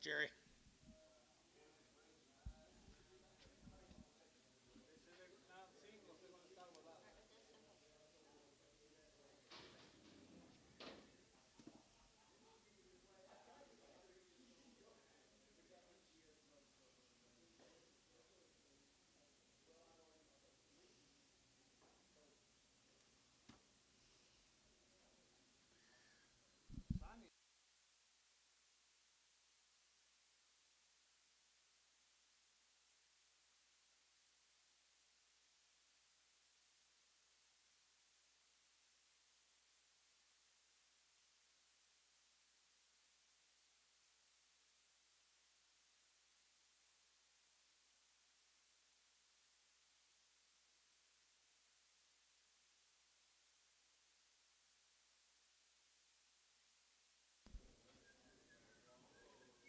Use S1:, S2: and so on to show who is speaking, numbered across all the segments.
S1: Jerry.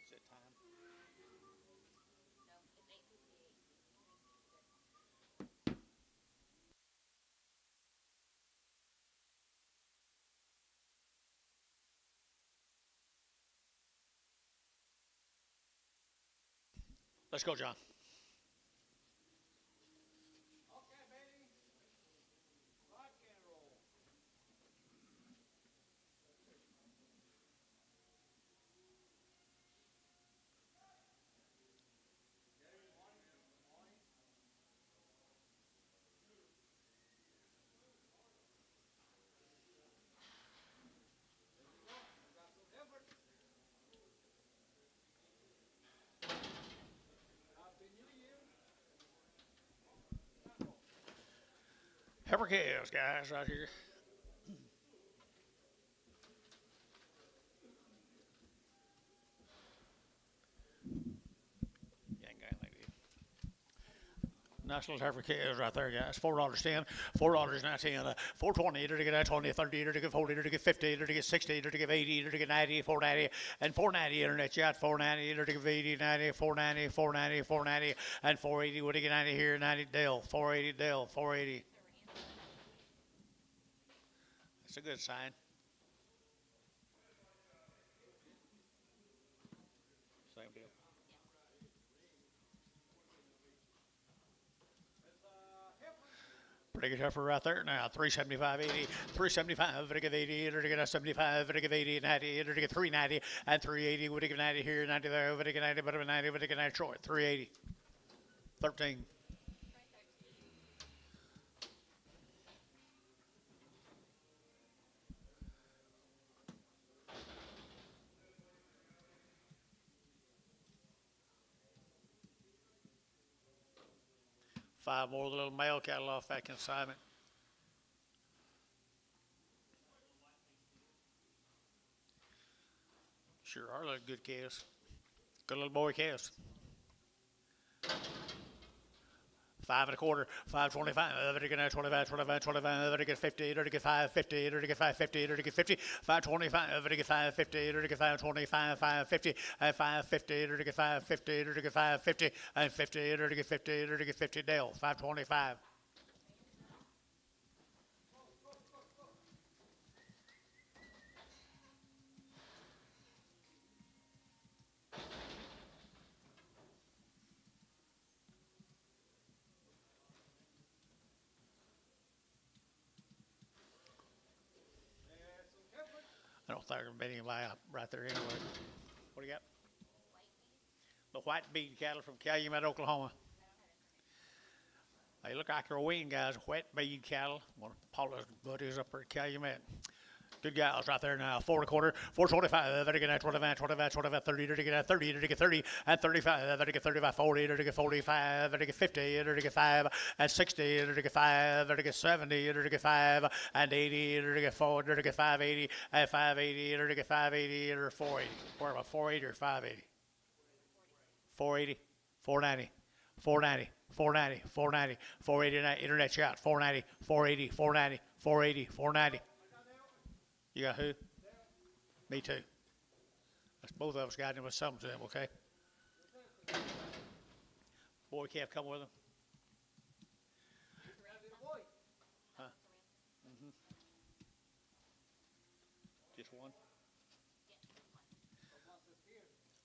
S1: Is it time? Let's go, John. Heifer calves, guys, right here. Yeah, ain't got anything to do. Nice little heifer calves right there, guys. $4.10, $4.19, $4.20 to get 20, 30 to get 40 to get 50 to get 60 to get 80 to get 90, $4.90 and $4.90 internet chat, $4.90 to get 80, 90, $4.90, $4.90, $4.90 and $4.80. What do you get 90 here? 90 Dell, $4.80 Dell, $4.80. That's a good sign. Same deal. Pretty good heifer right there now. 375.80, 375, to get 80, to get 75, to get 80, 90, to get 390, and 380. Would you get 90 here, 90 there, would you get 90, but 90, would you get 90 short, 380. 13. Five more little male cattle off that consignment. Sure are little good calves. Good little boy calves. 5.25, 5.25, to get 25, 25, 25, to get 50, to get 5.50, to get 5.50, to get 50, 5.25, to get 5.50, to get 5.25, 5.50, and 5.50, to get 5.50, to get 5.50, and 50, to get 50, to get 50 Dale, 5.25. I don't think there's been anybody right there anyway. What do you got? The white bead cattle from Calumet, Oklahoma. They look like they're weaned guys, wet bead cattle. One of Paula's buddies up there at Calumet. Good gals right there now. 4.25, 4.25, to get 25, 25, 25, 30, to get 30, to get 30, and 35, to get 35, 40, to get 45, to get 50, to get 5, and 60, to get 5, to get 70, to get 5, and 80, to get 4, to get 580, and 580, to get 580, or 480. Where about 480 or 580? 480, 490, 490, 490, 490, 480, internet chat, 490, 480, 490, 480, 490. You got who? Me too. That's both of us got him with something to them, okay? Boy calf come with him. Huh? Mm-hmm. Just one?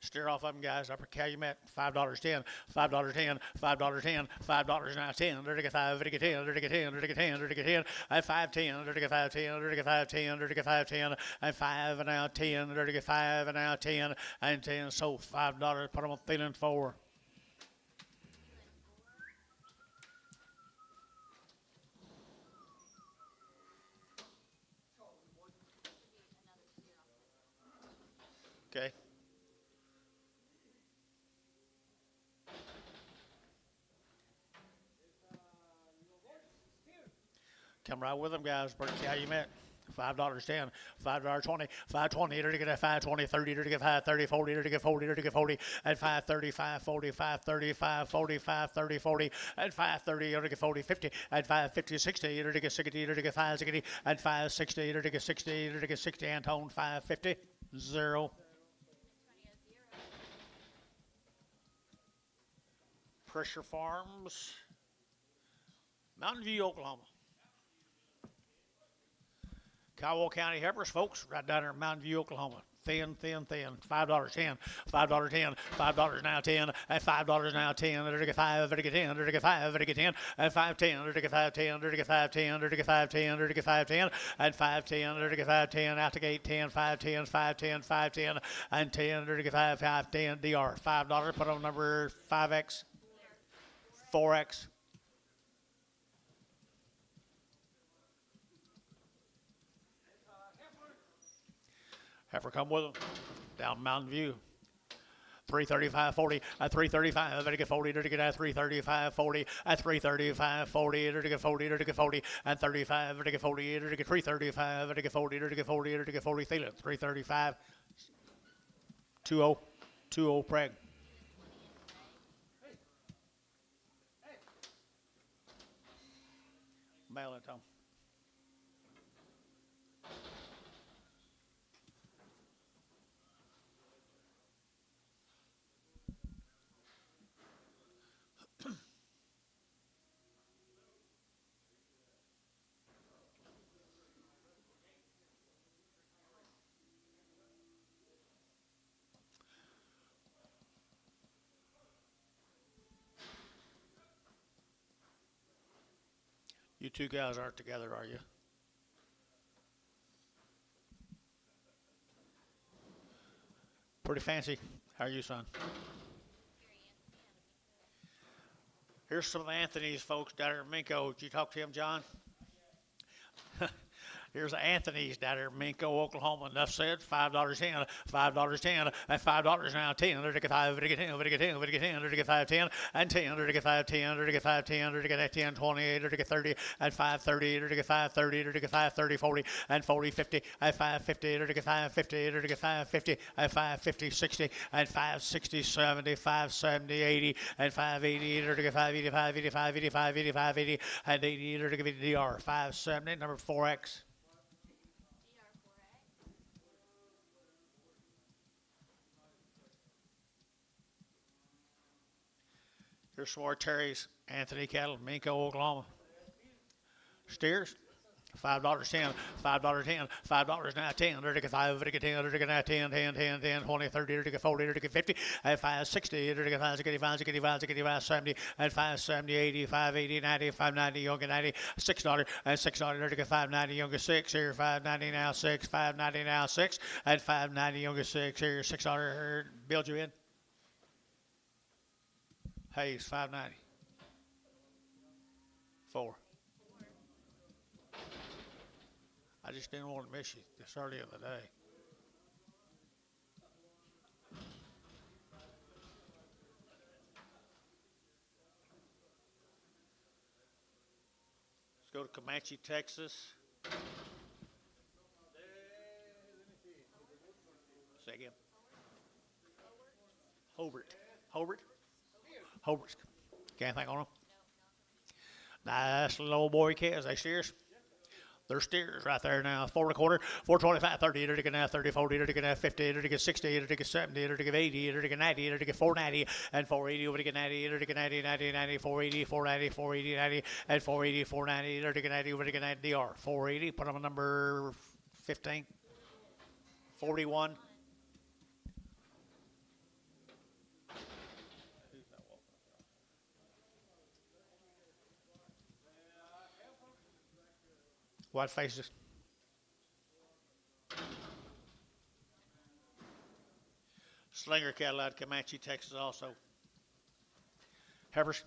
S1: Steer off of them, guys. Upper Calumet, $5.10, $5.10, $5.10, $5 now 10, dirty 5, dirty 10, dirty 10, dirty 10, dirty 10, and 5.10, dirty 5.10, dirty 5.10, dirty 5.10, and 5 and now 10, dirty 5 and now 10, and 10. So $5. Put them on feeling 4. Okay. Come right with them, guys. Burlson, how you met? $5.10, $5.20, $5.20, to get 5.20, 30, to get 5.30, 40, to get 40, to get 40, and 5.30, 5.40, 5.30, 5.40, 5.30, 40, and 5.30, to get 40, 50, and 5.50, 60, to get 60, to get 5.60, and 5.60, to get 60, to get 60, Antone, 5.50, 0. Pressure Farms, Mountain View, Oklahoma. Kiowa County Heifers, folks, right down there in Mountain View, Oklahoma. Thin, thin, thin. $5.10, $5.10, $5 now 10, and $5 now 10. There to get 5, there to get 10, there to get 5, there to get 10, and 5.10, there to get 5.10, there to get 5.10, there to get 5.10, there to get 5.10, and 5.10, there to get 5.10, out to gate 10, 5.10, 5.10, 5.10, and 10, there to get 5, 5.10, DR. $5, put on number 5X, 4X. Heifer come with them down Mountain View. 335.40 at 335. Better get 40. Better get at 335.40 at 335.40. Better get 40. Better get 40 and 35. Better get 40. Better get 335. Better get 40. Better get 40. Better get 40. Feel it. 335. 2-0. 2-0 Prager. Mail it, Tom. You two guys aren't together, are you? Pretty fancy. How are you, son? Here's some of Anthony's folks down there in Minko. Did you talk to him, John? Here's Anthony's down there in Minko, Oklahoma. Enough said. $5.10, $5.10, and $5 now 10. There to get 5, there to get 10, there to get 10, there to get 10, there to get 5.10, and 10, there to get 5.10, there to get 5.10, there to get 10, 28, there to get 30, and 5.30, there to get 5.30, there to get 5.30, 40, and 40, 50, and 5.50, there to get 5.50, there to get 5.50, and 5.50, 60, and 5.60, 70, 5.70, 80, and 5.80, there to get 5.80, 5.80, 5.80, 5.80, 5.80, and 80, there to get DR. 5.70, number 4X. Here's some more Terry's Anthony cattle, Minko, Oklahoma. Steers, $5.10, $5.10, $5 now 10, there to get 5, there to get 10, there to get now 10, 10, 10, 10, 20, 30, there to get 40, there to get 50, and 5.60, there to get 5.65, 65, 65, 70, and 5.70, 80, 5.80, 90, 5.90, younger 90, $6, and $6, there to get 5.90, younger 6, here 5.90 now 6, 5.90 now 6, and 5.90, younger 6, here $6, build you in. Hayes, 5.90. 4. I just didn't want to miss you this early in the day. Let's go to Comanche, Texas. Say again. Hobart. Hobart's. Can't think on them. Nice little boy kids. They steers. They're steers right there now. 4 1/4, 4.25, 30, to get now 30, 40, to get now 50, to get 60, to get 70, to get 80, to get 90, to get 490, and 480, over to get 90, to get 90, 90, 90, 480, 490, 480, 90, and 480, 490, to get 90, over to get 90, DR. 480, put them on number 15, 41. White faces. Slinger cattle out of Comanche, Texas also. Heifers.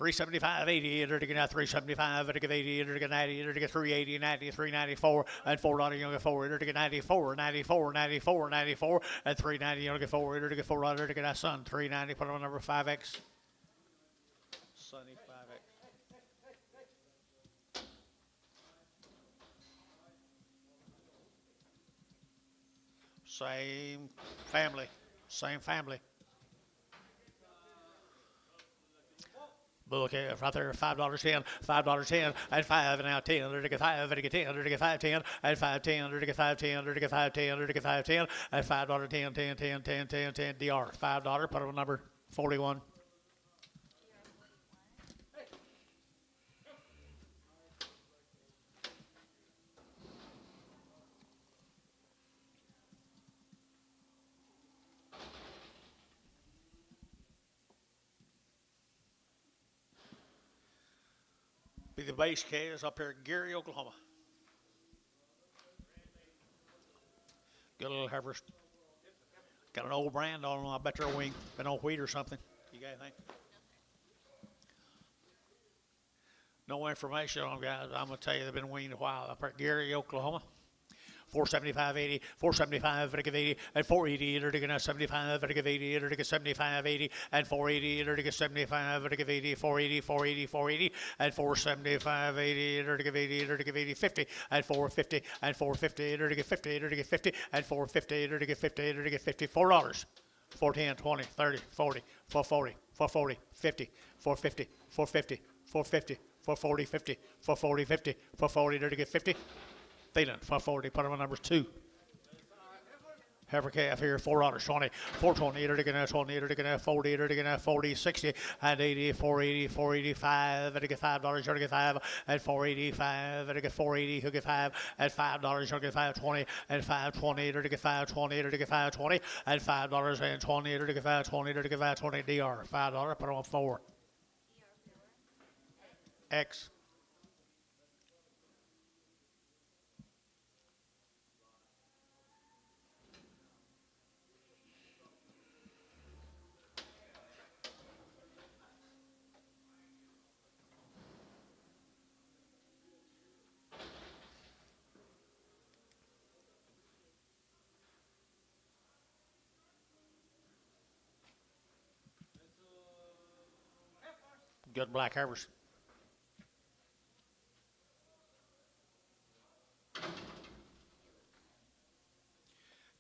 S1: 375.80, enter to get out 375, enter to get 80, enter to get 90, enter to get 380, 90, 394, and $4 younger 4, enter to get 94, 94, 94, 94, and 390 younger 4, enter to get $4, enter to get that Sun, 390, put on number 5X. Sunny 5X. Same family, same family. Bull calf right there, $5.10, $5.10, and 5, and now 10, under to get 5, under to get 10, under to get 5.10, and 5.10, under to get 5.10, under to get 5.10, under to get 5.10, and $5.10, 10, 10, 10, 10, 10, DR, $5, put on number 41. Be the base case up here at Gary, Oklahoma. Good little heifers. Got an old brand on them. I bet they're a wing. Been on wheat or something. You got anything? No information on them, guys. I'm going to tell you they've been weaned a while up at Gary, Oklahoma. 475.80, 475, enter to get 80, and 480, enter to get 75, enter to get 80, enter to get 75, 80, and 480, enter to get 75, enter to get 80, 480, 480, 480, and 475, 80, enter to get 80, enter to get 80, 50, and 450, and 450, enter to get 50, enter to get 50, and 450, enter to get 50, enter to get 50, $4. 410, 20, 30, 40, 440, 440, 50, 450, 450, 450, 440, 50, 440, 50, 440, enter to get 50. Thielen, 440, put them on numbers 2. Heifer calf here, $4, 20, 420, enter to get 20, enter to get 40, enter to get 40, 60, and 80, 480, 485, enter to get $5, enter to get 5, and 485, enter to get 480, he'll get 5, and $5, enter to get 520, and 520, enter to get 520, enter to get 520, and $5 and 20, enter to get 520, enter to get 520, DR, $5, put them on 4. X. Good black heifers.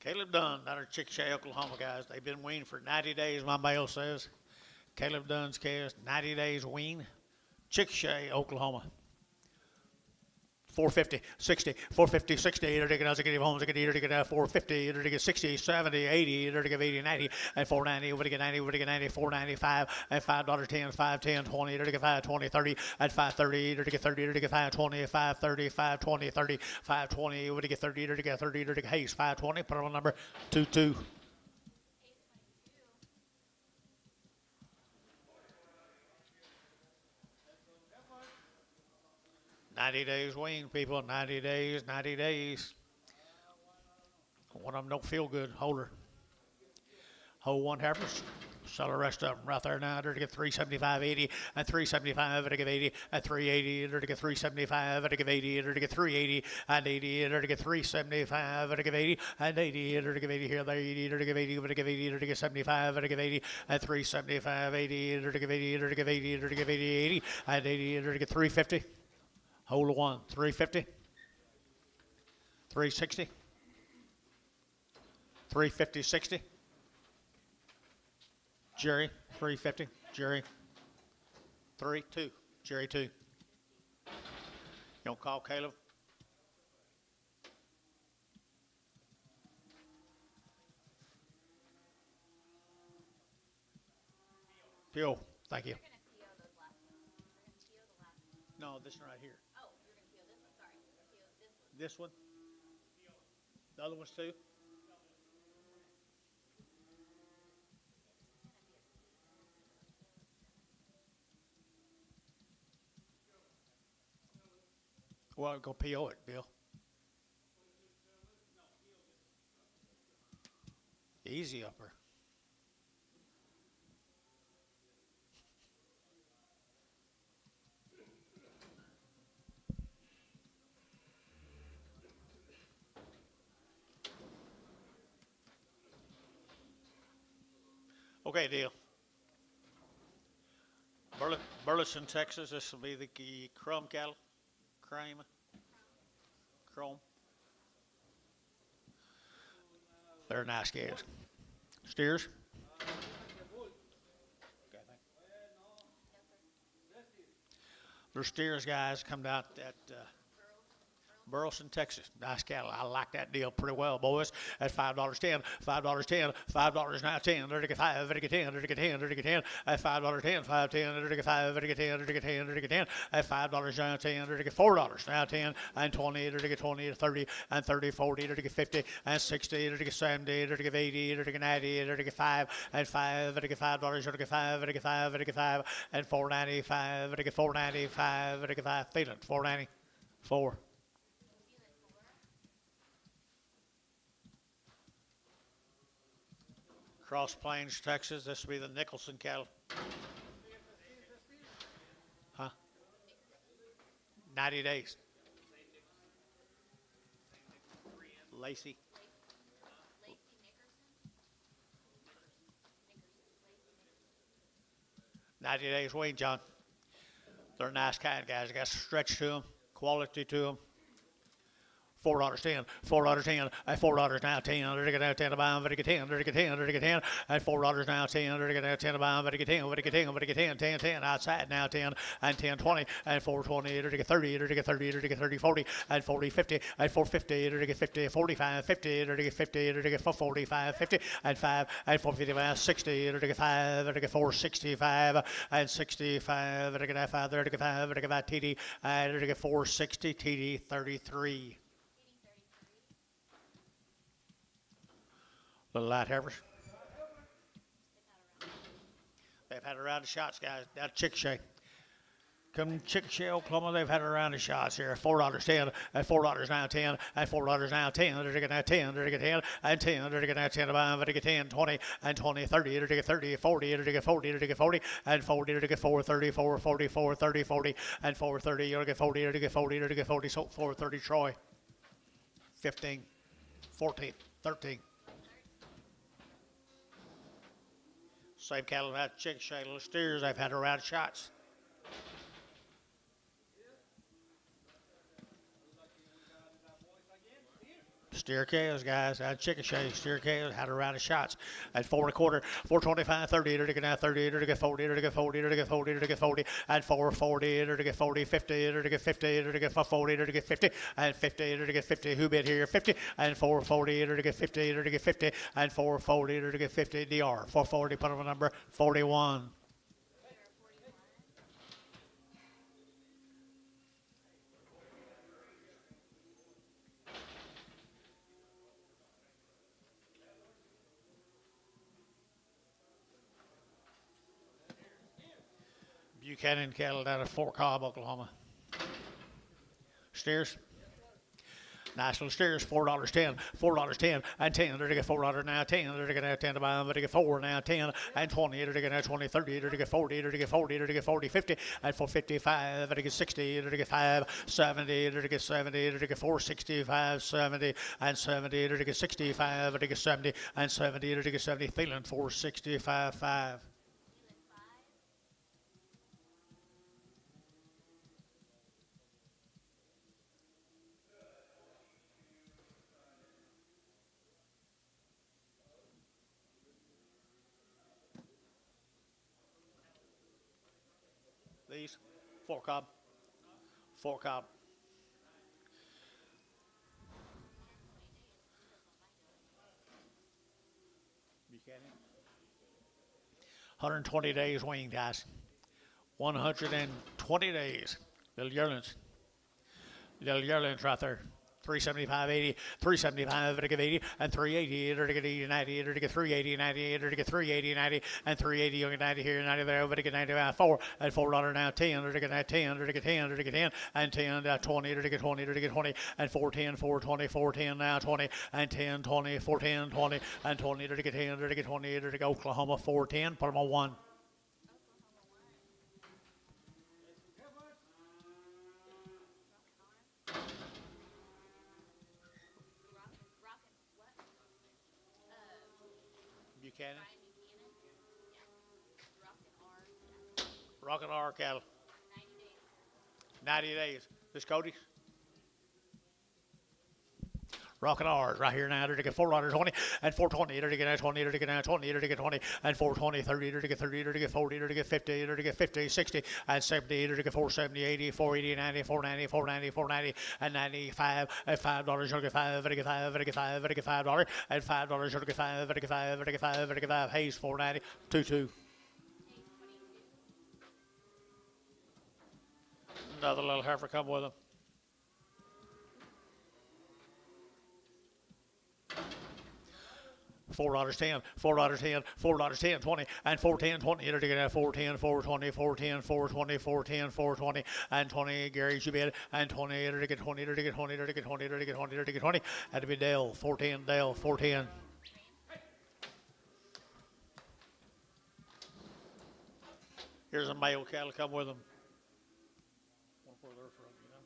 S1: Caleb Dunn, out of Chickasha, Oklahoma, guys. They've been weaned for 90 days, my mail says. Caleb Dunn's cast, 90 days wean. Chickasha, Oklahoma. 450, 60, 450, 60, enter to get homes, enter to get 450, enter to get 60, 70, 80, enter to get 80, 90, and 490, over to get 90, over to get 90, 495, and $5, 10, 5, 10, 20, enter to get 5, 20, 30, and 530, enter to get 30, enter to get 520, 530, 520, 30, 520, over to get 30, enter to get 30, enter to get Hayes, 520, put on number 22. 90 days wean, people, 90 days, 90 days. One of them don't feel good, hold her. Hold one heifers, sell the rest of them right there now. They're to get 375.80 and 375, they're to get 80 and 380, they're to get 375, they're to get 80, they're to get 380 and 80, they're to get 375, they're to get 80 and 80, they're to get 80 here, they're 80, they're to get 80, they're to get 80, they're to get 75, they're to get 80 and 375, 80, they're to get 80, they're to get 80, they're to get 80, 80 and 80, they're to get 350. Hold one, 350, 360, 350, 60. Jerry, 350, Jerry, 3-2, Jerry 2. You don't call Caleb? Pio, thank you. No, this one right here. This one? The other one's 2? Well, go PO it, Bill. Easy upper. Okay, deal. Burlson, Texas. This will be the Chrome cattle. Crime. Chrome. They're nice calves. Steers. They're steers, guys. Come out at Burlson, Texas. Nice cattle. I like that deal pretty well, boys. At $5.10, $5.10, $5 now 10, $5, $10, $10, at $5.10, $5.10, $5, $10, $10, at $5 now 10, $4 now 10, and 20, $20, 30, and 30, 40, $50, and 60, 70, 80, 90, 5, and $5, $5, $5, and $4.95, $4.95, feeling $4.94. Cross Plains, Texas. This will be the Nicholson cattle. Huh? 90 days. Lacey. 90 days wean, John. They're a nice kind, guys. They got stretch to them, quality to them. $4.10, $4.10, and $4 now 10, $10, 10, about 10, 10, 10, and $4 now 10, 10, about 10, 10, 10, outside now 10, and 10, 20, and 420, 30, 30, 40, and 40, 50, and 450, 50, 45, 50, 50, 45, 50, and 5, and 455, 60, 5, 465, and 65, 5, 35, TD, and 460, TD 33. Little light heifers. They've had a round of shots, guys. Down at Chickasha. Come Chickasha, Oklahoma, they've had a round of shots here. $4.10, and $4 now 10, and $4 now 10, now 10, 10, and 10, now 10, about 10, 20, and 20, 30, 30, 40, 40, 40, and 40, 4, 34, 44, 30, 40, and 430, 40, 40, 40, so 430 Troy. 15, 14, 13. Same cattle had Chickasha, little steers. They've had a round of shots. Steer calves, guys. Out Chickasha, steer calves had a round of shots. At 4.25, 425, 30, 30, 40, 40, 40, 40, and 440, 40, 50, 50, 40, 50, and 50, 50. Who bid here? 50, and 440, 50, 50, and 440, 50. DR 440. Put on number 41. Yukon cattle down at Fort Cobb, Oklahoma. Steers. Nice little steers, $4.10, $4.10, and 10, $4 now 10, 10 about 4 now 10, and 20, 20, 30, 40, 40, 40, 50, and 455, 60, 5, 70, 70, 465, 70, and 70, 65, 70, and 70, 70, feeling 465, 5. These, Fort Cobb. Fort Cobb. Buchanan. 120 days wean, guys. 120 days. Little yearlings. Little yearlings right there. 375, 80, 375, to get 80, and 380, to get 80, 90, to get 380, 90, to get 380, 90, and 380, you get 90 here, 90 there, to get 90, 4, and $4 now, 10, to get 10, to get 10, to get 10, and 10, 20, to get 20, to get 20, and 410, 420, 410 now, 20, and 10, 20, 410, 20, and 20, to get 10, to get 20, to get Oklahoma, 410, put them on 1. Buchanan. Rocket R cattle. 90 days. This Cody. Rocket R right here now to get $420 and 420 to get 20 to get 20 to get 20 and 420 30 to get 30 to get 40 to get 50 to get 50 60 and 70 to get 470 80 480 90 490 490 490 and 95 and $5 to get 5 to get 5 to get 5 to get $5 and $5 to get 5 to get 5 to get 5 to get 5 Hayes 490 22. Another little heifer come with him. $4.10, $4.10, $4.10, 20, and 410, 20, to get 410, 420, 410, 420, 410, 420, and 20, Gary Jubid, and 20, to get 20, to get 20, to get 20, to get 20, to get 20, had to be Dale, 410, Dale, 410. Here's a male cattle come with them. Where they're from, you know?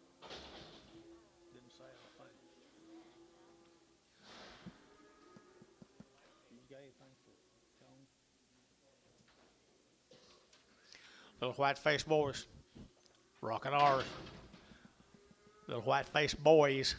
S1: Didn't say anything. Little white-faced boys, rocking ours. Little white-faced boys,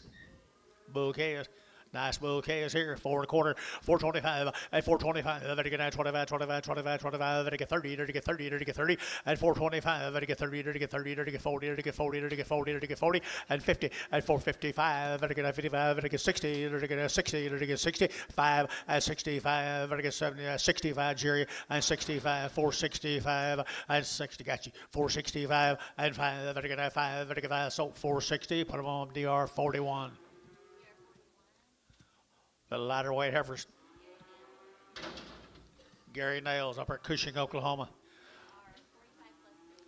S1: bull calves. Nice bull calves here, 4 1/4, 425, and 425, to get 25, 25, 25, 25, to get 30, to get 30, to get 30, and 425, to get 30, to get 30, to get 40, to get 40, to get 40, to get 40, and 50, and 455, to get 55, to get 60, to get 60, to get 65, and 65, to get 70, 65, Jerry, and 65, 465, and 60, got you, 465, and 5, to get 5, to get 5, so 460, put them on DR 41. The lighter weight heifers. Gary Nails up at Cushing, Oklahoma.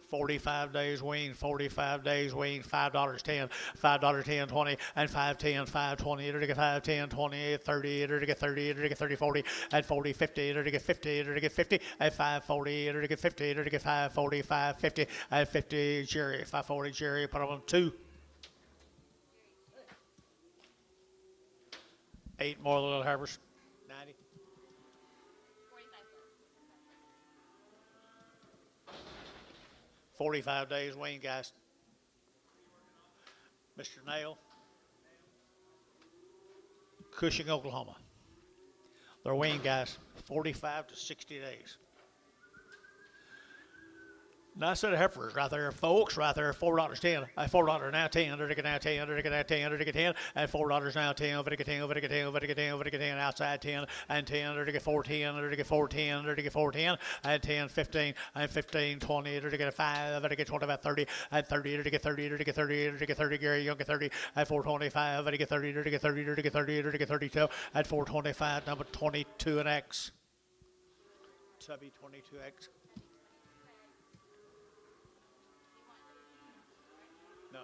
S1: 45 days wean, 45 days wean, $5.10, $5.10, 20, and 510, 520, to get 510, 20, 30, to get 30, to get 30, 40, and 40, 50, to get 50, to get 50, and 540, to get 50, to get 540, 550, and 50, Jerry, 540, Jerry, put them on 2. 8 more little heifers. 90. 45 days wean, guys. Mr. Nail. Cushing, Oklahoma. They're wean, guys. 45 to 60 days. Nice set of heifers right there, folks. Right there, $4.10. $4 now, 10. To get now, 10. To get now, 10. To get 10. And $4 now, 10. To get 10. To get 10. To get 10. To get 10. Outside 10. And 10. To get 410. To get 410. To get 410. And 10, 15. And 15, 20. To get 5. To get 25, 30. And 30. To get 30. To get 30. To get 30. Gary Young get 30. And 425. To get 30. To get 30. To get 30. To get 32. And 425. Number 22 and X. Tubby 22X. No.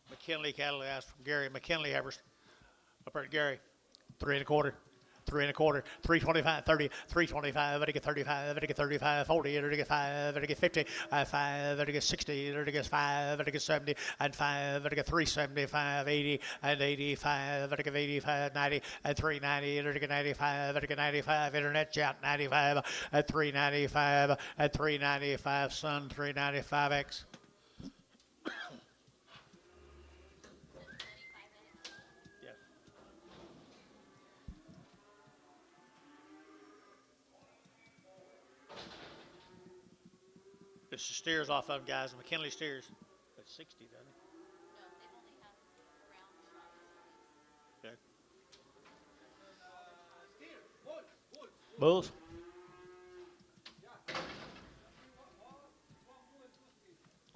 S1: McKenley cattle asked from Gary. McKenley heifers. Up at Gary. 3 1/4. 3 1/4, 325, 30, 325, to get 35, to get 35, 40, to get 5, to get 50, 5, to get 60, to get 5, to get 70, and 5, to get 375, 80, and 85, to get 85, 90, and 390, to get 95, to get 95, internet chat 95, and 395, and 395, Sun 395X. It's the steers off of them, guys. McKenley steers. That's 60, doesn't it?
S2: No, they only have round shots.
S1: Okay. Bulls.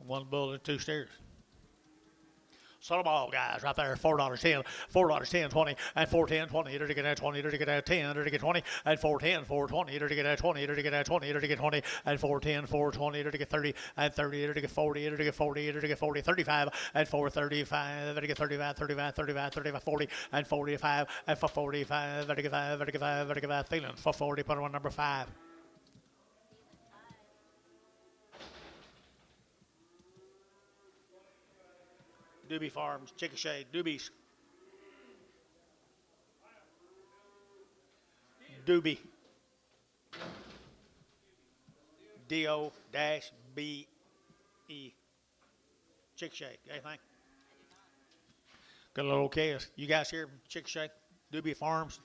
S1: One bull and 2 steers. Son of all guys right there, $4.10, $4.10, 20, and 4.10, 20, to get at 20, to get at 10, to get 20, and 4.10, 4.20, to get at 20, to get at 20, to get 20, and 4.10, 4.20, to get 30, and 30, to get 40, to get 40, to get 40, 35, and 4.35, to get 35, 35, 35, 35, 40, and 45, and for 45, to get 5, to get 5, to get 5, feeling for 40, put on number 5. Doobby Farms, Chickasha, Doobies. Doobby. D-O-B-E. Chickasha, anything? Got a little chaos. You guys here, Chickasha, Doobby Farms?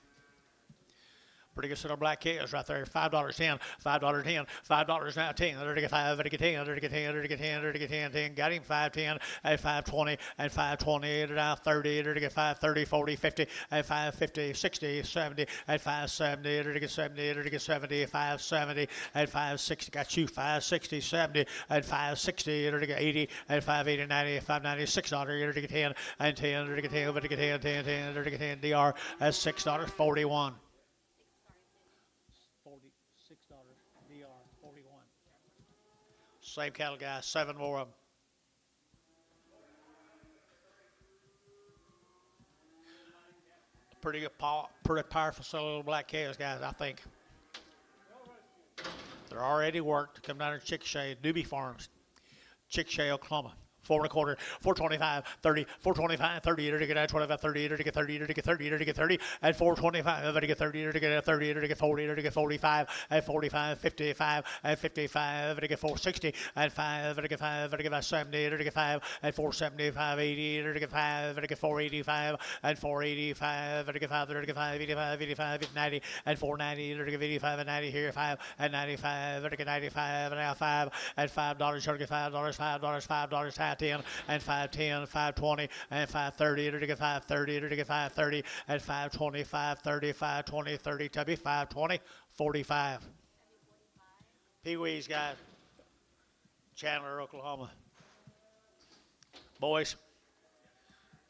S1: Pretty good set of black cows right there. $5.10, $5.10, $5 now, 10, to get 5, to get 10, to get 10, to get 10, to get 10, 10. Got him 5.10 and 5.20 and 5.20 to now 30, to get 5.30, 40, 50 and 5.50, 60, 70 and 5.70, to get 70, to get 70, 5.70 and 5.60. Got you 5.60, 70 and 5.60, to get 80 and 5.80, 90, 5.90, $6, to get 10 and 10, to get 10, to get 10, 10, 10, to get 10. DR at $6.41. DR 41. Same cattle guys, 7 more of them. Pretty powerful set of little black cows, guys, I think. They're already worked. Come down to Chickasha, Doobby Farms, Chickasha, Oklahoma. 4 1/4, 4.25, 30, 4.25, 30, to get 25, 30, to get 30, to get 30, to get 30, and 4.25, to get 30, to get 30, to get 40, to get 45, and 45, 55, and 55, to get 4.60, and 5, to get 5, to get 70, to get 5, and 4.75, 80, to get 5, to get 4.85, and 4.85, to get 5, to get 5, 85, 85, 90, and 4.90, to get 85 and 90 here, 5, and 95, to get 95, and now 5, and $5, to get $5, $5, $5, 10 and 5.10, 5.20 and 5.30, to get 5.30, to get 5.30 and 5.20, 5.30, 5.20, 30, Tubby, 5.20, 45. Pee-wees, guys. Chandler, Oklahoma. Boys.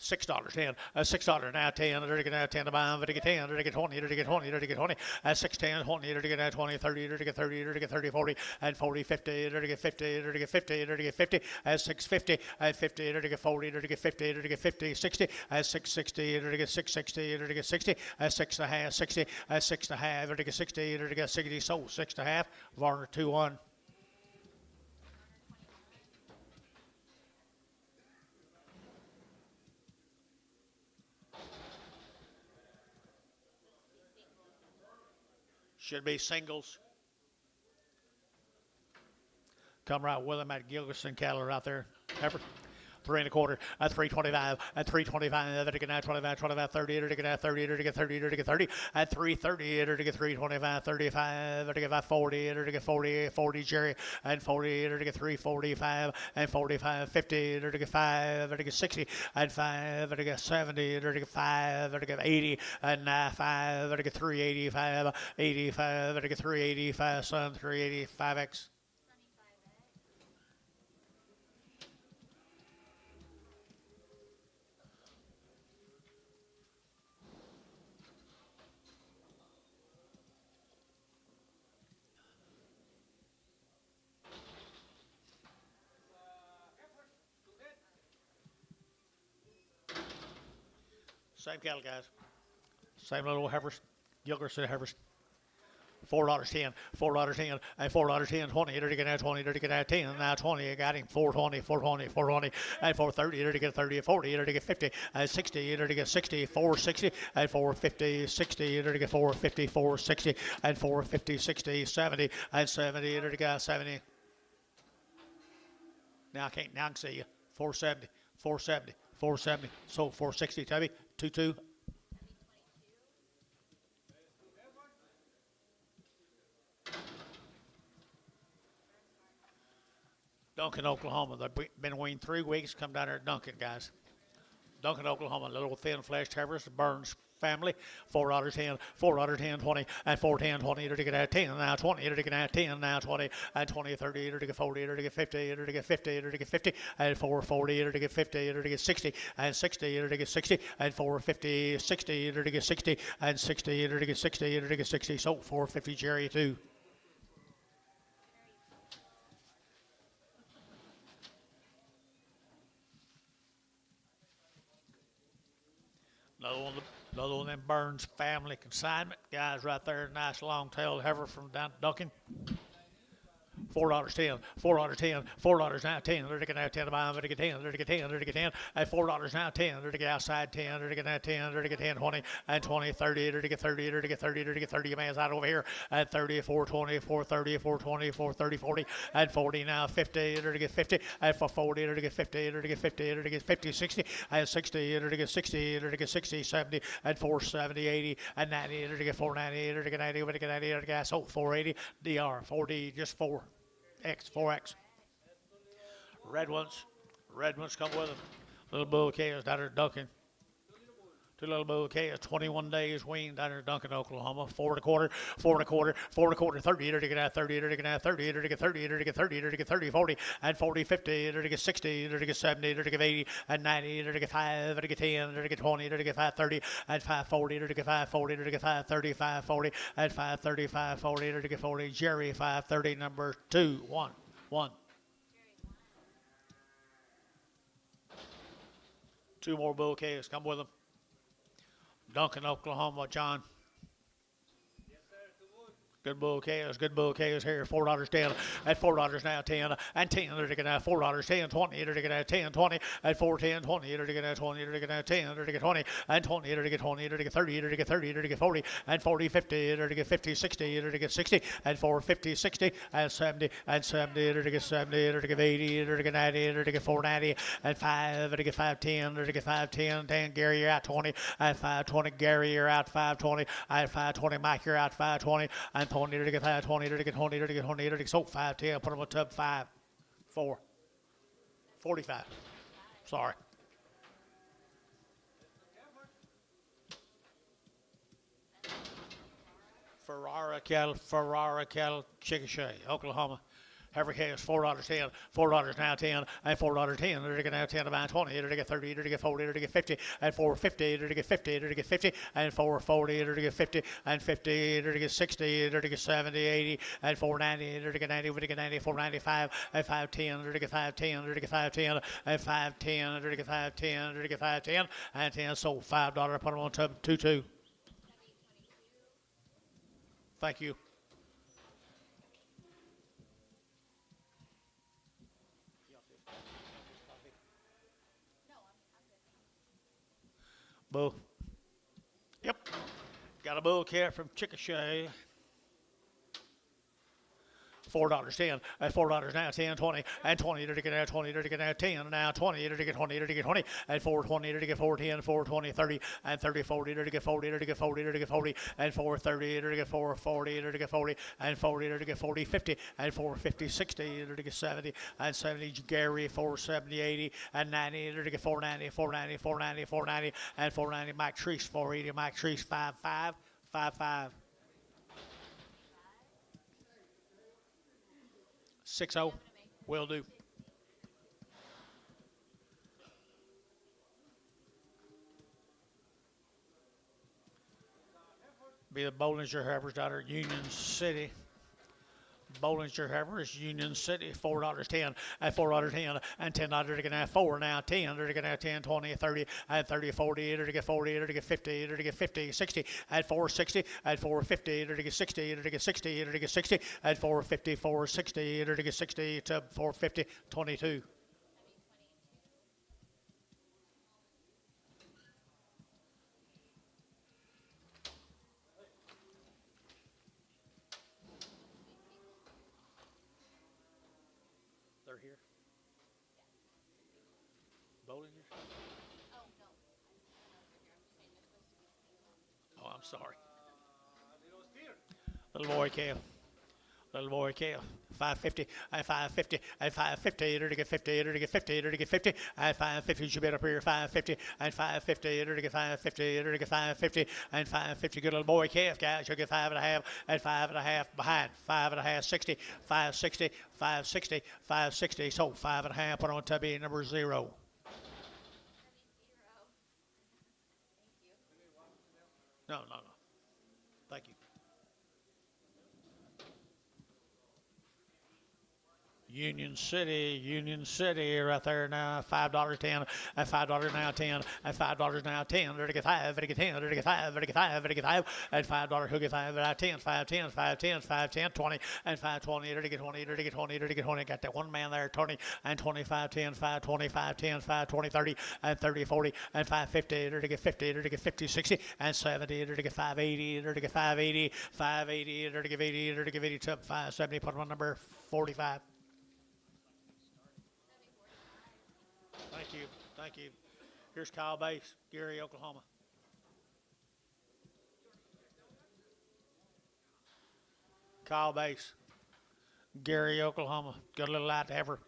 S1: $6, 10, $6 now, 10, to get 10 to buy, to get 10, to get 20, to get 20, to get 20, 6, 10, 20, to get 20, 30, to get 30, to get 30, 40, and 40, 50, to get 50, to get 50, to get 50, 650, and 50, to get 40, to get 50, to get 50, 60, 660, to get 660, to get 60, 6.5, 60, 6.5, to get 60, to get 60, so 6.5, Varner 2-1. Should be singles. Come right with them at Gillerson cattle right there. Heifer. 3 1/4, at 3.25, at 3.25, to get 25, 25, 30, to get 30, to get 30, to get 30, at 3.30, to get 3.25, 35, to get 40, to get 40, 40 Jerry, and 40, to get 3.45, and 45, 50, to get 5, to get 60, and 5, to get 70, to get 5, to get 80, and 5, to get 3.85, 85, to get 3.85, son, 3.85X. Same cattle, guys. Same little heifers. Gillerson heifers. $4.10, $4.10, and $4.10, 20, to get 20, to get 10, now 20, I got him, 4.20, 4.20, 4.20, and 4.30, to get 30, 40, to get 50, and 60, to get 60, 4.60, and 4.50, 60, to get 4.50, 4.60, and 4.50, 60, 70, and 70, to get 70. Now I can see you. 4.70, 4.70, 4.70, so 4.60, Tubby, 2.2. Duncan, Oklahoma. They've been waiting 3 weeks. Come down there at Duncan, guys. Duncan, Oklahoma. Little thin fleshed heifers, Burns. family. $4.10, $4.10, 20, and 4.10, 20, to get at 10, now 20, to get at 10, now 20, and 20, 30, to get 40, to get 50, to get 50, to get 50, and 440, to get 50, to get 60, and 60, to get 60, and 450, 60, to get 60, and 60, to get 60, to get 60, so 450 Jerry too. Another one of them Burns family consignment guys right there. Nice long-tailed heifer from Duncan. $4.10, $4.10, $4 now 10. They're taking out 10 to buy them. They're taking 10. They're taking 10. They're taking 10. At $4 now 10. They're taking outside 10. They're taking out 10. They're taking 10, 20, and 20, 30. They're taking 30. They're taking 30. They're taking 30. Man's out over here at 30, 420, 430, 420, 430, 40, and 40 now 50. They're taking 50. At 440. They're taking 50. They're taking 50. They're taking 50, 60, and 60. They're taking 60. They're taking 60, 70, and 470, 80, and 90. They're taking 490. They're taking 90. We're taking 90. They're taking so 480. DR 4D just 4. X, 4X. Red ones come with them. Little bull calves down there at Duncan. Two little bull calves, 21 days weaned down there at Duncan, Oklahoma. 4 1/4, 4 1/4, 4 1/4, 30, to get out 30, to get out 30, to get 30, to get 30, to get 30, 40, and 40, 50, to get 60, to get 70, to get 80, and 90, to get 5, to get 10, to get 20, to get 530, and 540, to get 540, to get 530, 540, and 530, 540, to get 40. Jerry 530, number 2, 1, 1. Two more bull calves come with them. Duncan, Oklahoma, John. Good bull calves here. $4.10 at $4 now 10 and 10. They're taking out $4 10 20. They're taking out 10 20 at 410 20. They're taking out 20. They're taking out 10. They're taking 20 and 20. They're taking 20. They're taking 30. They're taking 30. They're taking 40 and 40 50. They're taking 50 60. They're taking 60 and 450 60 and 70 and 70. They're taking 70. They're taking 80. They're taking 90. They're taking 490 and 5. They're taking 510. They're taking 510. 10 Gary, you're out 20 and 520. Gary, you're out 520 and 520. Mike, you're out 520 and 20, to get 5, 20, to get 20, to get 20, to get so 5, 10, put them on tub 5, 4, 45. Sorry. Ferrara cattle, Chickasha, Oklahoma. Heifer calves, $4.10, $4 now 10, and $4.10. They're taking out 10 to buy 20. They're taking 30. They're taking 40. They're taking 50, and 450. They're taking 50. They're taking 50, and 440. They're taking 50, and 50. They're taking 60. They're taking 70, 80, and 490. They're taking 90. We're taking 90, 495, and 510. They're taking 510. They're taking 510, and 510. They're taking 510. They're taking 510, and 10. So $5. Put them on tub 22. Thank you. Bull. Yep. Got a bull calf from Chickasha. $4.10 at $4 now 10 20 and 20 to get out 20 to get out 10 now 20 to get 20 to get 20 and 420 to get 410 420 30 and 30 40 to get 40 to get 40 to get 40 and 430 to get 440 to get 40 and 40 to get 40 50 and 450 60 to get 70 and 70 Gary 470 80 and 90 to get 490 490 490 490 and 490 Mike Treese 480 Mike Treese 55 55 60 will do. Be the Bollinger Heifers out at Union City. Bollinger Heifers, Union City, $4.10 at $4.10 and $10 to get out 4 now 10 to get out 10 20 30 and 30 40 to get 40 to get 50 to get 50 60 at 460 at 450 to get 60 to get 60 to get 60 at 450 460 to get 60 to 450 22. They're here. Bollinger?
S2: Oh, no.
S1: Oh, I'm sorry. Little boy calf. Little boy calf, 550, and 550, and 550, to get 50, to get 50, to get 50, and 550, should be up here, 550, and 550, to get 550, to get 550, and 550, good little boy calf, guys, you'll get 5.5, and 5.5 behind, 5.5, 60, 560, 560, 560, so 5.5, put on tubby number 0. No, thank you. Union City, right there now, $5.10, and $5 now 10, and $5 now 10, to get 5, to get 10, to get 5, to get 5, to get 5, and $5 who get 5 out 10, 510, 510, 510, 20, and 520, to get 20, to get 20, to get 20, got that one man there, 20, and 25, 10, 520, 510, 520, 30, and 30, 40, and 550, to get 50, to get 50, 60, and 70, to get 580, to get 580, 580, to get 80, to get 80, to 570, put on number 45. Thank you. Here's Kyle Base, Gary, Oklahoma. Kyle Base, Gary, Oklahoma. Got a little light to heifer.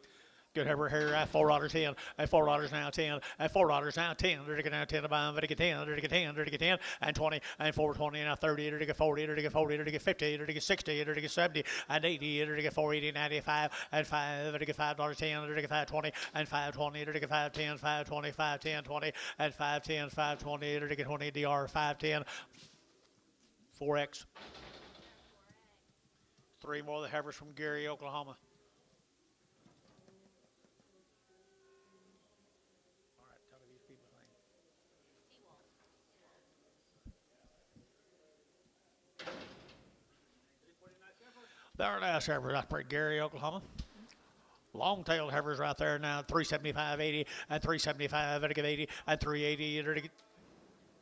S1: Good heifer here at $4.10, and $4 now 10, and $4 now 10, to get now 10 to buy, to get 10, to get 10, to get 10, and 20, and 420, now 30, to get 40, to get 40, to get 50, to get 60, to get 70, and 80, to get 480, 95, and 5, to get $5.10, to get 520, and 520, to get 510, 520, 510, 20, and 510, 520, to get 20, DR 510, 4X. 3 more of the heifers from Gary, Oklahoma. There it is, heifers out there, Gary, Oklahoma. Long-tailed heifers right there now, 375.80, and 375, to get 80, and 380, to get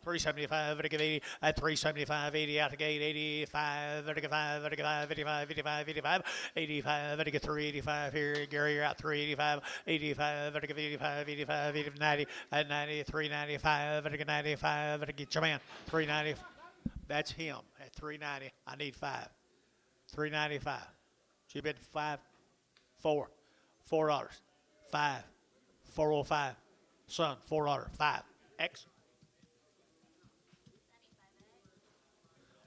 S1: 375, to get 80, and 375.80 out the gate, 85, to get 5, to get 5, 85, 85, 85, 85, to get 385 here, Gary, you're out 385, 85, to get 85, 85, 80, 90, and 90, 395, to get 95, to get your man, 390. That's him at 390. I need 5. 395. She bid 5, 4, $4, 5, 405. Son, $4, 5. X.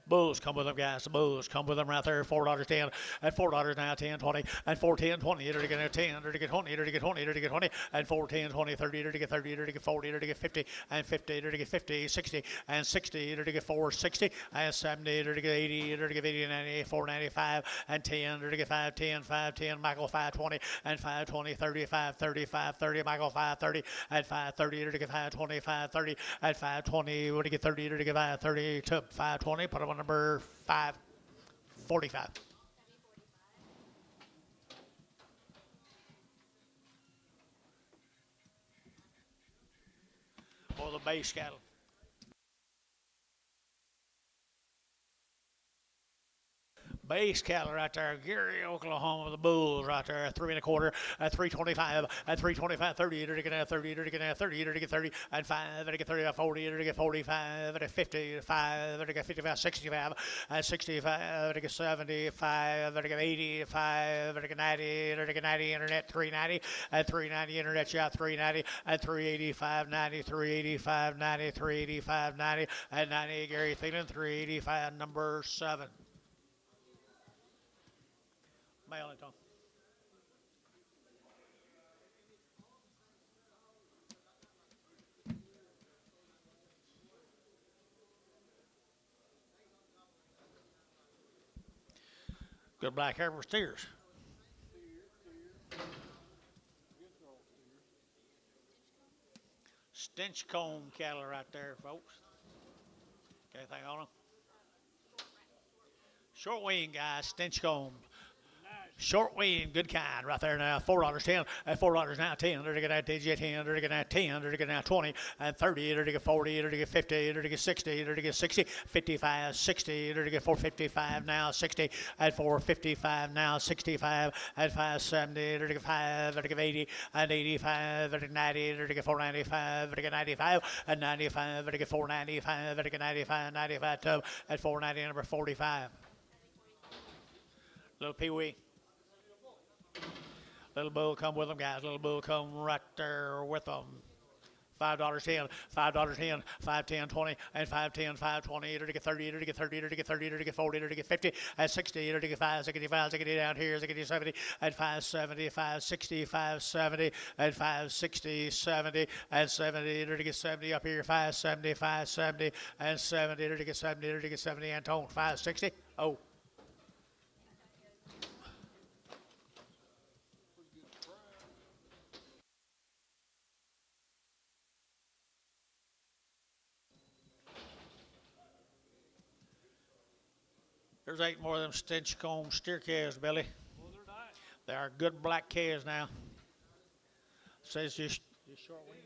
S1: Bulls come with them, guys. The bulls come with them right there. $4.10, and $4 now 10, 20, and 410, 20, to get 10, to get 20, to get 20, to get 20, and 410, 20, 30, to get 30, to get 40, to get 50, and 50, to get 50, 60, and 60, to get 460, and 70, to get 80, to get 80, 90, 495, and 10, to get 510, 510, Michael 520, and 520, 35, 35, 30, Michael 530, and 530, to get 520, 530, and 520, to get 30, to get 530, to 520, put them on number 545. Or the base cattle. Base cattle right there, Gary, Oklahoma, the bulls right there, 3 1/4, at 325, at 325, 30, to get 30, to get 30, to get 30, and 5, to get 30, 40, to get 45, to 50, 5, to get 55, 65, and 65, to get 75, to get 85, to get 90, to get 90, internet 390, and 390, internet shot 390, and 385, 90, 385, 90, 385, 90, and 90, Gary Thielen, 385, number 7. Mail it on. Good black heifer steers. Stenchcomb cattle right there, folks. Anything on them? Short wing, guys, Stenchcomb. Short wean, good kind, right there now. $4.10, and $4 now 10. To get that digit 10, to get that 10, to get now 20, and 30, to get 40, to get 50, to get 60, to get 60, 55, 60, to get 455 now 60, and 455 now 65, and 570, to get 5, to get 80, and 85, to get 90, to get 495, to get 95, and 95, to get 495, to get 95, 95 tub, at 490, number 45. Little Pee-wee. Little bull come with them, guys. Little bull come right there with them. $5.10, $5.10, $5.10, 20, and $5.10, $5.20, to get 30, to get 30, to get 30, to get 40, to get 50, and 60, to get 5, 65, 60 down here, 60, 70, and 570, 560, 570, and 560, 70, and 70, to get 70 up here, 570, 570, and 70, to get 70, to get 70, and tone, 560. Oh. There's 8 more of them Stenchcomb steer calves, Billy.
S3: Well, they're nice.
S1: They are good black calves now. Says just short wing.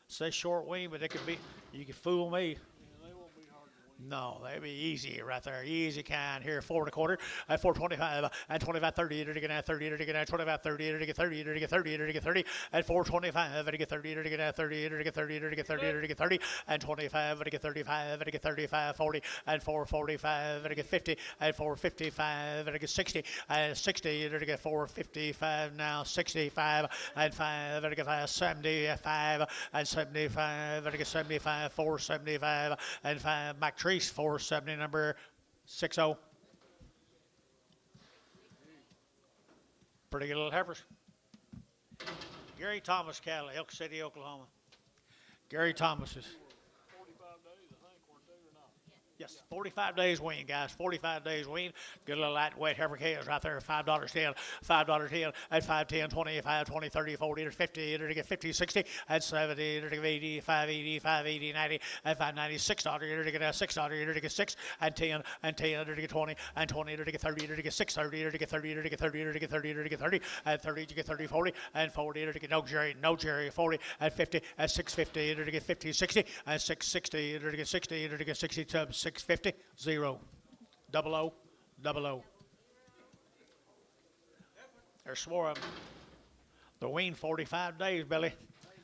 S1: Says short wing, but they could be. You could fool me.
S3: Yeah, they won't be hard to win.
S1: No, they'd be easy right there. Easy kind here. 4 1/4 at 4.25 and 25 30 to get 30 to get 25 30 to get 30 to get 30 to get 30 and 4.25 to get 30 to get 30 to get 30 to get 30 to get 30 and 25 to get 35 to get 35 40 and 4.45 to get 50 and 4.55 to get 60 and 60 to get 4.55 now 65 and 5 to get 75 and 75 to get 75 4.75 and 5 Mac Treese 470 number 60. Pretty good little heifers. Gary Thomas cattle, Elk City, Oklahoma. Gary Thomas's.
S3: 45 days, I think, weren't they, or not?
S1: Yes, 45 days wean, guys. 45 days wean. Good little lightweight heifer calves right there. $5.10, $5.10, and 5.10, 25, 20, 30, 40, or 50, to get 50, 60, and 70, to get 80, 580, 580, 90, and 590, $6, to get $6, to get 6, and 10, and 10, to get 20, and 20, to get 30, to get 630, to get 30, to get 30, to get 30, to get 30, and 30, to get 30, 40, and 40, to get no Jerry, 40, and 50, and 650, to get 50, 60, and 660, to get 60, to get 60, 650, 0, 00, 00. There's 4 of them. The wean 45 days, Billy.
S3: Hey,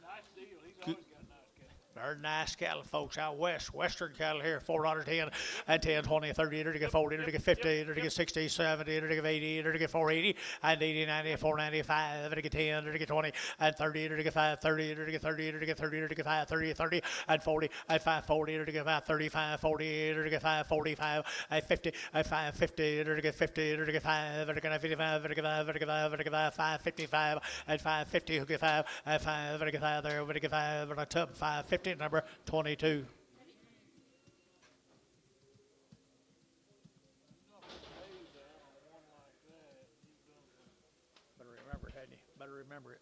S3: nice deal. He's always got nice cattle.
S1: They're nice cattle, folks, out west. Western cattle here, $4.10 and 10, 20, 30, to get 40, to get 50, to get 60, 70, to get 80, to get 480, and 80, 90, 495, to get 10, to get 20, and 30, to get 530, to get 30, to get 30, to get 530, 30, and 40, and 540, to get 535, 40, to get 545, and 50, and 550, to get 50, to get 5, to get 55, to get 5, to get 5, to get 5, 555, and 550, to get 5, and 5, to get 5 there, to get 5, and a tub 550. Number 22. Better remember it, hadn't you? Better remember it.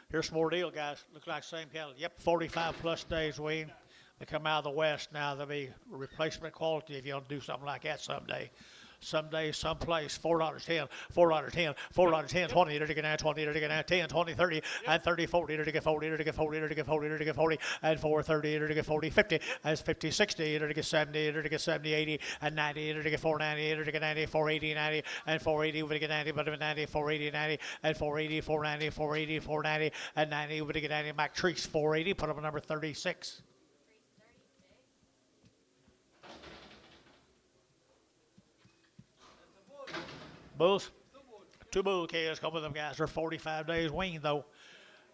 S1: Here's some more deal, guys. Looks like same cattle. Yep, 45 plus days wean. They come out of the west now. They'll be replacement quality if you don't do something like that someday. Someday, someplace, $4.10, $4.10, $4.10, 20, to get 20, to get 10, 20, 30, and 30, 40, to get 40, to get 40, to get 40, to get 40, and 430, to get 40, 50, and 50, 60, to get 70, to get 70, 80, and 90, to get 490, to get 90, 480, 90, and 480, to get 90, but 90, 480, 90, and 480, 490, 480, 490, and 90, to get 90, Mac Treese, 480, put up a number 36. Bulls, 2 bull calves come with them, guys. They're 45 days wean, though.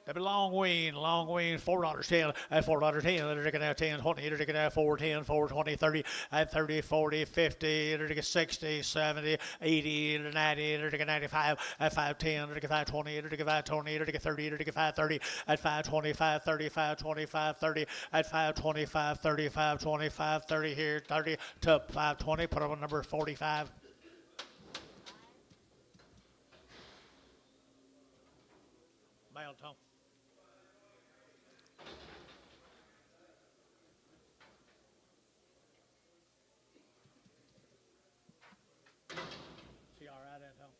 S1: They be long wean, $4.10, and $4.10, they're taking out 10, 20, they're taking out 4.10, 4.20, 30, and 30, 40, 50, they're taking 60, 70, 80, 90, they're taking 95, and 5.10, they're taking 5.20, they're taking 5.20, they're taking 30, they're taking 5.30, and 5.20, 5.30, 5.20, 5.30, and 5.20, 5.30, 5.20, 5.30 here, 30 to 5.20, put up a number 45. Male tone. See all right, Anton?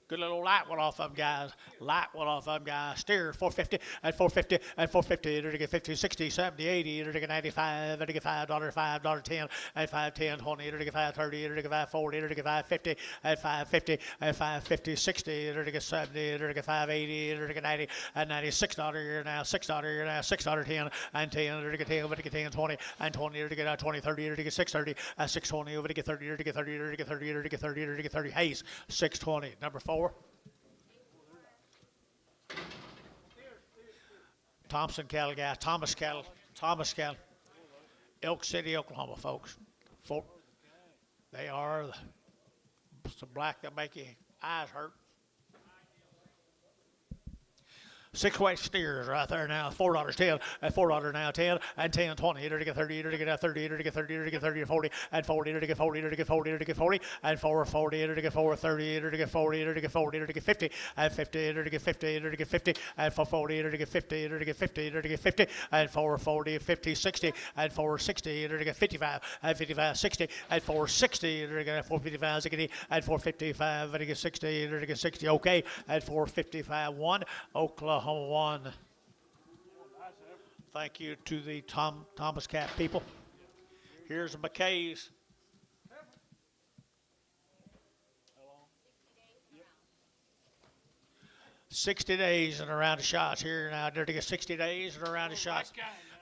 S1: Good little light one off them guys. Light one off them guys. Steer 450 and 450 and 450. It'll get 50, 60, 70, 80. It'll get 95. It'll get $5, $5.10 and 5.10, 20. It'll get 5.30. It'll get 5.40. It'll get 5.50 and 5.50 and 5.50, 60. It'll get 70. It'll get 5.80. It'll get 90 and $96 here now. $6 now. $6.10 and 10. It'll get 10. It'll get 10, 20 and 20. It'll get 20, 30. It'll get 6.30 and 6.20. It'll get 30. It'll get 30. It'll get 30. It'll get 30. It'll get 30. Hayes 6.20. Number 4. Thompson cattle guys, Thomas cattle, Elk City, Oklahoma, folks. They are some black that make your eyes hurt. 6-weight steers right there now. $4.10 and $4 now 10 and 10 20. It'll get 30. It'll get 30. It'll get 30. It'll get 30 and 40 and 40. It'll get 40. It'll get 40. It'll get 40 and 440. It'll get 430. It'll get 40. It'll get 40. It'll get 50 and 50. It'll get 50. It'll get 50 and 440. It'll get 50. It'll get 50. It'll get 50 and 440. 50 60 and 460. It'll get 55 and 55 60 and 460. It'll get 455 60 and 455. It'll get 60. It'll get 60. Okay and 455 1 Oklahoma. 1. Thank you to the Thomas Cat people. Here's the McKays. 60 days and around the shots here now. They're to get 60 days and around the shots.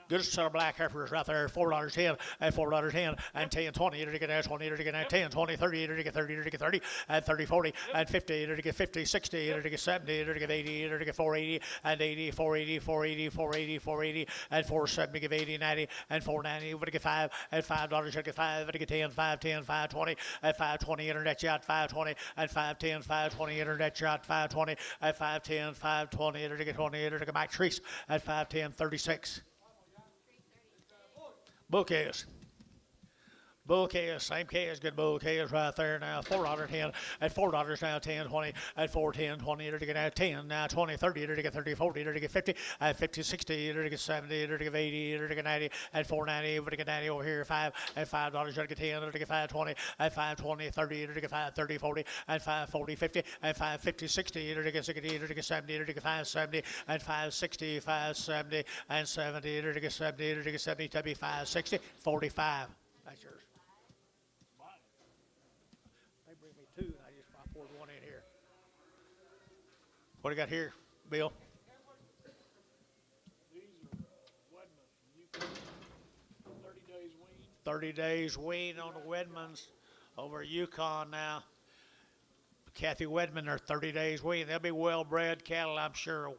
S1: Good set of black heifers right there. $4.10 and $4.10 and 10 20. It'll get 20. It'll get 10 20 30. It'll get 30. It'll get 30 and 30 40 and 50. It'll get 50 60. It'll get 70. It'll get 80. It'll get 480 and 80 480 480 480 480 and 470. Give 80 90 and 490. It'll get 5 and $5. It'll get 5. It'll get 10 510 520 and 520. Internet shot 520 and 510 520. Internet shot 520 and 510 520. It'll get 20. It'll get Mike Treese at 510 36. Bull calves. Bull calves, same calves, good bull calves right there now. $4.10 and $4 now 10 20 and 4 10 20. It'll get out 10 now 20 30. It'll get 30 40. It'll get 50 and 50 60. It'll get 70. It'll get 80. It'll get 90 and 490. It'll get 90 over here 5 and $5. It'll get 10. It'll get 520 and 520 30. It'll get 5 30 40 and 540 50 and 550 60. It'll get 60. It'll get 70. It'll get 570 and 560 570 and 70. It'll get 70. It'll get 70. It'll be 560 45. That's yours. They bring me 2, and I just poured 1 in here. What do you got here, Bill?
S3: These are Whitman from Yukon. 30 days wean.
S1: 30 days wean on the Whitmans over Yukon now. Kathy Whitman are 30 days wean. They'll be well-bred cattle, I'm sure,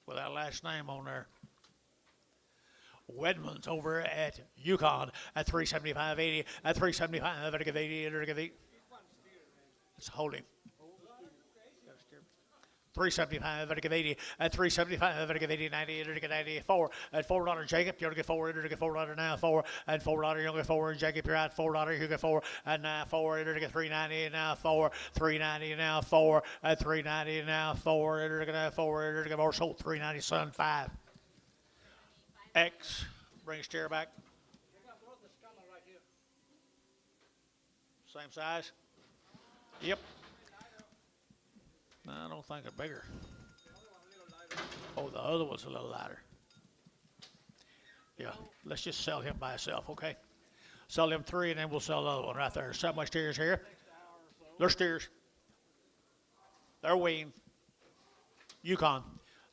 S1: with that last name on there. Whitman's over at Yukon at 375.80 at 375. It'll give 80. It'll give 8. Let's hold him. 375, it'll give 80, at 375, it'll give 80, 90, it'll get 94, at $4, Jacob, you'll get 4, it'll get $4 now, 4, and $4, you'll get 4, and Jacob, you're at $4, you get 4, and now 4, it'll get 390, now 4, 390, now 4, at 390, now 4, it'll get 4, it'll get more, sold 390, son, 5. X, bring steer back. Same size? Yep. No, I don't think they're bigger. Oh, the other one's a little lighter. Yeah, let's just sell him by himself, okay? Sell him 3, and then we'll sell the other one right there. So much steers here. They're steers. They're weaned. Yukon.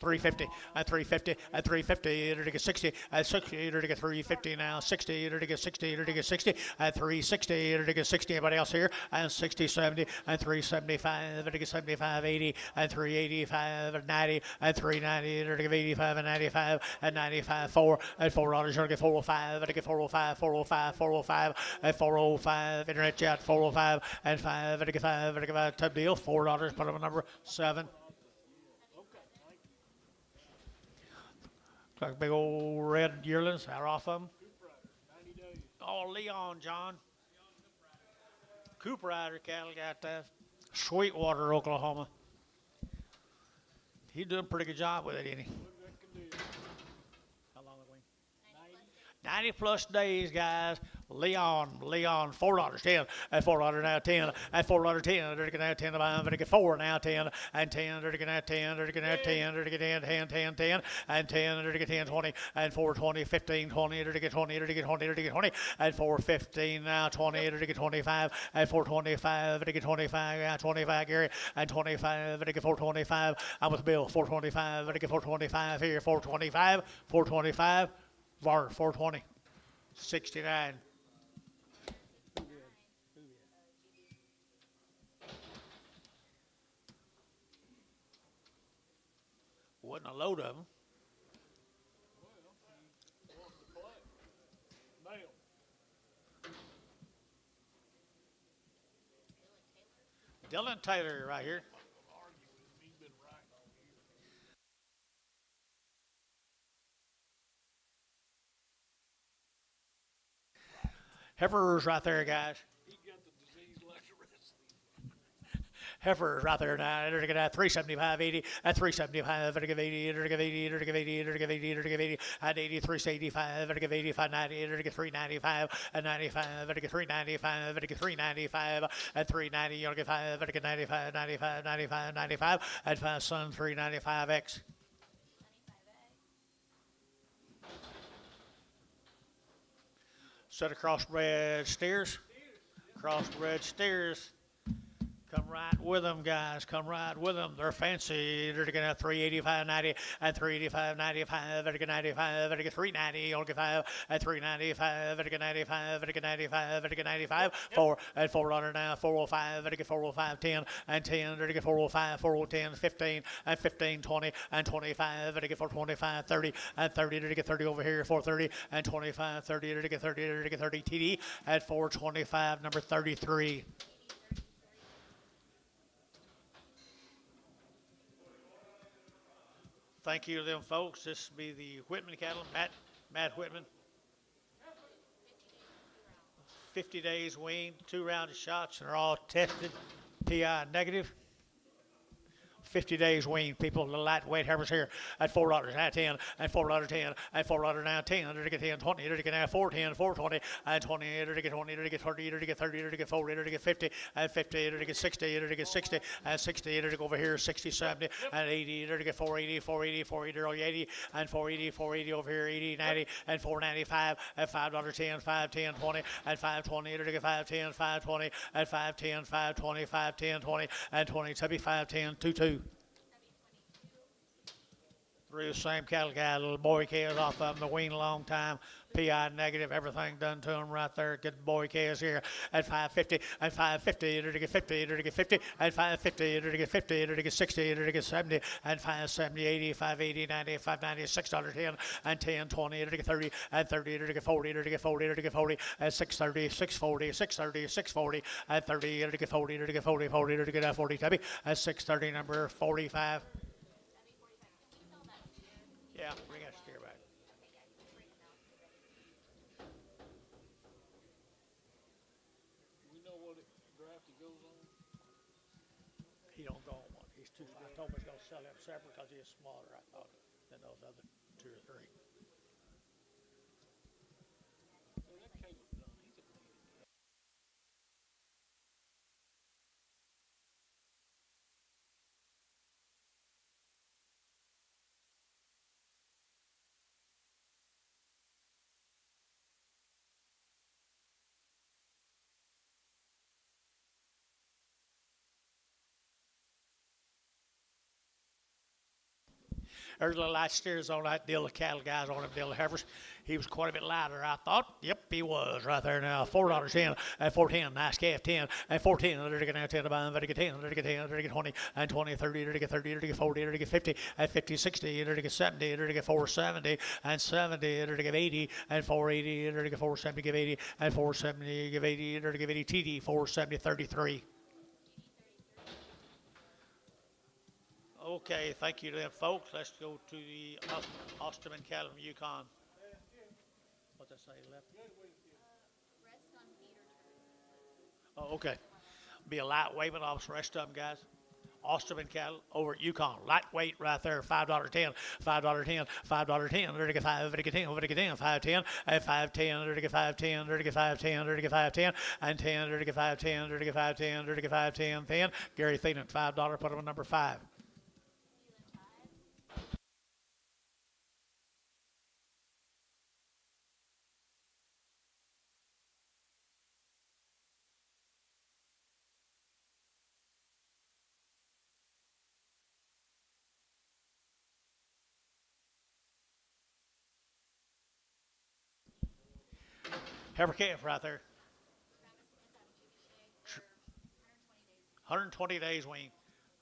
S1: 350 at 350 at 350. It'll get 60 at 60. It'll get 350 now. 60. It'll get 60. It'll get 60 at 360. It'll get 60. Anybody else here? And 60, 70 and 375. It'll get 75, 80 and 385 and 90 and 390. It'll get 85 and 95 and 95. 4 at $4. It'll get 405. It'll get 405, 405, 405 at 405. Internet chat 405 and 5. It'll get 5. It'll get 5. Tub deal $4. Put them on number 7. Like big old red yearlings, how off of them? Oh, Leon, John. Cooper Rider cattle got that. Sweetwater, Oklahoma. He's doing a pretty good job with it, isn't he? How long have we? 90 plus days, guys. Leon, $4.10, and $4 now 10, and $4 10, they're now 10, they're get 4 now 10, and 10, they're now 10, they're now 10, they're get 10, 10, 10, and 10, they're get 10, 20, and 4, 20, 15, 20, they're get 20, they're get 20, they're get 20, and 4, 15 now 20, they're get 25, and 4, 25, they're get 25, now 25, Gary, and 25, they're get 425, I'm with Bill, 425, they're get 425 here, 425, 425, VAR, 420, 69. Wasn't a load of them.
S3: Well, he wants to play. Nail.
S1: Dylan Taylor right here.
S3: Argue with him. He's been right all year.
S1: Heifers right there, guys.
S3: He got the disease like the rest of these.
S1: Heifers right there now. They're going to have 375, 80, and 375. They're going to give 80, they're going to give 80, they're going to give 80, they're going to give 80, they're going to give 80, and 80, 385. They're going to give 85, 90, they're going to give 395, and 95. They're going to give 395, they're going to give 395, and 390. You're going to get 5. They're going to get 95, 95, 95, 95, and 5 Sun 395X. Set of crossbred steers. Crossbred steers. Come right with them, guys. Come right with them. They're fancy. They're going to have 385, 90, and 385, 95. They're going to get 95. They're going to get 390. You'll get 5, and 395. They're going to get 95. They're going to get 95. They're going to get 95. 4, and $4 now. 405. They're going to get 405, 10, and 10. They're going to get 405, 410, 15, and 15, 20, and 25. They're going to get 425, 30, and 30. They're going to get 30 over here. 430, and 25, 30. They're going to get 30. They're going to get 30 TD, at 425, number 33. Thank you to them folks. This will be the Whitman cattle, Matt Whitman. 50 days weaned, 2 rounds of shots, and they're all tested PI negative. 50 days weaned, people, the lightweight heifers here at $4 now 10, and $4 10, and $4 now 10, they're to get 10, 20, they're to get now 410, 420, and 20, they're to get 20, they're to get 30, they're to get 30, they're to get 40, they're to get 50, and 50, they're to get 60, they're to get 60, and 60, they're to go over here 60, 70, and 80, they're to get 480, 480, 480, 80, and 480, 480 over here 80, 90, and 495, and $5 10, 510, 20, and 520, they're to get 510, 520, and 510, 520, 510, 20, and 20, tubby 510, 22. Three of the same cattle guy, little boy calves off of them, the wean a long time, PI negative, everything done to them right there. Good boy calves here at 550, and 550, they're to get 50, they're to get 50, and 550, they're to get 50, they're to get 60, they're to get 70, and 570, 80, 580, 90, 590, $6 10, and 10, 20, they're to get 30, and 30, they're to get 40, they're to get 40, they're to get 40, and 630, 640, 630, 640, and 30, they're to get 40, they're to get 40, 40, they're to get 40, tubby, and 630, number 45. Yeah, bring that steer back.
S3: We know what draft he goes on.
S1: He don't go on one. He's too. I told him he's gonna sell him separate because he's smaller, I thought, than those other 2 or 3.
S3: So that Caleb Dunn, he's a pretty good guy.
S1: There's a little light steers on that deal. The cattle guys on them deal the heifers. He was quite a bit lighter, I thought. Yep, he was right there now. $4 10, and 410, nice calf 10, and 410. They're to get now 10 to buy them. They're to get 10, they're to get 10, they're to get 20, and 20, 30, they're to get 30, they're to get 40, they're to get 50, and 50, 60, they're to get 70, they're to get 470, and 70, they're to get 80, and 480, they're to get 470, give 80, and 470, give 80, they're to give 80 TD, 470, 33. Okay, thank you to them folks. Let's go to the Osterman cattle from Yukon. What's that say left?
S2: Rest on feeder.
S1: Oh, okay. Be a lightweight, but I'll rest of them, guys. Osterman cattle over at Yukon. Lightweight right there, $5.10, $5.10, $5.10, there to get 5, there to get 10, there to get 10, 5.10, and 5.10, there to get 5.10, there to get 5.10, there to get 5.10, and 10, there to get 5.10, there to get 5.10, there to get 5.10, 10. Gary Thielen, $5, put him on number 5. Heifer calf right there. 120 days wean.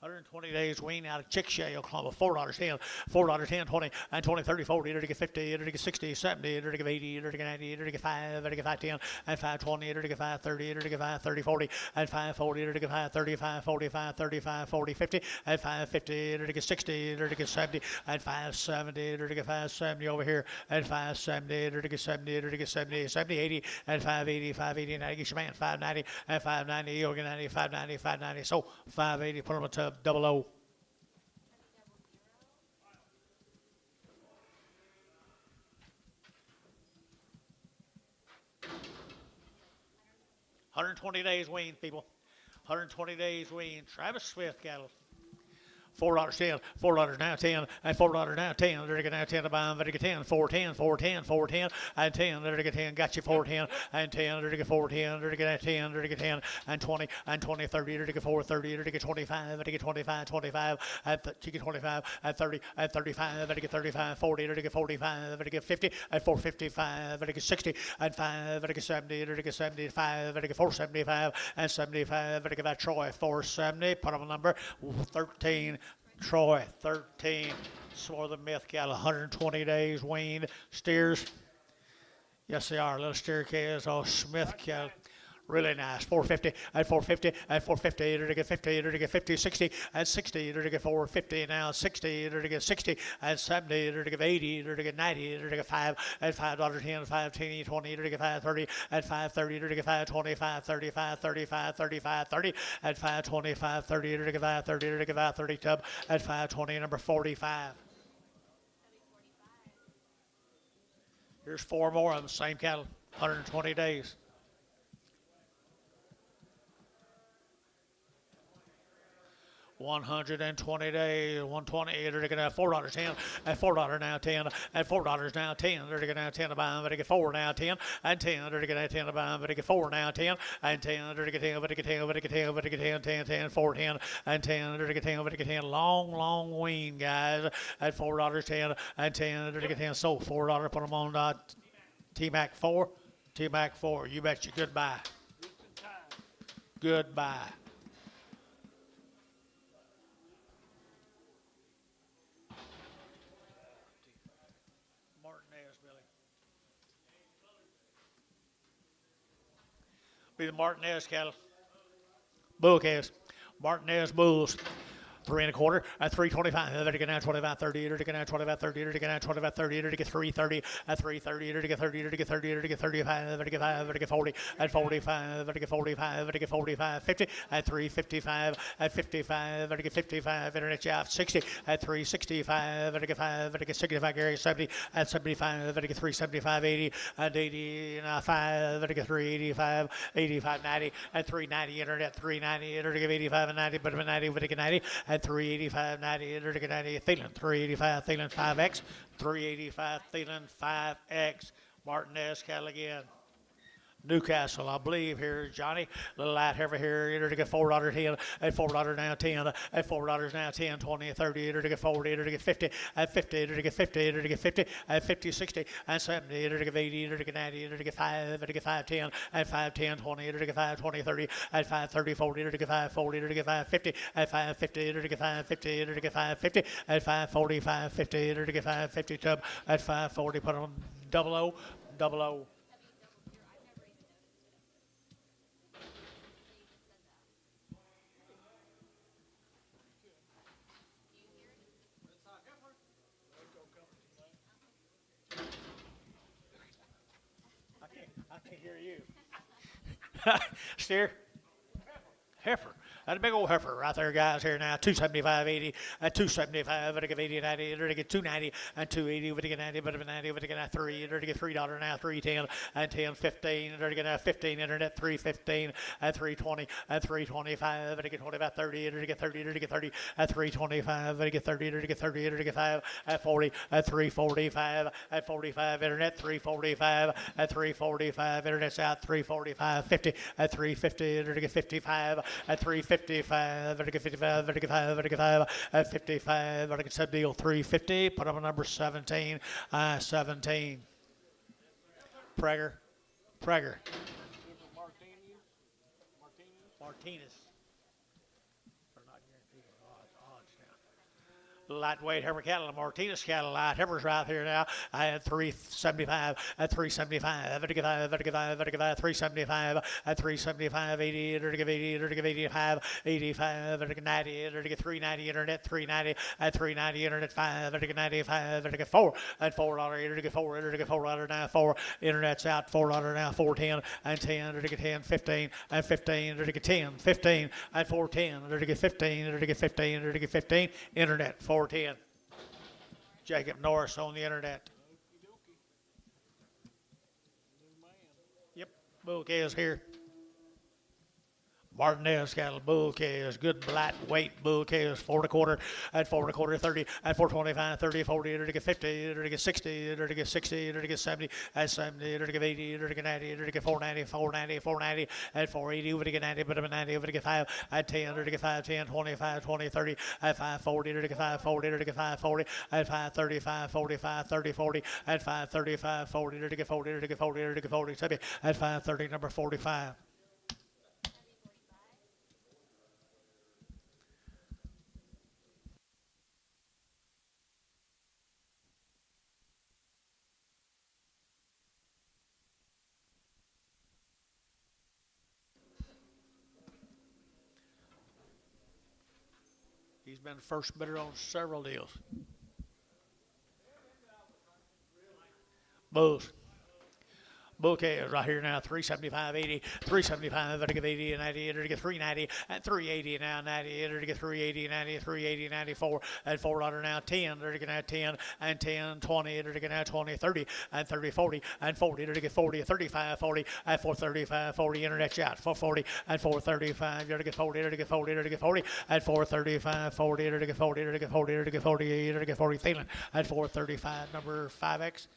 S1: 120 days wean out of Chickasha, Oklahoma. $4.10, $4.10, 20, and 20, 30, 40, to get 50, to get 60, 70, to get 80, to get 90, to get 5, to get 510, and 520, to get 530, to get 530, 40, and 540, to get 535, 45, 35, 40, 50, and 550, to get 60, to get 70, and 570, to get 570 over here, and 570, to get 70, to get 70, 70, 80, and 580, 580, 90, get your man, 590, and 590, you'll get 90, 590, 590, so 580, put them on top. Double O. 120 days wean, people. 120 days wean. Travis Smith cattle. $4.10, $4 now 10, and $4 now 10. There to get now 10 to buy, there to get 10, 410, 410, 410, and 10. There to get 10, got you 410, and 10. There to get 410, there to get 10, there to get 10, and 20, and 20, 30. There to get 430, there to get 25, there to get 25, 25, and you get 25, and 30, and 35. There to get 35, 40. There to get 45, there to get 50, and 455. There to get 60, and 5. There to get 70, there to get 75. There to get 475, and 75. There to get that Troy 470. Put on number 13. Troy, 13, Swarthmore Myth cattle, 120 days weaned. Steers, yes they are, little steer calves, all Smith cattle. Really nice. 450 and 450 and 450. To get 50. To get 50, 60 and 60. To get 450 now 60. To get 60 and 70. To get 80. To get 90. To get 5 and $5.10, 5.10, 20. To get 5.30 and 5.30. To get 5.20, 5.35, 35, 35, 30 and 5.20, 5.30. To get 5.30. To get 5.30 tub at 5.20. Number 45. Here's 4 more of the same cattle. 120 days. 120 days, 120, they're gonna have $4.10, and $4 now 10, and $4 now 10, they're gonna have 10 to buy, but they get 4 now 10, and 10, they're gonna have 10 to buy, but they get 4 now 10, and 10, they're gonna get 10, but they get 10, but they get 10, but they get 10, 10, 10, 4, 10, and 10, they're gonna get 10, but they get 10, long wean, guys, at $4.10, and 10, they're gonna get 10, so $4, put them on T-Mac 4, T-Mac 4, you betcha, goodbye. Goodbye. Be the Martinez cattle. Bull calves. Martinez bulls. 3 1/4 and 325. They're to get now 25, 30. They're to get now 25, 30. They're to get now 25, 30. They're to get 330 and 330. They're to get 30. They're to get 30. They're to get 35. They're to get 5. They're to get 40 and 45. They're to get 45. They're to get 45, 50 and 355 and 55. They're to get 55. Internet Jeff 60 and 365. They're to get 5. They're to get 65. Gary 70 and 75. They're to get 375, 80 and 85. They're to get 385, 85, 90 and 390. Internet 390. They're to get 85 and 90, but 90. But they get 90. And 385, 90, they're to get 90, Thielen, 385, Thielen 5X, 385, Thielen 5X, Martinez cattle again. Newcastle, I believe here, Johnny, little light heifer here, either to get $4.10, and $4 now 10, and $4 now 10, 20, 30, either to get 40, either to get 50, and 50, either to get 50, either to get 50, and 50, 60, and 70, either to get 80, either to get 90, either to get 5, either to get 510, and 510, 20, either to get 520, 30, and 530, 40, either to get 540, either to get 550, and 550, either to get 550, either to get 550, and 540, 550, either to get 550 tub at 540, put on double O, double O. I can't hear you. Steer? Heifer. And a big old heifer right there, guys, here now. 275.80 and 275, but I give 80, 90, and I get 290 and 280, but I get 90, but I get 90, but I get 3, and I get $3 now, 310 and 10, 15, and I get 15 internet, 315 and 320 and 325, and I get 25, 30, and I get 30, and I get 30 at 325, and I get 30, and I get 30, and I get 5 at 40 at 345 at 45 internet, 345 at 345 internet's out, 345, 50 at 350, and I get 55 at 355, and I get 55, and I get 5, and I get 5 at 55, and I get sub deal 350, put up a number 17, 17. Prager.
S3: Martinez.
S1: Martinez. They're not guaranteed odds now. Lightweight heifer cattle, Martinez cattle, light heifers right here now. I had 375 at 375, 375 at 375, 80, 85, 85, 90, 390 internet, 390 at 390 internet, 5, 95, 4 at $4, 4 now, 4 internet's out, $4 now, 410 and 10, 10, 15 and 15, 10, 15 at 410, 15, 15, 15 internet, 410. Jacob Norris on the internet.
S3: Okie dokie. New man.
S1: Yep, bull cows here. Martinez cattle, bull cows, good black weight bull cows, 4 1/4 at 4 1/4, 30 at 425, 30, 40, 50, 60, 60, 70 at 70, 80, 90, 490, 490, 490 at 480, 90, but 90, 5 at 10, 5, 10, 25, 20, 30 at 540, 540, 540 at 535, 45, 30, 40 at 535, 40, 40, 40, 40, 70 at 530, number 45. He's been first bidder on several deals. Bulls. Bull cows right here now, 375.80, 375, to give 80 and 90, to get 390 and 380 now, 90, to get 380, 90, 380, 94 and $4 now, 10, to get now 10 and 10, 20, to get now 20, 30 and 30, 40 and 40, to get 40, 35, 40 and 435, 40 internet shot, 440 and 435, to get 40, to get 40, to get 40 and 435, 40, to get 40, to get 40, to get 40, to get 40, Thielen at 435, number 5X.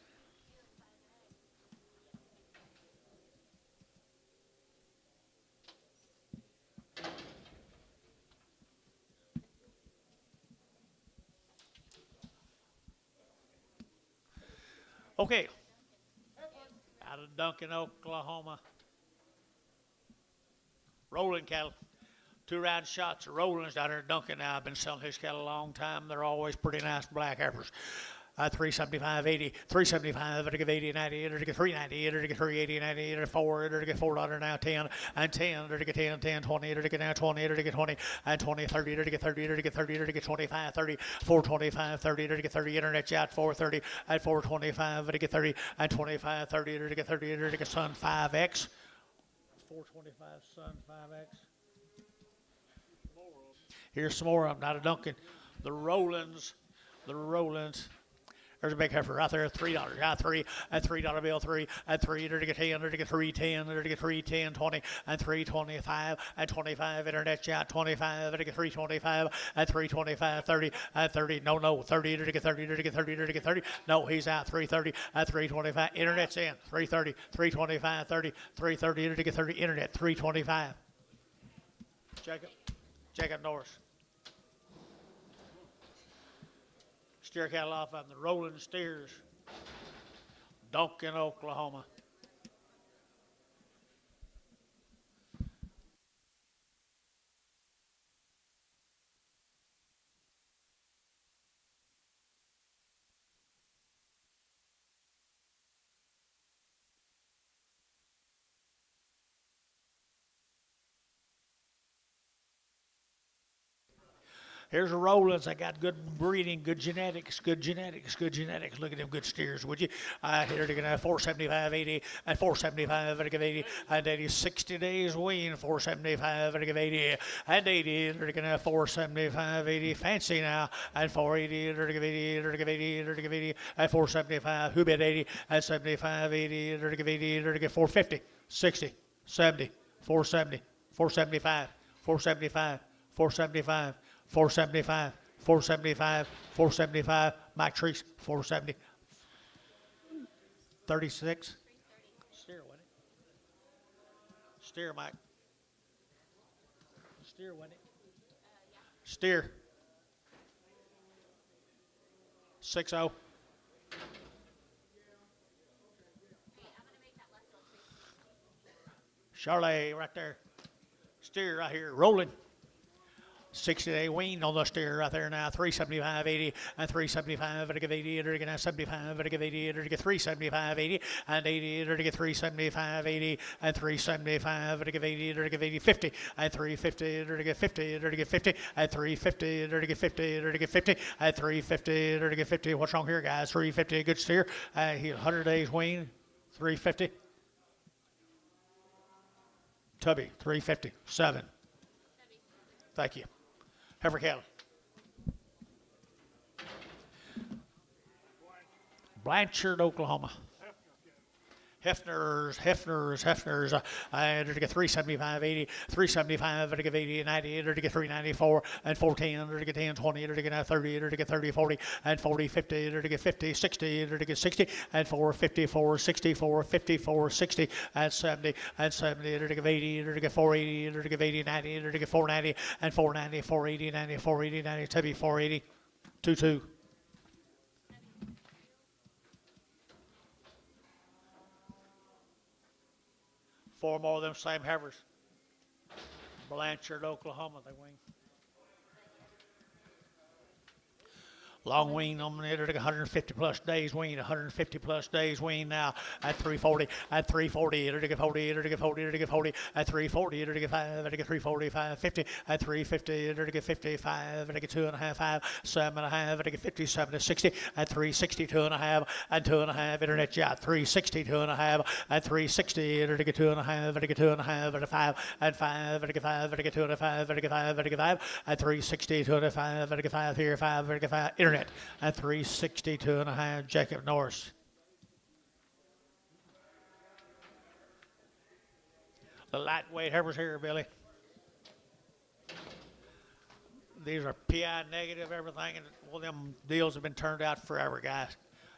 S1: Okay, out of Duncan, Oklahoma. Roland cattle, 2 round shots of Roland's down there at Duncan now. I've been selling his cattle a long time. They're always pretty nice black heifers. 375.80, 375, to give 80, 90, to get 390, to get 380, 90, to 4, to get $4 now, 10 and 10, to get 10, 10, 20, to get now 20, to get 20 and 20, 30, to get 30, to get 30, to get 25, 30, 425, 30, to get 30, internet chat 430 at 425, to get 30 and 25, 30, to get 30, to get Sun 5X, 425 Sun 5X. Here's some more of them out of Duncan. The Rolands. There's a big heifer right there, $3. Got 3 at $3 bill, 3 at 3, to get 10, to get 310, to get 310, 20 and 325 and 25 internet chat, 25 to get 325 at 325, 30 at 30, no, 30 to get 30, to get 30, to get 30. No, he's out 330 at 325. Internet's in 330, 325, 30, 330 to get 30. Internet 325. Jacob Norris. Steer cattle off on the Roland steers, Duncan, Oklahoma. Here's a Rollins. I got good breeding, good genetics, good genetics, good genetics. Look at them good steers, would you? Here they're going to have 475, 80, and 475, and 80, and 80, 60 days wean, 475, and 80, and 80. They're going to have 475, 80, fancy now, and 480, they're going to give 80, they're going to give 80, they're going to give 80, and 475, who bid 80, and 75, 80, they're going to give 80, they're going to give 450, 60, 70, 470, 475, 475, 475, 475, 475, 475, Mike Treese, 470, 36. Steer, wasn't it? Steer, Mike. Steer, wasn't it? Steer. 60.
S2: Okay, I'm gonna make that last one too.
S1: Charlotte right there. Steer right here, rolling. 60-day wean on the steer right there now. 375, 80, and 375, and 80, and again 75, and 80, and again 375, 80, and 80, and again 375, 80, and 375, and again 80, and again 80, 50, and 350, and again 50, and again 50, and 350, and again 50, and again 50, and 350, and again 50. What's wrong here, guys? 350, good steer. 100 days wean, 350. Tubby, 350, 7. Thank you. Heifer cattle. Blanchard, Oklahoma. Hefners. They're to get 375, 80, 375, they're to get 80, 90, they're to get 394, and 410, they're to get 10, 20, they're to get 30, they're to get 30, 40, and 40, 50, they're to get 50, 60, they're to get 60, and 454, 64, 54, 60, and 70, they're to get 80, they're to get 480, they're to get 80, 90, they're to get 490, and 490, 480, 90, 480, 90, Tubby, 480, 22. Four more of them same heifers. Blanchard, Oklahoma, they wing. Long wean on the 150 plus days wean, 150 plus days wean now at 340, at 340, it'll get 40, it'll get 40, it'll get 40, at 340, it'll get 5, it'll get 340, 550, at 350, it'll get 55, it'll get 2.5, 5, 7.5, it'll get 50, 7 to 60, at 360, 2.5, and 2.5, internet yacht, 360, 2.5, at 360, it'll get 2.5, it'll get 2.5, at 5, at 5, it'll get 5, it'll get 2.5, it'll get 5, it'll get 5, at 360, 2.5, it'll get 5 here, 5, it'll get 5, internet. At 362.5, Jacob Norris. The lightweight heifers here, Billy. These are PI negative, everything, and well, them deals have been turned out forever, guys.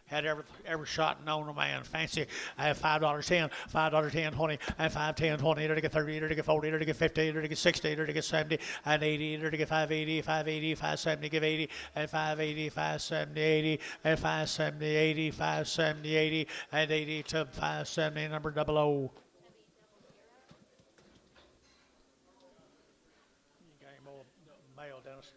S1: Had every shot known to man. Fancy. I have $5.10, $5.10, 20, and 5.10, 20, to get 30, to get 40, to get 50, to get 60, to get 70, and 80, to get 580, 580, 570, give 80, and 580, 570, 80, and 570, 80, 570, 80, and 80 to 570, number 00. You got more mail, Dennis.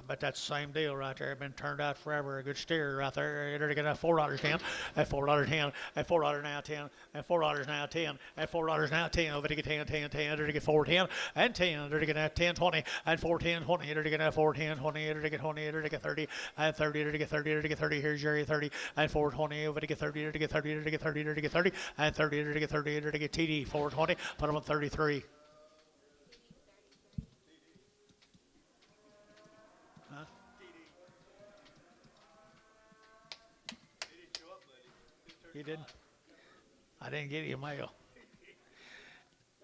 S1: But that's the same deal right there. Been turned out forever. A good steer right there. They're going to $4.10, at $4.10, at $4 now 10, at $4 now 10, at $4 now 10. Over to get 10, 10, 10. They're to get 4.10 and 10. They're to get 10, 20, and 4.10, 20. They're to get 4.10, 20. They're to get 20. They're to get 30, and 30. They're to get 30. They're to get 30. Here's Jerry 30, and 4.20. Over to get 30. They're to get 30. They're to get 30. They're to get 30, and 30. They're to get 30. They're to get TD 4.20. Put them on 33. You didn't? I didn't get your mail.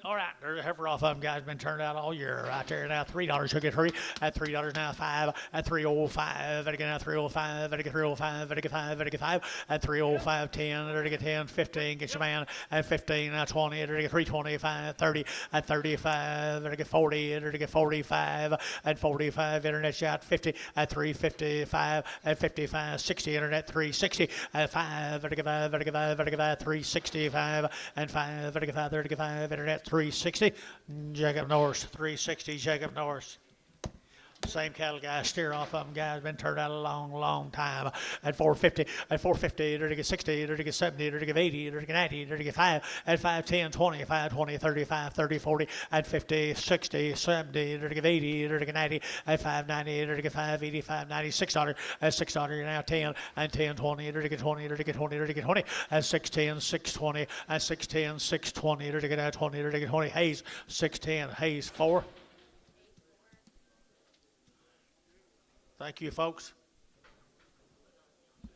S1: All right, there's a heifer off of them, guys. Been turned out all year right there. Now $3 should get 3. At $3 now 5. At 305. At again now 305. At again 305. At again 5. At again 5. At 305 10. At again 10 15. Get your man. At 15 now 20. At again 325 30. At 35. At again 40. At again 45. At 45 internet shot 50. At 355. At 55 60 internet 360. At 5. At again 5. At again 5. At again 5 365 and 5. At again 5 35 internet 360, Jacob Norris, 360, Jacob Norris. Same cattle, guys. Steer off of them, guys. Been turned out a long, long time. At 450, at 450, to get 60, to get 70, to get 80, to get 90, to get 5, at 5, 10, 20, 5, 20, 35, 30, 40, at 50, 60, 70, to get 80, to get 90, at 5, 90, to get 5, 85, 90, $6, at $6, now 10, and 10, 20, to get 20, to get 20, to get 20, at 610, 620, at 610, 620, to get 20, to get 20, Hayes, 610, Hayes, 4. Thank you, folks. This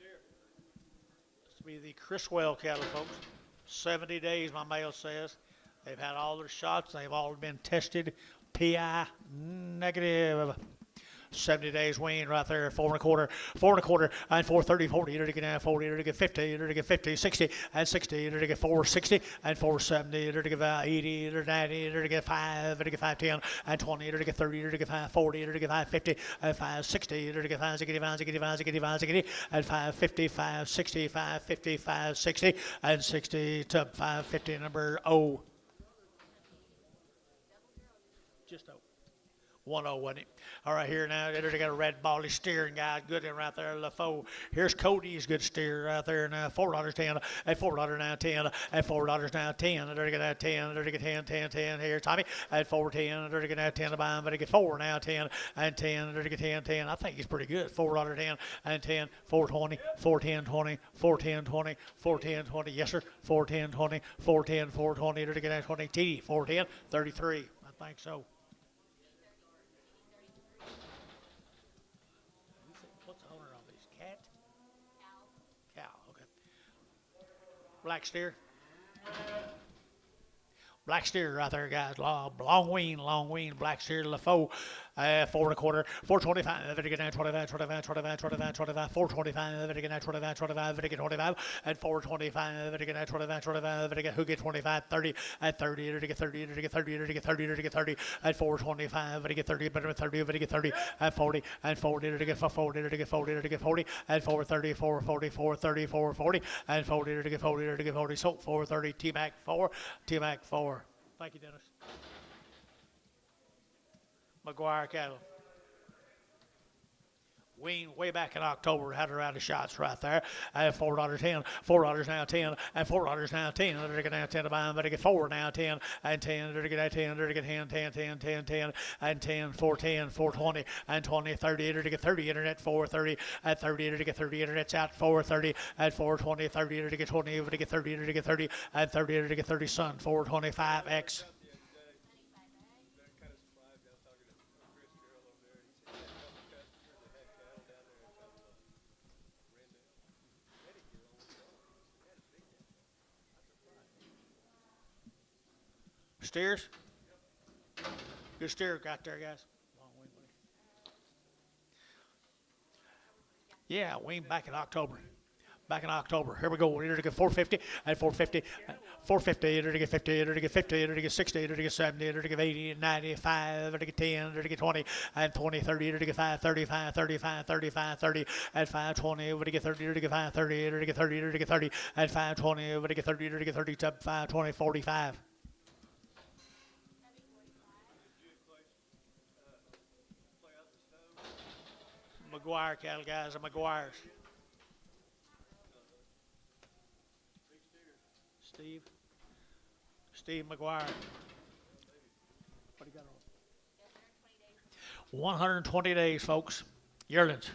S1: will be the Chrisell cattle, folks. 70 days, my mail says. They've had all their shots. They've all been tested. PI negative. 70 days wean right there, 4 1/4, and 430, 40, to get 40, to get 50, to get 50, 60, and 60, to get 460, and 470, to get 80, to 90, to get 5, to get 510, and 20, to get 30, to get 540, to get 550, and 560, to get 560, and 550, 560, 550, 560, and 60 to 550, number O. Just O. 1-0, wasn't it? All right, here now, they got a red bally steering guy, good one right there, LaFoe. Here's Cody's good steer right there now, $4.10, at $4 now 10, at $4 now 10, they're gonna get 10, they're gonna get 10, 10, 10. Here, Tommy, at 4.10, they're gonna get 10 to buy him, but they get 4 now 10, and 10, they're gonna get 10, 10. I think he's pretty good. $4.10 and 10, 4.20, 4.10, 20, 4.10, 20, 4.10, 20. Yes, sir. 4.10, 20, 4.10, 4.20, they're gonna get 20. TD, 4.10, 33. I think so. Black steer. Black steer right there, guys. Long wean, black steer, LaFoe. 4 1/4, 425, to get 25, 25, 25, 25, 25, 425, to get 25, 25, to get 25, and 425, to get 25, 25, to get who get 25, 30, at 30, to get 30, to get 30, to get 30, to get 30, at 425, to get 30, but 30, to get 30, at 40, and 40, to get 40, to get 40, to get 40, at 430, 440, 430, 440, and 40, to get 40, to get 40, so 430, T-Mac 4, T-Mac 4. Thank you, Dennis. Maguire cattle. Wean way back in October had a round of shots right there. At $4.10, $4 now 10, and $4 now 10. They're going to get 10 to buy them, but they get 4 now 10, and 10. They're going to get 10. They're going to get 10, 10, 10, 10, 10, and 10, 410, 420, and 20, 30. They're going to get 30 internet, 430, at 30. They're going to get 30 internet's out, 430, at 420, 30. They're going to get 20. They're going to get 30. They're going to get 30, and 30. They're going to get 30. Sun 425X. Steers? Good steer got there, guys. Yeah, wean back in October. Back in October. Here we go. We're going to get 450 and 450. 450, to get 50, to get 50, to get 60, to get 70, to get 80, 95, to get 10, to get 20, and 20, 30, to get 5, 35, 35, 35, 30, and 520, to get 30, to get 5, 30, to get 30, to get 30, and 520, to get 30, to get 30, to 520, 45. Maguire cattle, guys, and Maguires. Steve Maguire. What do you got on? 120 days, folks. Yearlings.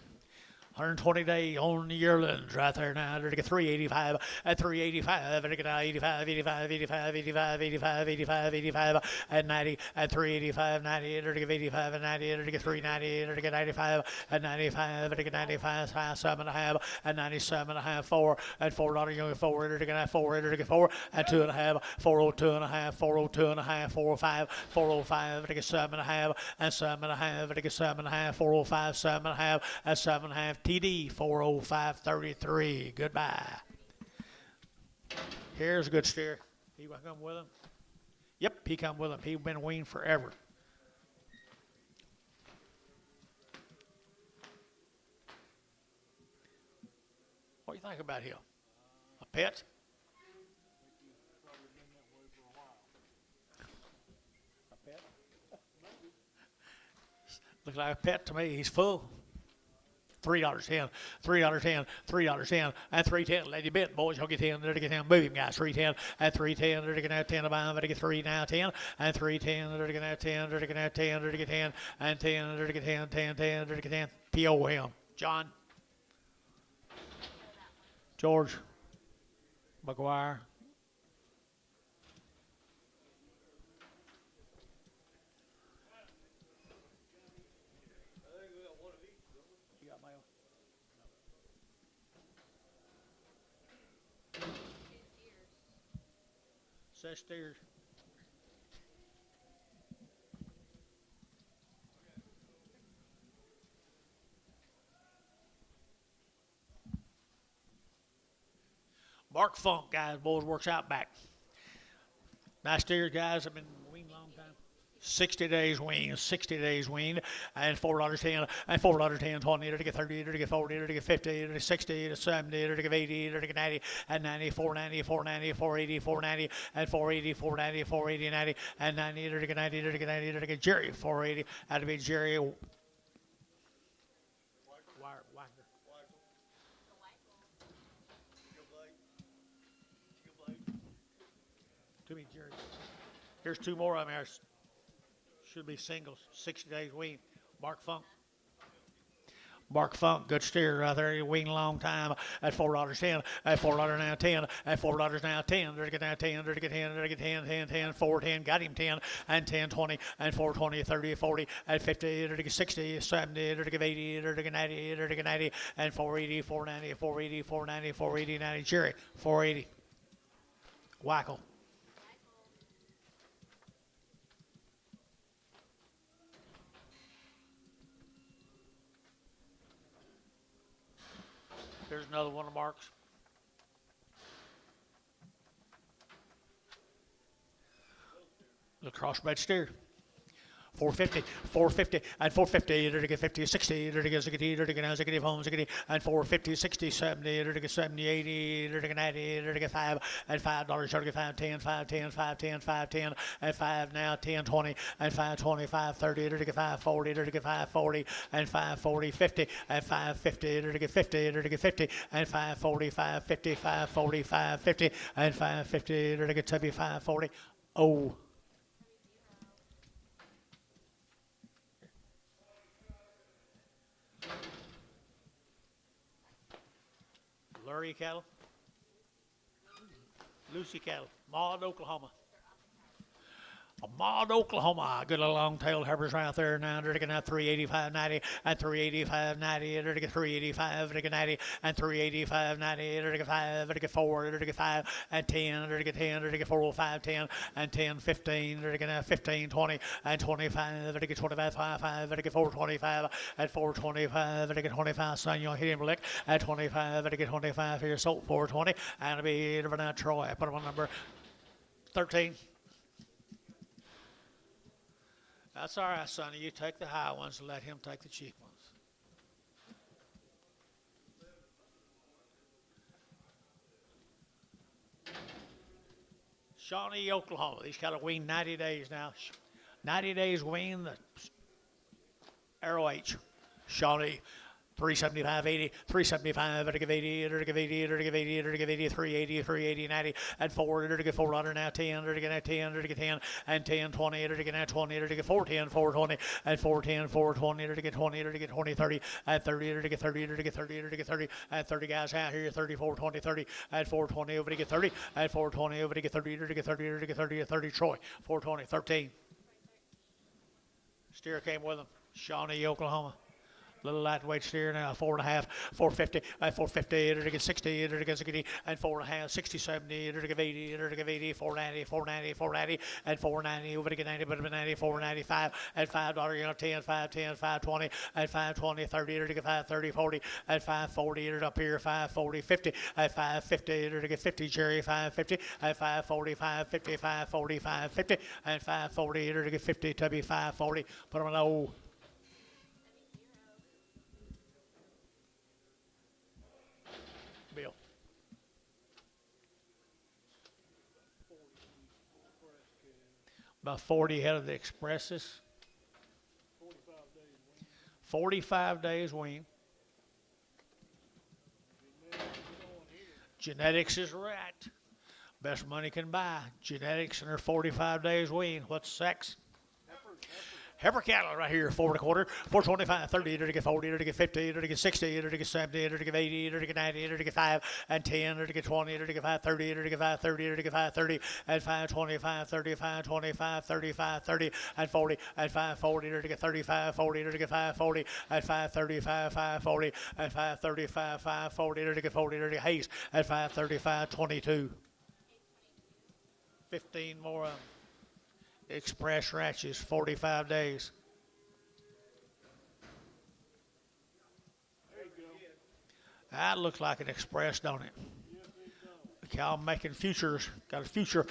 S1: 120 day on the yearlings right there now. They're to get 385 at 385. They're to get 85, 85, 85, 85, 85, 85, 85, at 90 at 385, 90. They're to get 85 and 90. They're to get 390. They're to get 95 at 95. They're to get 95, 7.5 at 97.5, 4 at $4. 4. They're to get 4. They're to get 4 at 2.5, 402.5, 402.5, 405, 405. They're to get 7.5 and 7.5. They're to get 7.5, 405, 7.5 at 7.5. TD 405.33. Goodbye. Here's a good steer. He come with him. Yep, he come with him. He's been weaned forever. What do you think about him? A pet? Looks like a pet to me. He's full. $3.10, $3.10, $3.10, and $3.10. Let you bet, boys. Y'all get 10, there to get 10. Move him, guys. $3.10 and $3.10. There to get 10 to buy him. There to get 3 now, 10 and $3.10. There to get 10. There to get 10. There to get 10 and 10. There to get 10, 10, 10. There to get 10. PO him. John. George. Maguire. You got mail? Says steers. Mark Funk, guys, boys, works out back. Nice steers, guys. I've been weaned a long time. 60 days wean, 60 days wean, and $4.10, and $4.10, 20, to get 30, to get 40, to get 50, to get 60, to 70, to get 80, to get 90, and 90, 490, 490, 480, 490, and 480, 490, 480, 90, and 90, to get 90, to get 90, to get Jerry, 480, had to be Jerry. To me, Jerry. Here's 2 more of them. Should be singles. 60 days wean. Mark Funk. Mark Funk, good steer right there. He weaned a long time at $4.10, at $4 now 10, at $4 now 10. There to get now 10, there to get 10, there to get 10, 10, 10, 410. Got him 10 and 10, 20 and 420, 30, 40 at 50, there to get 60, 70, there to get 80, there to get 90, there to get 90 and 480, 490, 480, 490, 480, 90. Jerry, 480. Wackel. There's another one of Mark's. The crossbred steer. 450, 450, and 450, there to get 50, 60, there to get 60, there to get 60, home 60, and 450, 60, 70, there to get 70, 80, there to get 90, there to get 5, and $5, there to get 5, 10, 5, 10, 5, 10, 5, 10, and 5 now, 10, 20, and 5, 25, 30, there to get 5, 40, there to get 5, 40, and 5, 40, 50, and 5, 50, there to get 50, there to get 50, and 5, 40, 5, 50, 5, 40, 5, 50, and 5, 50, there to get 75, 40. Oh. Lurie cattle, Lucy cattle, Maud, Oklahoma. Maud, Oklahoma. Good little long-tailed heifers right there now. They're going to have 385.90 and 385.90. They're to get 385, they're to get 90 and 385.90. They're to get 5, they're to get 4, they're to get 5 and 10. They're to get 10, they're to get 405, 10 and 10, 15. They're going to have 15, 20 and 25. They're to get 25, 5, they're to get 425 and 425. They're to get 25. Son, you'll hit him lick at 25. They're to get 25 here. So 420 and it'll be over now Troy. Put him on number 13. That's all right, Sonny. You take the high ones and let him take the cheap ones. Shaunie, Oklahoma. These cattle wean 90 days now. 90 days wean the Arrow H. Shaunie. 375.80, 375, to give 80, to give 80, to give 80, to give 80, 380, 380, 90, and 4, to get 400 now 10, to get 10, to get 10, and 10, 20, to get now 20, to get 410, 420, and 410, 420, to get 20, to get 20, 30, and 30, to get 30, to get 30, to get 30, and 30 guys out here, 30, 420, 30, and 420 over to get 30, and 420 over to get 30, to get 30, to get 30, 30, Troy, 420, 13. Steer came with them, Shawnee, Oklahoma. Little lightweight steer now, 4.5, 450, 450, to get 60, to get 60, and 4.5, 60, 70, to get 80, to get 80, 490, 490, 490, and 490, over to get 90, but 90, 495, and $5, you know, 10, 510, 520, and 520, 30, to get 530, 40, and 540, up here, 540, 50, and 550, to get 50, Jerry, 550, and 540, 550, 540, 550, and 540, to get 50, Tubby, 540, put them on O. Bill. About 40 head of the Expresses.
S3: 45 days.
S1: 45 days wean. Genetics is right. Best money can buy. Genetics and her 45 days wean. What's sex? Heifer cattle right here, 4 1/4, 425, 30, to get 40, to get 50, to get 60, to get 70, to get 80, to get 90, to get 5 and 10, to get 20, to get 5, 30, to get 5, 30, to get 5, 30, and 5, 25, 35, 25, 35, 30, and 40, and 5, 40, to get 35, 40, to get 5, 40, and 5, 35, 5, 40, and 5, 35, 5, 40, to get 40, to get haste, and 5, 35, 22. 15 more. Express ranches, 45 days.
S3: There you go.
S1: That looks like an express, don't it? Cow making futures. Got a future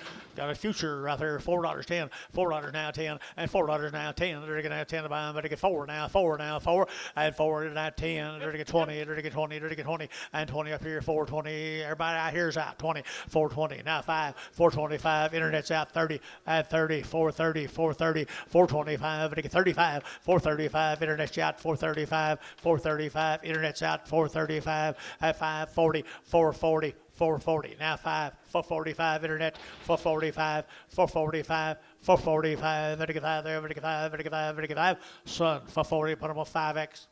S1: right there. $4.10. $4 now 10. And $4 now 10. They're gonna have 10 to buy them, but they get 4 now. 4 now 4. And 4 now 10. They're gonna get 20. They're gonna get 20. They're gonna get 20. And 20 up here. 420. Everybody out here's out. 20. 420. Now 5. 425. Internet's out. 30. At 30. 430. 430. 425. They get 35. 435. Internet's out. 435. 435. Internet's out. 435. At 540. 440. 440. Now 5. 445. Internet. 445. 445. 445. Vertical 5 there. Vertical 5. Vertical 5. Vertical 5. Son. 440. Put them on 5X.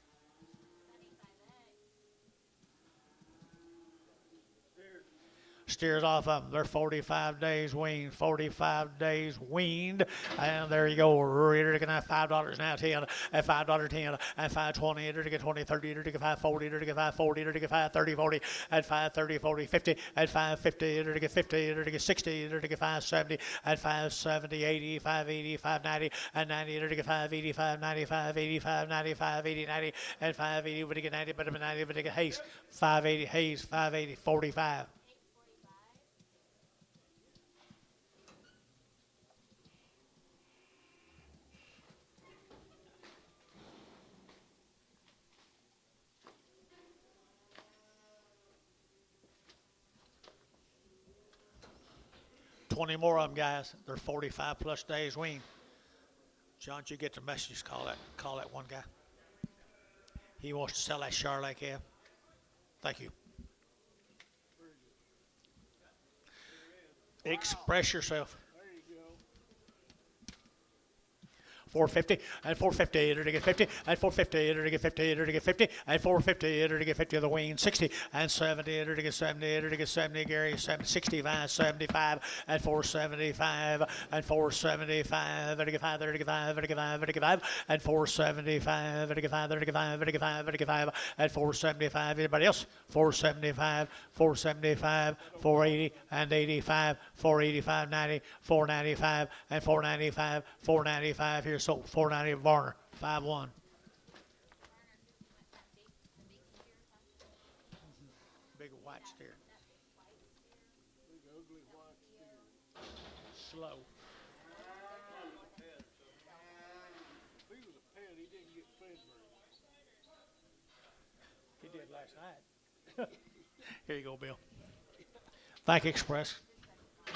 S1: Steers off of them. They're 45 days weaned. 45 days weaned. And there you go. They're going to have $5 now 10. And $5 10. And 520. They're to get 20, 30. They're to get 540. They're to get 540. They're to get 530, 40. And 530, 40, 50. And 550. They're to get 50. They're to get 60. They're to get 570. And 570, 80, 580, 590. And 90. They're to get 580, 595, 85, 95, 80, 90. And 580. But to get 90. But to get 90. But to get haste. 580. Hayes. 580. 45. 20 more of them, guys. They're 45 plus days wean. John, did you get the message? Call that one guy. He wants to sell that Charlotte calf. Thank you. Express yourself. 450 and 450 to get 50 and 450 to get 50 to get 50 and 450 to get 50 of the wing 60 and 70 to get 70 to get 70 Gary 65 75 and 475 and 475 to get 5 to get 5 to get 5 to get 5 and 475 to get 5 to get 5 to get 5 to get 5 and 475 anybody else 475 475 480 and 85 485 90 495 and 495 495 here. So 490 Varner, 5-1. Big white steer.
S3: Big ugly white steer.
S1: Slow.
S3: If he was a pet, he didn't get fed very much.
S1: He did last night. Here you go, Bill. Thank you, Express.
S3: I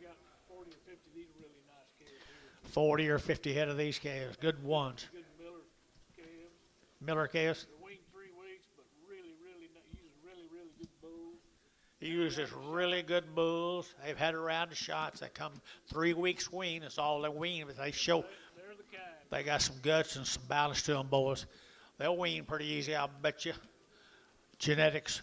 S3: got 40 or 50 of these really nice calves here.
S1: 40 or 50 head of these calves. Good ones.
S3: Good Miller calves.
S1: Miller calves.
S3: They're weaned 3 weeks, but really uses really good bulls.
S1: He uses really good bulls. They've had around the shots. They come 3 weeks wean. That's all they wean, but they show
S3: They're the kind.
S1: they got some guts and some balance to them, boys. They'll wean pretty easy, I'll bet you. Genetics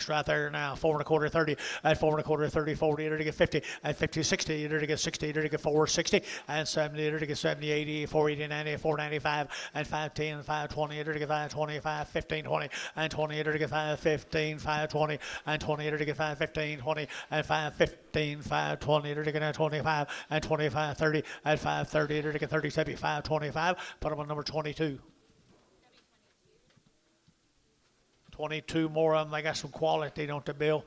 S1: right there now. 4 1/4 30 and 4 1/4 30 40 to get 50 and 50 60 to get 60 to get 460 and 70 to get 70 80 480 90 495 and 510 520 to get 525 15 20 and 20 to get 515 520 and 20 to get 515 20 and 515 520 to get 25 and 25 30 and 530 to get 30 75 25. Put them on number 22. 22 more of them. They got some quality, don't they, Bill?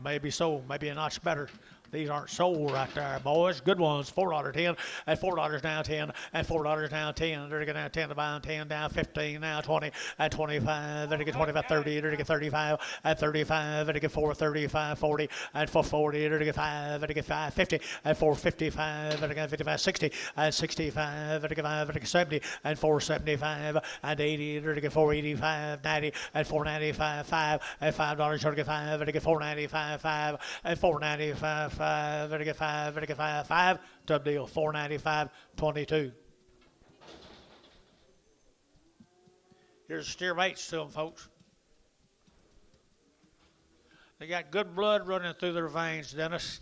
S1: Maybe so. Maybe a notch better. These aren't sold right there, boys. Good ones. $4.10 and $4 down 10 and $4 down 10. They're going down 10 to buy 10 down 15 now 20 and 25. They're going 25 30. They're going 35 and 35. They're going 4 35 40 and 440. They're going 5. They're going 5 50 and 455. They're going 55 60 and 65. They're going 5. They're going 70 and 475 and 80. They're going 485 90 and 495 5 and $5. They're going 5. They're going 495 5 and 495 5. Better get 5, better get 5, 5. Top deal, 495, 22. Here's steer mates to them, folks. They got good blood running through their veins, Dennis.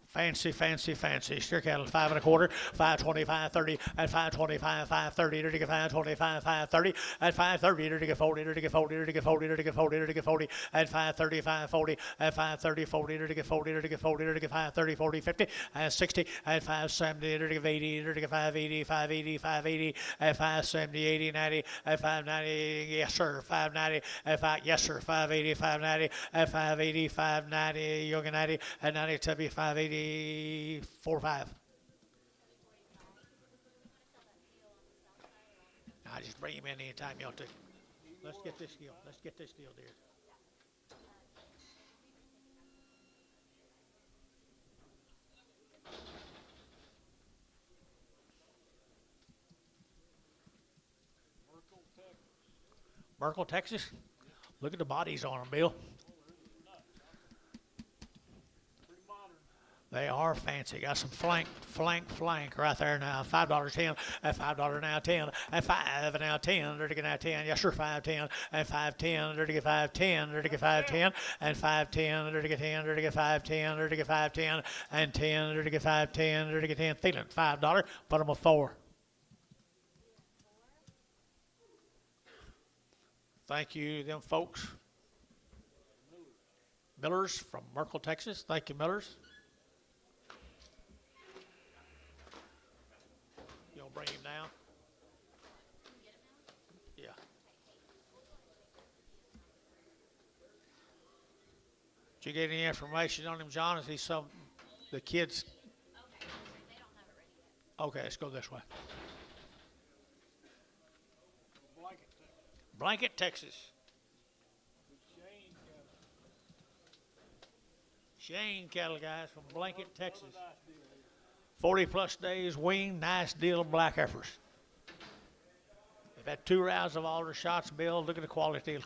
S1: Fancy, fancy, fancy. Steer cattle, 5 1/4, 525, 30, and 525, 530, to get 525, 530, and 530, to get 40, to get 40, to get 40, to get 40, to get 40, and 530, 540, and 530, 40, to get 40, to get 40, to get 530, 40, 50, and 60, and 570, to get 80, to get 580, 580, 580, and 570, 80, 90, and 590, yes sir, 590, and 5, yes sir, 580, 590, and 580, 590, young and 90, and 90 to be 580. 4 5. I just bring him in anytime you want to. Let's get this deal. Let's get this deal, dear. Merkel, Texas. Look at the bodies on them, Bill. They are fancy. Got some flank right there now. $5.10 and $5 now 10 and 5 now 10. They're to get now 10. Yes, sir, 5.10 and 5.10. They're to get 5.10. They're to get 5.10 and 5.10. They're to get 10. They're to get 5.10. They're to get 5.10 and 10. They're to get 5.10. They're to get 10. Feeling $5. Put them a 4. Thank you, them folks. Millers from Merkel, Texas. Thank you, Millers. Bring him down. Yeah. Did you get any information on him, John? Is he some the kids?
S2: Okay, they don't have it ready yet.
S1: Okay, let's go this way.
S3: Blanket,
S1: Blanket, Texas. Shane cattle guys from Blanket, Texas. 40 plus days weaned, nice deal of black heifers. They've had 2 rounds of all their shots, Bill. Look at the quality. And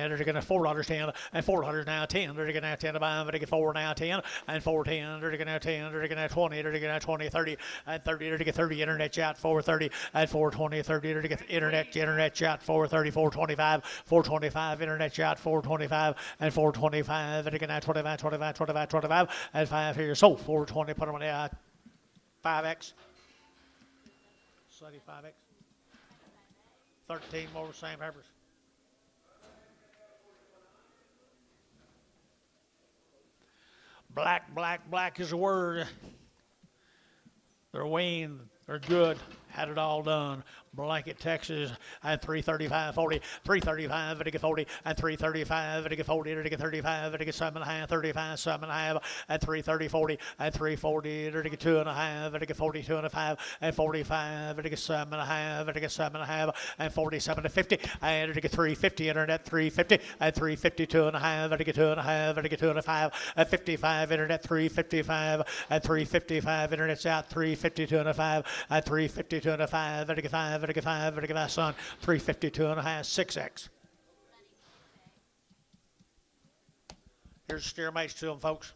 S1: they're going to $4.10 and $4 now 10. They're going to 10 to buy them. They're going to 4 now 10 and 4.10. They're going to 10. They're going to 20. They're going to 20, 30 and 30. They're going to 30 internet chat 4.30 and 4.20, 30. They're going to get internet chat 4.30, 4.25, 4.25 internet chat 4.25 and 4.25. They're going to 25, 25, 25, 25 and 5 here. So 4.20. Put them on the 5X. 75X. 13 more same heifers. Black is the word. They're weaned. They're good. Had it all done. Blanket, Texas, and 335.40, 335, to get 40, and 335, to get 40, to get 35, to get 7.5, 35, 7.5, and 330.40, and 340, to get 2.5, to get 42.5, and 45, to get 7.5, to get 7.5, and 47 to 50, and to get 350, internet 350, and 352.5, to get 2.5, to get 2.5, and 55, internet 355, and 355, internet's out 352.5, and 352.5, to get 5. To get 5, to get my son 352.5, 6X. Here's the steer mates to them, folks.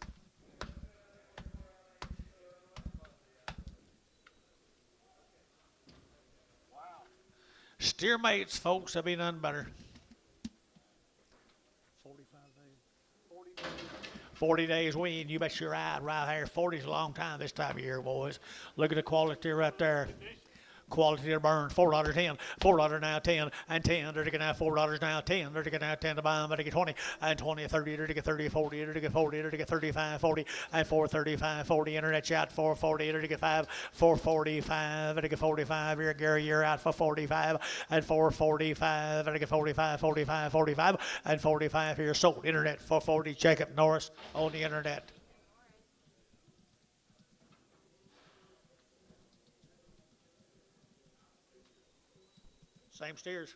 S1: Wow. Steer mates, folks, have been none better. 40 days wean, you bet you're right here. 40's a long time this time of year, boys. Look at the quality right there. Quality to burn, $4.10, $4 now 10, and 10, to get now $4 now 10, to get now 10 to buy, to get 20, and 20, 30, to get 30, 40, to get 40, to get 35, 40, and 435, 40, internet chat, 440, to get 5, 445, to get 45, here Gary, you're out for 45, and 445, to get 45, 45, 45, and 45 here sold, internet, 440, Jacob Norris on the internet. Same steers.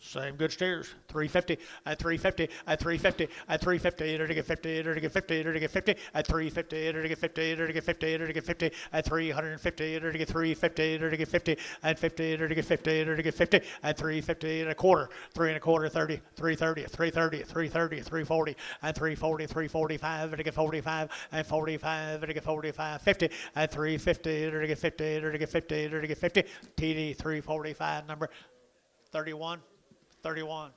S1: Same good steers. 350 at 350 at 350 at 350 to get 50 to get 50 to get 50 at 350 to get 50 to get 50 to get 50 at 350 to get 350 to get 50 at 50 to get 50 to get 50 at 350 and a quarter 3 and a quarter 30 330 330 330 340 and 340 345 to get 45 and 45 to get 45 50 at 350 to get 50 to get 50 to get 50 TD 345 number 31 31.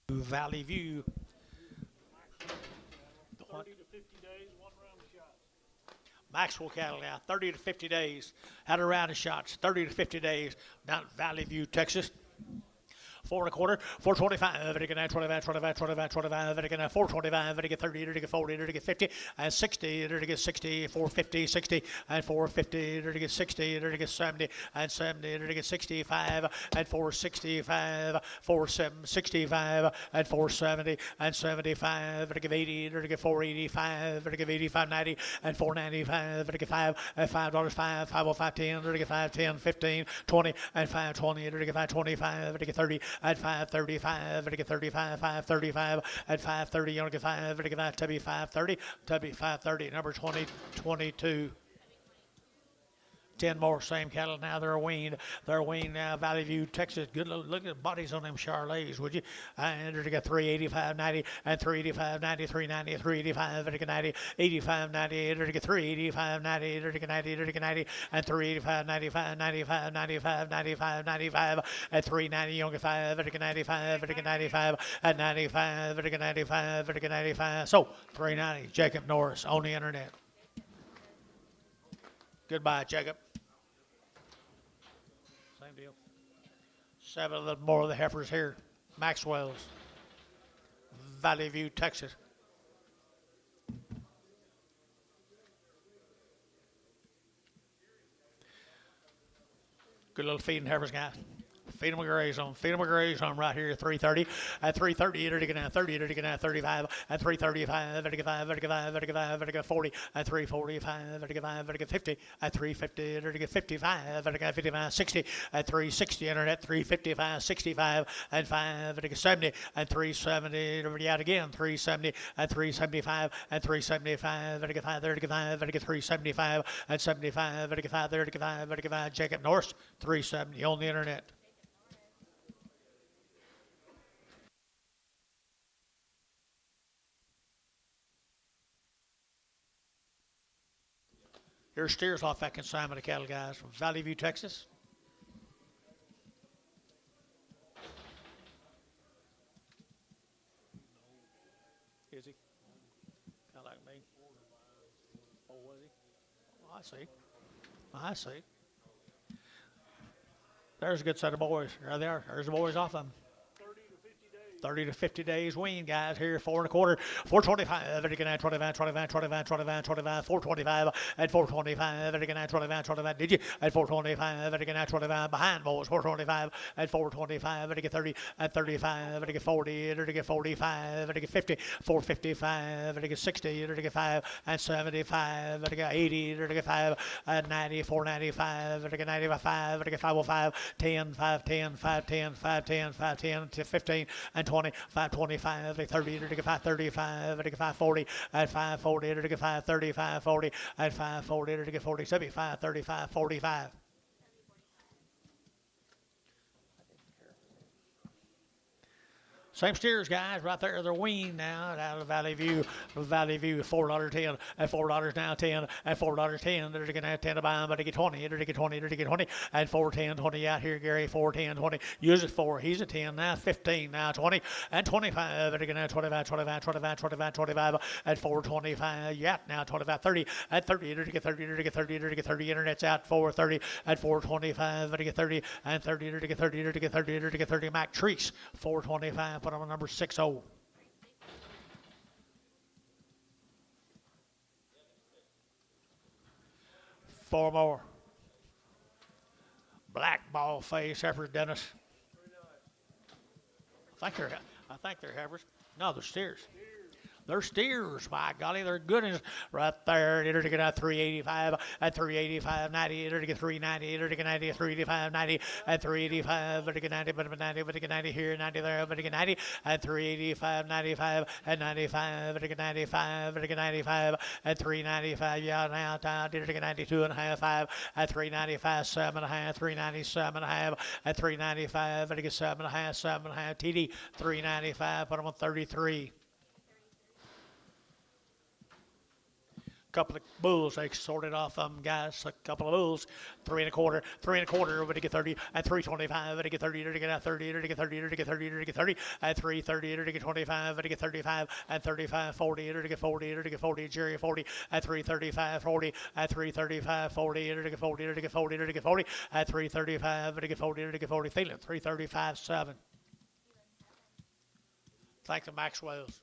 S1: Valley View.
S3: 30 to 50 days, 1 round of shots.
S1: Maxwell cattle now, 30 to 50 days. Had a round of shots, 30 to 50 days down at Valley View, Texas. 4 and a quarter, 425, to get 25, 25, 25, 25, to get 425, to get 30, to get 40, to get 50, and 60, to get 60, 450, 60, and 450, to get 60, to get 70, and 70, to get 65, and 465, 465, and 470, and 75, to get 80, to get 485, to get 85, 90, and 495, to get 5, and $5, 5, 505, 10, to get 5, 10, 15, 20, and 520, to get 525, to get 30, at 535, to get 35, 535, at 530, you want to get 5, to get 5, to be 530, to be 530, number 20, 22. 10 more same cattle now. They're weaned. They're weaned now. Valley View, Texas. Good look at the bodies on them Charlets, would you? And to get 385, 90, and 385, 90, 390, 385, to get 90, 85, 90, to get 385, 90, to get 90, to get 90, and 385, 95, 95, 95, 95, 95, and 390, you don't get 5, to get 95, to get 95, and 95, to get 95, to get 95. So 390, Jacob Norris on the internet. Goodbye, Jacob. Same deal. 7 more of the heifers here. Maxwell's, Valley View, Texas. Good little feeding heifers, guys. Feed them a gray zone. Feed them a gray zone right here. 330. At 330, to get down 30, to get down 35. At 335, to get 5, to get 5, to get 5, to get 40. At 345, to get 5, to get 50. At 350, to get 55, to get 55, 60. At 360, internet 355, 65, and 5, to get 70. At 370, to get out again. 370, at 375, and 375, to get 5, to get 5, to get 375, and 75, to get 5, to get 5, to get 5. Jacob Norris, 370 on the internet. Here's steers off that consignment of cattle, guys, from Valley View, Texas. Is he? Kind of like me. Oh, was he? Oh, I see. I see. There's a good set of boys. There they are. There's the boys off them. 30 to 50 days wean, guys. Here, 4 and a quarter, 425, to get 25, 25, 25, 25, 25, 425, at 425, to get 25, 25, did you? At 425, to get 25, behind boys, 425, at 425, to get 30, at 35, to get 40, to get 45, to get 50, 455, to get 60, to get 5, and 75, to get 80, to get 5, and 90, 495, to get 95, to get 505, 10, 510, 510, 510, 510, to 15, and 520, 525, 30, 535, 540, at 540, 530, 540, at 540, 40, 75, 35, 45. Same steers, guys, right there. They're weaned now out of Valley View. Valley View, $4.10, at $4 now 10, at $4.10. They're going to have 10 to buy them, but they get 20, they're get 20, they're get 20, at 4.10, 20 out here, Gary, 4.10, 20. Use it 4. He's a 10 now, 15 now, 20, and 25. They're going to have 25, 25, 25, 25, 25, at 425. Yeah, now 25, 30, at 30, they're get 30, they're get 30, they're get 30. Internet's out 430, at 425, they're get 30, and 30, they're get 30, they're get 30, they're get 30. Mac Treese, 425. Put on number 60. Four more. Black ball face heifers, Dennis. I think they're heifers. No, they're steers. They're steers, by golly, they're good as right there. They're to get out 385 at 385, 90. They're to get 390. They're to get 90 at 385, 90 at 385. They're to get 90, but 90, but to get 90 here, 90 there, but to get 90 at 385, 95 at 95. But to get 95, but to get 95 at 395. Yeah, now down. They're to get 92 and a half, 5 at 395, 7 and a half, 397 and a half at 395. But to get 7 and a half, 7 and a half. TD 395. Put them on 33. Couple of bulls, they sorted off guys. A couple of bulls, 3 1/4, 3 1/4, over to get 30, at 325, over to get 30, to get out 30, to get 30, to get 30, to get 30, at 330, to get 25, to get 35, at 35, 40, to get 40, to get 40, Jerry 40, at 335, 40, at 335, 40, to get 40, to get 40, to get 40, at 335, to get 40, to get 40, feeling 335, 7. Thanks to Maxwell's.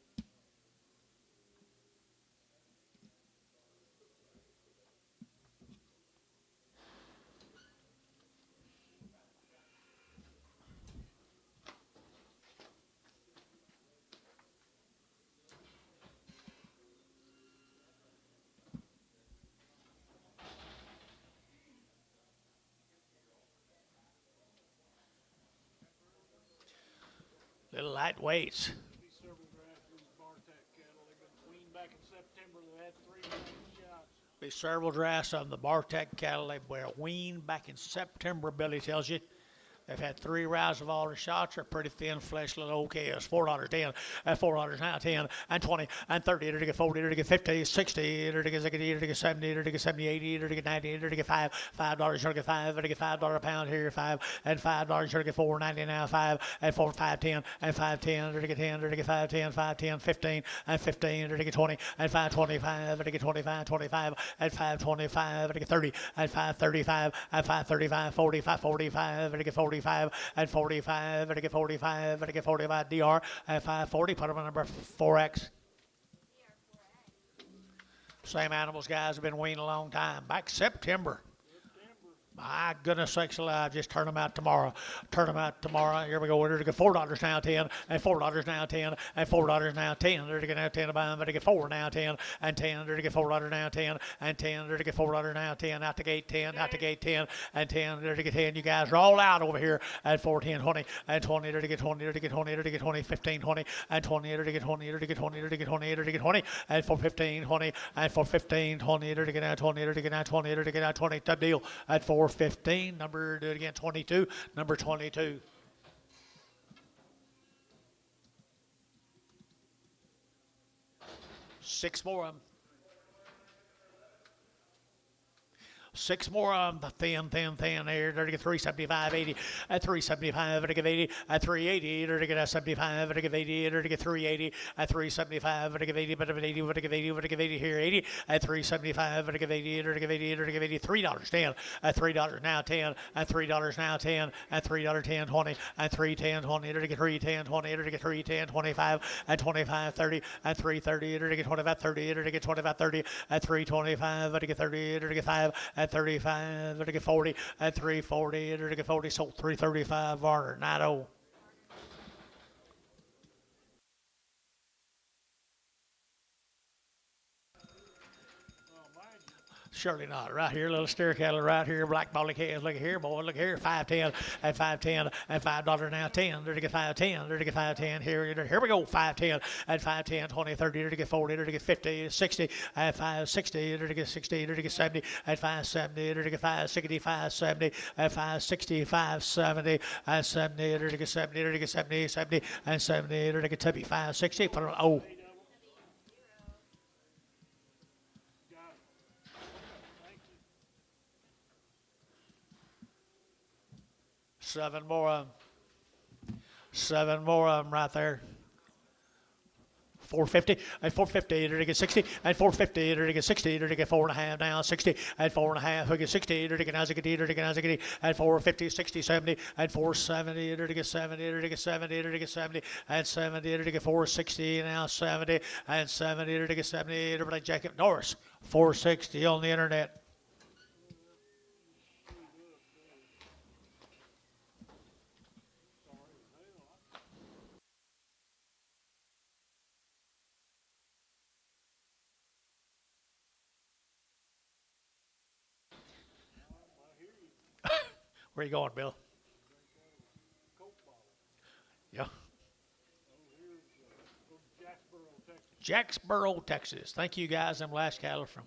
S1: Little lightweights.
S3: Be several drafts of these Bartk cattle. They've been weaned back in September. They had 3 shots.
S1: Be several drafts of the Bartk cattle. They were weaned back in September, Billy tells you. They've had 3 rounds of all the shots. They're pretty thin flesh, little OKS. $4.10, and $4 now 10, and 20, and 30, to get 40, to get 50, 60, to get 60, to get 70, to get 70, 80, to get 90, to get $5, $5, to get 5, to get $5 a pound here, 5, and $5, to get $4.90 now, 5, and 4, 5.10, and 5.10, to get 10, to get 5.10, 5.10, 15, and 15, to get 20, and 5.25, to get 25, 25, and 5.25, to get 30, and 5.35, and 5.35, 40, 5.45, to get 40. 45 and 45, and to get 45, and to get 45 DR at 540. Put them on number 4X. Same animals, guys, have been weaned a long time. Back September. My goodness sakes alive, just turn them out tomorrow. Turn them out tomorrow. Here we go. We're to get $4 now 10, and $4 now 10, and $4 now 10. They're to get now 10 to buy them, but to get 4 now 10, and 10. They're to get $4 now 10, and 10. They're to get $4 now 10. Out the gate 10, out the gate 10, and 10. They're to get 10. You guys are all out over here at 410, 20, and 20. They're to get 20. They're to get 20. They're to get 20, 15, 20, and 20. They're to get 20. They're to get 20. They're to get 20. They're to get 20, and for 15, 20, and for 15, 20. They're to get out 20. They're to get out 20. They're to get out 20. Tough deal at 415. Number, do it again, 22. Number 22. Six more of them. 6 more of them, thin here. They're to get 375, 80, at 375, they're to get 80, at 380, they're to get 75, they're to get 80, they're to get 380, at 375, they're to get 80, but 80, but to get 80, but to get 80 here, 80, at 375, they're to get 80, they're to get 80, they're to get 80, $3, 10, at $3 now 10, at $3 now 10, at $3 10, 20, at 310, 20, they're to get 310, 20, they're to get 310, 25, at 25, 30, at 330, they're to get 25, 30, they're to get 25, 30, at 325, they're to get 30, they're to get 5, at 35, to get 40, at 340, to get 40, sold 335, Varner, 90. Surely not. Right here, little steer cattle right here, black bally calves. Look here, boy. Look here, 510 and 510 and $5 now 10. There to get 510. There to get 510. Here we go. 510 and 510, 20, 30. There to get 40. There to get 50, 60 and 560. There to get 60. There to get 70 and 570. There to get 560, 570 and 560, 570 and 70. There to get 70. There to get 70, 70 and 70. There to get 560. Put it on. Oh. Seven more of them right there. 450 and 450 to get 60 and 450 to get 60 to get 4.5 now 60 and 4.5 to get 60 to get Nazagati to get Nazagati and 450 60 70 and 470 to get 70 to get 70 to get 70 and 70 to get 460 now 70 and 70 to get 70 to Jacob Norris 460 on the internet. Where you going, Bill? Yeah. Jacksboro, Texas. Thank you guys. Them last cattle from.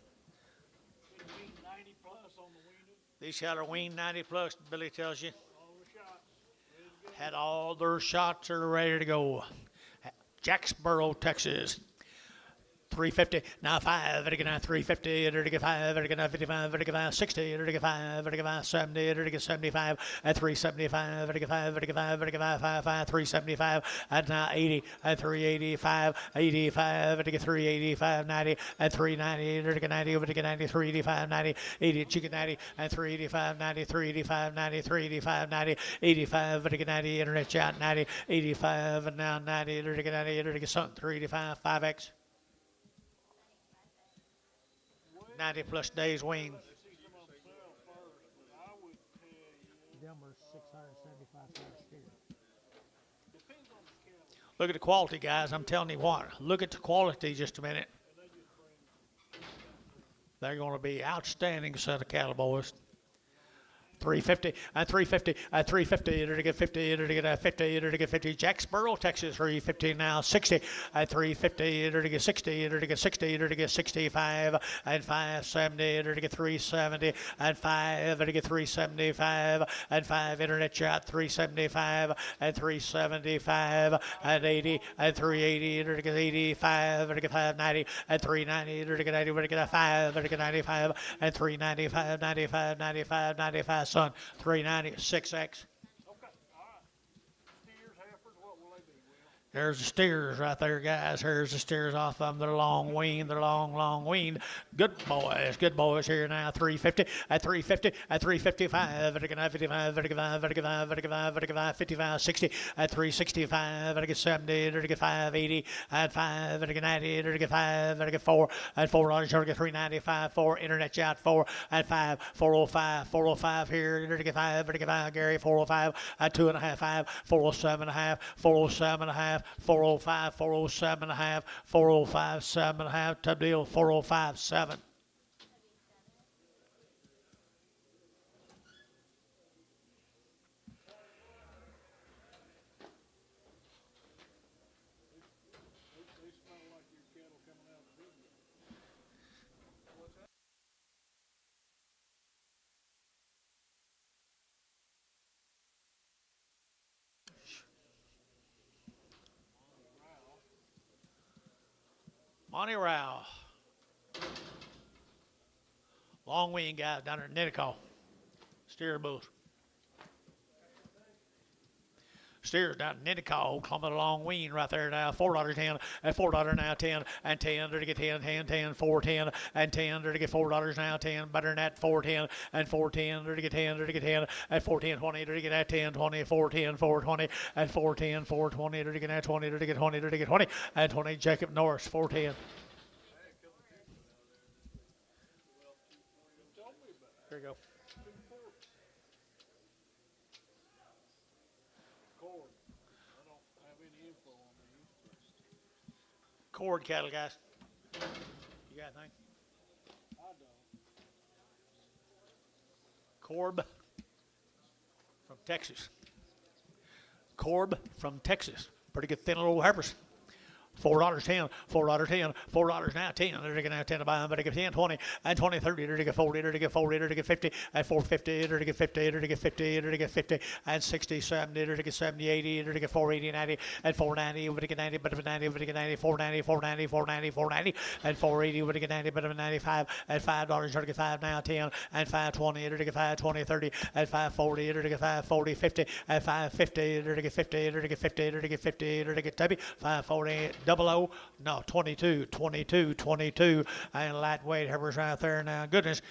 S1: These cattle are weaned 90 plus, Billy tells you. Had all their shots are ready to go. Jacksboro, Texas. 350, now 5, to get 350, to get 5, to get 55, to get 560, to get 5, to get 570, to get 75, at 375, to get 5, to get 5, to get 555, 375, at now 80, at 385, 85, to get 385, 90, at 390, to get 90, over to get 90, 385, 90, 80, chicken 90, and 385, 90, 385, 90, 385, 90, 85, to get 90, internet chat 90, 85, and now 90, to get 90, to get something, 385, 5X. 90 plus days wean. Look at the quality, guys. I'm telling you what. Look at the quality just a minute. They're going to be outstanding set of cattle, boys. 350 and 350 and 350 to get 50 to get 50 to get 50 Jacksboro, Texas 350 now 60 and 350 to get 60 to get 60 to get 65 and 570 to get 370 and 5 to get 375 and 5 internet chat 375 and 375 and 80 and 380 to get 85 to get 590 and 390 to get 90 to get 5 to get 95 and 395 95 95 95 son 390 6X.
S3: Okay, all right. Steers, heifers, what will they be, Will?
S1: There's the steers right there, guys. Here's the steers off of them. They're long weaned. They're long weaned. Good boys here now. 350 at 350 at 355. 55, 55, 60 at 365. At 70. At 580 at 5. At 90. At 5. At 4 at 4. At 395. 4 internet chat 4 at 5. 405. 405 here. At 5. At 5. Gary 405 at 2.5. 5. 407.5. 407.5. 405, 407.5, 405, 7.5, tub deal, 405, 7.
S3: They smell like your cattle coming out of the video. What's that?
S1: Monty Rao. Long wean guys down there at Netico. Steer booth. Steers down at Netico, coming along wean right there now. $4.10 and $4 now 10 and 10 to get 10, 10, 10, 4.10 and 10 to get $4 now 10. Better than that 4.10 and 4.10 to get 10 to get 10 and 4.10 20 to get that 10 20 4.10 4.20 and 4.10 4.20 to get that 20 to get 20 to get 20 and 20 Jacob Norris 4.10. There you go.
S3: Cord. I don't have any info on these.
S1: Cord cattle, guys. You got anything?
S3: I don't.
S1: Corb from Texas. Corb from Texas. Pretty good thin little heifers. $4.10, $4.10, $4 now, 10. They're going to 10 to buy them, but they get 10, 20, and 20, 30. They're going to get 40, they're going to get 40, they're going to get 50, and 450, they're going to get 50, they're going to get 50, they're going to get 50, and 60, 70, they're going to get 70, 80, they're going to get 480, 90, and 490, over to get 90, but 90, over to get 90, 490, 490, 490, 490, and 480, over to get 90, but 95, and $5, they're going to get 5 now, 10, and 520, they're going to get 5, 20, 30, and 540, they're going to get 5, 40, 50, and 550, they're going to get 50, they're going to get 50, they're going to get 50, they're going to get 540, 00, no, 22, 22, 22, and lightweight heifers right there now. Goodness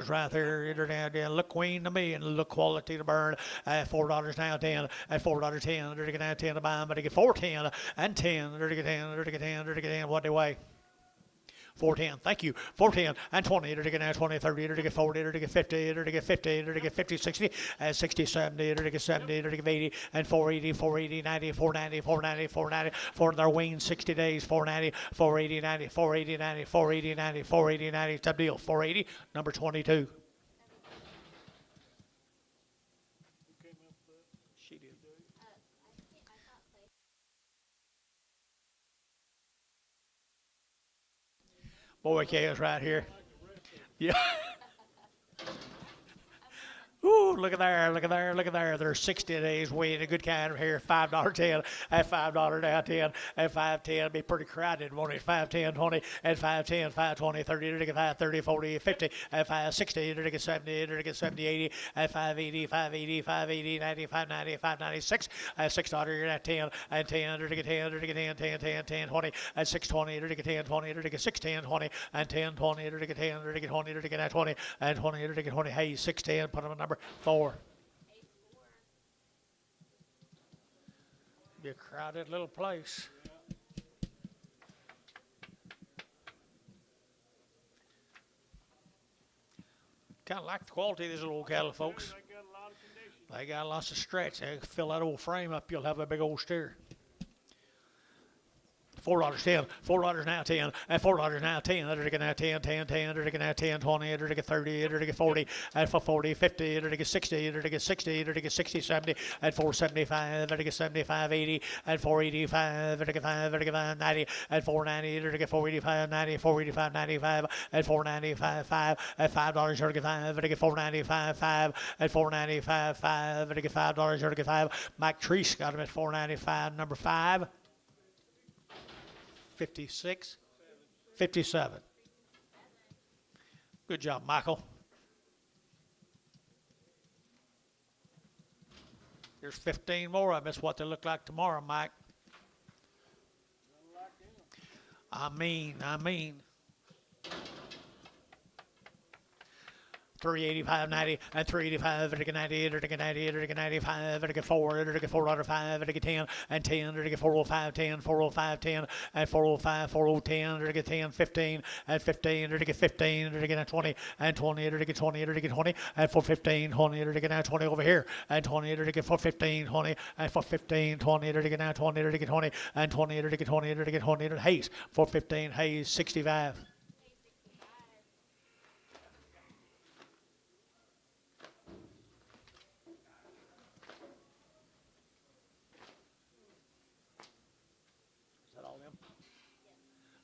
S1: right there. Look queen to me and look quality to burn. $4 now, 10, and $4.10. They're going to get now 10 to buy them, but they get 410 and 10. They're going to get 10, they're going to get 10, they're going to get 10. What they weigh? 410, thank you. 410 and 20, they're to get now 20, 30, they're to get 40, they're to get 50, they're to get 50, they're to get 50, 60, and 60, 70, they're to get 70, they're to get 80, and 480, 480, 90, 490, 490, 490, for their wean 60 days, 490, 480, 90, 480, 90, 480, 90, 480, 90, top deal, 480, number 22.
S3: Who came up with that?
S1: She did.
S2: I thought they.
S1: Boy, Kay is right here. Yeah. Ooh, look at there, look at there, look at there. They're 60 days weighing a good kind of here. $5.10 and $5 now 10 and 5.10. Be pretty crowded, won't it? 5.10, 20 and 5.10, 5.20, 30, to get 5.30, 40, 50 and 5.60, to get 70, to get 70, 80 and 5.80, 5.80, 5.80, 90, 5.90, 5.96 and $6. You're at 10 and 10, to get 10, to get 10, 10, 10, 10, 20 and 6.20, to get 10, 20, to get 6.10, 20 and 10, 20, to get 10, to get 20, to get 20 and 20, to get 20. Hey, 6.10. Put them a number 4. Be a crowded little place. Kind of like the quality of these little cattle, folks.
S3: They got a lot of condition.
S1: They got lots of stretch. They fill that old frame up, you'll have a big old steer. $4.10, $4 now 10, and $4 now 10. They're get now 10, 10, 10. They're get now 10, 20. They're get 30. They're get 40, and for 40, 50. They're get 60. They're get 60. They're get 60, 70, and 475. They're get 75, 80, and 485. They're get 5. They're get 5, 90, and 490. They're get 485, 90, 485, 95, and 495, 5, and $5. They're get 5. They're get 495, 5, and 495, 5. They're get $5. They're get 5. Mike Treese got him at 495, number 5. 56, 57. Good job, Michael. There's 15 more of them. That's what they look like tomorrow, Mike. I mean. 385, 90, and 385, to get 90, to get 90, to get 95, to get 4, to get $4.05, to get 10, and 10, to get 405, 10, 405, 10, and 405, 4010, to get 10, 15, and 15, to get 15, to get 20, and 20, to get 20, to get 20, and 415, 20, to get now 20 over here, and 20, to get 415, 20, and 415, 20, to get now 20, to get 20, and 20, to get 20, to get 20, to Hayes, 415, Hayes, 65.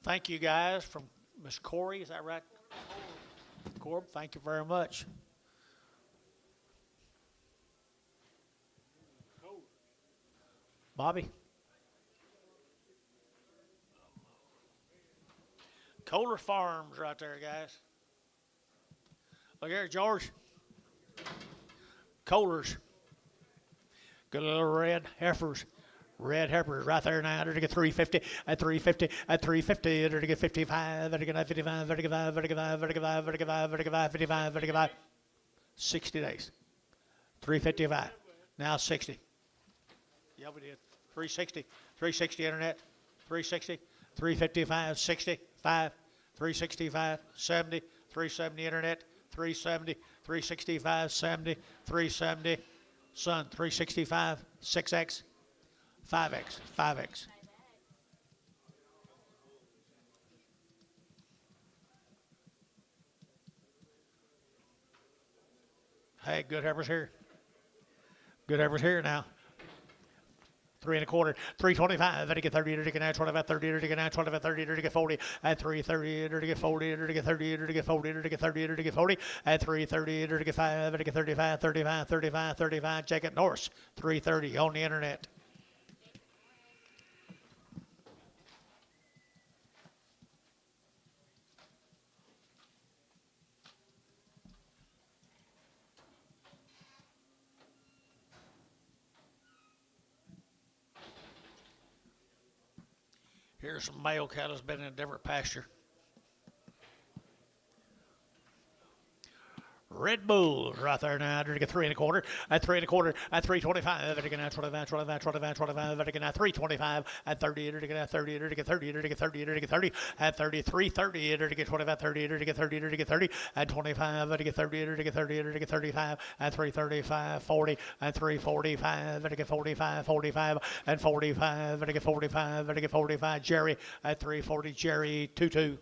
S1: Thank you guys from Miss Corey, is that right? Corb, thank you very much. Bobby? Kohler Farms right there, guys. Look here, George. Kohler's. Good little red heifers. Red Heifers right there now. They're to get 350 at 350 at 350. They're to get 55. They're to get 55. They're to get 5. They're to get 5. They're to get 5. They're to get 5. They're to get 5. 55. They're to get 5. 60 days. 355. Now 60. Yeah, we did. 360. 360 internet. 360. 355. 60. 5. 365. 70. 370 internet. 370. 365. 70. 370. Sun. 365. 6X. 5X, 5X. Hey, good Heifer's here. Good Heifer's here now. 3 1/4, 325, to get 30, to get 9, 25, 30, to get 9, 25, 30, to get 40, and 330, to get 40, to get 30, to get 40, to get 30, to get 40, and 330, to get 5, to get 35, 35, 35, 35, check it Norse, 330 on the internet. Here's some male cattle that's been in a different pasture. Red Bulls right there now. They're going to get 3 1/4, and 3 1/4, and 325. They're going to get 25, 25, 25, 25. They're going to get 325, and 30. They're going to get 30. They're going to get 30. They're going to get 30. They're going to get 30, and 33, 30. They're going to get 25, 30. They're going to get 30. They're going to get 30, and 25. They're going to get 30. They're going to get 30. They're going to get 35, and 335, 40, and 345. They're going to get 45, 45, and 45. They're going to get 45. They're going to get 45. Jerry at 340. Jerry 22.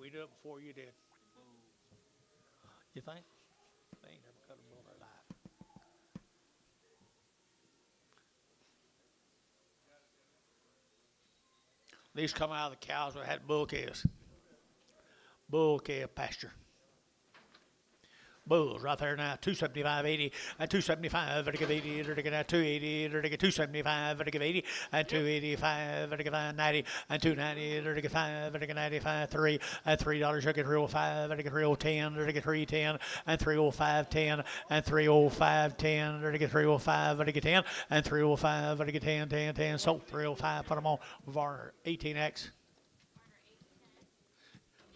S1: We did it before you did. You think? They ain't never cut a bull in their life. These come out of the cows that had bull calves. Bull calf pasture. Bulls right there now, 275, 80, and 275, to give 80, to get 280, to get 275, to give 80, and 285, to give 90, and 290, to get 5, to get 95, 3, and $3, to get 305, to get 310, to get 310, and 305, 10, and 305, 10, to get 305, to get 10, and 305, to get 10, 10, 10, so 305, put them on Varner 18X.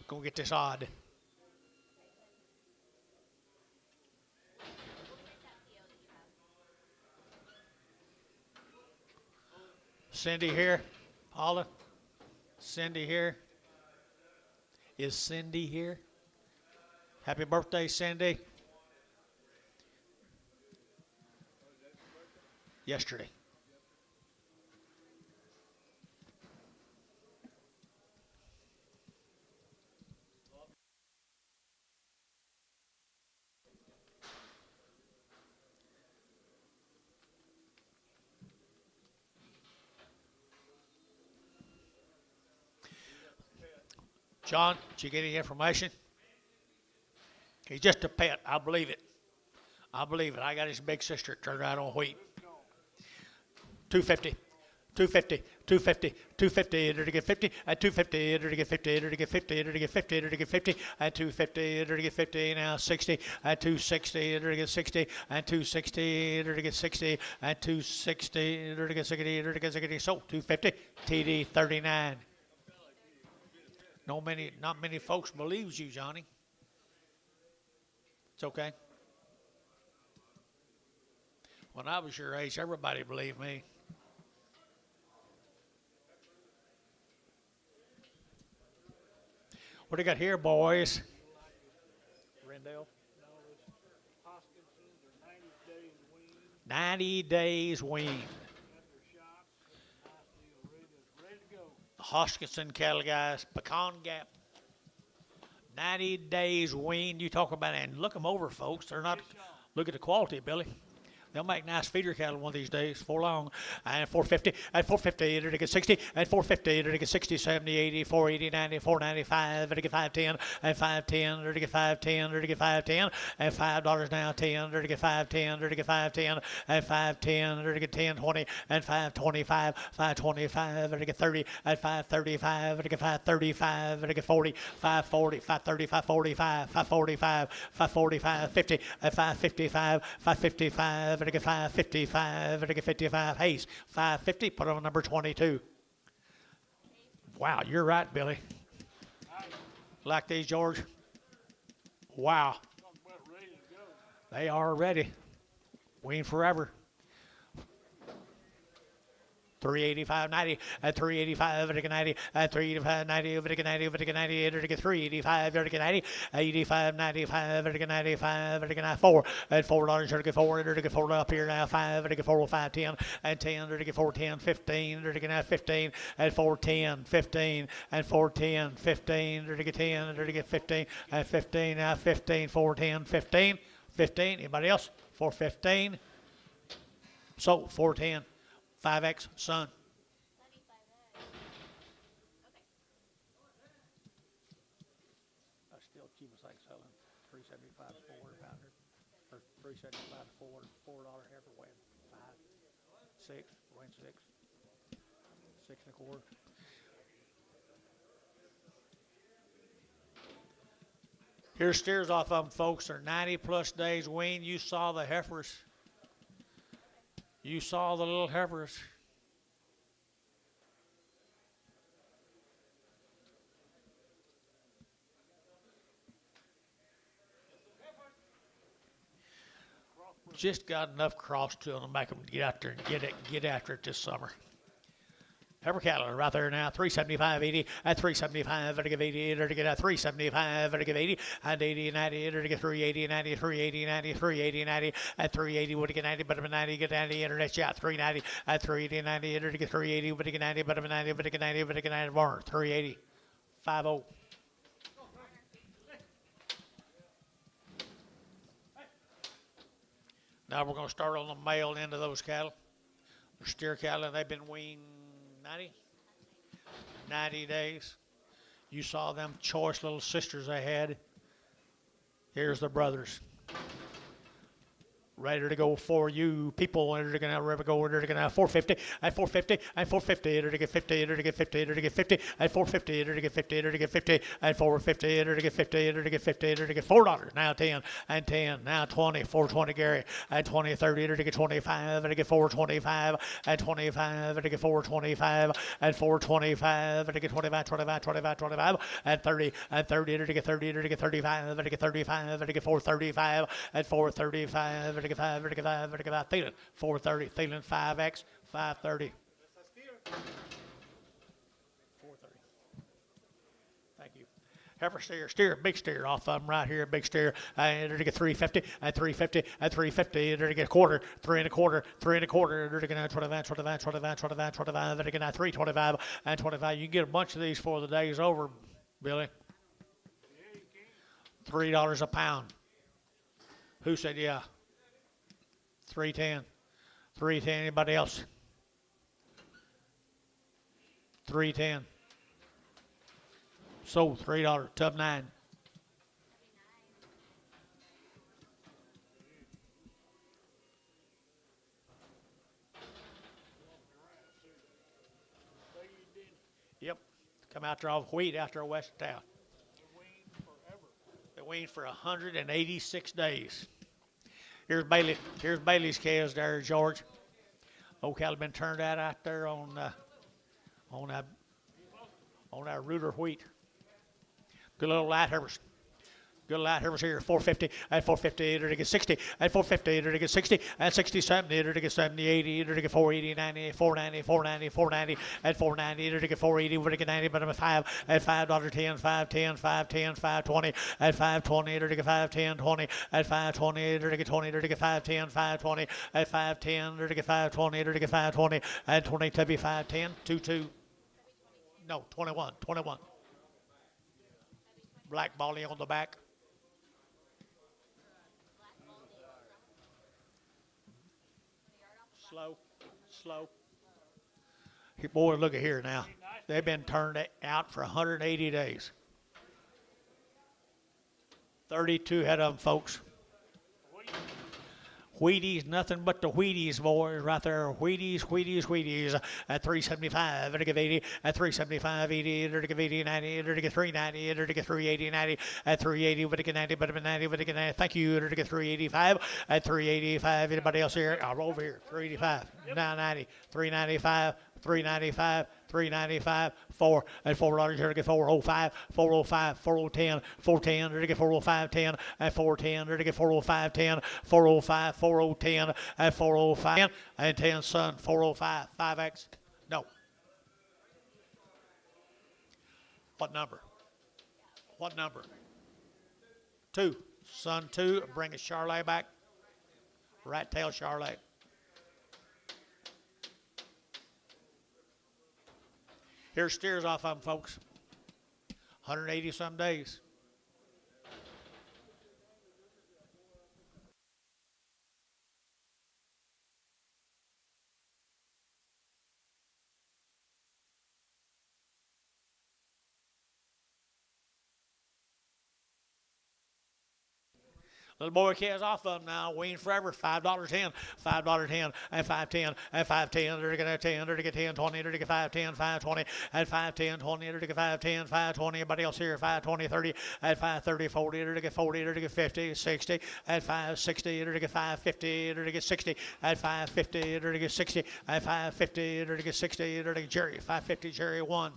S1: Go get this odd. Cindy here, Paula. Cindy here. Is Cindy here? Happy birthday, Cindy. Yesterday. John, did you get any information? He's just a pet. I believe it. I believe it. I got his big sister turned out on wheat. 250. 250, 250, 250, to get 50, and 250, to get 50, to get 50, to get 50, to get 50, and 250, to get 50, now 60, and 260, to get 60, and 260, to get 60, and 260, to get 60, to get 60, so 250, TD 39. Not many folks believes you, Johnny. It's okay. When I was your age, everybody believed me. What do you got here, boys? Rendell. 90 days weaned. Hoskinson cattle guys, Pecan Gap. 90 days weaned. You talk about it and look them over, folks. They're not. Look at the quality, Billy. They'll make nice feeder cattle one of these days, for long. And 450, and 450, to get 60, and 450, to get 60, 70, 80, 480, 90, 495, to get 510, and 510, to get 510, to get 510, and $5 now, 10, to get 510, to get 510, and 510, to get 1020, and 525, 525, to get 30, and 535, to get 535, to get 40, 540, 530, 545, 545, 545, 50, and 555, 555, to get 555, to get 55. Hayes, 550, put on number 22. Wow, you're right, Billy. Like these, George? Wow. They are ready. Wean forever. 385.90 at 385 at 90 at 385 90 over to 90 over to 90 at 385 at 90 85 95 at 95 at 94 at $4 at 4 at 4 up here now 5 at 4 5 10 and 10 at 4 10 15 at 15 at 4 10 15 and 4 10 15 at 10 at 15 at 15 now 15 4 10 15 15 anybody else 415 so 410 5X son
S2: 75
S1: that's still cheapest I can sell them 375 to 400 pounder or 375 to 400 $4 heifer weighing 5 6 weighing 6 6 1/4 Here's steers off of them, folks. They're 90 plus days weaned. You saw the heifers. You saw the little heifers. Just got enough cross to them to make them get out there and get after it this summer. Heifer cattle are right there now, 375.80 at 375 at 80 at 375 at 80 and 80 90 at 380 90 380 90 380 90 at 380 would get 90 but 90 get 90 internet shot 390 at 380 90 at 380 would get 90 but 90 but 90 but 90 barn 380 50 Now we're going to start on the male end of those cattle. They're steer cattle and they've been weaned 90 days. You saw them choice little sisters they had. Here's the brothers. Ready to go for you people. They're going to go. They're going to 450 and 450 and 450. They're to get 50. They're to get 50. They're to get 50 and 450. They're to get 50. They're to get 50 and 450. They're to get 50. They're to get 50. They're to get $4. Now 10 and 10. Now 20. 420 Gary and 20 30. They're to get 25. They're to get 425 and 25. They're to get 425 and 425. They're to get 25 25 25 25 and 30 and 30. They're to get 30. They're to get 35. They're to get 35. They're to get 435 and 435. They're to get 5, they're to get 5, they're to get 5, Thielen, 430, Thielen 5X, 530. 430. Thank you. Heifer steer, big steer off of them right here, big steer. And they're to get 350, and 350, and 350. They're to get a quarter, 3 1/4, 3 1/4. They're to get 25, 25, 25, 25, 25. They're to get 325 and 25. You can get a bunch of these before the day's over, Billy. $3 a pound. Who said yeah? 310. 310. Anybody else? 310. Sold $3. Tub 9. Yep. Come out there off wheat out there west of town. They weaned for 186 days. Here's Bailey. Here's Bailey's calves there, George. Old cattle been turned out there on that rooter wheat. Good little light heifers. Good light heifers here. 450 and 450. They're to get 60 and 450. They're to get 60 and 60 70. They're to get 70 80. They're to get 480 90 490 490 490 and 490. They're to get 480. We're to get 90, but I'm at 5 at $5.10 510 510 520 at 520. They're to get 510 20 at 520. They're to get 20. They're to get 510 520 at 510. They're to get 520. They're to get 520 and 20 to be 510 22. No, 21 21. Black Baldy on the back. Slow. Here, boy, look at here now. They've been turned out for 180 days. 32 head of them, folks. Wheaties, nothing but the Wheaties, boys, right there. Wheaties. At 375, they're to give 80. At 375, 80. They're to give 80, 90. They're to get 390. They're to get 380, 90. At 380, but to get 90, but 90, but to get 90. Thank you. They're to get 385. At 385, anybody else here? I'm over here. 385, 990, 395. 395, 395, 4 at $4 here to get 405, 405, 4010, 410 here to get 405, 10 at 410 here to get 405, 10, 405, 4010 at 405 and 10 son 405, 5X, No. What number? What number? 2. Son 2. Bring a Charlet back. Rat tail Charlet. Here's steers off of them, folks. 180 some days. Little boy cares off of them now. Wean forever. $5.10. $5.10 and $5.10 and $5.10. They're gonna 10. They're gonna get 10, 20. They're gonna get 5.10, 5.20 and 5.10, 20. They're gonna get 5.10, 5.20. Anybody else here? 5.20, 30 and 5.30, 40. They're gonna get 40. They're gonna get 50, 60 and 5.60. They're gonna get 5.50. They're gonna get 60 and 5.50. They're gonna get 60 and 5.50. They're gonna get 60. They're gonna get Jerry. 5.50. Jerry 1.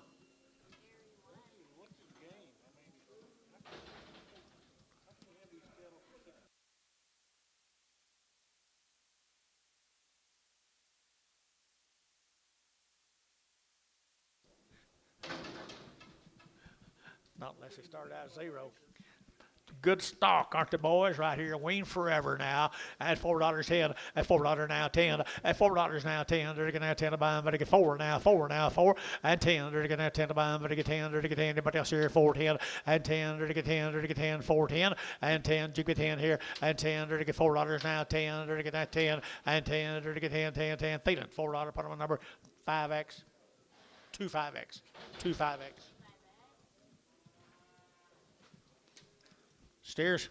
S1: Not unless they start out 0. Good stock, aren't they, boys? Right here, wean forever now at $4.10, at $4 now 10, at $4 now 10. They're gonna have 10 to buy them, but they get 4 now, 4 now, 4 and 10. They're gonna have 10 to buy them, but they get 10. They're gonna get 10. Anybody else here? 4.10 and 10. They're gonna get 10. They're gonna get 10. 4.10 and 10. You get 10 here and 10. They're gonna get $4 now 10. They're gonna get that 10 and 10. They're gonna get 10, 10, 10. Feeding $4. Put them on number 5x, 25x, 25x. Steers.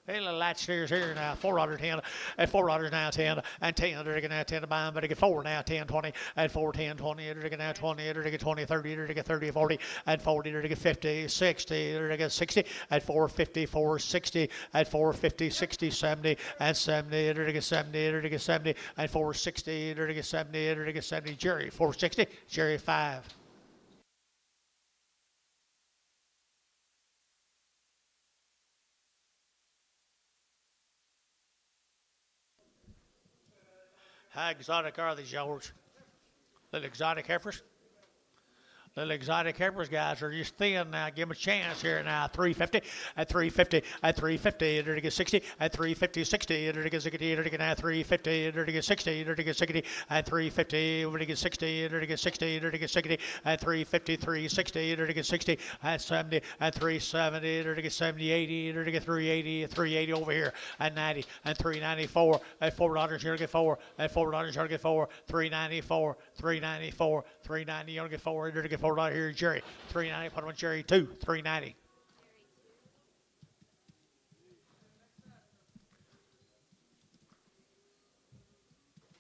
S1: Hey, little light steers here now. $4.10 and $4 now 10 and 10. They're gonna have 10 to buy them, but they get 4 now 10, 20 and 4, 10, 20. They're gonna have 20. They're gonna get 20, 30. They're gonna get 30, 40 and 40. They're gonna get 50, 60. They're gonna get 60 at 4.50, 4.60 at 4.50, 60, 70 and 70. They're gonna get 70. They're gonna get 70 and 4.60. They're gonna get 70. They're gonna get 70. Jerry 4.60. Jerry 5. How exotic are these, George? Little exotic heifers? Little exotic heifers, guys, are just thin now. Give them a chance here now. 350 at 350 at 350. They're to get 60 at 350, 60. They're to get 60. They're to get 350. They're to get 60. They're to get 60 at 350. They're to get 60. They're to get 60. They're to get 60 at 350, 360. They're to get 60 at 70 at 370. They're to get 70, 80. They're to get 380, 380 over here at 90 and 394 at $4. You're to get 4 at $4. You're to get 4. 394, 394, 390. You're to get 4. You're to get 4. Here, Jerry. 390. Put him on Jerry 2. 390.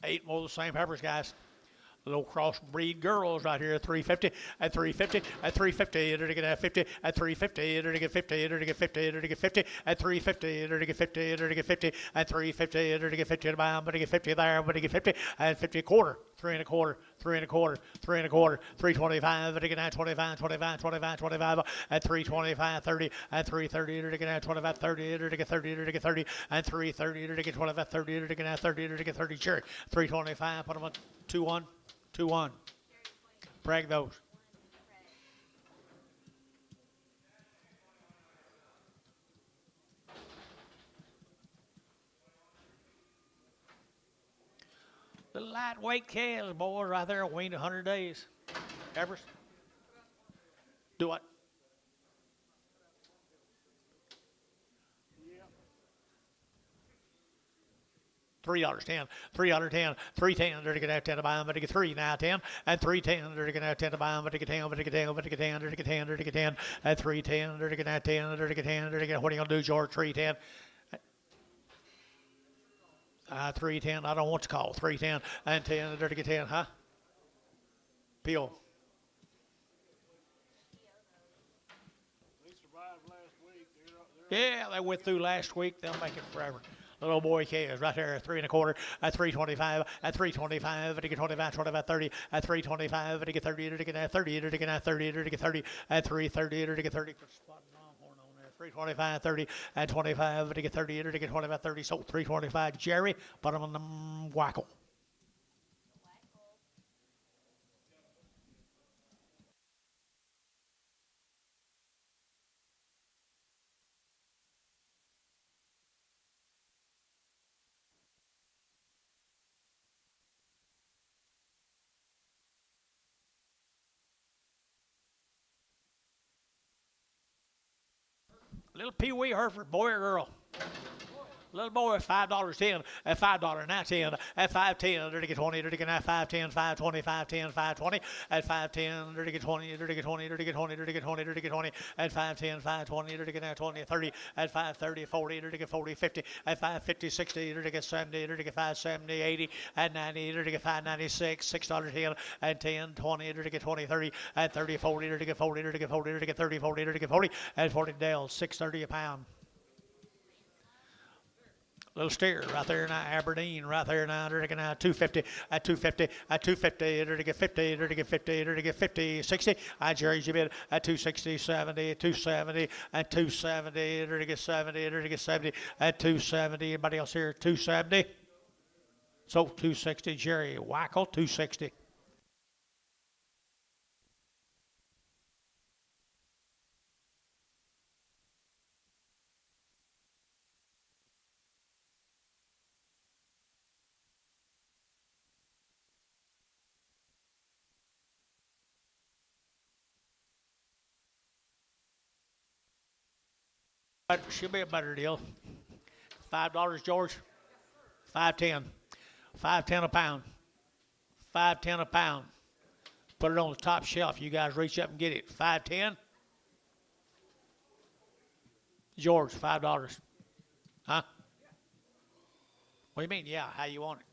S1: Eight more of the same peppers, guys. Little crossbreed girls right here at 350 at 350 at 350. They're to get 50 at 350. They're to get 50. They're to get 50. They're to get 50 at 350. They're to get 50. They're to get 50 at 350. They're to get 50 to buy them, but they get 50 there, but they get 50 at 50 a quarter. 3 1/4, 3 1/4, 3 1/4, 325. They're to get 25, 25, 25, 25 at 325, 30 at 330. They're to get 25, 30. They're to get 30. They're to get 30 and 330. They're to get 25, 30. They're to get 30. They're to get 30. Sure. 325. Put them on 2-1. 2-1. Brag those. The lightweight calves, boys, right there, weaned 100 days. Evers? Do what? $3.10, $3.10, $3.10. They're gonna have 10 to buy them, but they get 3 now 10 and 3.10. They're gonna have 10 to buy them, but they get 10, but they get 10, but they get 10, they're gonna get 10, they're gonna get 10 at 3.10. They're gonna have 10, they're gonna get 10, they're gonna. What are you gonna do, George? 3.10. 3.10. I don't want to call 3.10 and 10. They're to get 10, huh? Peel.
S3: They survived last week. They're
S1: Yeah, they went through last week. They'll make it forever. Little boy calves right there at 3 1/4, at 325, at 325, they get 25, 25, 30, at 325, they get 30, they get 30, they get 30, they get 30, at 330, they get 30. 325, 30, and 25, they get 30, they get 25, 30, so 325. Jerry, put them on the whackle. Little Pee-wee Hereford, boy or girl? Little boy, $5.10, at $5.19, at $5.10, dirty get 20, dirty get $5.10, $5.20, $5.10, $5.20, at $5.10, dirty get 20, dirty get 20, dirty get 20, dirty get 20, dirty get 20, at $5.10, $5.20, dirty get 20, 30, at $5.30, 40, dirty get 40, 50, at $5.50, 60, dirty get 70, dirty get $5.70, 80, at 90, dirty get $5.96, $6.10, at 10, 20, dirty get 20, 30, at 30, 40, dirty get 40, dirty get 40, dirty get 30, 40, dirty get 40, at 40 Dale, $6.30 a pound. Little steer right there now, Aberdeen right there now, they're now 250 at 250 at 250, they're to get 50, they're to get 50, they're to get 50, 60. I Jerry's you bid at 260, 70, 270 at 270, they're to get 70, they're to get 70 at 270. Anybody else here? 270. So 260, Jerry Wackel 260. But she'll be a better deal. $5, George. 5.10. 5.10 a pound. 5.10 a pound. Put it on the top shelf. You guys reach up and get it. 5.10. George, $5. Huh? What do you mean? Yeah, how you want it?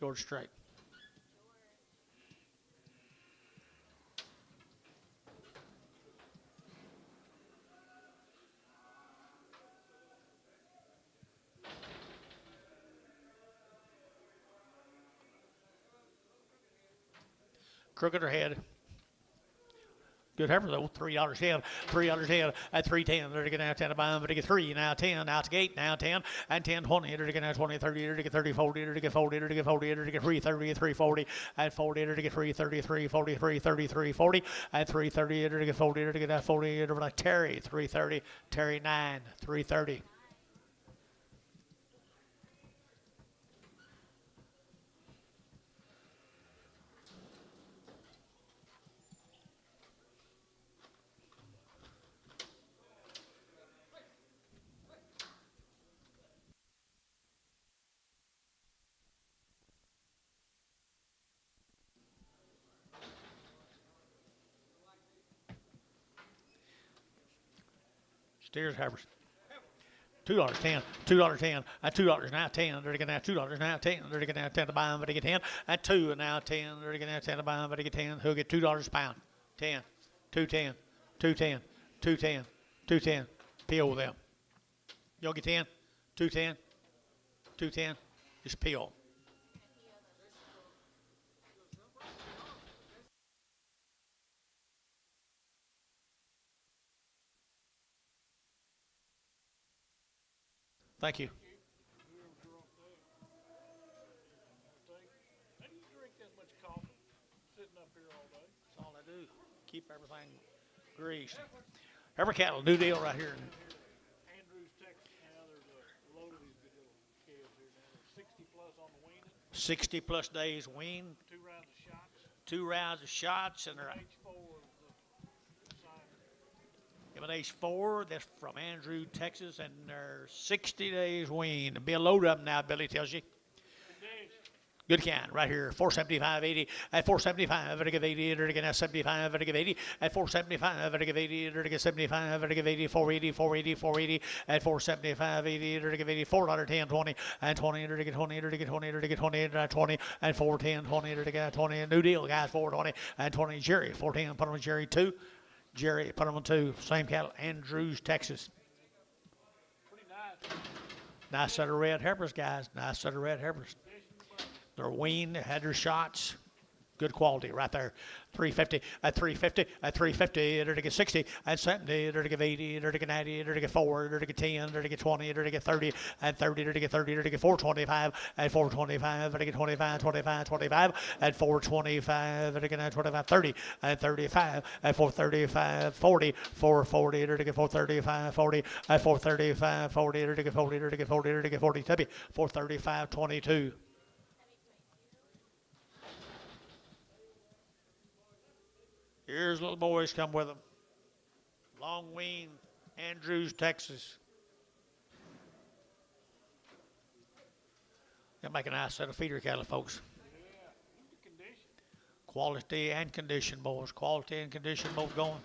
S1: George straight. Crooked her head. Good heifer though, $3.10, $3.10 at 3.10. They're to get now 10 to buy, but to get 3 now 10, out to gate now 10 and 10 20. They're to get now 20 30. They're to get 30 40. They're to get 40. They're to get 40. They're to get 3 30 3 40 at 40. They're to get 3 33 43 33 40 at 3 30. They're to get 40. They're to get that 40. They're like Terry 3 30. Terry 9 3 30. Steers, heifers. $2.10, $2.10, at $2 now 10. They're getting now $2 now 10. They're getting now 10 to buy them, but they get 10. At 2 and now 10. They're getting now 10 to buy them, but they get 10. Who'll get $2 a pound? 10, 210, 210, 210, 210. Peel them. You'll get 10, 210, 210. Just peel. Thank you.
S3: How do you drink that much coffee sitting up here all day?
S1: That's all I do. Keep everything greased. Every cattle, new deal right here.
S3: Andrews, Texas. Now there's a load of these good little calves here now. There's 60 plus on the weaning.
S1: 60 plus days wean.
S3: 2 rounds of shots.
S1: 2 rounds of shots, and they're
S3: H4 is the sign.
S1: give an age 4. That's from Andrew, Texas, and they're 60 days wean. There'll be a load of them now, Billy tells you. Good can right here, 475, 80 at 475. Better give 80. Better give 75. Better give 80 at 475. Better give 80. Better give 75. Better give 80. 480, 480, 480 at 475, 80. Better give 80. $4.10, 20 and 20. Better get 20. Better get 20. Better get 20 and 20 and 410, 20. Better get 20. New deal, guys. 420 and 20. Jerry, 410. Put them on Jerry 2. Jerry, put them on 2. Same cattle, Andrews, Texas.
S3: Pretty nice.
S1: Nice set of red heifers, guys. Nice set of red heifers. They're weaned, had their shots. Good quality right there. 350 at 350 at 350. They're to get 60 at 70. They're to get 80. They're to get 90. They're to get 4. They're to get 10. They're to get 20. They're to get 30 at 30. They're to get 30. They're to get 425 at 425. They're to get 25, 25, 25 at 425. They're to get 25, 30 at 35 at 435, 40, 440. They're to get 435, 40 at 435, 40. They're to get 40. They're to get 40. They're to get 40. 435, 22. Here's little boys come with them. Long wean, Andrews, Texas. They make a nice set of feeder cattle, folks.
S3: Yeah, good condition.
S1: Quality and condition, boys. Quality and condition both going.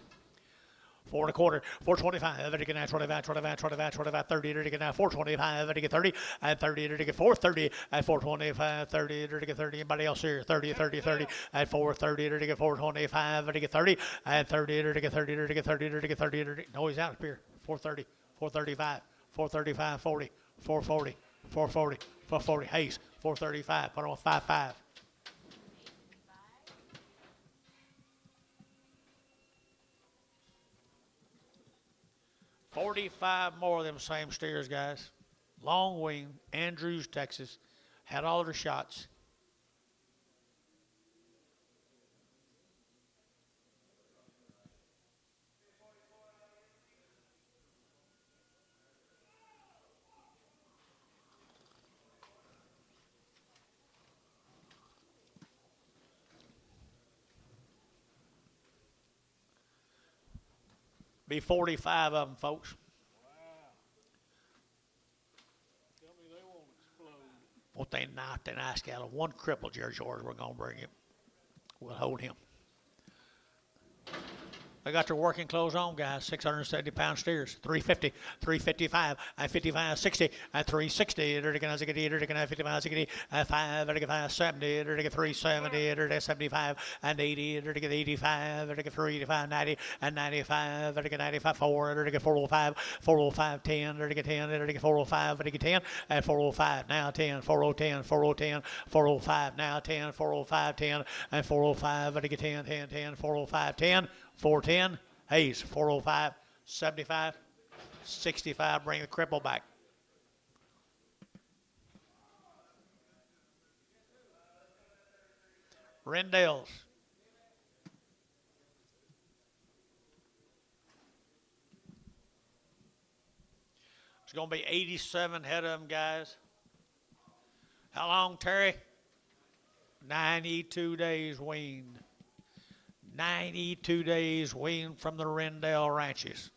S1: 4 1/4, 425, to get now 25, 25, 25, 25, 30, to get now 425, to get 30, and 30, to get 430, and 425, 30, to get 30. Anybody else here? 30, 30, 30, and 430, to get 425, to get 30, and 30, to get 30, to get 30, to get 30, to get, no, he's out up here. 430, 435, 435, 40, 440, 440, 440, Hayes, 435, put on 55. 45 more of them same steers, guys. Long wing, Andrews, Texas. Had all their shots. Be 45 of them, folks.
S3: Tell me they won't explode.
S1: What they not, they nice cattle. One crippled Jerry George, we're going to bring him. We'll hold him. They got their working clothes on, guys. 670-pound steers. 350, 355, and 55, 60, and 360. They're going to get 55, 60, and 5, they're going to get 70, they're going to get 370, they're going to get 75, and 80, they're going to get 85, they're going to get 385, 90, and 95, they're going to get 95, 4, they're going to get 405, 405, 10, they're going to get 10, they're going to get 405, they're going to get 10, and 405, now 10, 4010, 4010, 405, now 10, 405, 10, and 405, they're going to get 10, 10, 10, 405, 10, 410, Hayes, 405, 75, 65, bring the cripple back. Rendell's. It's going to be 87 head of them, guys. How long, Terry? 92 days weaned. 92 days weaned from the Rendell ranches.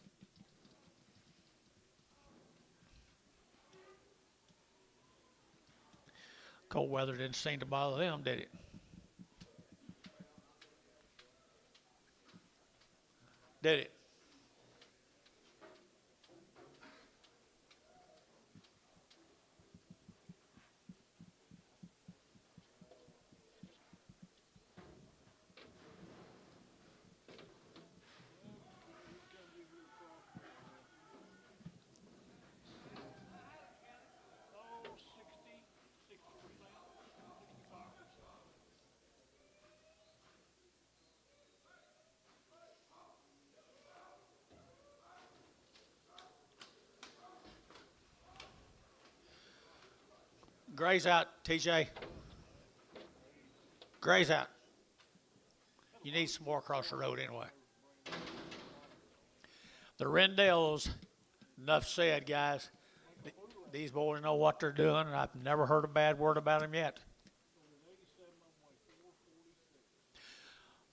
S1: Cold weather didn't seem to bother them, did it? Did it?
S3: Oh, 60%, 65%.
S1: Gray's out, TJ. Gray's out. You need some more across the road anyway. The Rendells, enough said, guys. These boys know what they're doing, and I've never heard a bad word about them yet.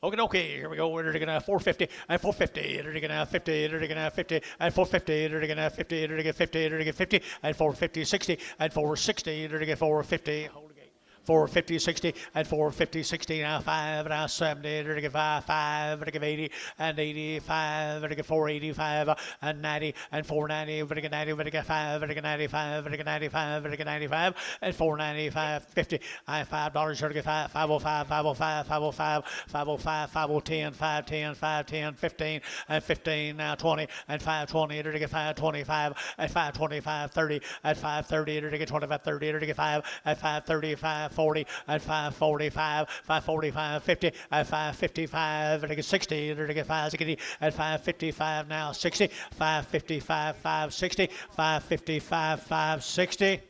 S1: Okay, here we go. We're going to have 450 and 450. They're going to have 50. They're going to have 50 and 450. They're going to have 50. They're going to get 50. They're going to get 50 and 450, 60 and 460. They're going to get 450. Hold the gate. 450, 60, and 450, 60, now 5, now 70, they're going to get 5, 5, they're going to get 80, and 85, they're going to get 485, and 90, and 490, they're going to get 90, they're going to get 5, they're going to get 95, they're going to get 95, they're going to get 95, and 495, 50, and $5, they're going to get 5, 505, 505, 505, 505, 510, 510, 510, 15, and 15, now 20, and 520, they're going to get 525, and 525, 30, and 530, they're going to get 25, 30, they're going to get 5, and 535, 40 and 545, 545, 50 and 555, and I get 60, and I get 560 and 555 now 60, 555, 560, 555, 560.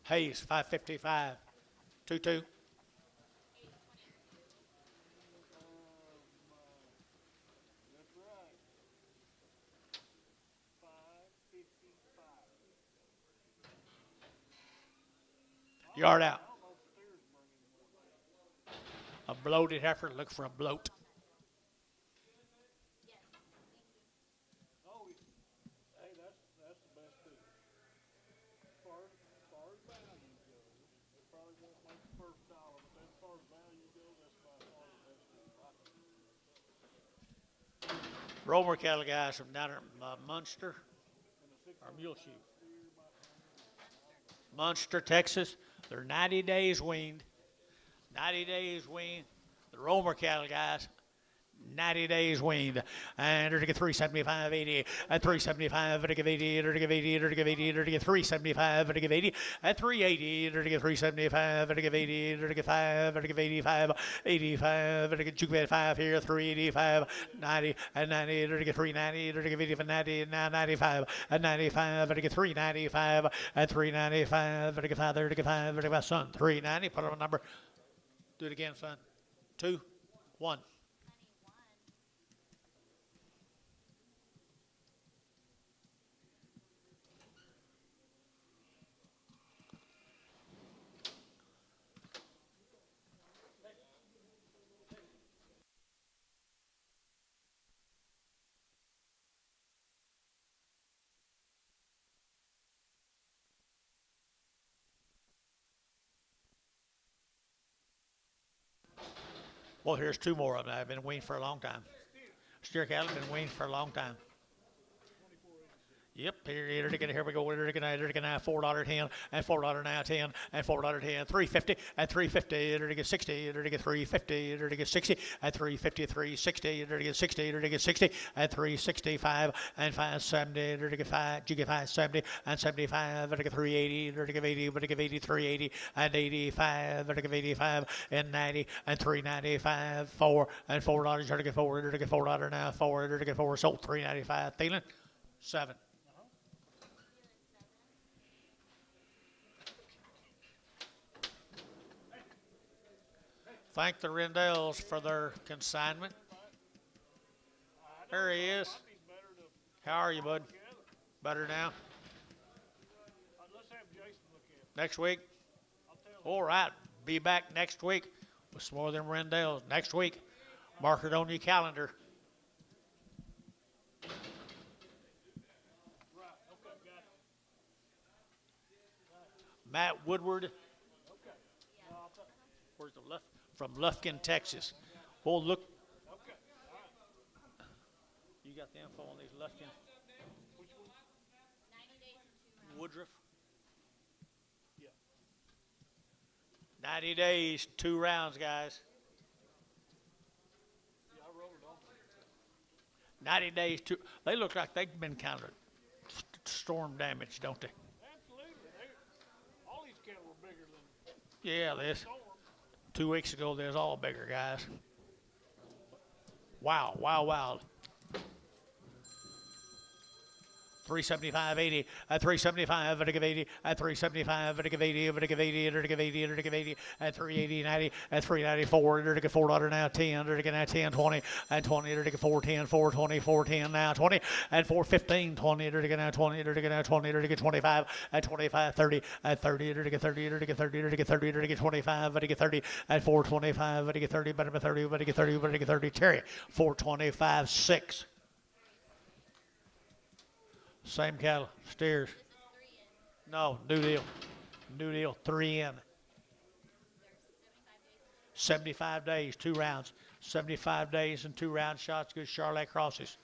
S1: Hayes 555, 22.
S3: That's right. 555.
S1: Yard out. A bloated heifer, look for a bloat. Romer cattle guys from down at Munster or Muleshoe. Munster, Texas. They're 90 days weaned. 90 days weaned. The Romer cattle guys. 90 days weaned, and they're to get 375.80 and 375 to give 80, they're to give 80, they're to give 80, they're to get 375 to give 80 and 380, they're to get 375 to give 80, they're to get 5, they're to give 85, 85, they're to get you get 5 here, 385, 90 and 90, they're to get 390, they're to give 80 for 90, now 95 and 95, they're to get 395 and 395, they're to get 5, they're to get 5, they're to get son 390. Put on a number. Do it again, son. 2, 1. Well, here's 2 more of them. I've been weaned for a long time. Steer cattle have been weaned for a long time. Yep, here we go. We're going to now $4.10 and $4 now 10 and $4.10, 350 and 350. They're to get 60. They're to get 350. They're to get 60 and 350, 360. They're to get 60. They're to get 60 and 365 and 570. They're to get 5. You get 570 and 75. They're to get 380. They're to get 80. They're to get 80, 380 and 85. They're to get 85 and 90 and 395. 4 and $4. They're to get 4. They're to get $4 now 4. They're to get 4. Sold 395. Thielen 7. Thank the Rendells for their consignment. There he is. How are you, bud? Better now?
S3: Let's have Jason look at it.
S1: Next week? All right. Be back next week with some more of them Rendells. Next week. Mark it on your calendar.
S3: Right, okay, got it.
S1: Matt Woodward.
S3: Okay.
S1: Where's the left? From Lufkin, Texas. Oh, look.
S3: Okay, all right.
S1: You got the info on these Lufkin?
S3: Which one?
S2: 90 days and 2 rounds.
S1: Woodruff.
S3: Yeah.
S1: 90 days, 2 rounds, guys.
S3: Yeah, I wrote it on.
S1: 90 days, 2. They look like they've been kind of storm damaged, don't they?
S3: Absolutely. All these cattle were bigger than
S1: Yeah, this.
S3: storm.
S1: 2 weeks ago, they was all bigger, guys. Wow, wow, wow. 375.80 at 375 at a give 80 at 375 at a give 80 at a give 80 at a give 80 at a give 80 at 380 90 at 394 at a give $4 now 10 at a give now 10 20 and 20 at a give 410 420 410 now 20 and 415 20 at a give now 20 at a give now 20 at a give 25 at 25 30 at 30 at a give 30 at a give 30 at a give 30 at a give 25 at a give 30 at 425 at a give 30 but at 30 but a give 30 but a give 30 Terry 425 6. Same cattle, steers. No, new deal. New deal, 3 in. 75 days, 2 rounds. 75 days and 2 round shots, good Charlotte crosses.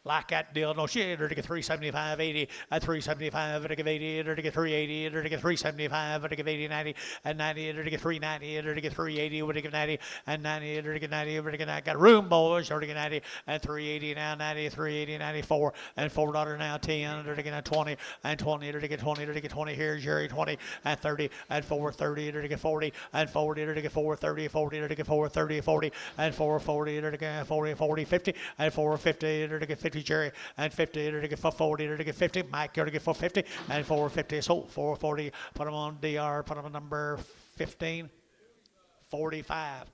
S1: Like that deal, no shit, or to get 375, 80, at 375, or to get 80, or to get 380, or to get 375, or to get 80, 90, and 90, or to get 390, or to get 380, or to get 90, and 90, or to get 90, or to get 90. Got room, boys, or to get 90, and 380 now, 90, 380, 94, and $4 now, 10, or to get 20, and 20, or to get 20, or to get 20, here's Jerry, 20, and 30, and 430, or to get 40, and 40, or to get 430, 40, or to get 430, 40, and 440, or to get 40, 40, 50, and 450, or to get 50, Jerry, and 50, or to get 440, or to get 50, Mike, or to get 450, and 450, so 440, put them on DR, put them on number 15, 45,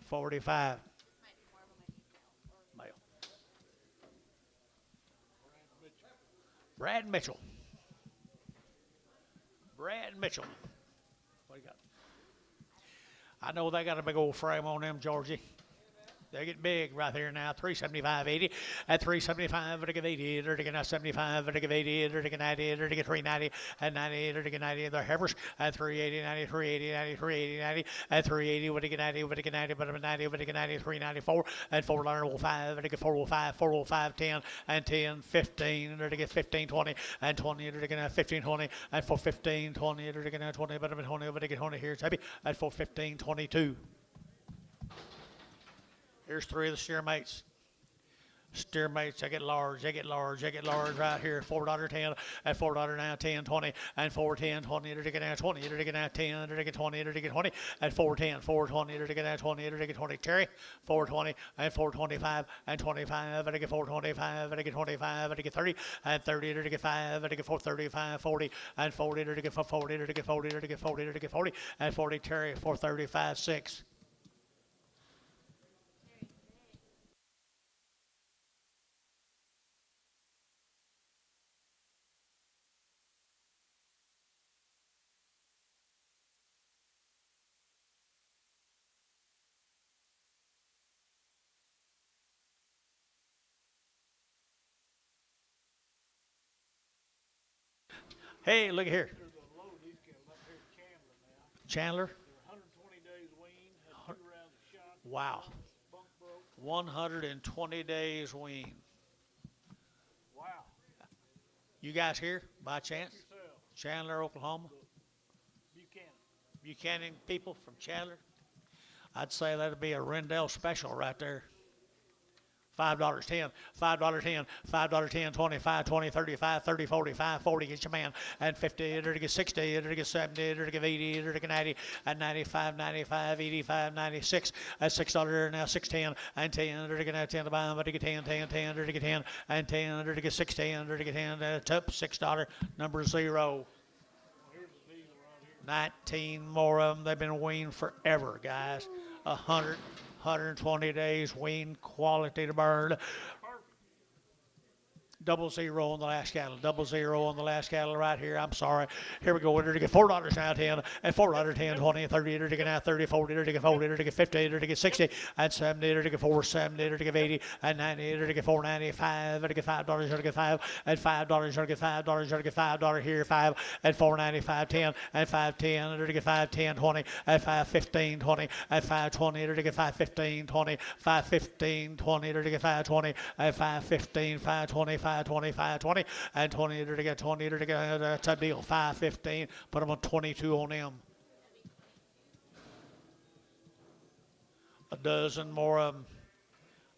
S1: 45. Male. Brad Mitchell. Brad Mitchell. What do you got? I know they got a big old frame on them, Georgie. They get big right there now. 375.80 at 375. They're to give 80. They're to get 75. They're to give 80. They're to get 90. They're to get 390 and 90. They're to get 90. They're heifers at 380, 90, 380, 90, 380, 90 at 380. What to get 90? What to get 90? But 90. What to get 90? 394 and 405. They're to get 405, 405, 10 and 10, 15. They're to get 15, 20 and 20. They're to get 15, 20 and 4, 15, 20. They're to get 20. But 20. But to get 20 here. It's happy at 4, 15, 22. Here's three of the steer mates. Steer mates, they get large, they get large, they get large right here. $4.10 at $4 now, 10, 20, and 4, 10, 20, they're to get now 20, they're to get now 10, they're to get 20, they're to get 20, at 4, 10, 4, 20, they're to get now 20, they're to get 20. Cherry, 420, and 425, and 25, and to get 425, and to get 25, and to get 30, and 30, they're to get 5, and to get 435, 40, and 40, they're to get 40, they're to get 40, they're to get 40, they're to get 40, and 40, Cherry, 435, 6. Hey, look here.
S3: There's a load of these cattle up here at Chandler now.
S1: Chandler.
S3: They're 120 days weaned, had 2 rounds of shot.
S1: Wow.
S3: Bunk broke.
S1: 120 days wean.
S3: Wow.
S1: You guys here by chance?
S3: Chrisell,
S1: Chandler, Oklahoma?
S3: Buchanan.
S1: Buchanan people from Chandler? I'd say that'd be a Rendell special right there. $5.10, $5.10, $5.10, 25, 20, 35, 30, 45, 40, get your man, and 50, to get 60, to get 70, to get 80, to get 90, and 95, 95, 85, 96, at $6 now, 610, and 10, to get 10 to buy them, to get 10, 10, 10, to get 10, and 10, to get 610, to get 10, top $6, number 0.
S3: Here's the deal right here.
S1: 19 more of them. They've been weaned forever, guys. 120 days weaned, quality to burn. $0 on the last cattle, $0 on the last cattle right here. I'm sorry. Here we go. We're to get $4 now, 10, and $4, 10, 20, 30, to get now 30, 40, to get 40, to get 50, to get 60, and 70, to get 470, to get 80, and 90, to get 495, to get $5, to get 5, and $5, to get $5, to get $5 here, 5, and 495, 10, and 510, to get 510, 20, and 515, 20, and 520, to get 515, 20, 515, 20, to get 520, and 515, 520, 520, 520, and 20 to get 20 to get that's a deal. 515. Put them on 22 on them. A dozen more of them.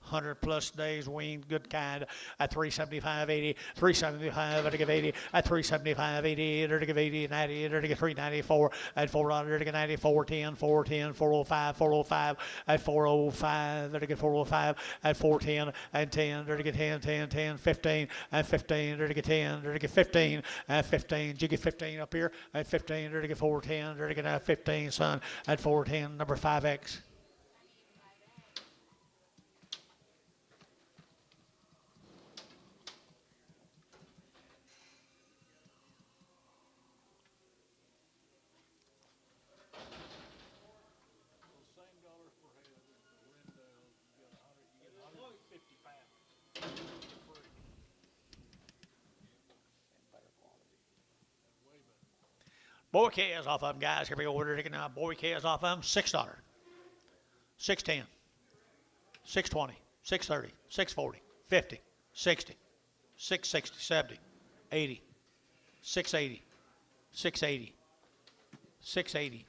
S1: 100+ days weaned, good kind, at 375.80, 375 to give 80, at 375.80, to give 80, 90, to give 394, at $4 to get 94, 10, 410, 405, 405, at 405, to get 405, at 410, and 10, to get 10, 10, 10, 15, and 15, to get 10, to get 15, and 15, did you get 15 up here, at 15, to get 410, to get 15, son, at 410, number 5X. Boy calves off of them, guys. Here we go. We're taking now. Boy calves off of them. $6. $6.10. $6.20. $6.30. $6.40. $50. $60. $6.60. $70. $80. $6.80. $6.80. $6.80.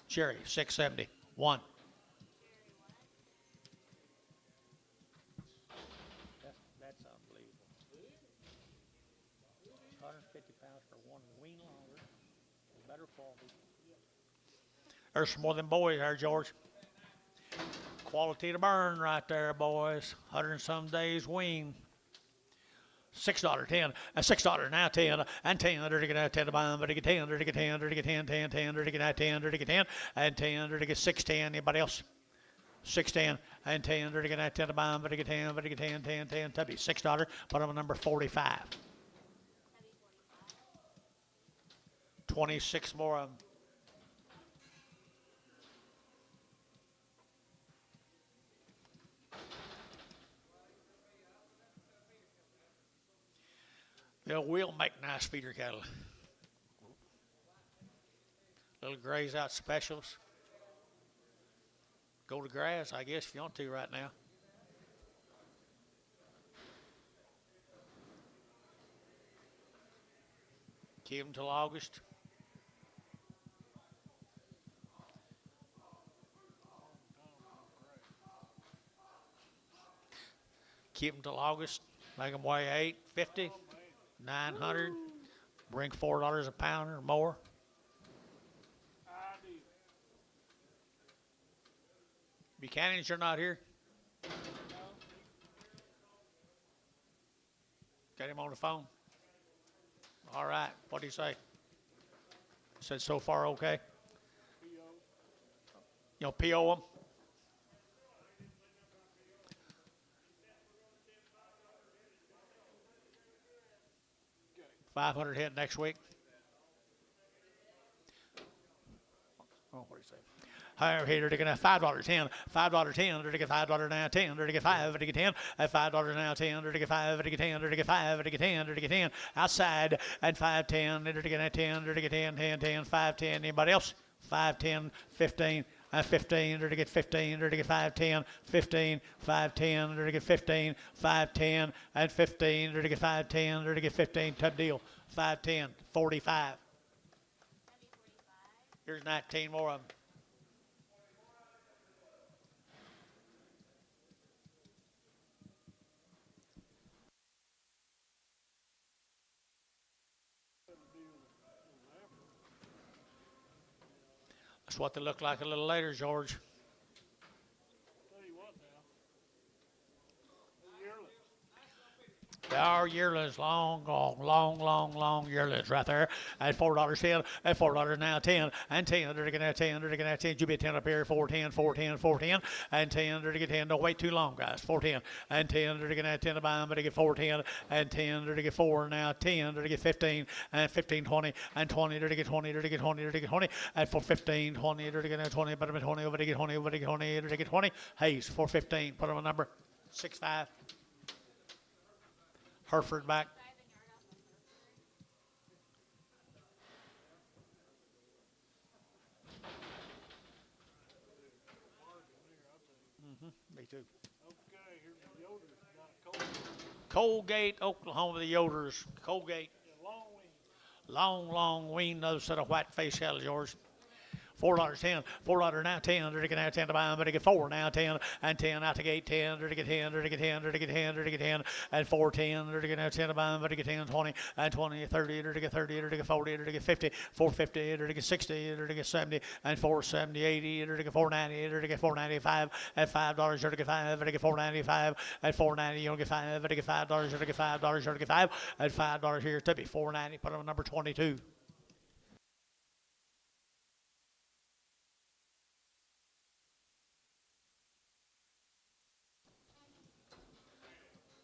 S1: Cherry. $6.70. $1. That's unbelievable. 150 pounds for one wean longer. Better quality. There's some more than boys there, George. Quality to burn right there, boys. 100 and some days wean. $6, 10, and $6 now, 10, and 10, to get 10 to buy them, to get 10, to get 10, to get 10, 10, 10, to get 10, to get 10, and 10, to get 610. Anybody else? 610 and 10, to get 10 to buy them, to get 10, to get 10, 10, 10, Tubby. $6, put them on number 45. 26 more of them. We'll make nice feeder cattle. Little graze out specials. Go to grass, I guess, if you want to right now. Keep them till August. Keep them till August. Make them weigh 850, 900. Bring $4 a pound or more.
S3: I do.
S1: Buchanan's, you're not here. Got him on the phone. All right. What do you say? Said so far okay.
S3: PO.
S1: PO them.
S3: Okay.
S1: 500 head next week. Oh, what do you say? Higher here to get $5, 10, $5, 10, to get $5 now, 10, to get 5, to get 10, at $5 now, 10, to get 5, to get 10, to get 5, to get 10, to get 10, outside at 5, 10, to get 10, to get 10, 10, 10, 5, 10. Anybody else? 5, 10, 15. 15, to get 15, to get 5, 10, 15, 5, 10, to get 15, 5, 10, and 15, to get 5, 10, to get 15. Tough deal. 5, 10, 45. Here's 19 more of them. That's what they look like a little later, George.
S3: Tell you what now. The yearlings.
S1: There are yearlings, long yearlings right there at $4 10, at $4 now 10, and 10, to get 10, to get 10, you be 10 up here, 410, 410, 410, and 10, to get 10, don't wait too long, guys, 410, and 10, to get 10 to buy them, but to get 410, and 10, to get 4 now, 10, to get 15, and 15, 20, and 20, to get 20, to get 20, to get 20, and for 15, 20, to get 20, but I'm 20, over to get 20, over to get 20, to get 20, Hayes, 415, put on a number, 6'5". Hereford back. Me too.
S3: Okay, here's the Yoders. Got a
S1: Colgate, Oklahoma, the Yoders. Colgate.
S3: Yeah, long wing.
S1: Long wean, another set of white face cattle, yours. $4 10, $4 now 10, to get now 10 to buy them, but to get 4 now 10, and 10 out the gate 10, to get 10, to get 10, to get 10, to get 10, and 410, to get now 10 to buy them, but to get 10, 20, and 20, 30, to get 30, to get 40, to get 50, 450, to get 60, to get 70, and 470, 80, to get 490, to get 495, at $5, to get 5, to get 495, at 490, you'll get 5, to get $5, to get $5, to get 5, at $5 here to be 490, put on number 22.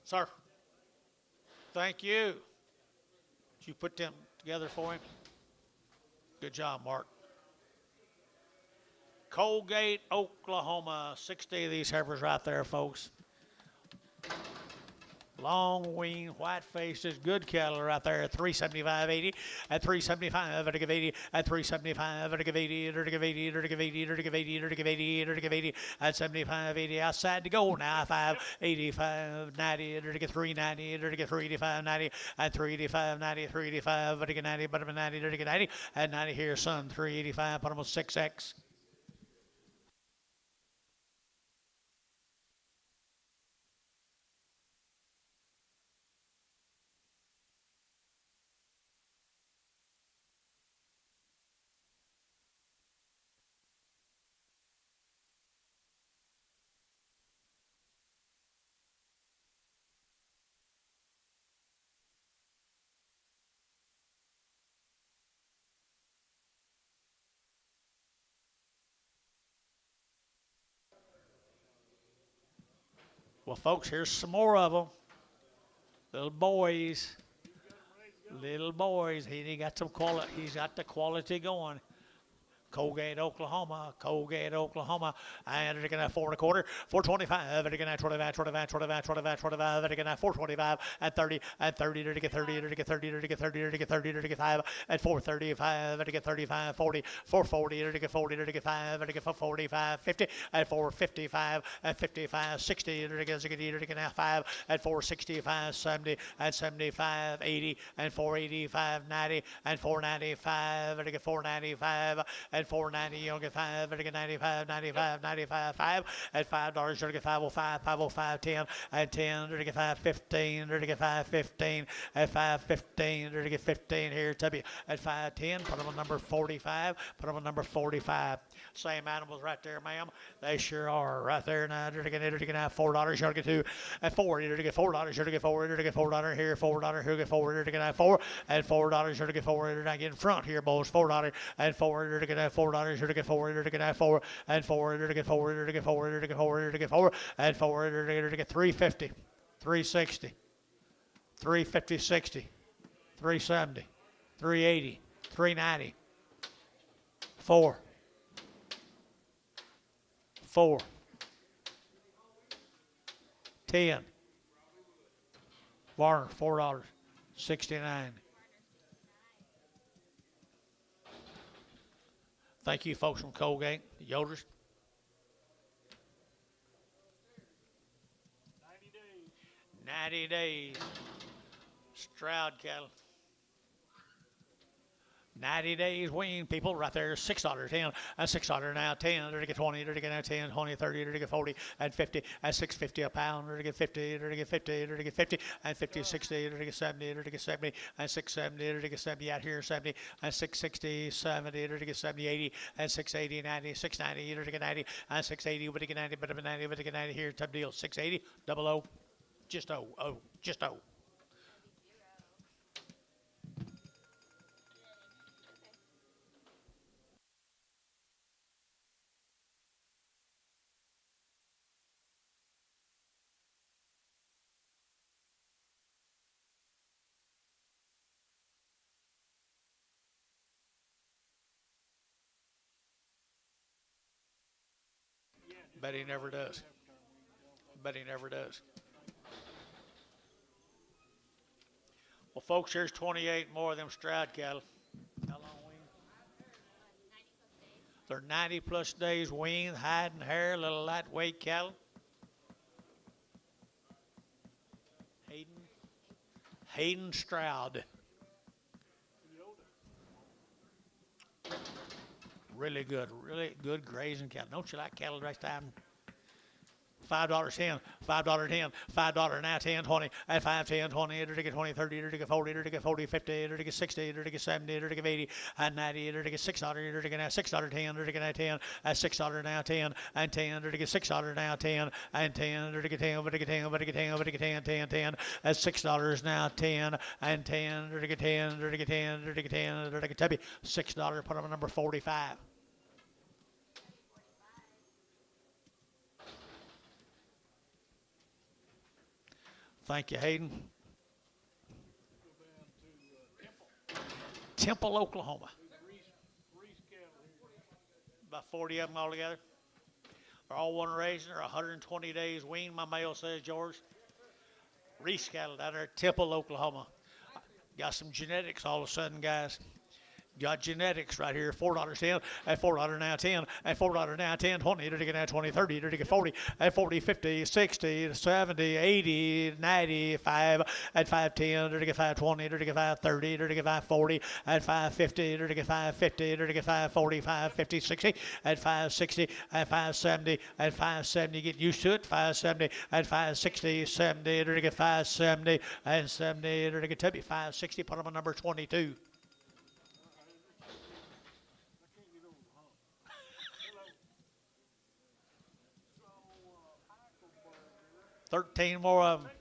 S1: Sir, thank you. Did you put them together for him? Good job, Mark. Colgate, Oklahoma. 60 of these heifers right there, folks. Long wean, white faces, good cattle right there at 375.80, at 375, at 80, at 375, at 80, at 80, at 80, at 80, at 80, at 80, at 75, 80 outside to go now. 5, 85, 90, at 390, at 385, 90, at 385, 90, 385, at 90, but I'm 90, at 90, at 90 here, son, 385, put them on 6X. Well, folks, here's some more of them. Little boys. Little boys. He got some quality. He's got the quality going. Colgate, Oklahoma, Colgate, Oklahoma, and they're gonna 4 1/4, 425, they're gonna 25, 25, 25, 25, 25, they're gonna 425 and 30, and 30, they're gonna get 30, they're gonna get 30, they're gonna get 30, they're gonna get 30, they're gonna get 5, and 435, they're gonna get 35, 40, 440, they're gonna get 40, they're gonna get 5, they're gonna get 45, 50, and 455, and 55, 60, they're gonna get 5, and 465, 70, and 75, 80, and 485, 90, and 495, they're gonna get 495, and 490, you'll get 5, they're gonna get 95, 95, 95, 5, and $5, you're gonna get 505, 505, 10, and 10, they're gonna get 515, they're gonna get 515, and 515, they're gonna get 15 here, Tubby, at 510, put them on number 45, put them on number 45. Same animals right there, ma'am. They sure are right there now. They're gonna have $4, you're gonna get 2, and 4, you're gonna get $4, you're gonna get 4, you're gonna get $4 here, $4, you're gonna get 4, you're gonna have 4, and $4, you're gonna get 4, you're gonna get in front here, boys, $4, and 4, you're gonna have $4, you're gonna get 4, you're gonna have 4, and 4, you're gonna get 4, you're gonna get 4, you're gonna get 4, you're gonna get 4, and 4, you're gonna get 350, 360, 350, 60, 370, 380, 390, 4, 4, 10, Warner, $4, 69. Thank you, folks from Colgate, the Yoders. 90 days. Stroud cattle. 90 days wean, people, right there, $6, 10, and $6 now, 10, they're to get 20, they're to get now 10, 20, 30, they're to get 40, and 50, and $6.50 a pound, they're to get 50, they're to get 50, they're to get 50, and 50, 60, they're to get 70, they're to get 70, and 670, they're to get 70 out here, 70, and 660, 70, they're to get 70, 80, and 680, 90, 690, they're to get 90, and 680, but to get 90, but to get 90, but to get 90 here, type deal, 680, double O, just O, O, just O. Bet he never does. Bet he never does. Well, folks, here's 28 more of them Stroud cattle. How long weaned? They're 90 plus days weaned, hide and hair, little lightweight cattle. Hayden Stroud. Really good grazing cattle. Don't you like cattle right time? $5 10, $5 10, $5 now 10, 20, and 5, 10, 20, to get 20, 30, to get 40, to get 40, 50, to get 60, to get 70, to get 80, and 90, to get $6, to get now $6 10, to get now 10, and $6 now 10, and 10, to get $6 now 10, and 10, to get 10, but to get 10, but to get 10, but to get 10, 10, 10, and $6 now 10, and 10, to get 10, to get 10, to get 10, to get Tubby $6. Put them on number 45. Thank you, Hayden. Temple, Oklahoma. About 40 of them altogether. They're all one raising. They're 120 days weaned, my mail says, George. Reese cattle down there at Temple, Oklahoma. Got some genetics all of a sudden, guys. Got genetics right here, $4 10, and $4 now 10, and $4 now 10, 20, to get now 20, 30, to get 40, and 40, 50, 60, 70, 80, 95, and 510, to get 520, to get 530, to get 540, and 550, to get 550, to get 540, 550, 60, and 560, and 570, and 570, get used to it, 570, and 560, 70, to get 570, and 70, to get Tubby, 560, put them on number 22. 13 more of them.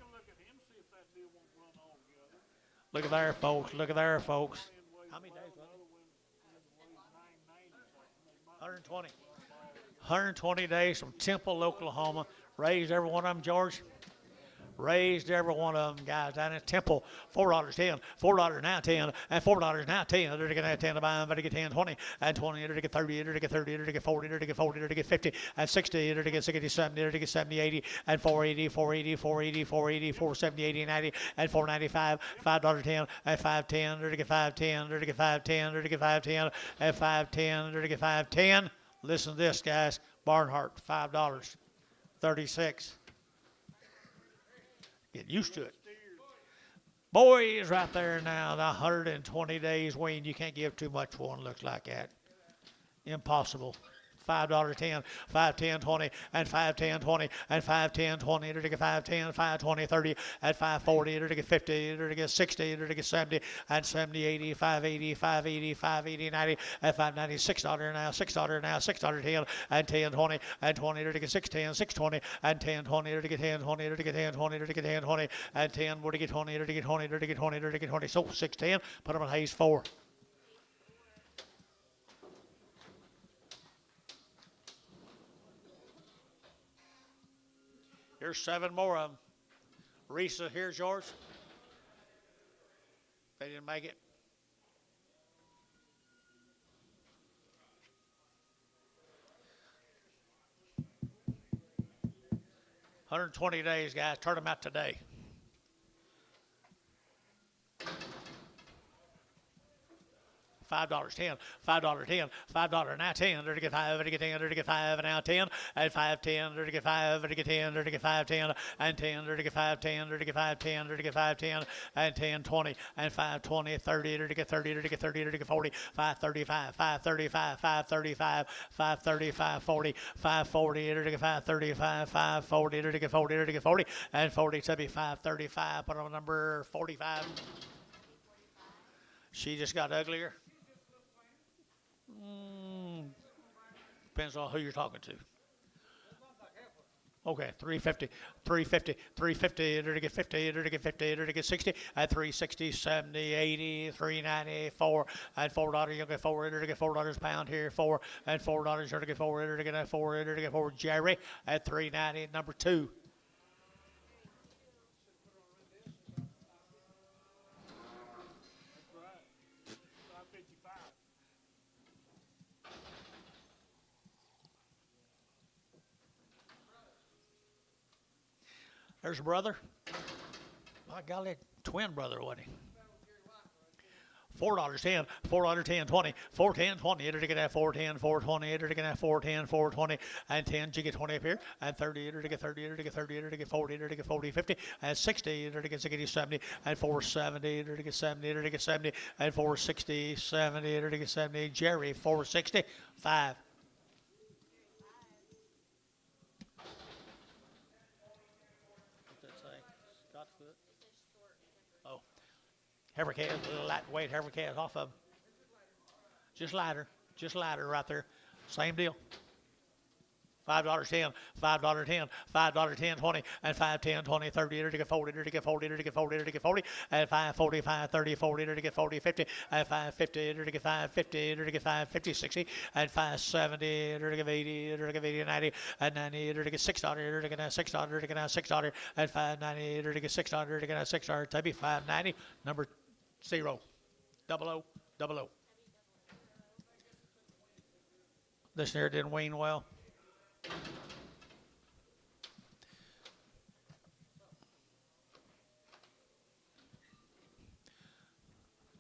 S1: Look at there, folks. Look at there, folks. How many days was it? 120. 120 days from Temple, Oklahoma. Raised every one of them, George. Raised every one of them, guys. Down at Temple, $4.10, $4 now 10, and $4 now 10. They're going to get 10 to buy them, but get 10, 20, and 20, they're to get 30, they're to get 30, they're to get 40, they're to get 40, they're to get 50, and 60, they're to get 60, 70, they're to get 70, 80, and 480, 480, 480, 480, 470, 80, 90, and 495, $5.10, and 510, they're to get 510, they're to get 510, they're to get 510, and 510, they're to get 510. Listen to this, guys. Barnhart, $5, 36. Get used to it. Boys, right there now, the 120 days wean. You can't give too much for one looks like that. Impossible. $5.10, 510, 20, and 510, 20, and 510, 20, to get 510, 520, 30, and 540, to get 50, to get 60, to get 70, and 70, 80, 580, 580, 580, 90, and 590, $6 now, $6 now, $6.10, and 10, 20, and 20, to get 610, 620, and 10, 20, to get 10, 20, to get 10, 20, to get 10, 20, and 10, to get 20, to get 20, to get 20, to get 20. So 610, put them on Hayes 4. Here's 7 more of them. Risa, here's yours. They didn't make it. $120 days, guys. Turn them out today. $5.10, $5.10, $5 now 10, to get 5, to get 10, to get 5, now 10, and 510, to get 5, to get 10, to get 510, and 10, to get 510, to get 510, to get 510, and 10, 20, and 520, 30, to get 30, to get 30, to get 40, 535, 535, 535, 535, 40, 540, to get 535, 540, to get 40, to get 40, and 40 to be 535. Put on number 45. She just got uglier. Depends on who you're talking to. Okay, 350, 350, 350, to get 50, to get 50, to get 60, and 360, 70, 80, 390, 4, and $4, you'll get 4, to get $4 a pound here, 4, and $4, to get 4, to get 4, to get 4, Jerry, at 390, number 2. There's a brother. My golly, twin brother, wasn't he? $4.10, $4.10, 20, 410, 20, to get that 410, 420, to get that 410, 420, and 10, you get 20 up here, and 30, to get 30, to get 30, to get 40, to get 40, 50, and 60, to get 60, 70, and 470, to get 70, to get 70, and 460, 70, to get 70, Jerry, 460, 5. Heifer calves, little lightweight heifer calves off of them. Just lighter right there. Same deal. $5.10, $5.10, $5.10, 20, and 510, 20, 30, to get 40, to get 40, to get 40, to get 40, and 540, 530, 40, to get 40, 50, and 550, to get 550, to get 550, 60, and 570, to get 80, to get 80, 90, and 90, to get $6, to get $6, to get $6, and 590, to get $6, to get $6, to be 590, number 0, 00, 00. This here didn't wean well.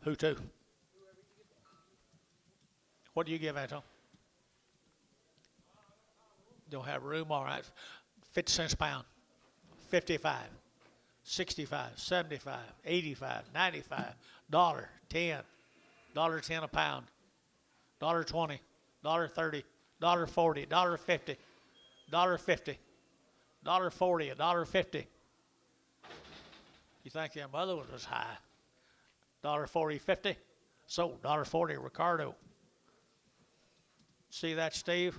S1: Who to? What do you give, Anton? Don't have room? All right. 50 cents a pound. 55, 65, 75, 85, 95, $1, 10, $1.10 a pound, $1.20, $1.30, $1.40, $1.50, $1.50, $1.40, $1.50. You think them other ones was high? $1.40, 50. So $1.40, Ricardo. See that, Steve?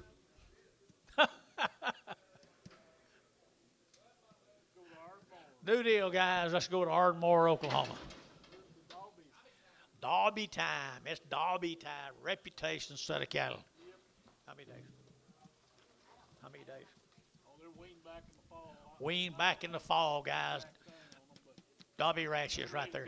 S1: New deal, guys. Let's go to Ardmore, Oklahoma. Doobby time. It's Doobby time. Reputation set of cattle. How many days? How many days?
S3: Oh, they're weaned back in the fall.
S1: Wean back in the fall, guys. Doobby ranches right there.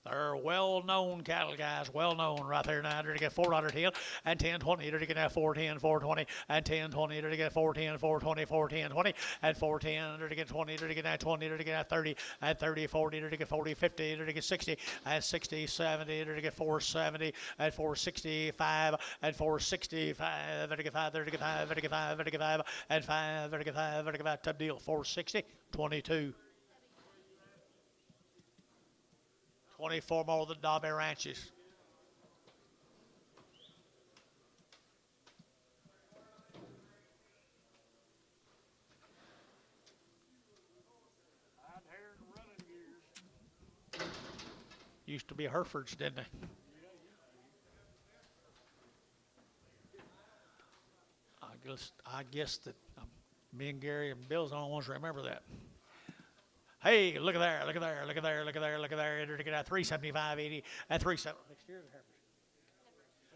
S1: They're well-known cattle, guys, well-known right there now. They're to get $4 hill and 10.20. They're to get that 4.10, 4.20, and 10.20. They're to get 4.10, 4.20, 4.10, 20, and 4.10. They're to get 20. They're to get that 20. They're to get that 30, and 30, 40. They're to get 40, 50. They're to get 60, and 60, 70. They're to get 470, and 465, and 465. They're to get 5. They're to get 5. They're to get 5. They're to get 5, and 5. They're to get 5. They're to get 5. Top deal. 460, 22. 24 more of the Doobby ranches. Used to be Herefords, didn't they? I guess that me and Gary and Bill's the only ones who remember that. Hey, look at there, look at there, look at there, look at there, look at there. They're to get at 375.80 at 370. Next year,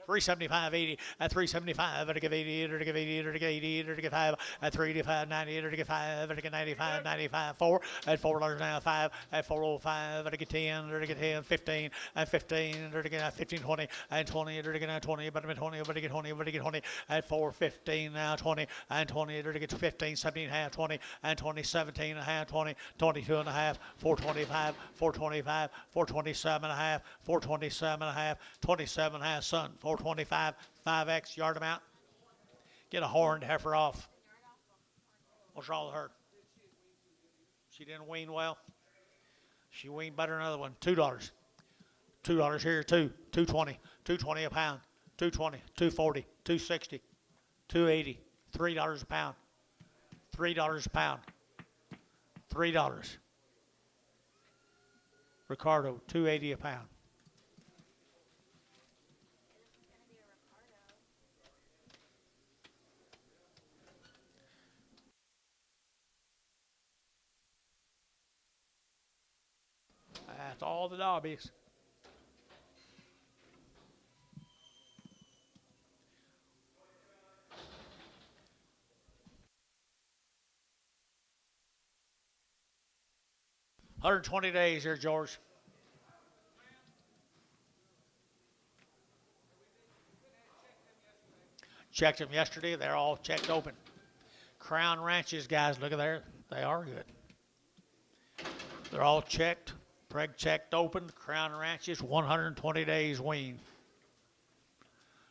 S1: 375.80 at 375. They're to give 80. They're to give 80. They're to get 80. They're to get 5 at 385.90. They're to get 5. They're to get 95. 95. 4 at $4 now. 5 at 405. They're to get 10. They're to get 10. 15 at 15. They're to get 15. 20 and 20. They're to get 20. But 20. But to get 20. But to get 20 at 415 now. 20 and 20. They're to get 15. 17 and a half. 20 and 20. 17 and a half. 20. 22 and a half. 425. 425. 427 and a half. 427 and a half. 27 and a half. Son. 425, 5X yard amount. Get a horned heifer off. What's wrong with her? She didn't wean well. She weaned better than another one. $2. $2 here, 220. 220 a pound. 220, 240, 260, 280, $3 a pound. $3 a pound. $3. Ricardo, 280 a pound. That's all the Dobbies. $120 days here, George. Checked them yesterday. They're all checked open. Crown Ranches, guys, look at there. They are good. They're all checked. Preg checked open. Crown Ranches, 120 days wean.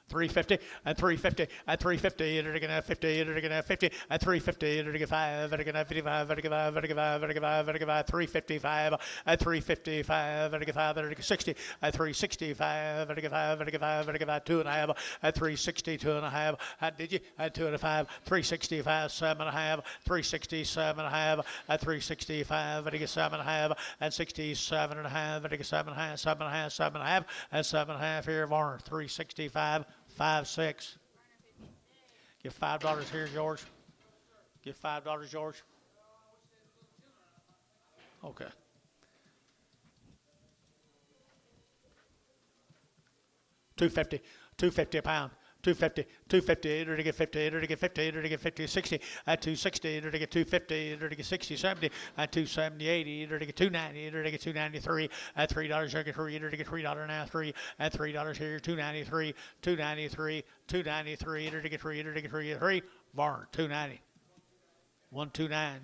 S1: 350 and 350 and 350. They're going to have 50. They're going to have 50 and 350. They're going to get 5. They're going to have 55. They're going to get 5. They're going to get 5. They're going to get 5. They're going to get 5. 355 and 355. They're going to get 5. They're going to get 60 and 365. They're going to get 5. They're going to get 5. They're going to get 5. 2.5 and 360. 2.5. Did you? And 2.5. 365. 7.5. 367.5 and 365. They're going to get 7.5 and 67.5. They're going to get 7.5. 7.5. 7.5 and 7.5 here, Varner. 365. 5.6. Give $5 here, George. Give $5, George. Okay. $250 a pound. 250, 250, they're to get 50, they're to get 50, they're to get 50, 60, at 260, they're to get 250, they're to get 60, 70, at 270, 80, they're to get 290, they're to get 293, at $3, they're to get 3, they're to get $3 now, 3, at $3 here, 293, 293, 293, they're to get 3, they're to get 3, 3, barn, 290, 129.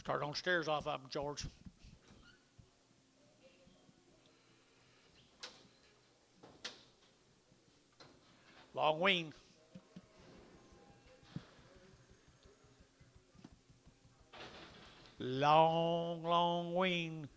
S1: Start on stairs off of them, George. Long wean. Long wean.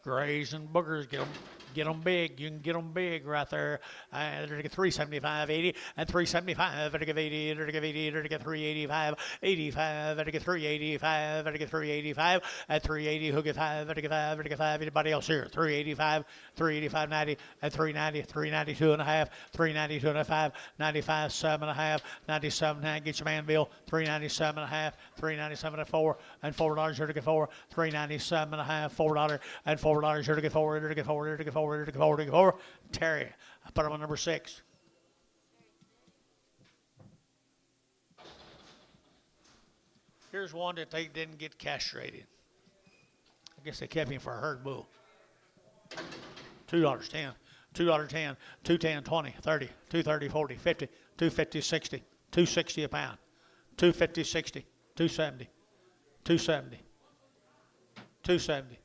S1: Grays and boogers, get them. Get them big. You can get them big right there. And they're to get 375, 80, and 375. They're to get 80. They're to get 80. They're to get 385, 85. They're to get 385. They're to get 385, and 380. Who get 5? They're to get 5. They're to get 5. Anybody else here? 385, 385, 90, and 390, 392 and a half, 392 and a half, 95, 7 and a half, 97 and a half. Get your man bill. 397 and a half, 397 and 4, and $4 here to get 4. 397 and a half, $4, and $4 here to get 4. Here to get 4. Here to get 4. Here to get 4. Here to get 4. Terry, I put him on number 6. Here's one that they didn't get castrated. I guess they kept him for a herd bull. $2.10, $2.10, $2.10, 20, 30, 230, 40, 50, 250, 60, 260 a pound, 250, 60, 270, 270, 270,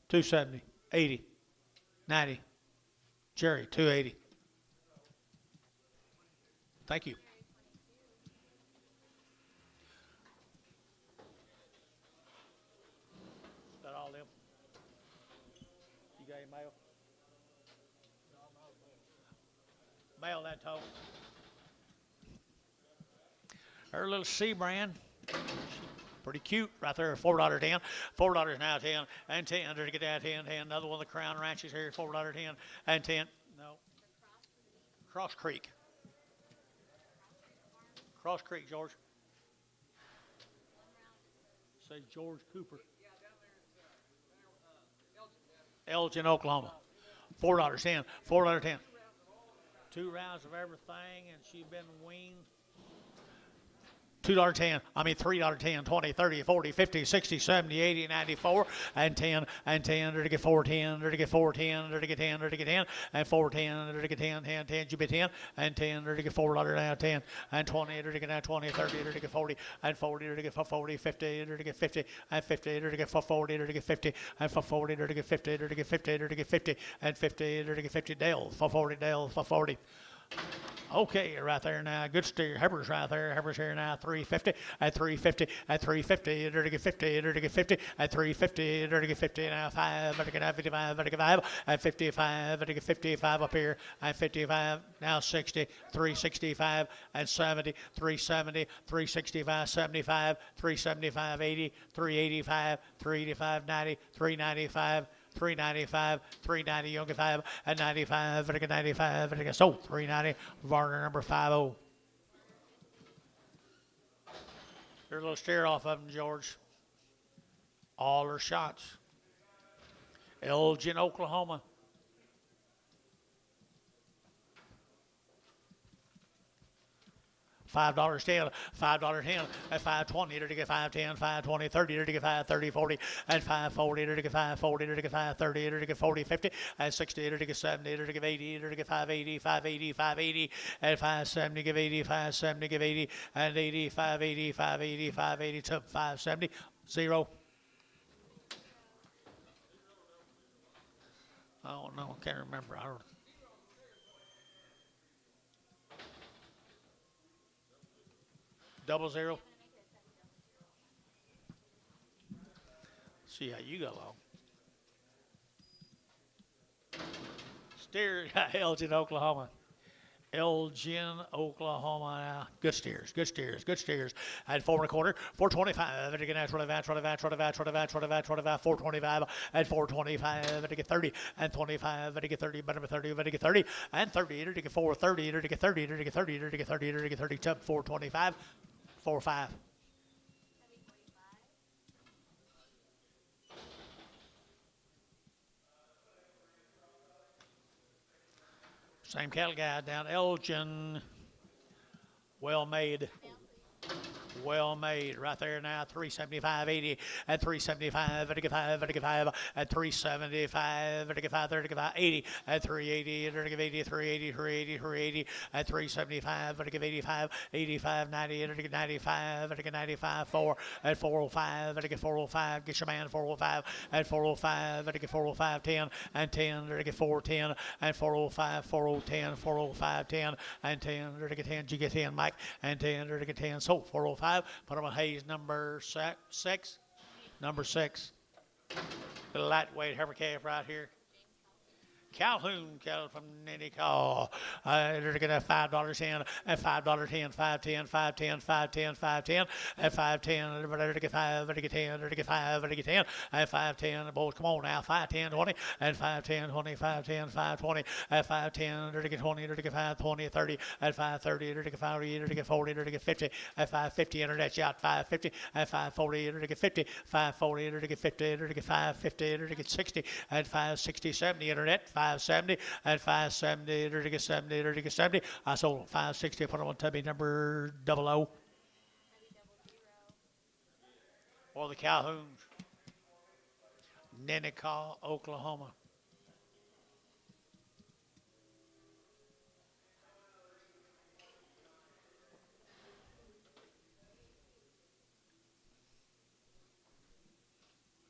S1: 270, 80, 90. Jerry, 280. Thank you. Is that all them? You got your mail? Mail that total. Her little C brand. Pretty cute right there, $4.10. $4 now, 10, and 10. To get that 10, 10. Another one of the Crown Ranches here, $4.10, and 10. No. Cross Creek. Cross Creek, George. Say George Cooper. Elgin, Oklahoma. $4.10. $4.10. 2 rounds of everything, and she's been weaned. $2.10, $3.10, 20, 30, 40, 50, 60, 70, 80, 94, and 10, and 10, to get 410, to get 410, to get 10, to get 10, and 410, to get 10, 10, 10, you be 10, and 10, to get $4 now, 10, and 20, to get now 20, 30, to get 40, and 40, to get 40, 50, to get 50, and 50, to get 40, to get 50, and 40, to get 50, to get 50, to get 50, and 50, to get 50, Dale, 40, Dale, 40. Okay, right there now. Good steer. Heifers right there. Heifers here now. 350 and 350 and 350. There to get 50. There to get 50 and 350. There to get 50 now. 5. There to get 55. There to get 5 and 55. There to get 55 up here and 55 now. 60. 365 and 70. 370. 365. 75. 375. 80. 385. 385. 90. 395. 395, 390, Young 5, and 95, and 95, and so 390, Varner number 50. Here's a little steer off of them, George. All are shots. Elgin, Oklahoma. $5.10, $5.10, and $5.20, to get $5.10, $5.20, $30, to get $5.30, $40, and $5.40, to get $5.40, to get $5.30, to get $40, $50, and $60, to get $70, to get $80, to get $5.80, $5.80, $5.80, and $5.70, give $80, $5.70, give $80, and $80, $5.80, $5.80, $5.80, to $5.70, 0. I don't know, I can't remember. I don't. Double 0. See how you go along. Steer, Elgin, Oklahoma. Elgin, Oklahoma. Now. Good steers, good steers, good steers. At 4 1/4, 425. To get at 25, 25, 25, 25, 25, 25, 425, and 425. To get 30, and 25. To get 30, better 30, to get 30, and 30. To get 430, to get 30, to get 30, to get 30, to get 30, to 425, 4-5. Same cattle guy down Elgin. Well made. Well made right there now. 375, 80, and 375, to get 5, to get 5, and 375, to get 5, to get 5, 80, and 380, to get 80, 380, 380, 380, and 375, to get 85, 85, 90, to get 95, to get 95, 4, and 405, to get 405, get your man 405, and 405, to get 405, 10, and 10, to get 410, and 405, 4010, 405, 10, and 10, to get 10, you get 10, Mike, and 10, to get 10, so 405. Put him on Hayes number 6. Number 6. The lightweight heifer calf right here. Calhoun cattle from Ninicaw. They're going to $5.10 and $5.10, $5.10, $5.10, $5.10, $5.10, and $5.10. They're to get $5, they're to get $10, they're to get $5, they're to get $10, and $5.10. The boys, come on now, $5.10, $20, and $5.10, $20, $5.10, $5.20, and $5.10. They're to get $20, they're to get $5.20, $30, and $5.30. They're to get $40, they're to get $40, they're to get $50, and $5.50. Internet shot $5.50, and $5.40. They're to get $50, $5.40. They're to get $50, they're to get $5.50, they're to get $60, and $5.60, $70. Internet $5.70, and $5.70. They're to get $70, they're to get $70. I sold $5.60. I put them on Tubby number 00. Or the Calhouns. Ninicaw, Oklahoma.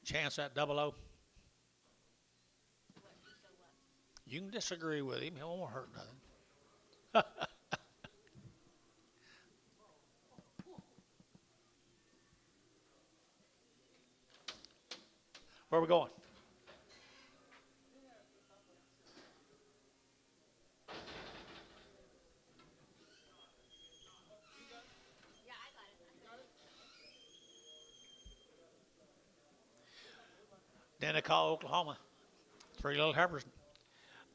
S1: Chance at 00. You can disagree with him. He won't hurt nothing. Where are we going?
S2: Yeah, I got it.
S1: Ninicaw, Oklahoma. 3 little heifers.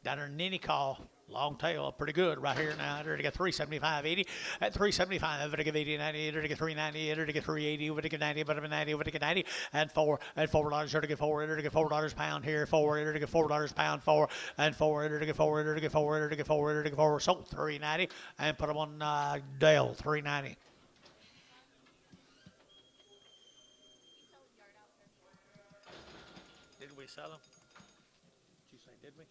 S1: Down there in Ninicaw, long tail, pretty good right here now. They're to get 375.80 at 375. They're to get 80, 90. They're to get 390. They're to get 380. They're to get 90. But 90. They're to get 90 and $4 $4. They're to get 4. They're to get $4 a pound here. 4. They're to get $4 a pound. 4 and 4. They're to get 4. They're to get 4. They're to get 4. They're to get 4. Sold 390 and put them on Dale 390. Did we sell them? Did you say did we?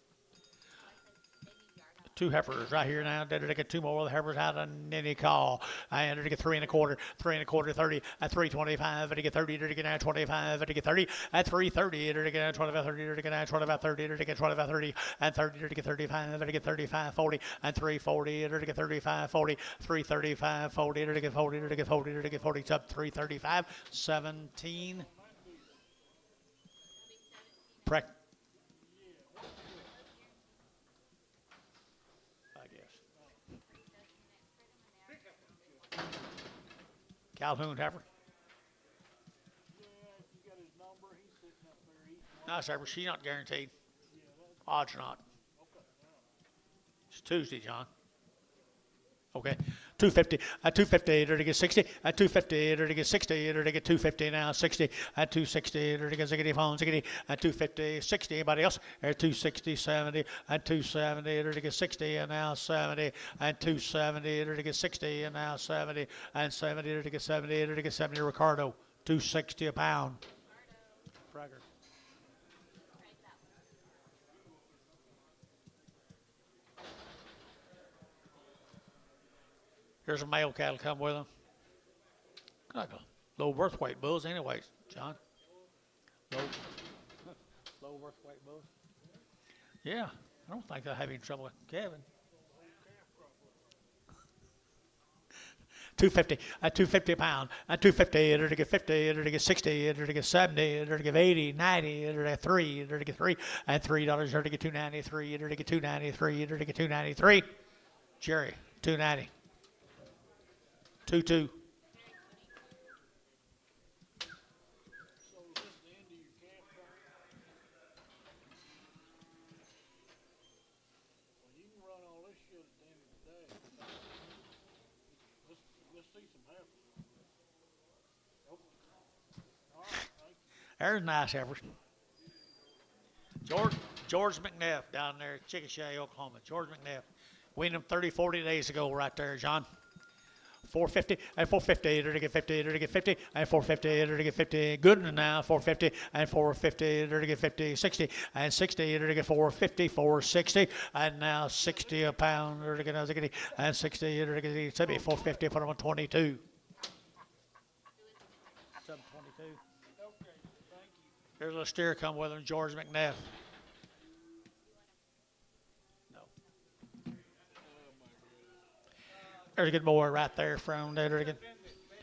S1: 2 heifers right here now. They're to get 2 more of the heifers out of Ninicaw. And they're to get 3 1/4, 3 1/4, 30 at 325. They're to get 30. They're to get 25. They're to get 30 at 330. They're to get 25, 30. They're to get 25, 30. They're to get 25, 30 and 30. They're to get 35. They're to get 35, 40 and 340. They're to get 35, 40, 335, 40. They're to get 40. They're to get 40. They're to get 40. It's up 335, 17. Prec. Calhoun heifer.
S3: Yeah, if you got his number, he's sitting up there eating.
S1: Nice heifer. She's not guaranteed. Odds are not. It's Tuesday, John. Okay. 250 at 250. They're to get 60 at 250. They're to get 60. They're to get 250 now. 60 at 260. They're to get ziggity phone ziggity at 250. 60. Anybody else? At 260, 70 at 270. They're to get 60 and now 70 and 270. They're to get 60 and now 70 and 70. They're to get 70. They're to get 70. Ricardo 260 a pound. Prager. Here's a male cattle come with them. Like a low birth weight bulls anyways, John. Low birth weight bulls. Yeah, I don't think they're having trouble with Kevin. 250 at 250 a pound. At 250, they're to get 50, they're to get 60, they're to get 70, they're to get 80, 90, they're to get 3, they're to get 3, and $3, they're to get 293, they're to get 293, they're to get 293. Jerry, 290. 2-2.
S3: So is this the end of your campground? Well, you can run all this shit at the end of the day. Let's see some heifers. Okay. All right, thank you.
S1: There's nice heifers. George McNeff down there at Chickasha, Oklahoma. George McNeff. Weaned him 30, 40 days ago right there, John. 450 and 450, they're to get 50, they're to get 50, and 450, they're to get 50. Good now, 450 and 450, they're to get 50, 60, and 60, they're to get 450, 460, and now 60 a pound, they're to get and 60, they're to get 450, put them on 22. Sub 22.
S3: Okay, thank you.
S1: Here's a little steer come with him, George McNeff. There's a good boy right there from there.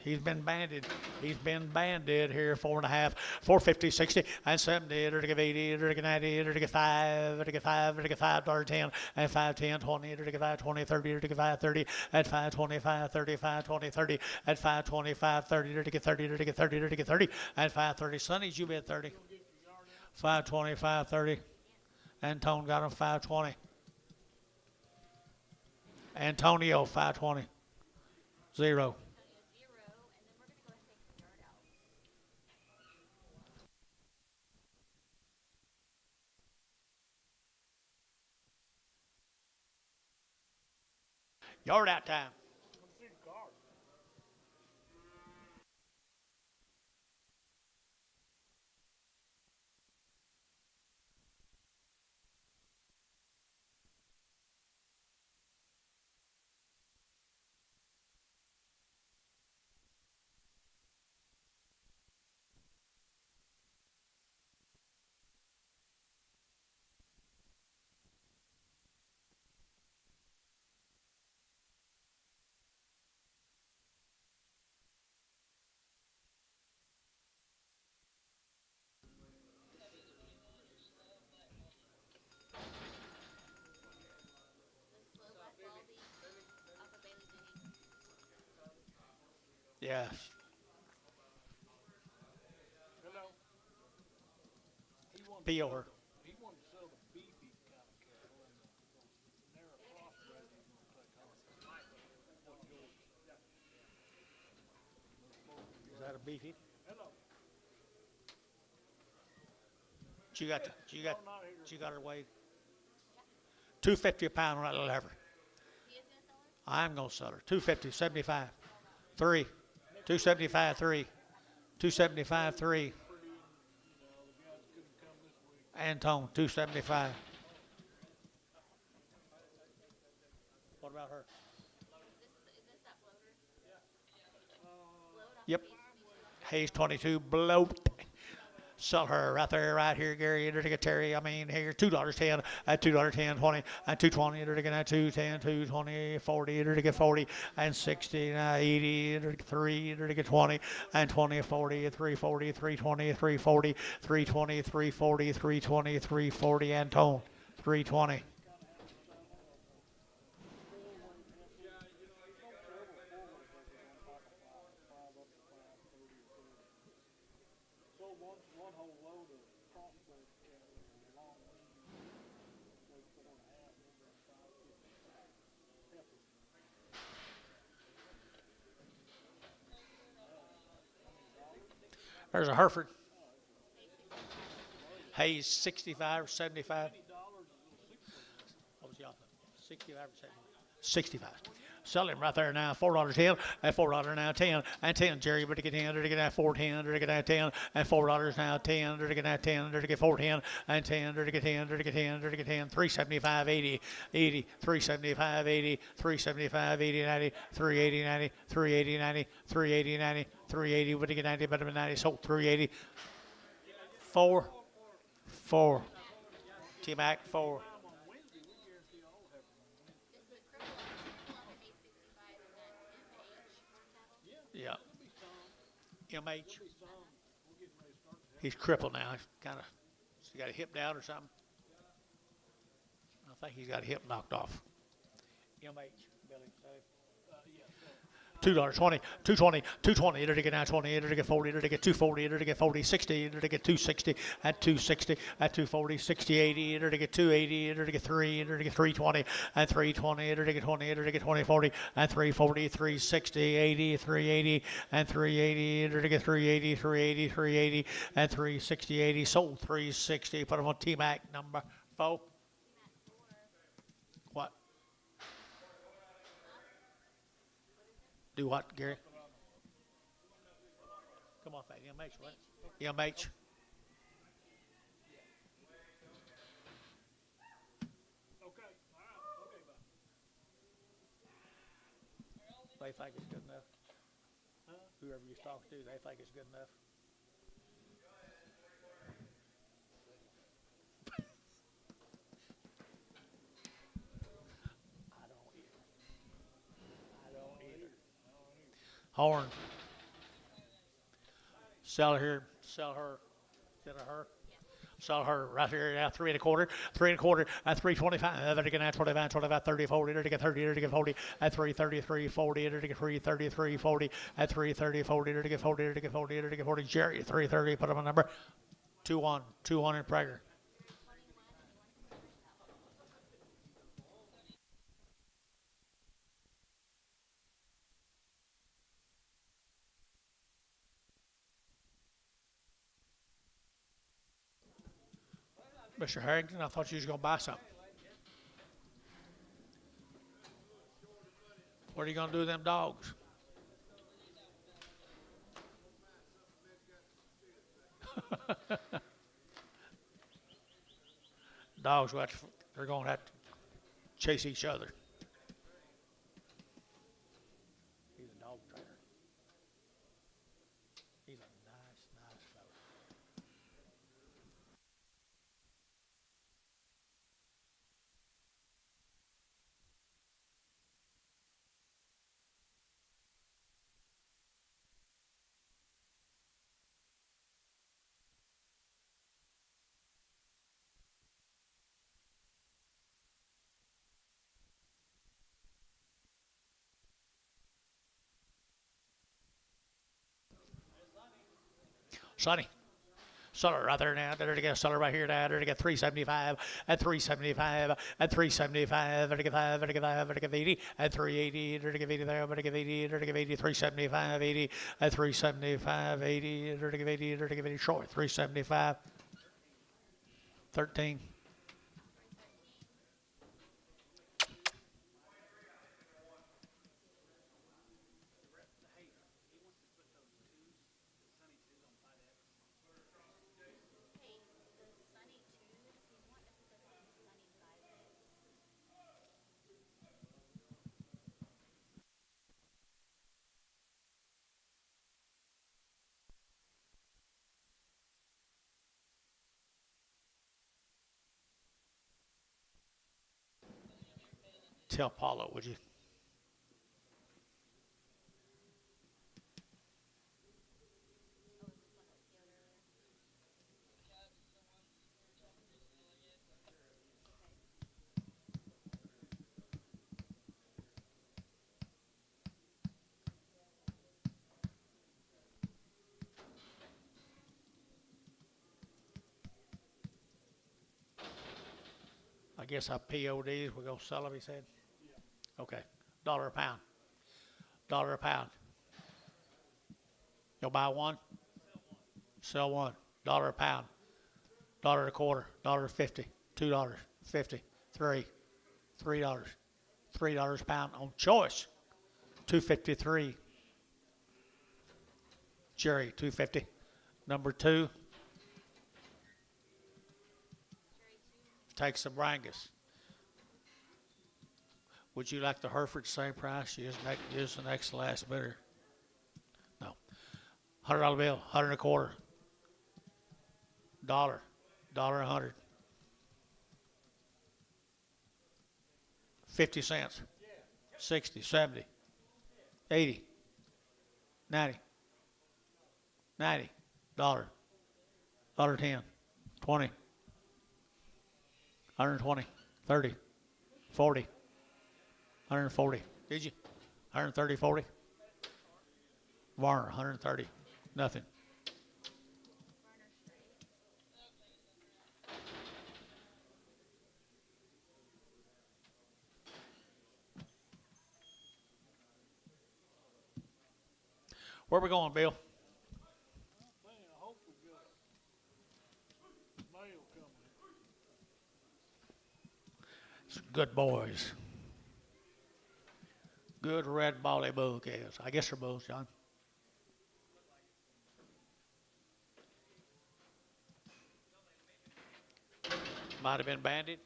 S1: He's been banded. He's been banded here. 4.5, 450, 60, and 70. To give 80, to give 90, to give 5, to give 5, to give 5, $10, and 5, 10, 20, to give 5, 20, 30, to give 5, 30, at 5, 25, 35, 20, 30, at 5, 25, 30, to give 30, to give 30, to give 30, and 5, 30. Sonny's you bet 30. 5, 25, 30. Antone got him 520. Antonio 520. 0. Yard out time. Yeah.
S3: Hello. He wanted
S1: P
S3: to
S1: over.
S3: He wanted to sell the beefy kind of cattle, and those narrow crossbred he's going to take home. What's yours?
S1: Is that a beefy?
S3: Hello.
S1: She got her weighed. 250 a pound on that little heifer. I'm gonna sell her. 250, 75, 3, 275, 3, 275, 3. Antone, 275. What about her? Yep. Hayes 22 bloat. Sell her right there, right here, Gary. Enter to get Terry. I mean, here, $2.10 at $2.10, 20 at 220. Enter to get at 210, 220, 40. Enter to get 40 and 60, 80. Enter to get 3. Enter to get 20 and 20, 40, 340, 320, 340, 320, 340, 320, 340, and tone 320.
S3: One whole load of crossbred cattle and long weighed 4.5, heifers.
S1: There's a Hereford. Hayes 65 or 75. What was y'all? 65 or 75? 65. Sell him right there now. $4.10 and $4 now 10 and 10. Jerry, but to get 10, to get that 4.10, to get that 10 and $4 now 10, to get that 10, to get 4.10 and 10, to get 10, to get 10, to get 10. 375, 80, 80, 375, 80, 375, 80, 90, 380, 90, 380, 90, 380, 90, 380, but to get 90, better than 90. Sold 380. 4. T-Mac 4. Yeah. MH. He's crippled now. He's he got a hip down or something. I think he's got a hip knocked off. MH, Billy. $2.20, 220, 220, enter to get 920, enter to get 40, enter to get 240, enter to get 40, 60, enter to get 260, at 260, at 240, 60, 80, enter to get 280, enter to get 3, enter to get 320, and 320, enter to get 20, enter to get 20, 40, and 340, 360, 80, 380, and 380, enter to get 380, 380, 380, and 360, 80, sold 360, put them on T-Mac number 4. What? Do what, Gary? Come on, Fatty. MH, what? MH.
S3: Okay, all right. Okay, bye.
S1: They think it's good enough. Huh? Whoever you talk to, they think it's good enough. I don't either. Horn. Sell her. Sell her. Is it a her? Sell her right here at 3 1/4, 3 1/4 at 325. There to get at 25, 25, 30, 40. There to get 30, there to get 40 at 333, 40. There to get 333, 40 at 330, 40. There to get 40, there to get 40, there to get 40. Jerry 330. Put up a number. 2-1, 2-1 in Prager. Mr. Harrington, I thought you was going to buy something. What are you going to do with them dogs? Dogs, they're going to have to chase each other. He's a dog trainer. He's a nice fellow. Sonny. Seller right there now. There to get a seller right here now. There to get 375 at 375 at 375. There to get 5. There to get 5. There to get 80 at 380. There to get 80 there. There to get 80. There to get 80. 375 80 at 375 80. There to get 80. There to get 80 short. 375 13. Tell Paula, would you? I guess I PODs, we're going to sell them, he said? Yeah. Okay. $1 a pound. $1 a pound. You'll buy one? Sell one. $1 a pound. $1 a quarter. $1.50. $2. 50. $3. $3. $3 a pound on choice. $2.53. Jerry, $2.50. Number 2. Take some Brangus. Would you like the Hereford same price? Use the next last bidder. No. $100 bill, 100 a quarter. $1. $1.00. 50 cents. 60, 70, 80, 90, 90, $1, $1.10, 20. 120, 30, 40, 140. Did you? 130, 40. Varner, 130. Nothing. Where we going, Bill?
S3: Man, I hope we got mail coming.
S1: Good boys. Good red bally bull calves. I guess they're bulls, John. Might have been banded.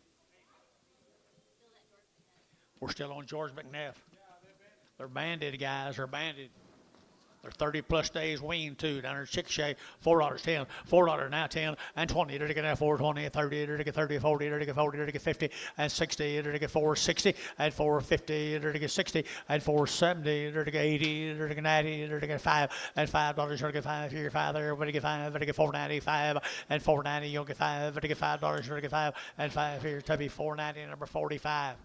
S1: We're still on George McNeff. They're banded, guys. They're banded. They're 30 plus days weaned too. Down there at Chickasha, $4, 10, $4 now 10 and 20. They're to get 420, 30, they're to get 30, 40, they're to get 40, they're to get 50 and 60, they're to get 460 and 450, they're to get 60 and 470, they're to get 80, they're to get 90, they're to get 5 and $5, they're to get 5 here, 5 there, everybody get 5, everybody get 495 and 490, you'll get 5, everybody get $5, you're to get 5 and 5 here, to be 490, number 45.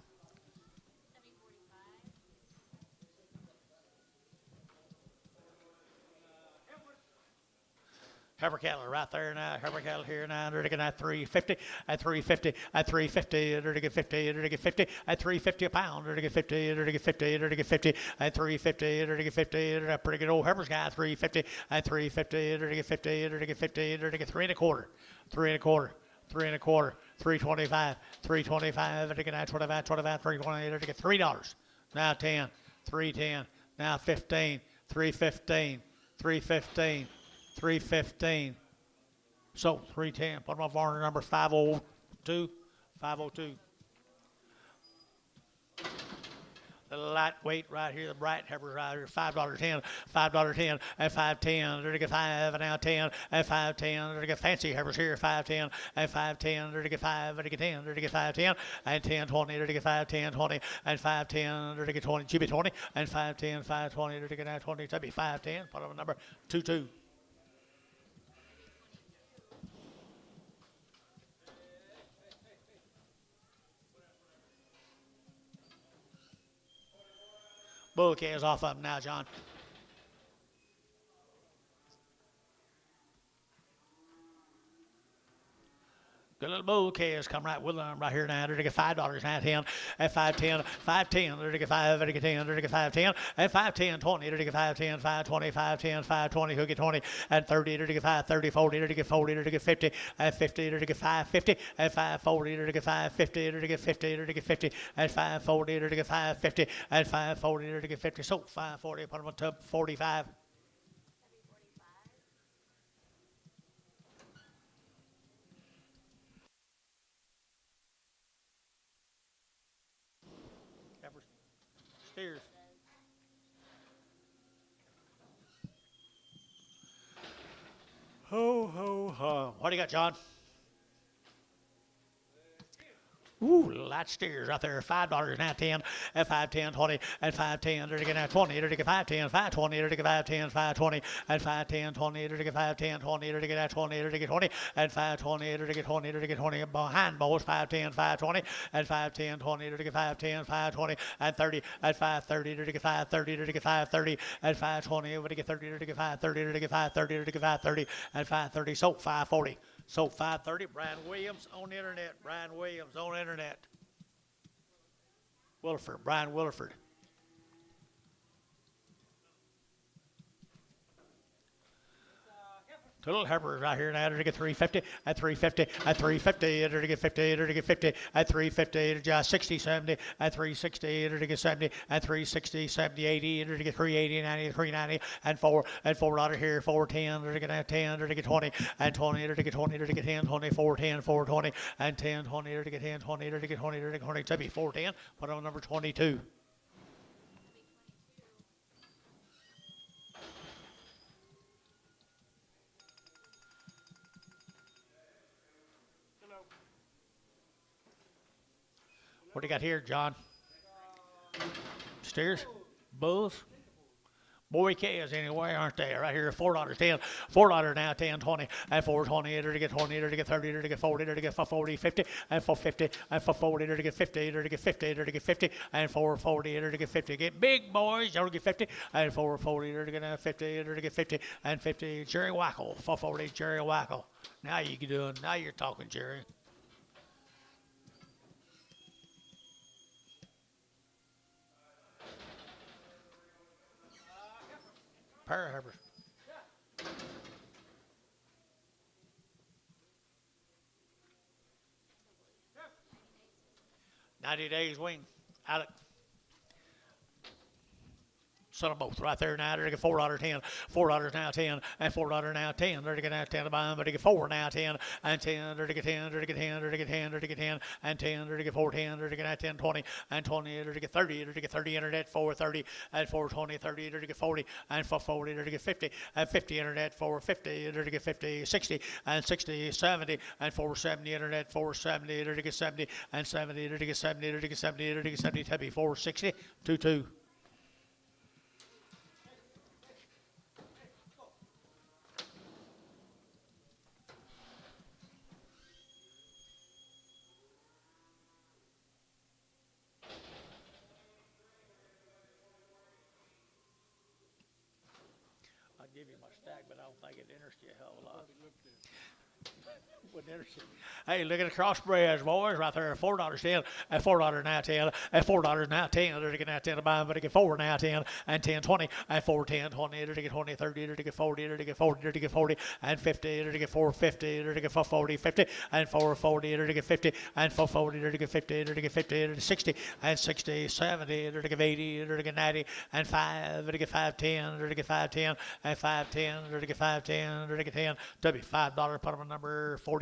S1: Heifer cattle right there now. Heifer cattle here now. They're to get at 350, at 350, at 350. They're to get 50. They're to get 50 at 350 a pound. They're to get 50. They're to get 50. They're to get 50 at 350. They're to get 50. They're a pretty good old Heifer's guy. 350 at 350. They're to get 50. They're to get 50. They're to get 3 1/4, 3 1/4. 3 1/4, 325, 325. They're to get 25, 25, 320. They're to get $3. Now 10, 310. Now 15, 315, 315. 315. So 310. Put them on varner number 502. 502. The lightweight right here, the bright heifers right here, $5.10, $5.10, and 5.10. They're to get 5 and now 10 and 5.10. They're to get fancy heifers here, 5.10 and 5.10. They're to get 5, they're to get 10, they're to get 5.10 and 10.20. They're to get 5.10, 20 and 5.10. They're to get 20, GB 20 and 5.10, 5.20. They're to get now 20. That'd be 5.10. Put them on number 22. Bull is off of them now, John. Good little bull calves come right with them right here now. They're to get $5 now, 10 and 5.10, 5.10. They're to get 5, they're to get 10, they're to get 5.10 and 5.10, 20. They're to get 5.10, 5.20, 5.10, 5.20. Who'll get 20 and 30. They're to get 5.30, 40. They're to get 40. They're to get 50 and 50. They're to get 5.50 and 5.40. They're to get 5.50. They're to get 50. They're to get 50 and 5.40. They're to get 5.50 and 5.40. They're to get 50. So 5.40. Put them on tub 45. Steers. Ho, ho, ho. What do you got, John? Ooh, light steers out there. $5 now, 10 and 5.10, 20 and 5.10. They're to get now 20. They're to get 5.10, 5.20. They're to get 5.10, 5.20 and 5.10, 20. They're to get 5.10, 20. They're to get now 20. They're to get 20 and 5.20. They're to get 20. They're to get 20 behind bows. 5.10, 5.20 and 5.10, 20. They're to get 5.10, 5.20 and 30 and 5.30. They're to get 5.30. They're to get 5.30 and 5.20. They're to get 30. They're to get 5.30. They're to get 5.30. They're to get 5.30 and 5.30. So 5.40. So 5.30. Brian Williams on the internet. Brian Williams on the internet. Williford, Brian Williford. Two little heifers right here now. They're to get 350 at 350 at 350. They're to get 50. They're to get 50 at 350. They're just 60, 70 at 360. They're to get 70 at 360, 70, 80. They're to get 380, 90, 390 and 4 and $4 here. 410. They're to get 10. They're to get 20 and 20. They're to get 20. They're to get 10, 20, 410, 420 and 10, 20. They're to get 10, 20. They're to get 20. They're to get 20. To be 410. Put on number 22. What do you got here, John? Steers? Bulls? Boy calves anyway, aren't they? Right here, $4, 10, $4 now, 10, 20, and 4.20. They're to get 20, they're to get 30, they're to get 40, they're to get 40, 50, and 450, and 440, they're to get 50, they're to get 50, they're to get 50, and 440, they're to get 50. Get big boys, they're to get 50, and 440, they're to get 50, they're to get 50, and 50. Jerry Wackel, 440, Jerry Wackel. Now you can do it. Now you're talking, Jerry. Pair of heifers. 90 days wing. Alec. Son of both right there now. They're to get $4, 10, $4 now, 10, and $4 now, 10. They're to get now 10 to buy them, but they get 4 now, 10, and 10. They're to get 10, they're to get 10, they're to get 10, they're to get 10, and 10, to get 410, to get 10, 20, and 20, to get 30, to get 30 internet, 430, and 420, 30, to get 40, and 440, to get 50, and 50 internet, 450, to get 50, 60, and 60, 70, and 470 internet, 470, to get 70, and 70, to get 70, to get 70, to get 70, to be 460, 22. I'd give you my stack, but I don't think it interests you a hell of a lot. Wouldn't interest you. Hey, look at the crossbreds, boys, right there. $4.10, at $4 now 10, at $4 now 10. They're now 10 to buy, but they get 4 now 10, and 10, 20, and 4, 10, 20. They're to get 20, 30. They're to get 40. They're to get 40. They're to get 40, and 50. They're to get 450. They're to get 440, 50, and 440. They're to get 50, and 440. They're to get 50. They're to get 50. They're to 60, and 60, 70. They're to get 80. They're to get 90, and 5. They're to get 510. They're to get 510, and 510. They're to get 510. They're to get 10. W $5. Put them on number 45.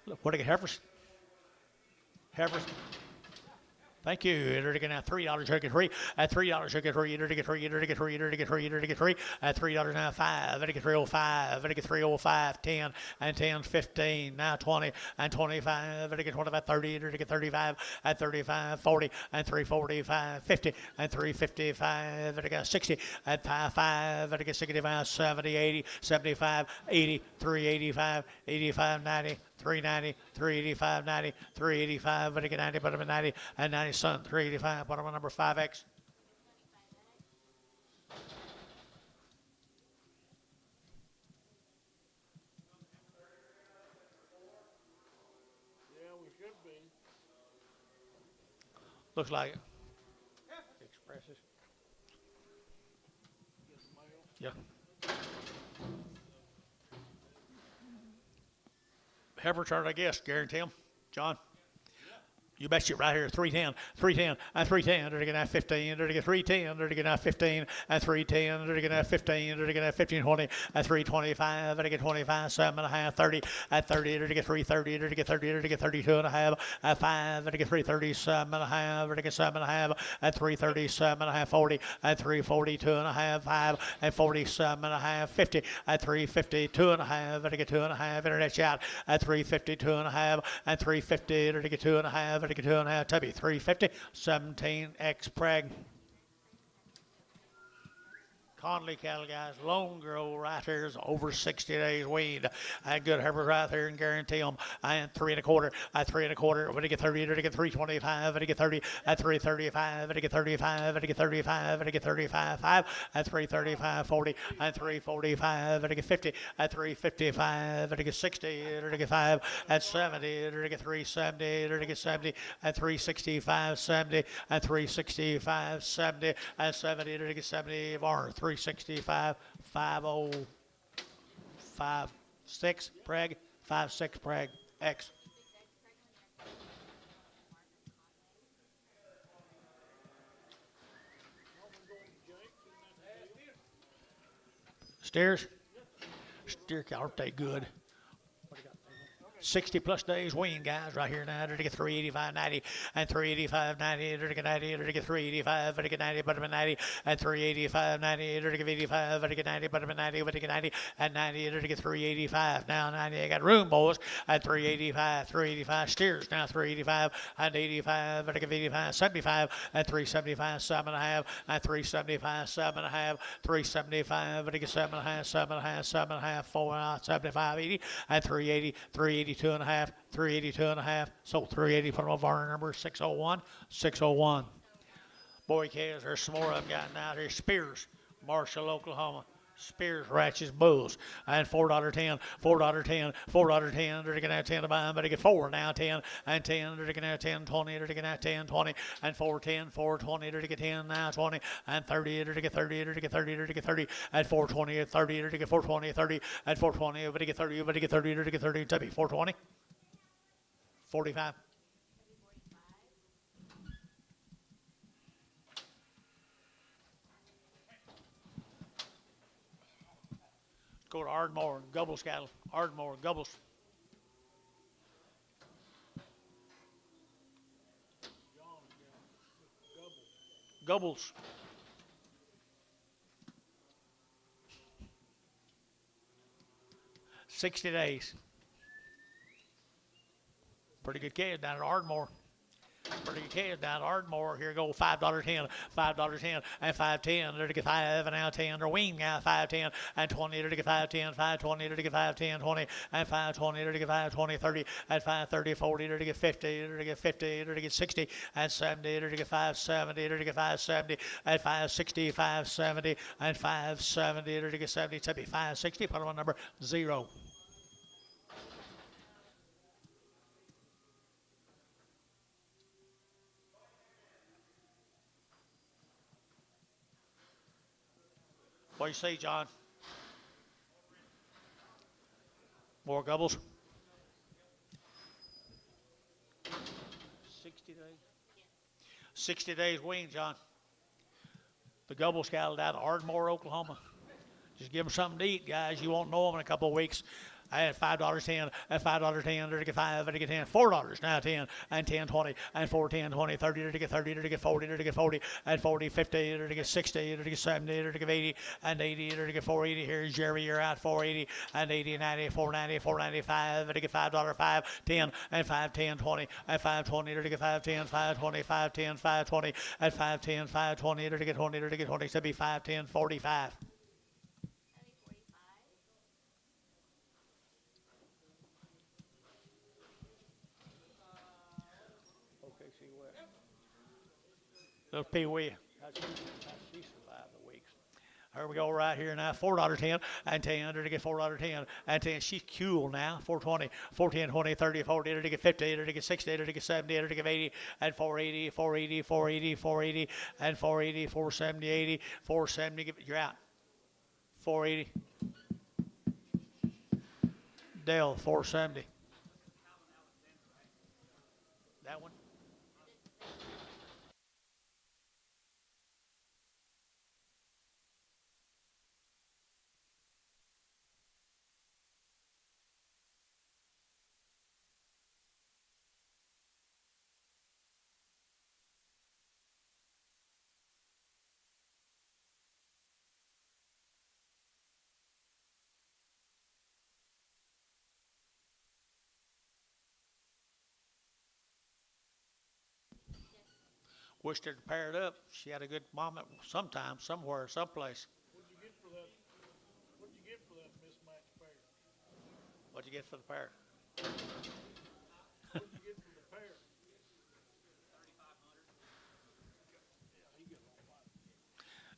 S1: Look, what do you get, heifers? Heifers. Thank you. Enter to get now $3 chicken free. At $3 chicken free. Enter to get 3. Enter to get 3. Enter to get 3. Enter to get 3. At $3 now 5. Enter to get 305. Enter to get 305. 10 and 10, 15. Now 20 and 25. Enter to get 25, 30. Enter to get 35. At 35, 40 and 345, 50 and 355. Enter to get 60 at 5. Enter to get 65, 70, 80, 75, 80, 385, 85, 90. 390, 385, 90, 385, but I get 90, put them at 90, and 90 son, 385, put them on number 5X.
S3: Yeah, we should be.
S1: Looks like it. Expresses.
S3: Get the mail.
S1: Yeah. Heifer chart, I guess, guarantee them. John? You bet you right here, 310, 310, and 310. They're going to have 15. They're going to get 310. They're going to have 15, and 310. They're going to have 15. They're going to have 15, 20, and 325. They're going to get 25, 7.5, 30. At 30, they're going to get 330. They're going to get 30. They're going to get 32.5. At 5, they're going to get 337.5. They're going to get 7.5. At 337.5, 40. At 342.5, 5. At 47.5, 50. At 352.5, they're going to get 2.5. Internet shot. At 352.5. At 350, they're going to get 2.5. To get 2.5, Tubby, 350, 17X Prager. Conley cattle, guys, lone girl right here is over 60 days weaned. And good heifers right there and guarantee them. And 3 1/4, at 3 1/4, when you get 30, to get 325, when you get 30, at 335, when you get 35, when you get 35, when you get 35, 5, at 335, 40, and 345, when you get 50, at 355, when you get 60, to get 5, at 70, to get 370, to get 70, at 365, 70, at 365, 70, at 70, to get 70, bar 365, 50, 56 Prager, 56 Prager X. Steers? Steer cow, aren't they good? 60 plus days wean, guys, right here now. They're to get 385, 90, and 385, 90. They're to get 90. They're to get 385. They're to get 90, but them at 90, and 385, 90. They're to get 85. They're to get 90, but them at 90. They're to get 90, and 90. They're to get 385. Now 90. I got room, boys. At 385, 385 steers. Now 385 and 85. They're to get 85, 75, and 375, 7.5, and 375, 7.5, 375. They're to get 7.5, 7.5, 7.5, 4, 75, 80, and 380, 382.5, 382.5. So 380, put them on our number 601, 601. Boy, kids, there's some more of them gotten out here. Spears, Marshall, Oklahoma. Spears, Ratchets, Bulls, and $4.10, $4.10, $4.10. They're going to have 10 to buy them, but they get 4 now, 10, and 10. They're going to have 10, 20. They're going to have 10, 20, and 410, 420. They're going to get 10 now, 20, and 30. They're going to get 30. They're going to get 30. They're going to get 30, and 420, 30. They're going to get 420, 30, and 420. But they get 30. But they get 30. They're going to get 30. Tubby, 420, 45. Go to Ardmore and Gubbles cattle. Ardmore, Gubbles.
S3: John again. Double.
S1: Gubbles. $60. Pretty good kid down at Ardmore. Pretty good kid down at Ardmore. Here go $5.10, $5.10, and $5.10. There to get 5 and now 10. Or wing now $5.10 and 20. There to get 5.10, 5.20. There to get 5.10, 20 and 5.20. There to get 5.20, 30 and 5.30, 40. There to get 50. There to get 50. There to get 60 and 70. There to get 5.70. There to get 5.70 and 5.60, 5.70 and 5.70. There to get 70, 5.60. Put on number 0. What do you say, John? More Gubbles? 60 days? 60 days wean, John. The Gubbles cattle down to Ardmore, Oklahoma. Just give them something to eat, guys. You won't know them in a couple of weeks. I had $5.10 and $5.10, there to get 5, there to get 10, $4, now 10, and 10, 20, and 4, 10, 20, 30, there to get 30, there to get 40, there to get 40, and 40, 50, there to get 60, there to get 70, there to get 80, and 80, there to get 480. Here's Jerry, you're out 480, and 80, 90, 490, 495, there to get $5, 5, 10, and 5, 10, 20, and 5, 20, there to get 5, 10, 5, 20, 5, 10, 5, 20, and 5, 10, 5, 20, there to get 20, there to get 20, should be 5, 10, 45. OKC West. Little Pee Wee. How'd she survive the weeks? Here we go right here now. $4.10 and 10. There to get $4.10 and 10. She's cool now. 420, 410, 20, 30, 40. There to get 50. There to get 60. There to get 70. There to get 80 and 480, 480, 480, 480 and 480, 470, 80, 470. You're out. 480. Dale, 470. That one? Wished her to pair it up. She had a good mom sometime, somewhere, someplace.
S3: What'd you get for that? What'd you get for that mismatched pair?
S1: What'd you get for the pair?
S3: What'd you get for the pair? 3,500. Yeah, he got all that.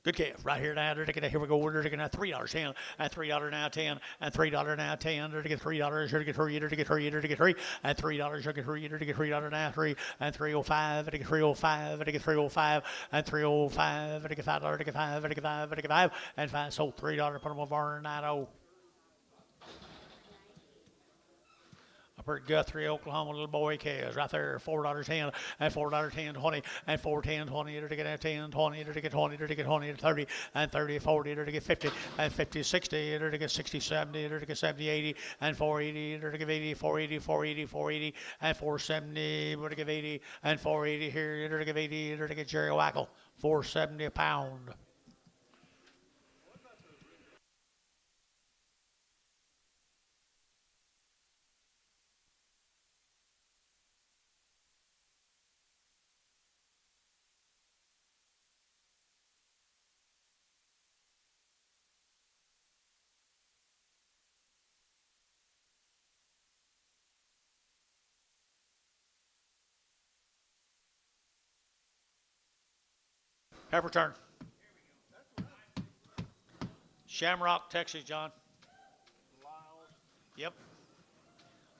S1: Good calf right here now. Here we go. We're going to $3.10 and $3 now 10 and $3 now 10. There to get $3. Here to get 3. There to get 3. There to get 3 and $3. Here to get 3. There to get $3 now 3 and 305. There to get 305. There to get 305 and 305. There to get $5. There to get 5. There to get 5. There to get 5 and 5. Sold $3. Put them over 90. Up at Guthrie, Oklahoma, little boy calves right there, $4.10 and $4.10, 20 and 4.10, 20, there to get 10, 20, there to get 20, there to get 20, 30 and 30, 40, there to get 50 and 50, 60, there to get 60, 70, there to get 70, 80 and 480, there to get 80, 480, 480, 480 and 470, there to get 80 and 480 here, there to get 80, there to get Jerry Wackel, $4.70 a pound. Heifer turn. Shamrock, Texas, John.
S3: Lyles.
S1: Yep.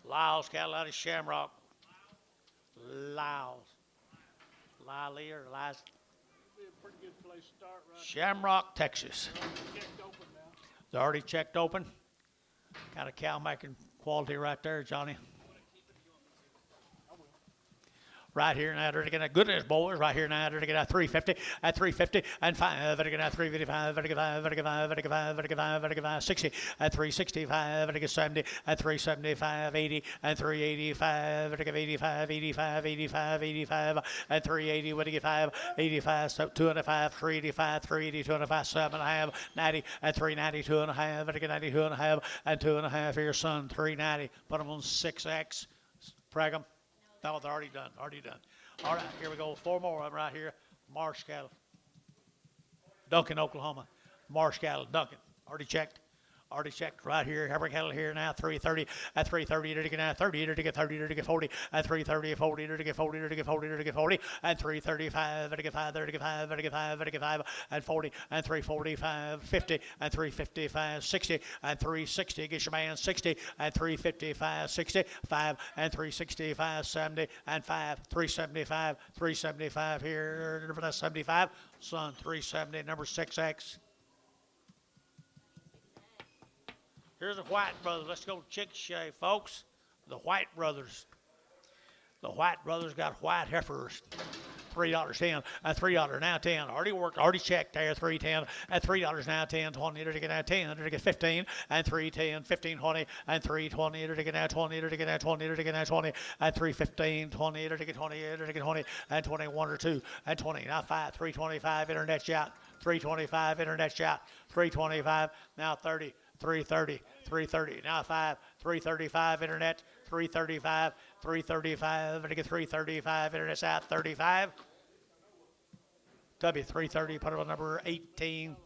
S1: Lyles cattle out of Shamrock. Lyles. Lily or Lies.
S3: Be a pretty good place to start right
S1: Shamrock, Texas.
S3: now. Checked open now.
S1: They're already checked open. Got a cow making quality right there, Johnny.
S3: I will.
S1: right here now. They're getting a goodness, boys. Right here now. They're getting a 350 at 350 and 5. They're getting a 355, 60 at 365, they're getting 70 at 375, 80 and 385, they're getting 85, 85, 85, 85 and 380, what do you get 5, 85, so 205, 385, 380, 205, 7.5, 90 and 390, 2.5, they're getting 92 2.5 and 2.5 here, son, 390. Put them on 6X. Prag them. No, they're already done. Already done. All right, here we go. 4 more of them right here. Marsh cattle. Duncan, Oklahoma. Marsh cattle. Duncan. Already checked. Already checked right here. Heifer cattle here now. 330 at 330. They're to get now 30. They're to get 30. They're to get 40 at 330. 40. They're to get 40. They're to get 40. They're to get 40 and 335. They're to get 5. They're to get 5. They're to get 5. They're to get 5 and 40 and 345. 50 and 355. 60 and 360. Get your man 60 and 355. 60 5 and 365. 70 and 5. 375. 375 here. Number 75. Son 370. Number 6X. Here's the White brothers. Let's go Chickasha, folks. The White brothers. The White brothers got white heifers. $3.10 and $3 now 10. Already worked, already checked there. $3.10 and $3 now 10. 20 to get now 10. To get 15 and 3.10, 15 20 and 3.20 to get now 20. To get now 20 to get now 20 and 3.15 20 to get 20 to get 20 and 21 or 2 and 20. Now 5 325 internet shot. 325 internet shot. 325 now 30. 330, 330, now 5, 335 internet, 335, 335, to get 335 internet's out, 35. W 330, put it on number 18.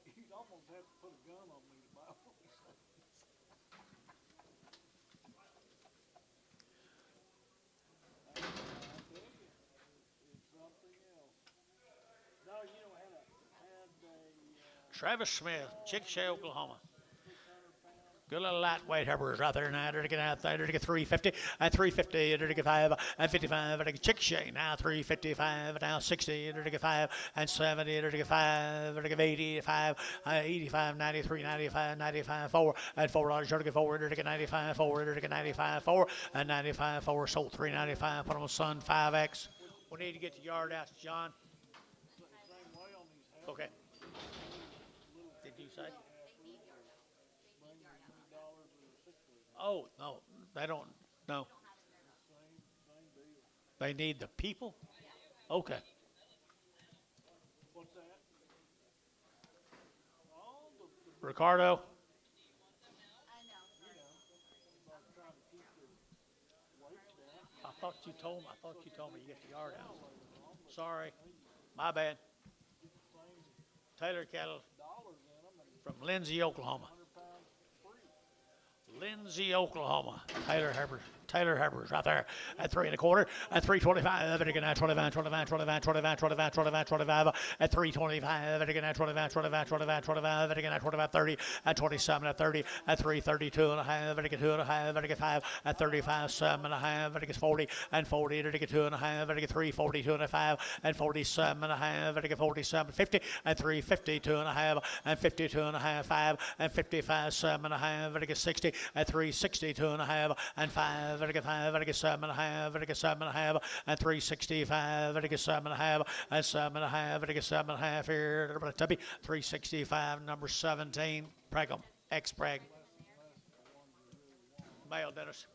S3: You'd almost have to put a gun on me to buy one. It's something else. No, you know, had a
S1: Travis Smith, Chickasha, Oklahoma. Good little lightweight heifers right there now. They're to get out there. They're to get 350 and 350. They're to get 5 and 55. They're to get Chickasha now 355. Now 60. They're to get 5 and 70. They're to get 5. They're to get 85, 85, 93, 95, 95, 4 and $4. They're to get 4. They're to get 95, 4. They're to get 95, 4 and 95, 4. Sold 395. Put them on Sun 5X. We need to get the yard out, John. Okay. Did you say? Oh, no, they don't, no. They need the people? Okay.
S3: what's that?
S1: Ricardo? I thought you told me you get the yard out. Sorry, my bad. Taylor cattle from Lindsay, Oklahoma. Lindsay, Oklahoma. Taylor Heifers right there at 3 1/4 at 325. They're going to 25 at 325. They're going to 25 They're going to 25 30 at 27 at 30 at 332 and a half. They're going to 2 and a half. They're going to 5 at 35 7 and a half. They're going to 40 and 40. They're going to 2 and a half. They're going to 3 42 and a 5 and 47 and a half. They're going to 47 50 and 352 and a half and 52 and a half 5 and 55 7 and a half. They're going to 60 at 362 and a half and 5. They're going to 5. They're going to 7 and a half. They're going to 7 and a half and 365. They're going to 7 and a half and 7 and a half. They're going to 7 and a half here. They're going to Tubby 365 number 17. Pragum X Prag. Male Dennis.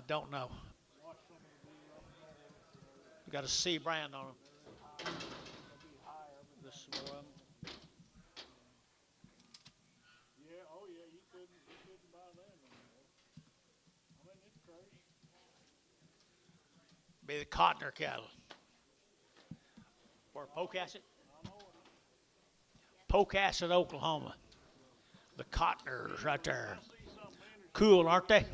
S1: Don't know. You got a C brand on them. This is more of them.
S3: Yeah, oh yeah, you couldn't buy them anymore. I mean, it's crazy.
S1: Be the Cotner cattle. Or Pocasset. Pocasset, Oklahoma. The Cotners right there. Cool, aren't they?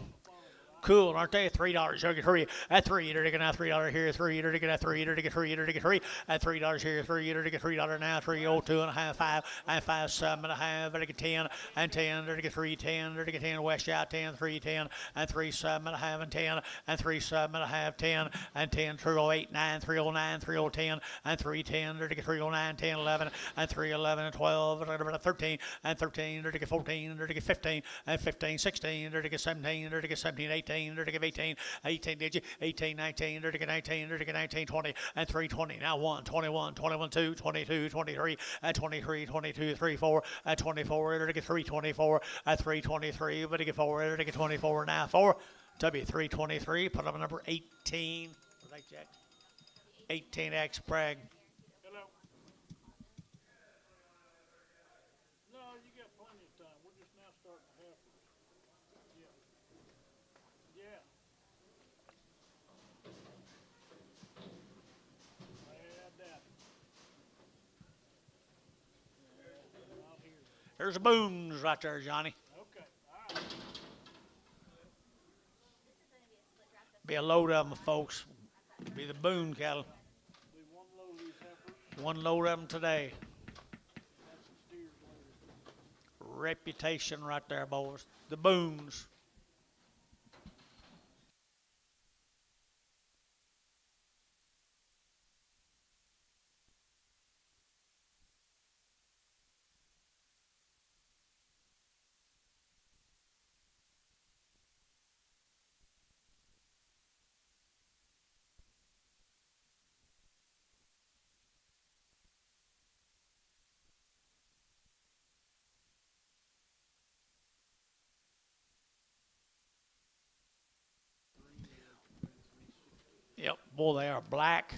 S1: cool, aren't they? $3. You get three at $3. You're taking out $3 here. $3. You're taking at $3. You're taking $3. You're taking $3 at $3 here. $3. You're taking $3 now. 302 and a half, 5 and 5, 7 and a half. You're taking 10 and 10. You're taking 3, 10. You're taking 10. West out 10, 3, 10 and 3, 7 and a half and 10 and 3, 7 and a half, 10 and 10. 308, 9, 309, 3010 and 310. You're taking 309, 10, 11 and 311 and 12 and 13 and 13. You're taking 14. You're taking 15 and 15, 16. You're taking 17. You're taking 17, 18. You're taking 18, 18 did you? 18, 19. You're taking 19. You're taking 19, 20 and 320. Now 1, 21, 21, 2, 22, 23 and 23, 22, 3, 4 at 24. You're taking 324 at 323. But you get 4. You're taking 24 now 4. W323. Put up number 18. Right, Jack? 18X Prager.
S3: Hello. No, you got plenty of time. We're just now starting the heifers. Yeah. Yeah. I doubt it. Yeah, out here.
S1: There's the booms right there, Johnny.
S3: Okay. All right.
S1: Be a load of them, folks. Be the boom cattle.
S3: Be one load of these heifers.
S1: One load of them today.
S3: Have some steers later.
S1: Reputation right there, boys. The booms. Yep, boy, they are black.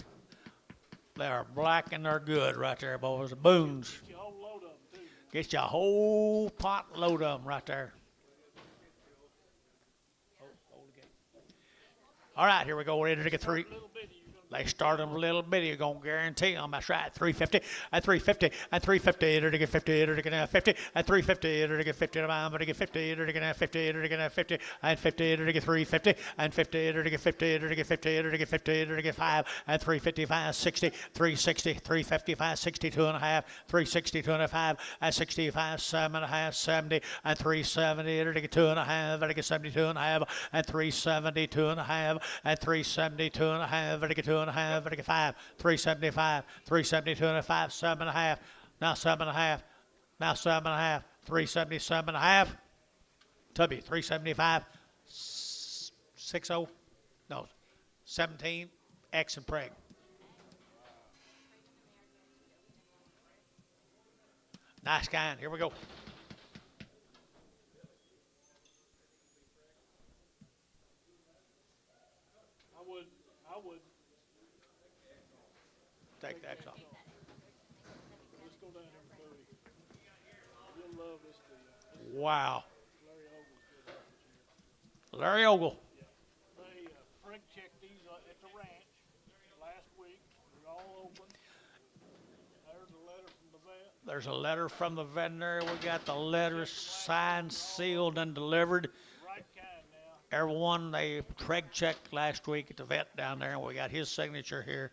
S1: They are black and they're good right there, boys. The booms.
S3: Get you a whole load of them, too.
S1: Get you a whole pot load of them right there. All right, here we go. We're ready to get 3.
S3: Little bitty, you're gonna
S1: They start them a little bitty. You're going to guarantee them. That's right. 350 and 350 and 350. They're to get 50. They're to get 50 and 350. They're to get 50 to mine. But to get 50. They're to get 50. They're to get 50 and 50. They're to get 350 and 50. They're to get 50. They're to get 50. They're to get 50. They're to get 5 and 355, 60, 360, 355, 62 and a half, 362 and a half, and 65, 7 and a half, 70 and 370. They're to get 2 and a half. They're to get 72 and a half and 372 and a half and 372 and a half. They're to get 2 and a half. They're to get 5, 375, 372 and a 5, 7 and a half. Now 7 and a half. Now 7 and a half. 377 and a half. Tubby, 375. 60. No, 17. X and Prager. Nice kind. Here we go.
S3: I would.
S1: Take the X off.
S3: Let's go down here and Doobby. You'll love this deal.
S1: Wow.
S3: Larry Ogle's good heifers here.
S1: Larry Ogle.
S3: They frig checked these at the ranch last week. They're all open. There's a letter from the vet.
S1: There's a letter from the veterinary. We got the letter signed, sealed, and delivered.
S3: Right kind now.
S1: Everyone, they Craig checked last week at the vet down there, and we got his signature here.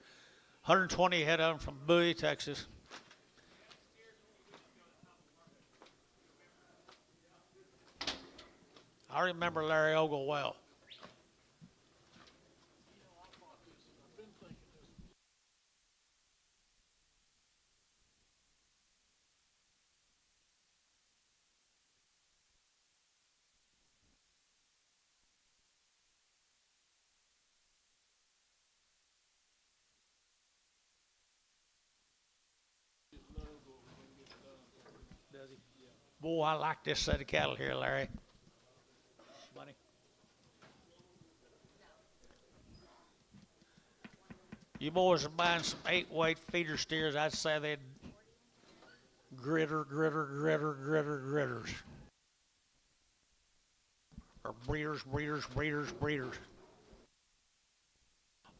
S1: 120 head of them from Bowie, Texas. I remember Larry Ogle well.
S3: I've been thinking this.
S1: Boy, I like this set of cattle here, Larry. Bunny. You boys are buying some 8-weight feeder steers. I'd say they'd gritters. Or breeders.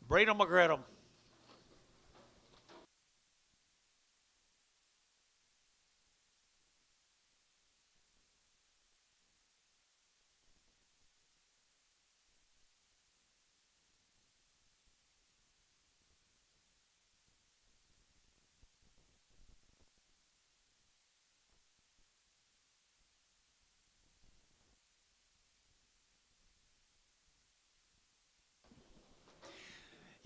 S1: Breed them or grit them.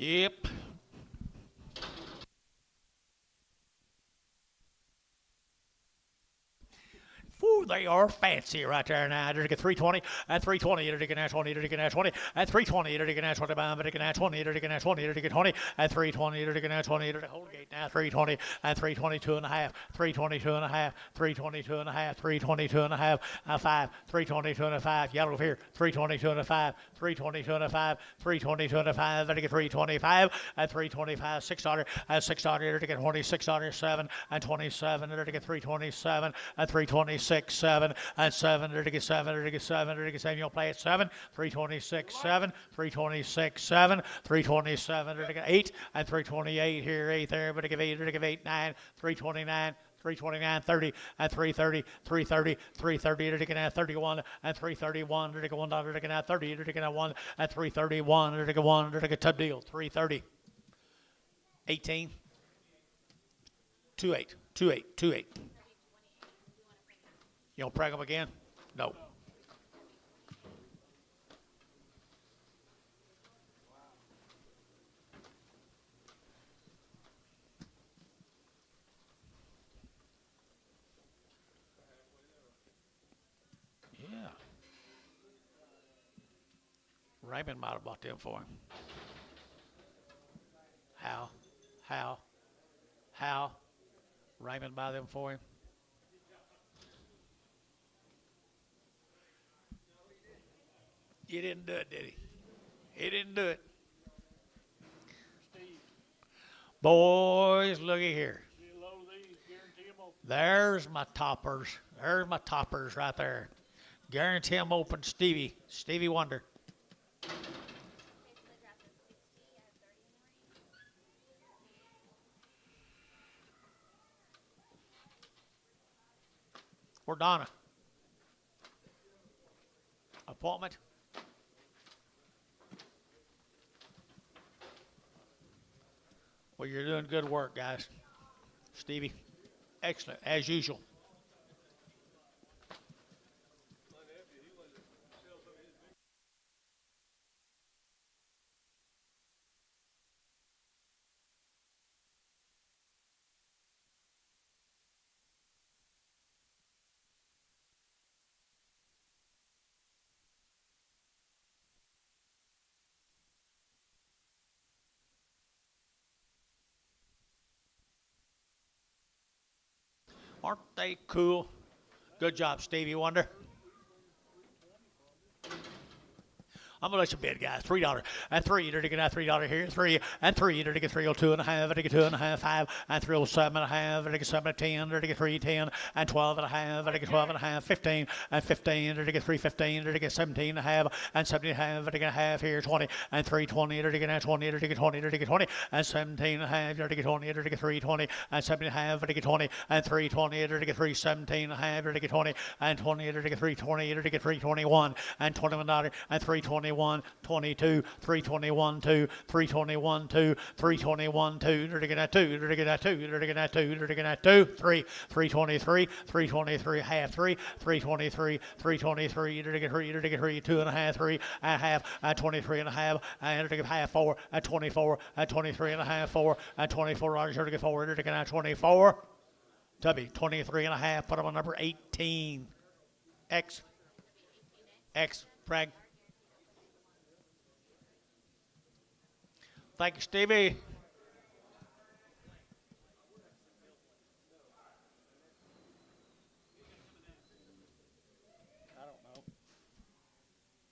S1: Yep. Ooh, they are fancy right there now. They're to get 320 and 320. They're to get 20. They're to get 20 and 320. They're to get 20. They're to get 20. They're to get 20. They're to get 20 and 320. They're to get 20. They're to hold gate now. 320 and 322 and a half. 322 and a half. 322 and a half. 322 and a half. 5. 322 and a 5. Yellow here. 322 and a 5. 322 and a 5. 322 and a 5. They're to get 325 and 325. $6 and $6. They're to get $26. 7 and 27. They're to get 327 and 326. 7 and 7. They're to get 7. They're to get 7. They're to get 7. You'll play at 7. 326. 7. 326. 7. 327. They're to get 8 and 328 here. 8 there. But to give 8. They're to give 8. 9. 329. 329, 30, and 330, 330, 330, they're taking out 31, and 331, they're taking $1, they're taking out 30, they're taking out 1, and 331, they're taking 1, they're taking a tub deal, 330, 18, 28, 28, 28. You don't preg them again? No. Yeah. Raymond might have bought them for him. How? Raymond buy them for him? He didn't do it, did he? He didn't do it.
S3: Steve,
S1: Boys, looky here.
S3: get a load of these, guarantee them open.
S1: There's my toppers. There's my toppers right there. Guarantee them open. Stevie Wonder. Where Donna? Appointment? Well, you're doing good work, guys. Stevie, excellent, as usual. Aren't they cool? Good job, Stevie Wonder. I'm gonna let you bid, guys. $3 and 3. You're to get that $3 here. 3 and 3. You're to get 302 and a half. You're to get 2 and a half. 5 and 307 and a half. You're to get 7 and 10. You're to get 310 and 12 and a half. You're to get 12 and a half. 15 and 15. You're to get 315. You're to get 17 and a half and 17 and a half. You're to get a half here. 20 and 320. You're to get 20. You're to get 20. You're to get 20 and 17 and a half. You're to get 20. You're to get 320 and 17 and a half. You're to get 20 and 320. You're to get 317 and a half. You're to get 20 and 20. You're to get 320. You're to get 321 and $21 and 321. 22, 321, 2, 321, 2, 321, 2, they're to get that 2, they're to get that 2, they're to get that 2, they're to get that 2, 3, 323, 323, half 3, 323, 323, they're to get 3, they're to get 3, 2 and a half, 3 and a half, and 23 and a half, and they're to get half 4, and 24, and 23 and a half, 4, and $24, they're to get 4, they're to get that 24, Tubby, 23 and a half, put them on number 18, X, Prager. Thank you, Stevie. I don't know.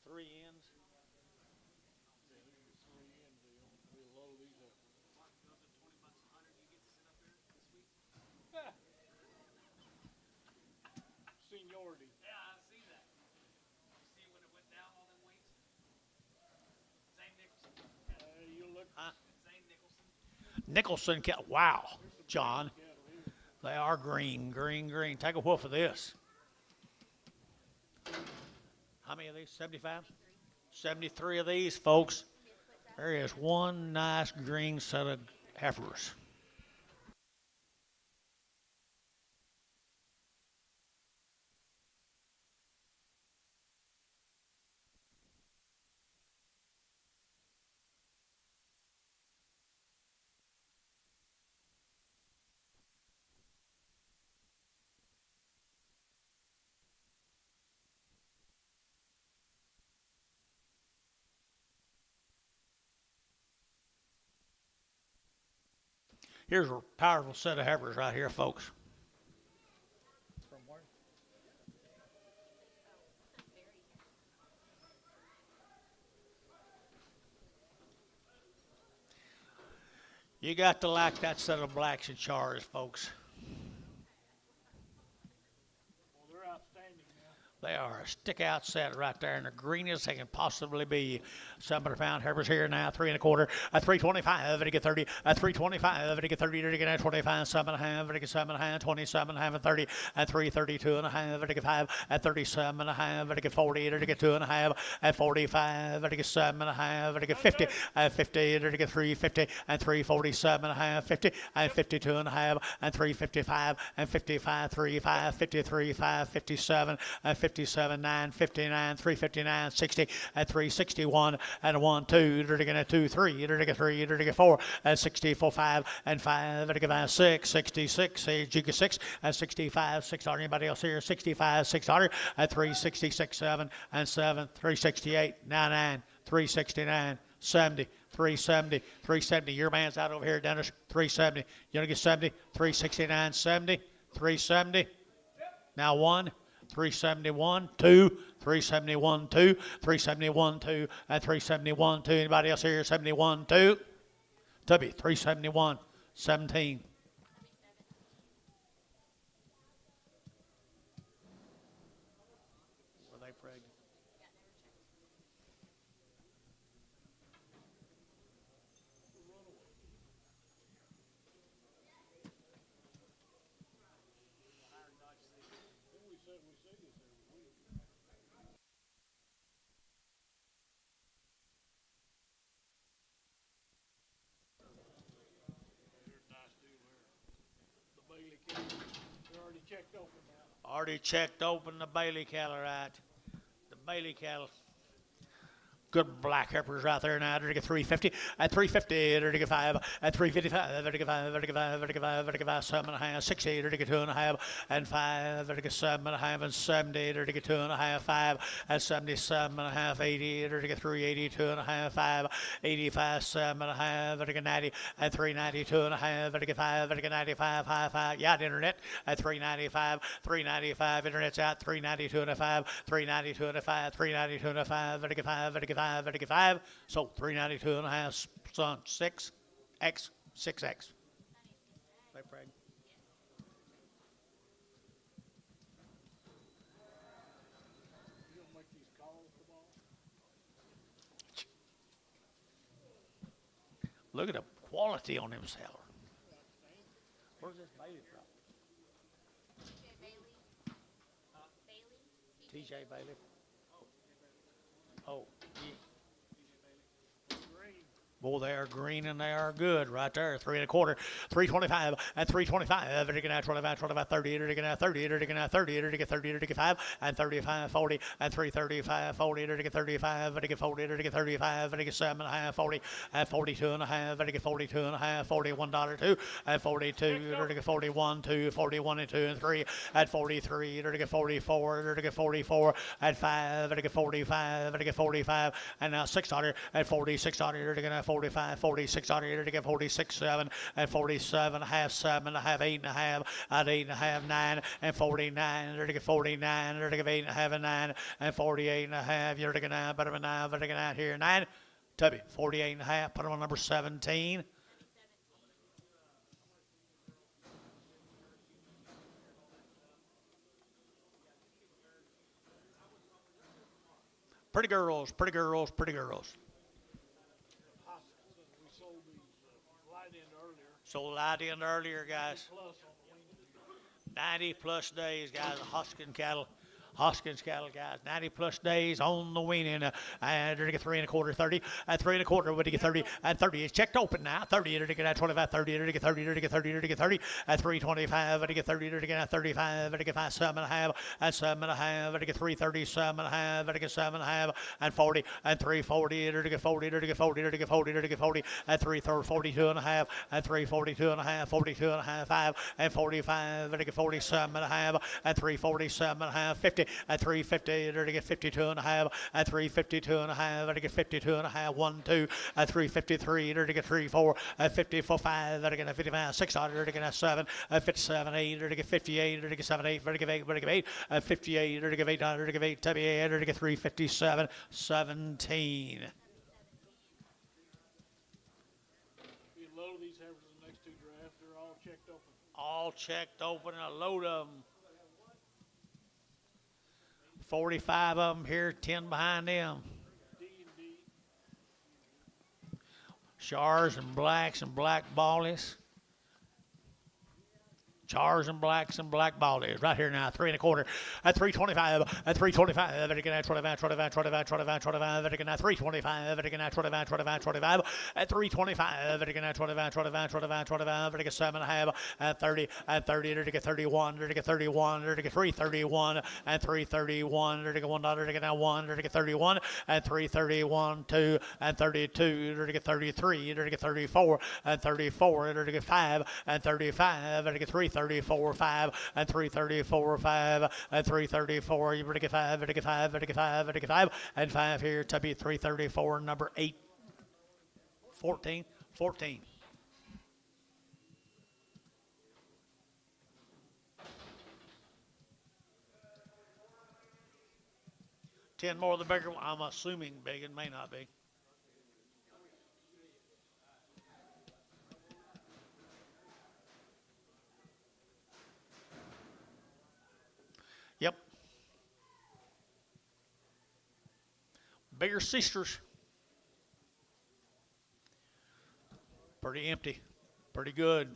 S1: 3 ends.
S3: We'll load these up. Seniority.
S4: Yeah, I see that. You see when it went down on them weights? Zane Nicholson.
S3: You look.
S4: Zane Nicholson.
S1: Nicholson, wow, John. They are green, green, green. Take a whiff of this. How many of these? 75? 73 of these, folks. There is one nice green set of heifers. Here's a powerful set of heifers right here, folks. From where? You got to like that set of blacks and chars, folks.
S3: Well, they're outstanding now.
S1: They are a stick-out set right there, and the greenest they can possibly be. 700-pound heifers here now, 3 1/4, a 325, to get 30, a 325, to get 30, to get 25, 7 1/2, to get 7 1/2, 27 1/2, and 30, and 332 1/2, to get 5, and 37 1/2, to get 40, to get 2 1/2, and 45, to get 7 1/2, to get 50, and 50, to get 350, and 347 1/2, 50, and 52 1/2, and 355, and 55, 35, 53, 5, 57, and 57, 9, 59, 359, 60, and 361, and a 1, 2, to get a 2, 3, to get 3, to get 4, and 64, 5, and 5, to get 5, 6, 66, Chickasha 6, and 65, 600. Anybody else here? 65, 600, and 366, 7, and 7, 368, 99, 369, 70, 370, 370. Your man's out over here, Dennis. 370. You want to get 70? 369, 70, 370. Now 1. 371, 2, 371, 2, 371, 2, and 371, 2. Anybody else here? 71, 2. Doobby, 371, 17. Were they pregnant?
S3: The Bailey cattle, they're already checked open now.
S1: Already checked open the Bailey cattle, right? The Bailey cattle. Good black heifers right there now. To get 350, at 350, to get 5, at 355, to get 5, to get 5, to get 5, to get 5, 7 1/2, 60, to get 2 1/2, and 5, to get 7 1/2, and 70, to get 2 1/2, 5, and 77 1/2, 80, to get 380, 2 1/2, 5, 85, 7 1/2, to get 90, and 392 1/2, to get 5, to get 95, high 5. Yeah, the internet at 395, 395, internet's out, 392 1/5, 392 1/5, 392 1/5, to get 5, to get 5, to get 5. So 392 1/2, son, 6X, 6X. They pregnant.
S3: You don't make these calls tomorrow?
S1: Look at the quality on them sellers. Where's this Bailey from? TJ Bailey. Oh, yeah. Boy, they are green and they are good right there. 3 1/4, 325, and 325. To get 25, 25, 30, to get 30, to get 30, to get 30, to get 5, and 35, 40, and 335, 40, to get 35, to get 40, to get 35, to get 7 1/2, 40, and 42 1/2, to get 42 1/2, $41, 2, and 42, to get 41, 2, 41 and 2 and 3, at 43, to get 44, to get 44, at 5, to get 45, to get 45, and now 600, and 4600, to get 45, 4600, to get 46, 7, and 47, half 7, half 8 1/2, at 8 1/2, 9, and 49, to get 49, to get 8 1/2, and 9, and 48 1/2, you're to get 9, put them in 9, put them out here, 9, Tubby, 48 1/2, put them on number 17. Pretty girls, pretty girls, pretty girls.
S3: We sold these light end earlier.
S1: Sold light in earlier, guys.
S3: Plus on the wing.
S1: 90 plus days, guys. Hoskins cattle, guys. 90 plus days on the weaning. And to get 3 1/4, 30. And 3 1/4, would to get 30. And 30 is checked open now. 30 to get 25, 30 to get 30, to get 30, to get 30. At 325, to get 30, to get 35, to get 5, 7 1/2, and 7 1/2, to get 337 1/2, to get 7 1/2, and 40, and 340, to get 40, to get 40, to get 40, to get 40, and 342 1/2, and 342 1/2, 42 1/2, 5, and 45, to get 47 1/2, and 347 1/2, 50. 350, at 350, to get 52 and a half, at 352 and a half, to get 52 and a half, 1, 2, at 353, to get 3, 4, at 54, 5, to get 55, 6, to get 7, at 57, 8, to get 58, to get 7, 8, to get 8, to get 8, at 58, to get 800, to get 8, to get 357, 17.
S3: You load these heifers in the next 2 drafts. They're all checked open.
S1: All checked open, a load of them. 45 of them here, 10 behind them.
S3: D and D.
S1: Chars and blacks and black ballies. Chars and blacks and black ballies. Right here now, 3 1/4. At 325. At 325. At 25, 25, 25, 25, 25. At 325. At 25, 25, 25. At 325. At 25, 25, 25, 25. At 7 1/2. At 30. At 30. At 31. At 31. At 331. At 331. At $1. At 1. At 31. At 331. 2. At 32. At 33. At 34. At 34. At 5. At 35. At 334, 5, and 334, 5, and 334. You better get 5, better get 5, better get 5, better get 5, and 5 here to be 334, number 8, 14, 14. Ten more of the bigger one. I'm assuming big. It may not be. Yep. Bigger sisters. Pretty empty. Pretty good.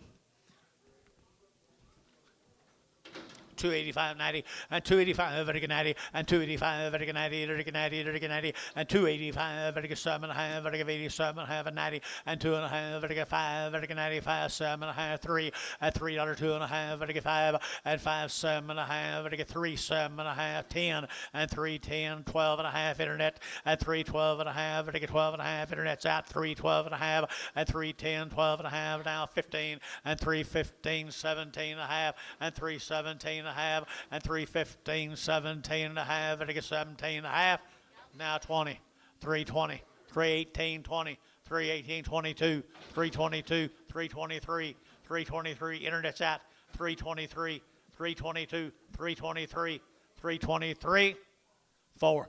S1: 285.90 and 285 at 90 and 285 at 90 at 90 at 90 and 285 at 7 and a half at 87 and a half at 90 and 2 and a half at 5 at 95 7 and a half 3 at $3 2 and a half at 5 and 5 7 and a half at 3 7 and a half 10 and 3 10 12 and a half internet at 3 12 and a half at 12 and a half internet's out 3 12 and a half at 3 10 12 and a half now 15 and 3 15 17 and a half and 3 17 and a half and 3 15 17 and a half and 17 and a half now 20 3 20 3 18 20 3 18 22 3 22 3 23 3 23 internet's out 3 23 3 22 3 23 3 23 4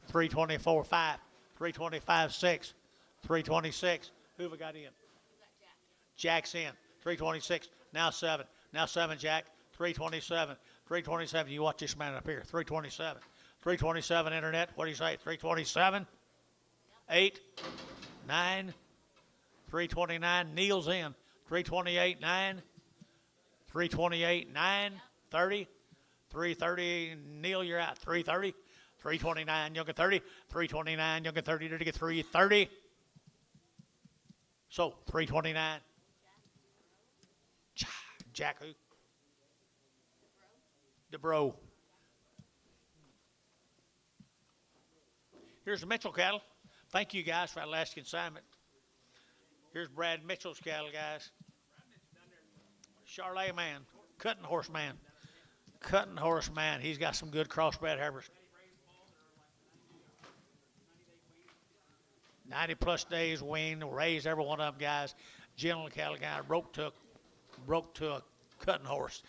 S1: 3 24 5 3 25 6 3 26 who have we got in? Jack's in 326 now 7 Jack 327 327 you watch this man up here 327 internet what do you say 327 8 9 329 Neil's in 328 9 328 9 30 330 Neil you're out 330 329 you'll get 30 329 you'll get 30 to get 330 so 329 Jack who DeBro. Here's the Mitchell cattle. Thank you guys for that last consignment. Here's Brad Mitchell's cattle, guys. Charlet man, cutting horse man. He's got some good crossbred heifers. 90 plus days weaned, raised every one of them, guys. Gentle cattle guy broke to a cutting horse.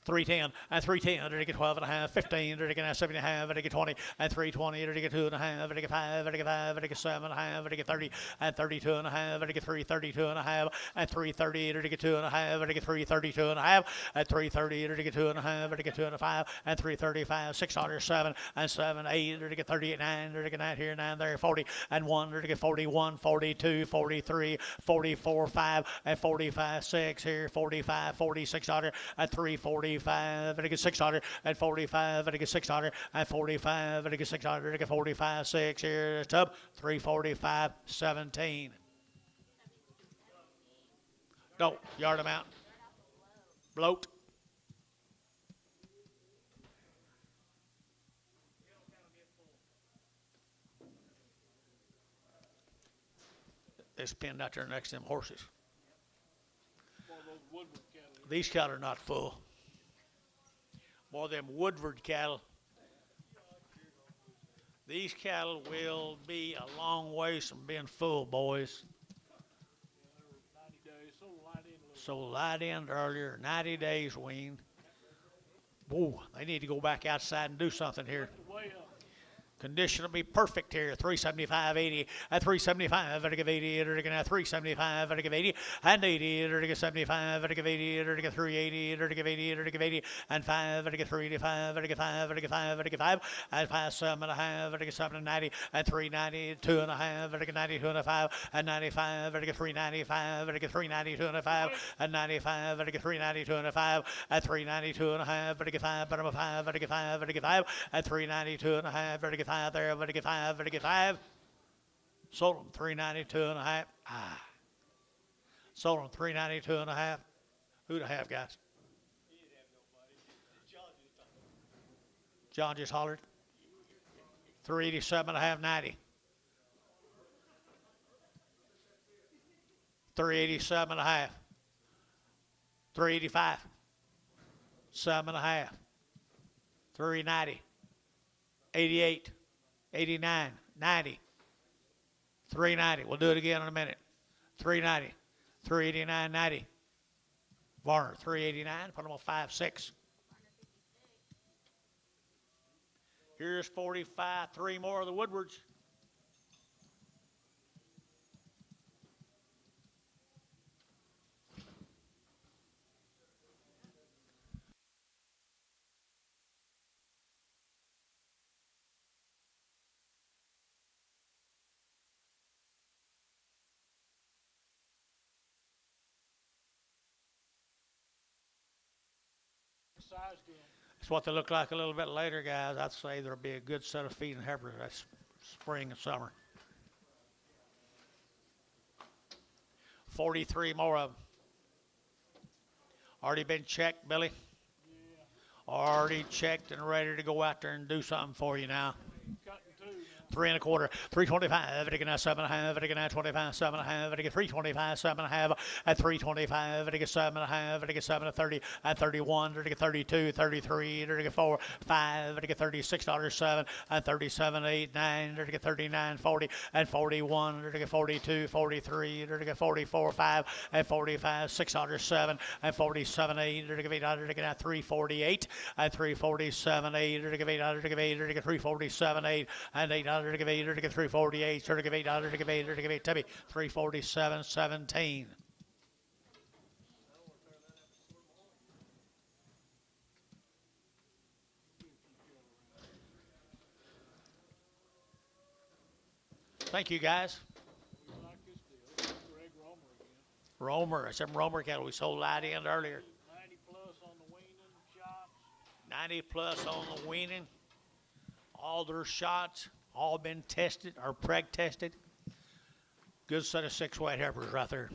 S1: 310 and 310 to get 12 and a half, 15 to get 7 and a half, to get 20 and 320 to get 2 and a half, to get 5, to get 5, to get 7 and a half, to get 30 and 32 and a half, to get 332 and a half, and 330 to get 2 and a half, to get 332 and a half, at 330 to get 2 and a half, to get 2 and a 5, and 335, 607 and 7, 8 to get 38, 9 to get 9 here, 9 there, 40 and 1 to get 41, 42, 43, 44, 5 and 45, 6 here, 45, 46 at 340. 45 and I get 600 and 45 and I get 600 and 45 and I get 600 and I get 45 6 here tub 345 17 no yard amount bloat it's pinned out there next to them horses. These cattle are not full. Boy, them Woodward cattle. These cattle will be a long ways from being full, boys.
S3: They're 90 days, so light in a little.
S1: So light in earlier, 90 days weaned. Whoa, they need to go back outside and do something here.
S3: Way up.
S1: Condition will be perfect here. 375.80 at 375. At 80, at 375. At 80 and 80. At 75. At 80. At 380. At 80. At 80 and 5. At 385. At 5. At 5. At 5 and 5 7 and a half. At 7 and 90 and 390. 2 and a half. At 92 and a 5 and 95. At 395. At 392 and a 5 and 95. At 392 and a 5 at 392 and a half. At 5 bottom of 5. At 5. At 5 at 392 and a half. At 5 there. At 5. At 5. Sold them 392 and a half. Sold them 392 and a half. Who'd I have, guys? John just hollered. 387 and a half, 90. 387 and a half. 385. 7 and a half. 390. 88. 89. 90. 390. We'll do it again in a minute. 390. 389. 90. Varner, 389. Put them on 5.6. Here's 45. 3 more of the Woodwards.
S3: Size to them.
S1: That's what they look like a little bit later, guys. I'd say there'll be a good set of feeding heifers that's spring and summer. 43 more of them. Already been checked, Billy?
S3: Yeah.
S1: Already checked and ready to go out there and do something for you now.
S3: Cutting 2 now.
S1: 3 1/4, 325, at a 7 1/2, at a 25, 7 1/2, at a 325, 7 1/2, at 325, at a 7 1/2, at a 7 30, at 31, at a 32, 33, at a 4, 5, at a $36.07, at 37, 8, 9, at a 39, 40, and 41, at a 42, 43, at a 44, 5, and 45, $6.07, and 47, 8, at a 8, at 348, and 347, 8, at a 8, at a 347, 8, and 8, at a 348, at a 8, at a Tubby, 347, 17. Thank you, guys.
S3: We like this deal. Greg Romer again.
S1: Romer, it's them Romer cattle we sold light in earlier.
S3: 90 plus on the weaning shots.
S1: 90 plus on the weaning. All their shots, all been tested or preg tested. Good set of 6 white heifers right there.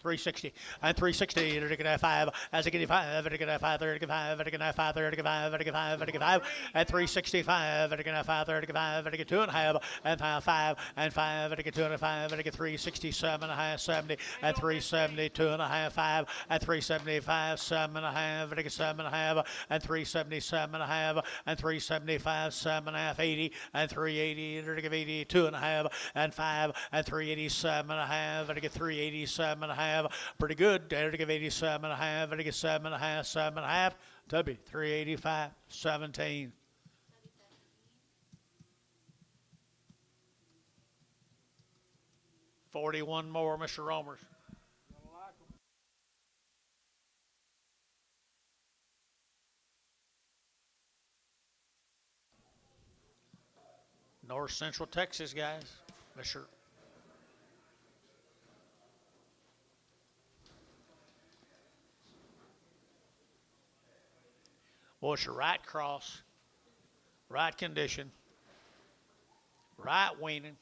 S1: 360 and 360 at 5 as a 5 at 5 30 5 at 5 30 5 at 5 at 5 at 365 at 5 30 5 at 2 and a half and 5 and 5 at 2 and 5 at 367 and a half 70 at 372 and a half 5 at 375 7 and a half at 7 and a half and 377 and a half and 375 7 and a half 80 and 380 at 82 and a half and 5 and 387 and a half at 387 and a half. Pretty good. There to give 87 and a half. There to get 7 and a half. 7 and a half. Tubby 385. 17. $41 more, Mr. Romers.
S3: Gonna like 'em.
S1: North Central Texas, guys. Mr. Well, it's a right cross, right condition, right weaning.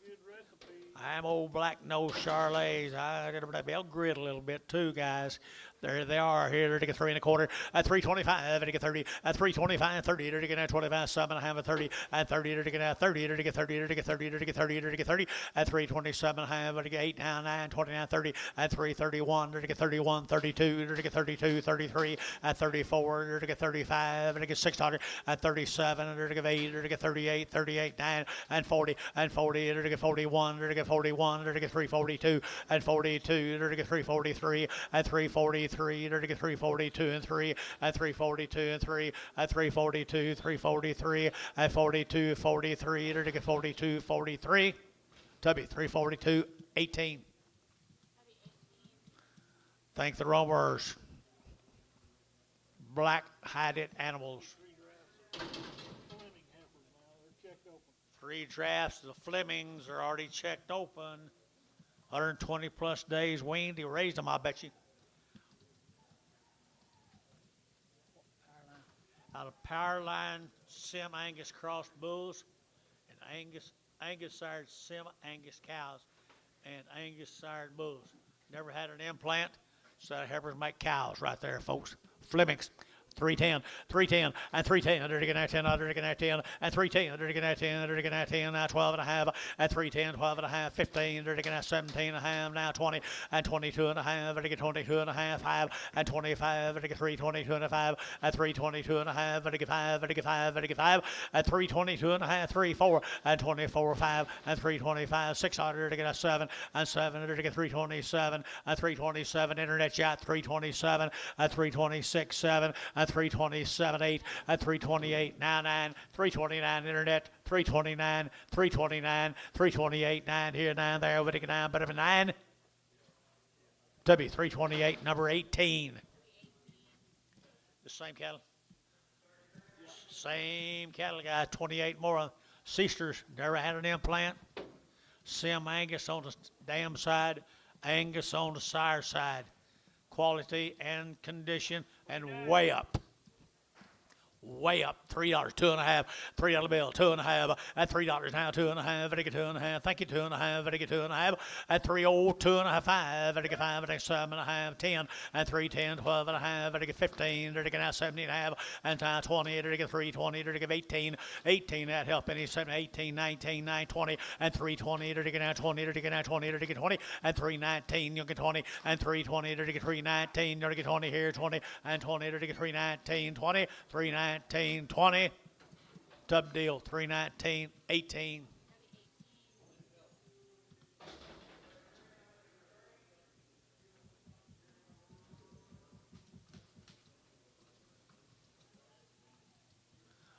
S3: Good recipe.
S1: I'm old black nose Charolais. I did a bell grit a little bit too, guys. There they are here. They're to get 3 1/4 at 325. They're to get 30 at 325. 30. They're to get 25. 7 1/2 at 30 at 30. They're to get 30. They're to get 30. They're to get 30. They're to get 30. They're to get 30 at 327 1/2. They're to get 8 down 9 29 30 at 331. They're to get 31 32. They're to get 32 33 at 34. They're to get 35. They're to get 600 at 37. They're to get 8. They're to get 38 38 9 and 40 and 40. They're to get 41. They're to get 41. They're to get 342 and 42. They're to get 343 at 343. They're to get 342 and 3 at 342 and 3 at 342 343 at 42 43. They're to get 42 43. Tubby 342 18. Thank the roamers. Black-hided animals.
S3: Fleming heifers now, they're checked open.
S1: 3 drafts. The Flemings are already checked open. 120 plus days weaned. He raised them, I bet you. Out of Powerline Sim Angus crossed bulls and Angus sired Sim Angus cows and Angus sired bulls. Never had an implant, so heifers make cows right there, folks. Flemings. 310, 310, and 310. They're getting at 10, they're getting at 10, and 310. They're getting at 10, they're getting at 10, now 12 and a half, at 310, 12 and a half, 15. They're getting at 17 and a half, now 20, and 22 and a half. They're getting 22 and a half, 5, and 25. They're getting 322 and a 5, at 322 and a half. They're getting 5, they're getting 5, they're getting 5, at 322 and a half, 3, 4, and 24, 5, and 325, 600. They're getting at 7, and 7. They're getting 327, and 327. Internet yacht 327, at 326, 7, at 327 8 at 328 now 9 329 internet 329 329 328 9 here 9 there over to 9 better than 9 W 328 number 18. The same cattle guy 28 more Seasters never had an implant. Sim Angus on the dam side, Angus on the sire side. Quality and condition and way up. Way up, $3, 2.5, $3 bill, 2.5, at $3 now, 2.5, very good 2.5, thank you, 2.5, very good 2.5, at 3.0, 2.5, 5, very good 5, very good 7.5, 10, and 3.10, 12.5, very good 15, very good now 17.5, and 20, very good 3.20, very good 18, 18, that help any 7, 18, 19, 9, 20, and 3.20, very good now 20, very good now 20, very good 20, and 3.19, you'll get 20, and 3.20, very good 3.19, you'll get 20 here, 20, and 20, very good 3.19, 20, 3.19. 20 tub deal 319 18.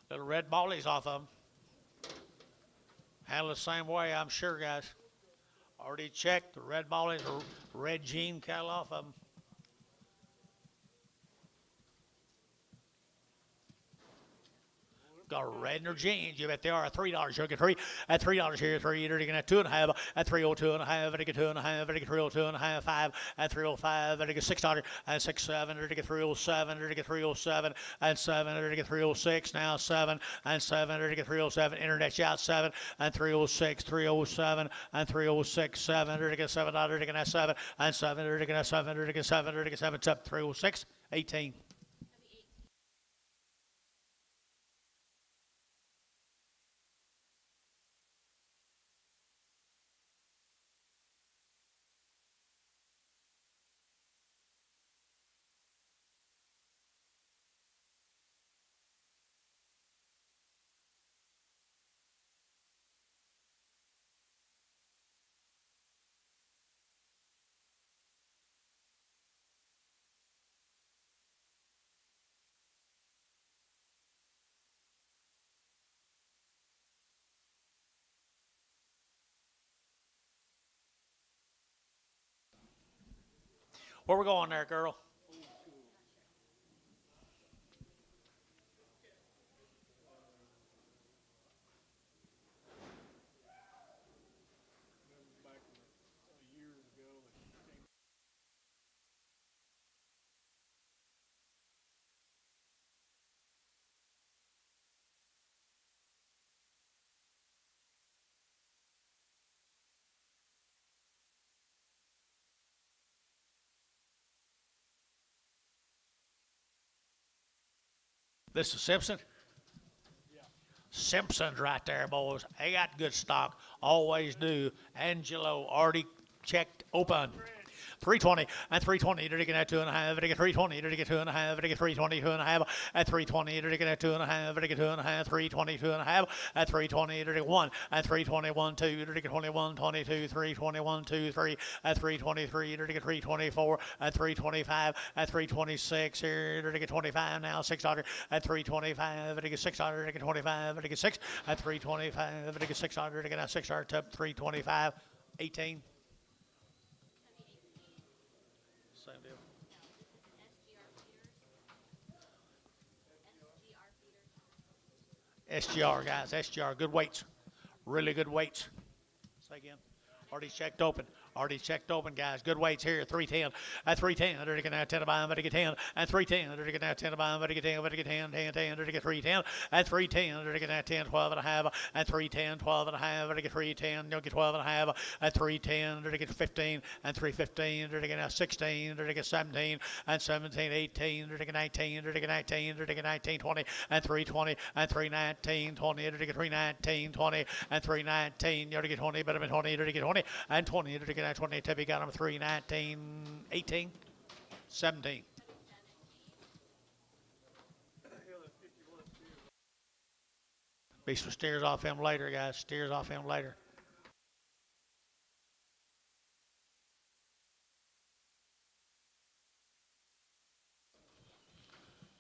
S1: Little red ballies off of them. Handle the same way, I'm sure, guys. Already checked the red ballies, red gene cattle off of them. Got red in their jeans. You bet they are. At $3, you'll get 3. At $3 here, 3. They're going at 2.5. At 302 and a half. They're going 2.5. They're going 302 and a half. 5. At 305. They're going $6. At 6.7. They're going 307. They're going 307. And 7. They're going 306. Now 7. And 7. They're going 307. Internet shout 7. And 306. 307. And 306. 7. They're going $7. They're going at 7. And 7. They're going at 7. They're going 7. They're going 7. It's up 306. 18. Where we going there, girl?
S3: Back a year ago, they came
S1: This is Simpson. Simpson's right there, boys. They got good stock. Always do. Angelo already checked open. 320 and 320 to get at 2.5, to get 320 to get 2.5, to get 320 2.5 at 320 to get at 2.5, to get 2.5, 320 2.5 at 320 to get 1 and 321 2 to get 21 22 321 2 3 at 323 to get 324 at 325 at 326 here to get 25 now $6 at 325 to get $6 to get 25 to get 6 at 325 to get $6 to get a $6 to 325 18. Same deal. SGR, guys, SGR, good weights, really good weights. Say again. Already checked open. Already checked open, guys. Good weights here. 310 at 310. They're going to 10 to buy them, but to get 10 and 310. They're going to 10 to buy them, but to get 10, but to get 10, 10, 10. They're to get 310 at 310. They're going to 10, 12 and a half at 310, 12 and a half. They're to get 310. They'll get 12 and a half at 310. They're to get 15 and 315. They're to get 16. They're to get 17 and 17, 18. They're to get 19. They're to get 19. They're to get 19, 20 and 320 and 319, 20. They're to get 319, 20 and 319. You're to get 20, but I'm 20. They're to get 20 and 20. They're to get 20. Tippy got them 319, 18, 17. Beast steers off him later, guys. Steers off him later.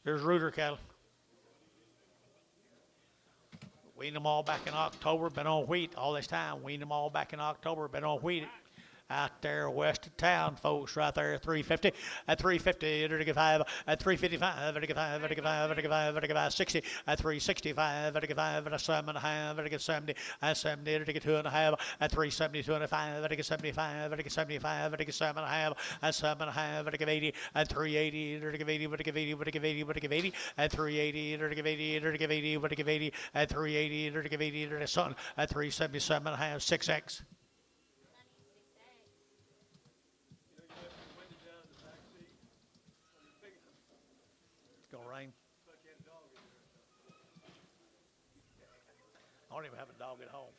S1: There's Rooter cattle. Weaned them all back in October. Been on wheat all this time. Weaned them all back in October. Been on wheat. Out there west of town, folks, right there, 350 at 350, to get 5 at 355, to get 5, to get 5, to get 5, to get 5, 60 at 365, to get 5 at a 7.5, to get 70 at 70, to get 2.5 at 370, 2.5, to get 75, to get 75, to get 7.5 at 7.5, to get 80 at 380, to get 80, to get 80, to get 80, to get 80 at 380, to get 80, to get 80, to get 80 at 380, to get 80 to the sun at 377.5, 6X. Rain. I don't even have a dog at home.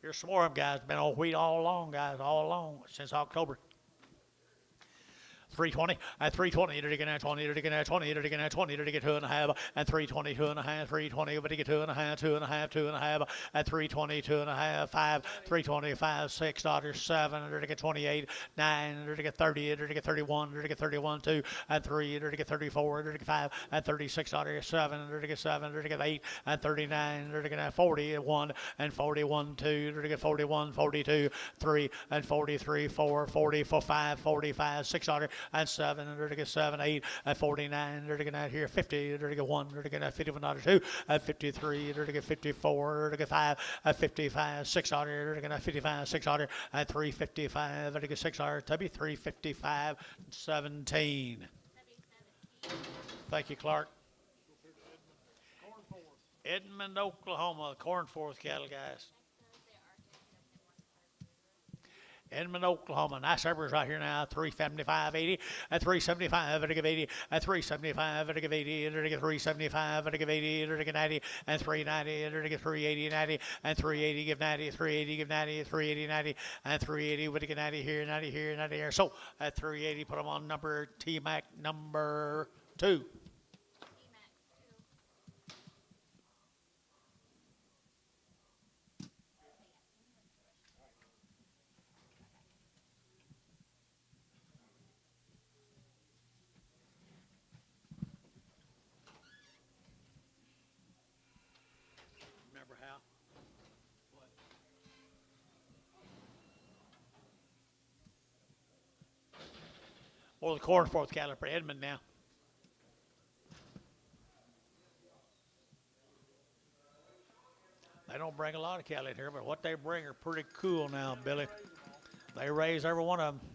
S1: Here's some more of them, guys. Been on wheat all along, guys, all along since October. 320 at 320, to get at 20, to get at 20, to get at 20, to get 2.5 at 320, 2.5, 320, but to get 2.5, 2.5, 2.5 at 320, 2.5, 5, 325, $6, 7, to get 28, 9, to get 30, to get 31, to get 31, 2 at 3, to get 34, to get 5 at $36, 7, to get 7, to get 8 at 39, to get 40 at 1 and 41, 2, to get 41, 42, 3 and 43, 4, 40, 5, 45, $6 and 7, to get 7, 8 at 49, to get out here 50, to get 1, to get 51, 2 at 53, to get 54, to get 5 at 55, $6, to get 55, $6 at 355, to get $6 to be 355, 17. Thank you, Clark. Edmond, Oklahoma, corn forth cattle, guys. Edmond, Oklahoma. Nice numbers right here now. 375.80 at 375 at 80 at 375 at 80 at 375 at 80 at 90 and 390 at 380 90 and 380 give 90 380 give 90 380 90 and 380 would get 90 here 90 here 90 here. So at 380 put them on number T-Mac number 2. Or the corn forth cattle for Edmond now. They don't bring a lot of cattle in here, but what they bring are pretty cool now, Billy. They raise every one of them.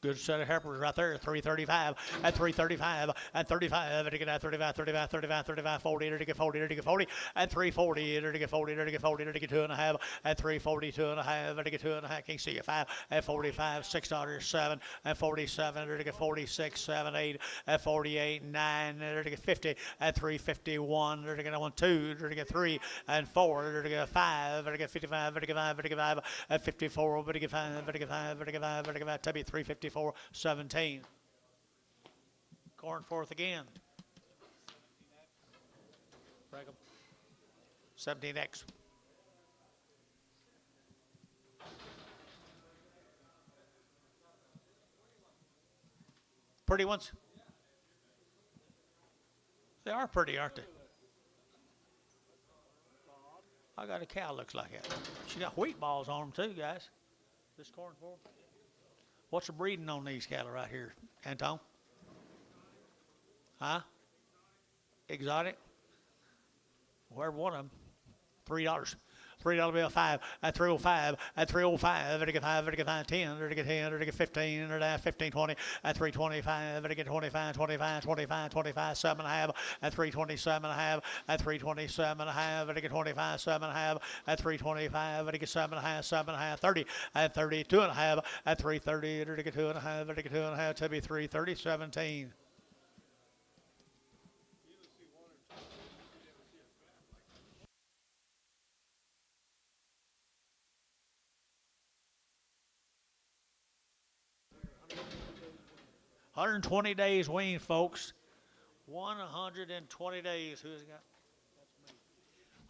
S1: Good set of heifers right there. 335 and 335 and 35. To get at 35, 35, 35, 35, 40. To get 40. To get 40 and 340. To get 40. To get 40. To get 2.5 and 340. 2.5. To get 2.5. Can't see you. 5 and 45. $6. 7 and 47. To get 46. 7, 8 and 48. 9. To get 50 and 351. To get 1, 2. To get 3 and 4. To get 5. To get 55. To get 5. To get 5 and 54. To get 5. To get 5. To get 5. To get 5. To be 354. 17. Corn forth again. 17X. Pretty ones. They are pretty, aren't they? I got a cow looks like that. She got wheat balls on them too, guys. This corn forth. What's the breeding on these cattle right here, Anton? Huh? Exotic? Whoever one of them. $3. $3 bill, 5 at 305 at 305. To get 5, to get 5, 10, to get 10, to get 15, to 15, 20 at 325. To get 25, 25, 25, 25, 7.5 at 327.5 at 327.5. To get 25, 7.5 at 325. To get 7.5, 7.5, 30 at 32.5 at 330. To get 2.5, to get 2.5 to be 330, 17. $120 days wean, folks. 120 days. Who's got?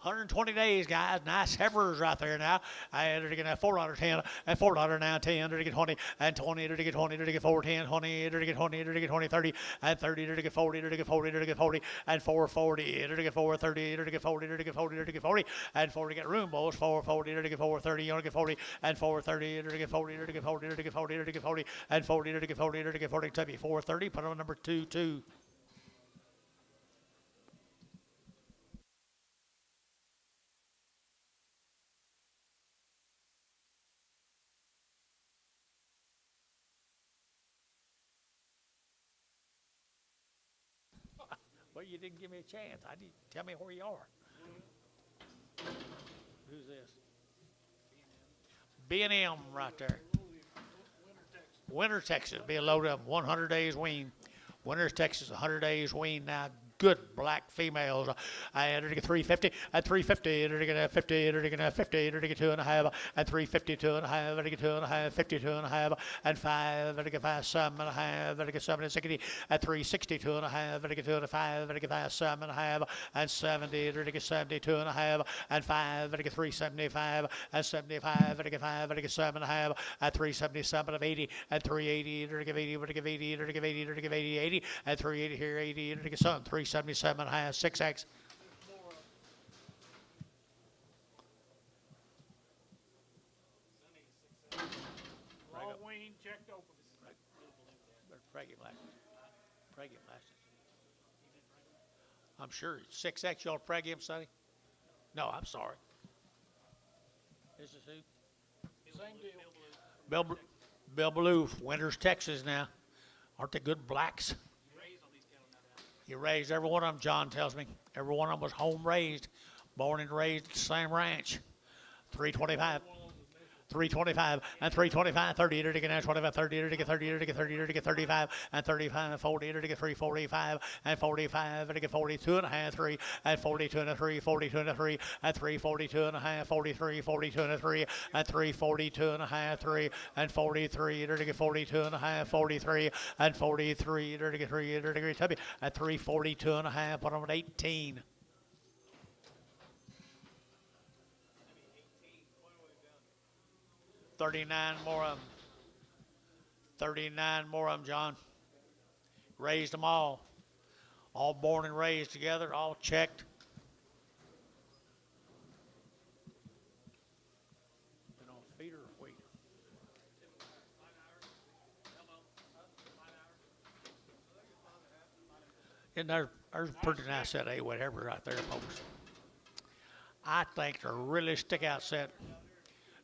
S1: 120 days, guys. Nice heifers right there now. And to get $4.10 and $4 now 10 to get 20 and 20 to get 20 to get 4 10 20 to get 20 to get 20 30 and 30 to get 40 to get 40 to get 40 and 440 to get 430 to get 40 to get 40 to get 40 and 40 to get room balls 440 to get 430 to get 40 and 430 to get 40 to get 40 to get 40 to get 40 and 40 to get 40 to get 40 to be 430. Put on number 2. Well, you didn't give me a chance. I need tell me where you are. Who's this? B&M right there. Winter, Texas. Be a load of 100 days wean. Winter, Texas, 100 days wean. Now, good black females. I entered to get 350 at 350 to get 50 to get 50 to get 2.5 at 350 2.5 to get 2.5 52.5 and 5 to get 5 7.5 to get 7 and 60 at 360 2.5 to get 2.5 to get 5 7.5 and 70 to get 72.5 and 5 to get 375 and 75 to get 5 to get 7.5 at 377 of 80 at 380 to get 80 to get 80 to get 80 to get 80 80 at 380 here 80 to get 377 high 6X.
S3: Raw wean checked open.
S1: Preg him last. I'm sure 6X. Y'all preg him, Sonny? No, I'm sorry. This is who?
S3: Same deal.
S1: Bill Blue, Winters, Texas now. Aren't they good blacks? You raised every one of them, John tells me. Every one of them was home raised, born and raised at the same ranch. 325. 325 and 325, 30 to get 25, 30 to get 30 to get 30 to get 35 and 35 and 40 to get 345 and 45 to get 42 and a half 3 and 42 and a 3 42 and a 3 and 342 and a half 43 42 and a 3 and 342 and a half 3 and 43 to get 42 and a half 43 and 43 to get 3 to get tubby at 342 and a half. Put on 18. 39 more of them. 39 more of them, John. Raised them all. All born and raised together, all checked. Been on feeder or wheat? And there's a pretty nice set of whatever right there, folks. I think they're really stick out set.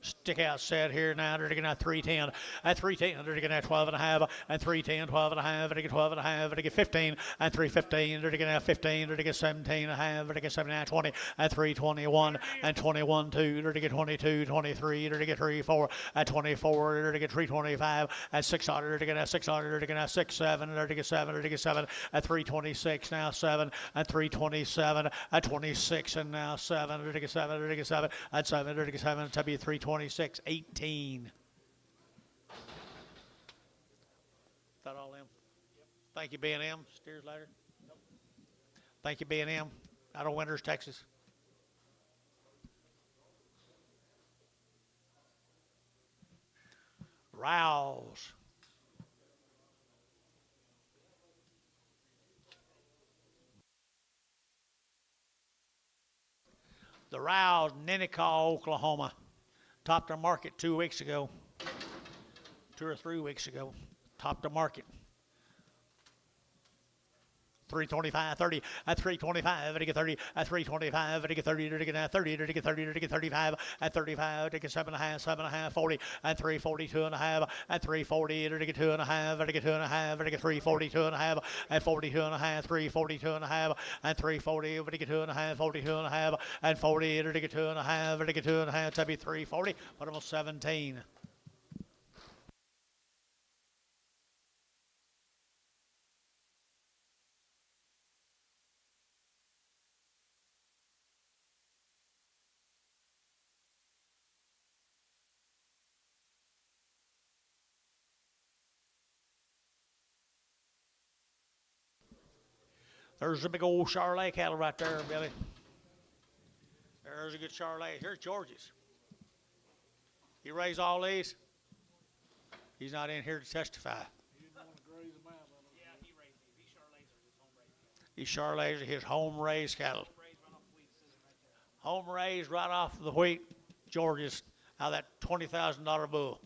S1: Stick out set here now. They're going to 310 at 310. They're going to 12 and a half and 310, 12 and a half. They're going to 12 and a half. They're going to 15 and 315. They're going to 15. They're going to 17 and a half. They're going to 17 and 20 and 321 and 21 2. They're going to 22, 23. They're going to 34 at 24. They're going to 325 at 600. They're going to 600. They're going to 6 7. They're going to 7. They're going to 7 at 326 now 7 at 327 at 26 and now 7. They're going to 7. They're going to 7 at 7. They're going to 7 to be 326 18. That all them? Thank you, B&M. Steers later. Thank you, B&M. Out of Winters, Texas. Rouse. The Rouse, Nennecaw, Oklahoma. Topped our market 2 weeks ago. 2 or 3 weeks ago. Topped the market. 325, 30 at 325, to get 30 at 325, to get 30, to get 30, to get 30, to get 35 at 35, to get 7.5, 40 at 342 and a half at 340, to get 2 and a half, to get 2 and a half, to get 342 and a half at 42 and a half, 342 and a half at 340, to get 2 and a half, 42 and a half and 40, to get 2 and a half, to get 2 and a half, to be 340, but almost 17. There's a big old Charolais cattle right there, Billy. There's a good Charolais. Here's George's. He raised all these. He's not in here to testify.
S3: He didn't want to graze them out.
S4: Yeah, he raised these. These Charolais are his home raised cattle.
S1: These Charolais are his home raised cattle.
S4: Raised right off the wheat, says it right there.
S1: Home raised right off the wheat. George's out of that $20,000 bull.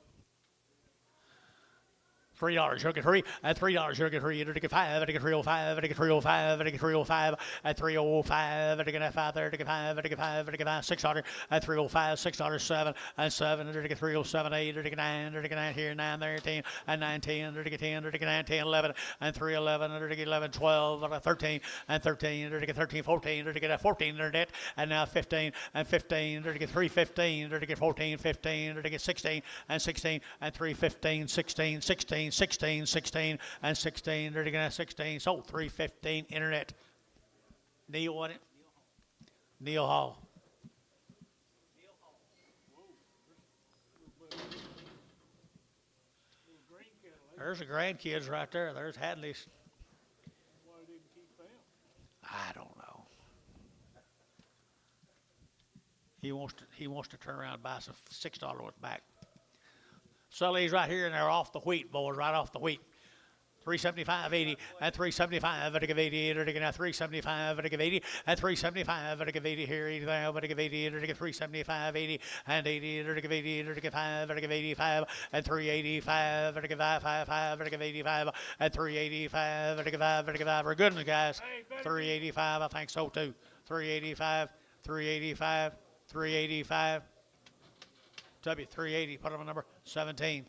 S1: $3, you'll get 3 at $3, you'll get 3, you'll get 5, at 305, at 305, at 305, at 305, at 5 there, at 5, at 5, at 5, 600, at 305, $6, 7, at 7, at 307, 8, at 9, at 9 here, 9 there, 10, and 9, 10, at 10, at 9, 10, 11, and 311, at 11, 12, at 13, and 13, at 13, 14, at 14, at and now 15, and 15, at 315, at 14, 15, at 16, and 16, and 315, 16, 16, 16, 16, and 16. They're going to have 16. So 315 internet. Neil won it. Neil Hall. There's the grandkids right there. There's Hadley's.
S3: Why didn't keep them?
S1: I don't know. He wants to turn around and buy some $6 worth back. Sully's right here, and they're off the wheat, boys, right off the wheat. 375.80 at 375 at a give 80 at a give 375 at a give 80 at 375 at a give 80 here 80 now at a give 80 at a give 375 80 and 80 at a give 80 at a give 5 at a give 85 at 385 at a give 55 at a give 85 at 385 at a give 5 at a give 5. We're good, guys. 385, I think so too. 385, 385, 385. W380, put on number 17.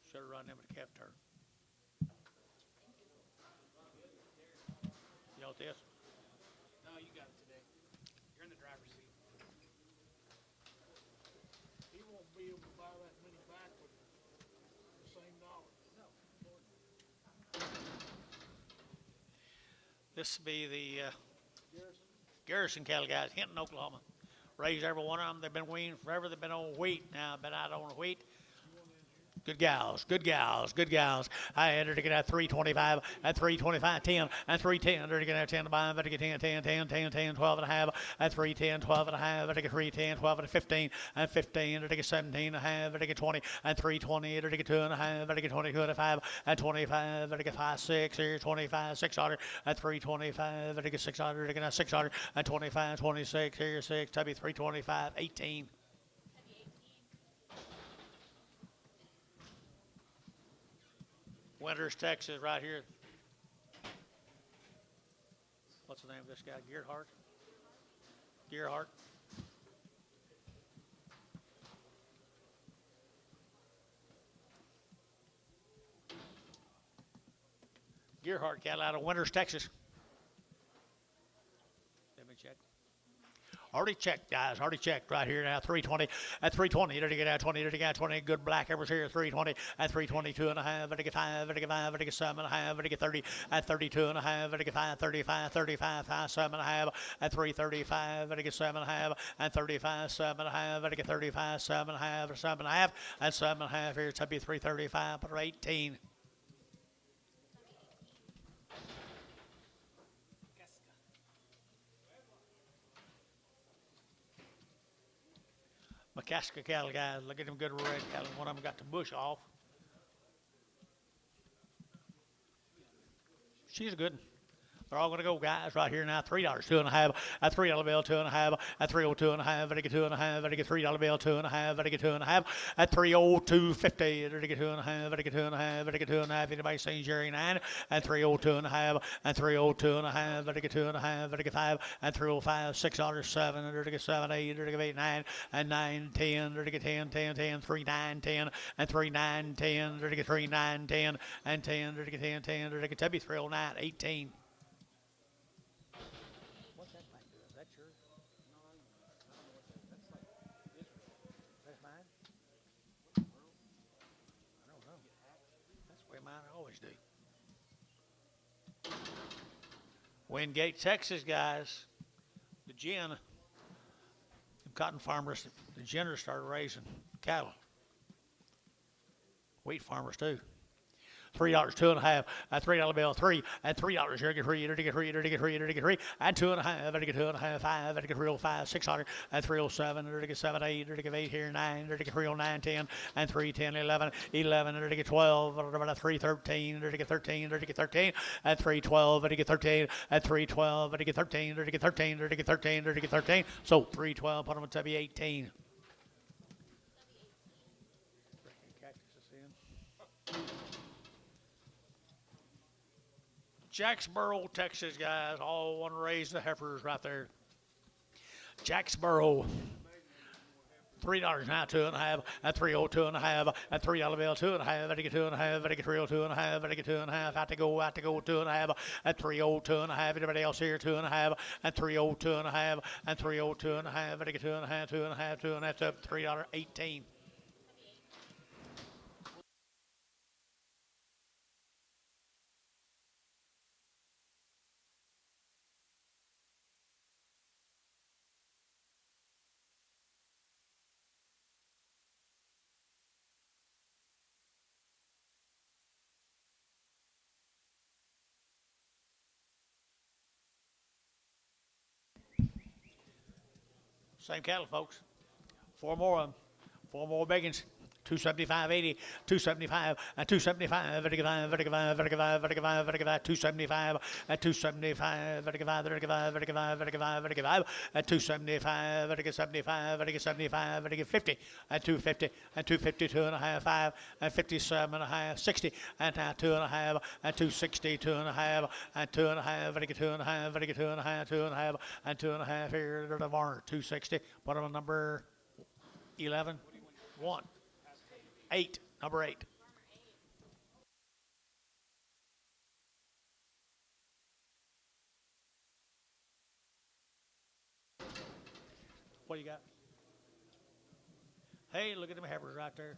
S1: Should have run them at the calf turn. You know what this?
S4: No, you got it today. You're in the driver's seat.
S3: He won't be able to buy that many back with the same dollar.
S1: This will be the
S3: Garrison,
S1: Garrison cattle guys, Hinton, Oklahoma. Raised every one of them. They've been weaned forever. They've been on wheat now, been out on wheat. Good gals, good gals, good gals. I entered to get at 325, at 325, 10, and 310. They're going to have 10 to buy, but to get 10, 10, 10, 10, 10, 12 and a half, at 310, 12 and a half, at 310, 12 and 15, and 15, at 17 and a half, at 20, and 320, at 2 and a half, at 22 and a 5, at 25, at 5, 6, here, 25, 600, at 325, at 600, at 600, at 25, 26, here, 6, to be 325, 18. Winters, Texas, right here. What's the name of this guy? Gearhart? Gearhart. Gearhart cattle out of Winters, Texas. Let me check. Already checked, guys. Already checked right here now. 320 at 320. Ready to get out 20. Ready to get out 20. Good black heifers here. 320 at 322 and a half. Ready to get 5. Ready to get 5. Ready to get 7 and a half. Ready to get 30 at 32 and a half. Ready to get 5. 35. 35. 5. 7 and a half at 335. Ready to get 7 and a half and 35. 7 and a half. Ready to get 35. 7 and a half. 7 and a half and 7 and a half. Here it's up to 335. But 18. McKay cattle, guys. Look at them good red cattle. One of them got the bush off. She's a good one. They're all going to go, guys, right here now. $3, 2 and a half. At $3 bill, 2 and a half. At 302 and a half. Ready to get 2 and a half. Ready to get $3 bill, 2 and a half. Ready to get 2 and a half. At 302.50. Ready to get 2 and a half. Ready to get 2 and a half. Ready to get 2 and a half. Anybody saying Jerry 9? At 302 and a half. At 302 and a half. Ready to get 2 and a half. Ready to get 5. At 305, $6, 7. Ready to get 7, 8. Ready to get 8, 9. And 9, 10. Ready to get 10, 10, 10. 3, 9, 10. And 3, 9, 10. Ready to get 3, 9, 10. And 10. Ready to get 10, 10. Ready to get Tubby 309, 18. What's that thing do? Is that yours? No, I don't know what that is. That's like Israel. That's mine? I don't know. That's the way mine always do. Wingate, Texas, guys. The gin, the cotton farmers, the ginners started raising cattle. Wheat farmers too. $3, 2 and a half. At $3 bill, 3. At $3, you're get 3. You're get 3. You're get 3. You're get 3. At 2 and a half. Ready to get 2 and a half. 5. Ready to get 305. 600. At 307. Ready to get 7, 8. Ready to get 8 here. 9. Ready to get 309. 10. And 3, 10, 11. 11. Ready to get 12. At 313. Ready to get 13. Ready to get 13. At 312. Ready to get 13. At 312. Ready to get 13. Ready to get 13. Ready to get 13. Ready to get 13. So 312. Put them to be 18. Jacksboro, Texas, guys. All want to raise the heifers right there. Jacksboro. $3 now, 2 and a half. At 302 and a half. At $3 bill, 2 and a half. Ready to get 2 and a half. Ready to get 302 and a half. Ready to get 2 and a half. Out to go, 2 and a half. At 302 and a half. Anybody else here? 2 and a half. At 302 and a half. At 302 and a half. Ready to get 2 and a half. 2 and a half. 2 and a half. Up $3, 18. Same cattle, folks. 4 more of them. 4 more biggins. 275.80, 275, at 275, ready to get 5, ready to get 5, ready to get 5, ready to get 5, ready to get 5, 275, at 275, ready to get 5, ready to get 5, ready to get 5, ready to get 5, ready to get 5, at 275, ready to get 75, ready to get 75, ready to get 50, at 250, at 250, 2 and a half, 5, at 57 and a half, 60, at now 2 and a half, at 260, 2 and a half, at 2 and a half, ready to get 2 and a half, ready to get 2 and a half, 2 and a half, and 2 and a half here to the barn, 260, what on number 11? 1. 8, number 8. What do you got? Hey, look at them heifers right there.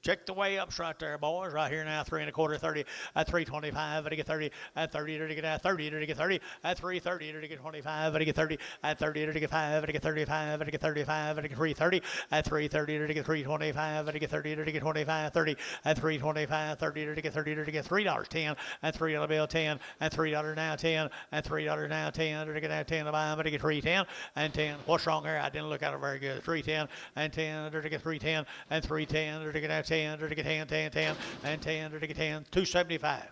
S1: Check the way ups right there, boys. Right here now, 3 1/4, 30 at 325. Ready to get 30 at 30. Ready to get at 30. Ready to get 30 at 330. Ready to get 25. Ready to get 30 at 30. Ready to get 5. Ready to get 35. Ready to get 35. Ready to get 330 at 330. Ready to get 325. Ready to get 30. Ready to get 25. 30 at 325. 30. Ready to get 30. Ready to get $3. 10 at $3 bill. 10 at $3 now. 10 at $3 now. 10. Ready to get 10 to buy. Ready to get 310 and 10. What's wrong here? I didn't look at it very good. 310 and 10. Ready to get 310 and 310. Ready to get 10, ready to get 10, 10, 10, and 10, ready to get 10, 275.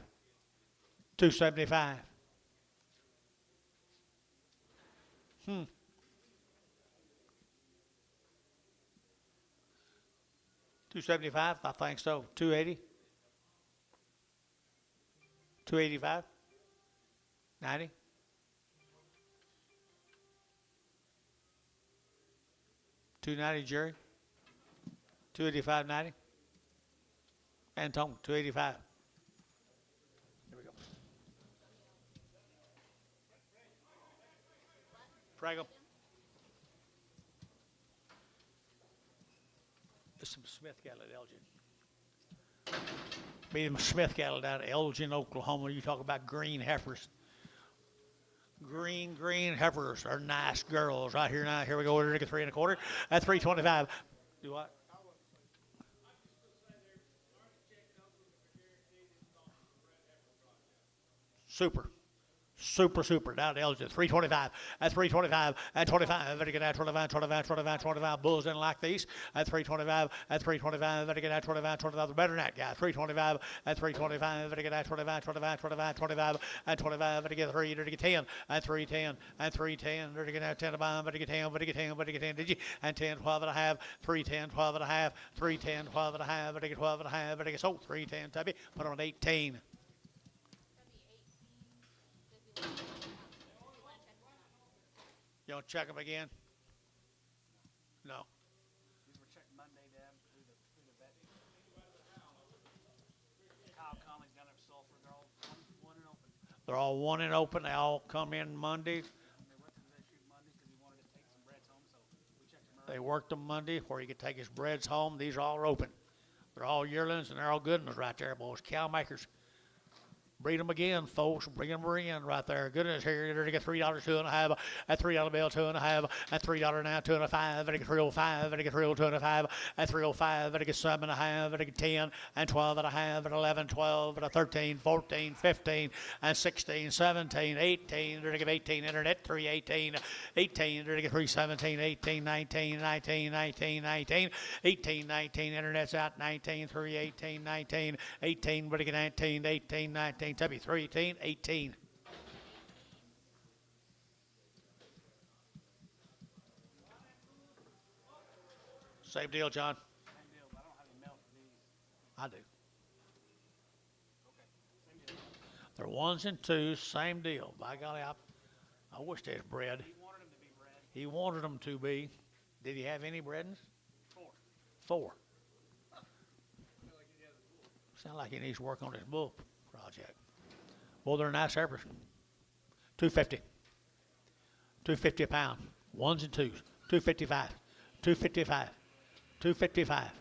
S1: 275. 275, I think so. 280. 285. 90. 290, Jerry. 285.90. And Tom, 285. Here we go. Prager. There's some Smith cattle at Elgin. Be them Smith cattle down at Elgin, Oklahoma. You talk about green heifers. Green heifers are nice girls right here now. Here we go. We're going to get 3 1/4 at 325. Do what? Super. Down to Elgin. 325 at 325 at 25. Better get at 25. Bulls didn't like these at 325 at 325. Better get at 25. Better than that guy. 325 at 325. Better get at 25 at 25. Better get 3. Better get 10 at 310 at 310. Better get at 10 above. Better get 10. Better get 10. Did you? And 10, 12 and a half. 310, 12 and a half. 310, 12 and a half. Better get 12 and a half. Better get 310. Tubby. Put on 18. You want to check them again? No.
S4: These were checked Monday, Deb, through the vet. Kyle Conley's down there for Sulphur. They're all one and open.
S1: They're all 1 and open. They all come in Monday.
S4: They worked them today, shoot Monday, because he wanted to take some breads home, so we checked them early.
S1: They worked them Monday where he could take his breads home. These are all open. They're all yearlings and they're all good ones right there, boys. Cow makers. Breed them again, folks. Bring them in right there. Goodness, here to get $3, 2 and a half. At $3 bill, 2 and a half. At $3 now, 2 and a 5. At 305. At 302 and a 5. At 305. At 7 and a half. At 10 and 12 and a half. At 11, 12. At 13, 14, 15 and 16, 17, 18. At 18. Internet 318. 18. At 317. 18, 19, 19, 19, 19. 18, 19. Internet's out 19. 318, 19, 18. But 19, 18, 19. Tubby 318, 18. Same deal, John.
S4: Same deal, but I don't have any milk for these.
S1: I do.
S4: Okay, same deal.
S1: They're 1s and 2s, same deal. By golly, I wish they was bred.
S4: He wanted them to be bred.
S1: He wanted them to be. Did he have any bredens?
S4: 4.
S1: 4. Sound like he needs to work on his bull project. Well, they're nice heifers. 250. 250 a pound. 1s and 2s. 255. 255. 255.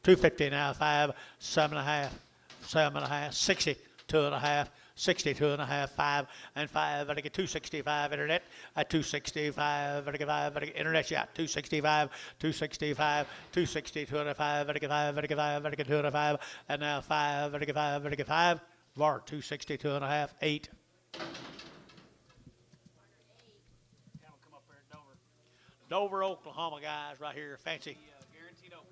S1: 250 now. 5, 7 and a half. 7 and a half. 60. 2 and a half. 62 and a half. 5 and 5. I get 265 internet at 265. I get 5. I get internet yeah. 265. 265. 262 and a 5. I get 5. I get 5. I get 2 and a 5. And now 5. I get 5. I get 5. VAR 262 and a half. 8.
S4: Cattle come up there at Dover.
S1: Dover, Oklahoma guys right here. Fancy.
S4: Guaranteed open.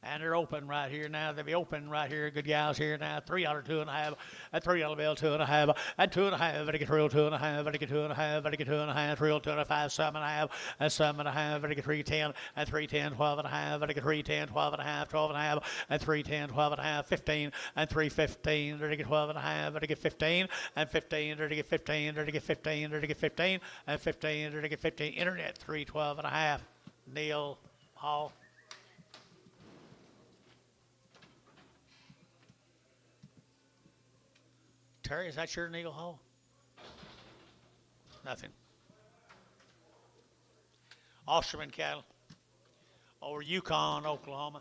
S1: And they're open right here now. They'll be open right here. Good gals here now. $3, 2 and a half. At $3 bill, 2 and a half. At 2 and a half. I get real 2 and a half. I get 2 and a half. I get 2 and a half. Real 2 and a 5. 7 and a half. At 7 and a half. I get 310. At 310, 12 and a half. I get 310, 12 and a half. 12 and a half. At 310, 12 and a half. 15. At 315. I get 12 and a half. I get 15. And 15. I get 15. I get 15. I get 15. And 15. I get 15. Internet 312 and a half. Neil Hall. Terry, is that your Neil Hall? Nothing. Osterman cattle over Yukon, Oklahoma.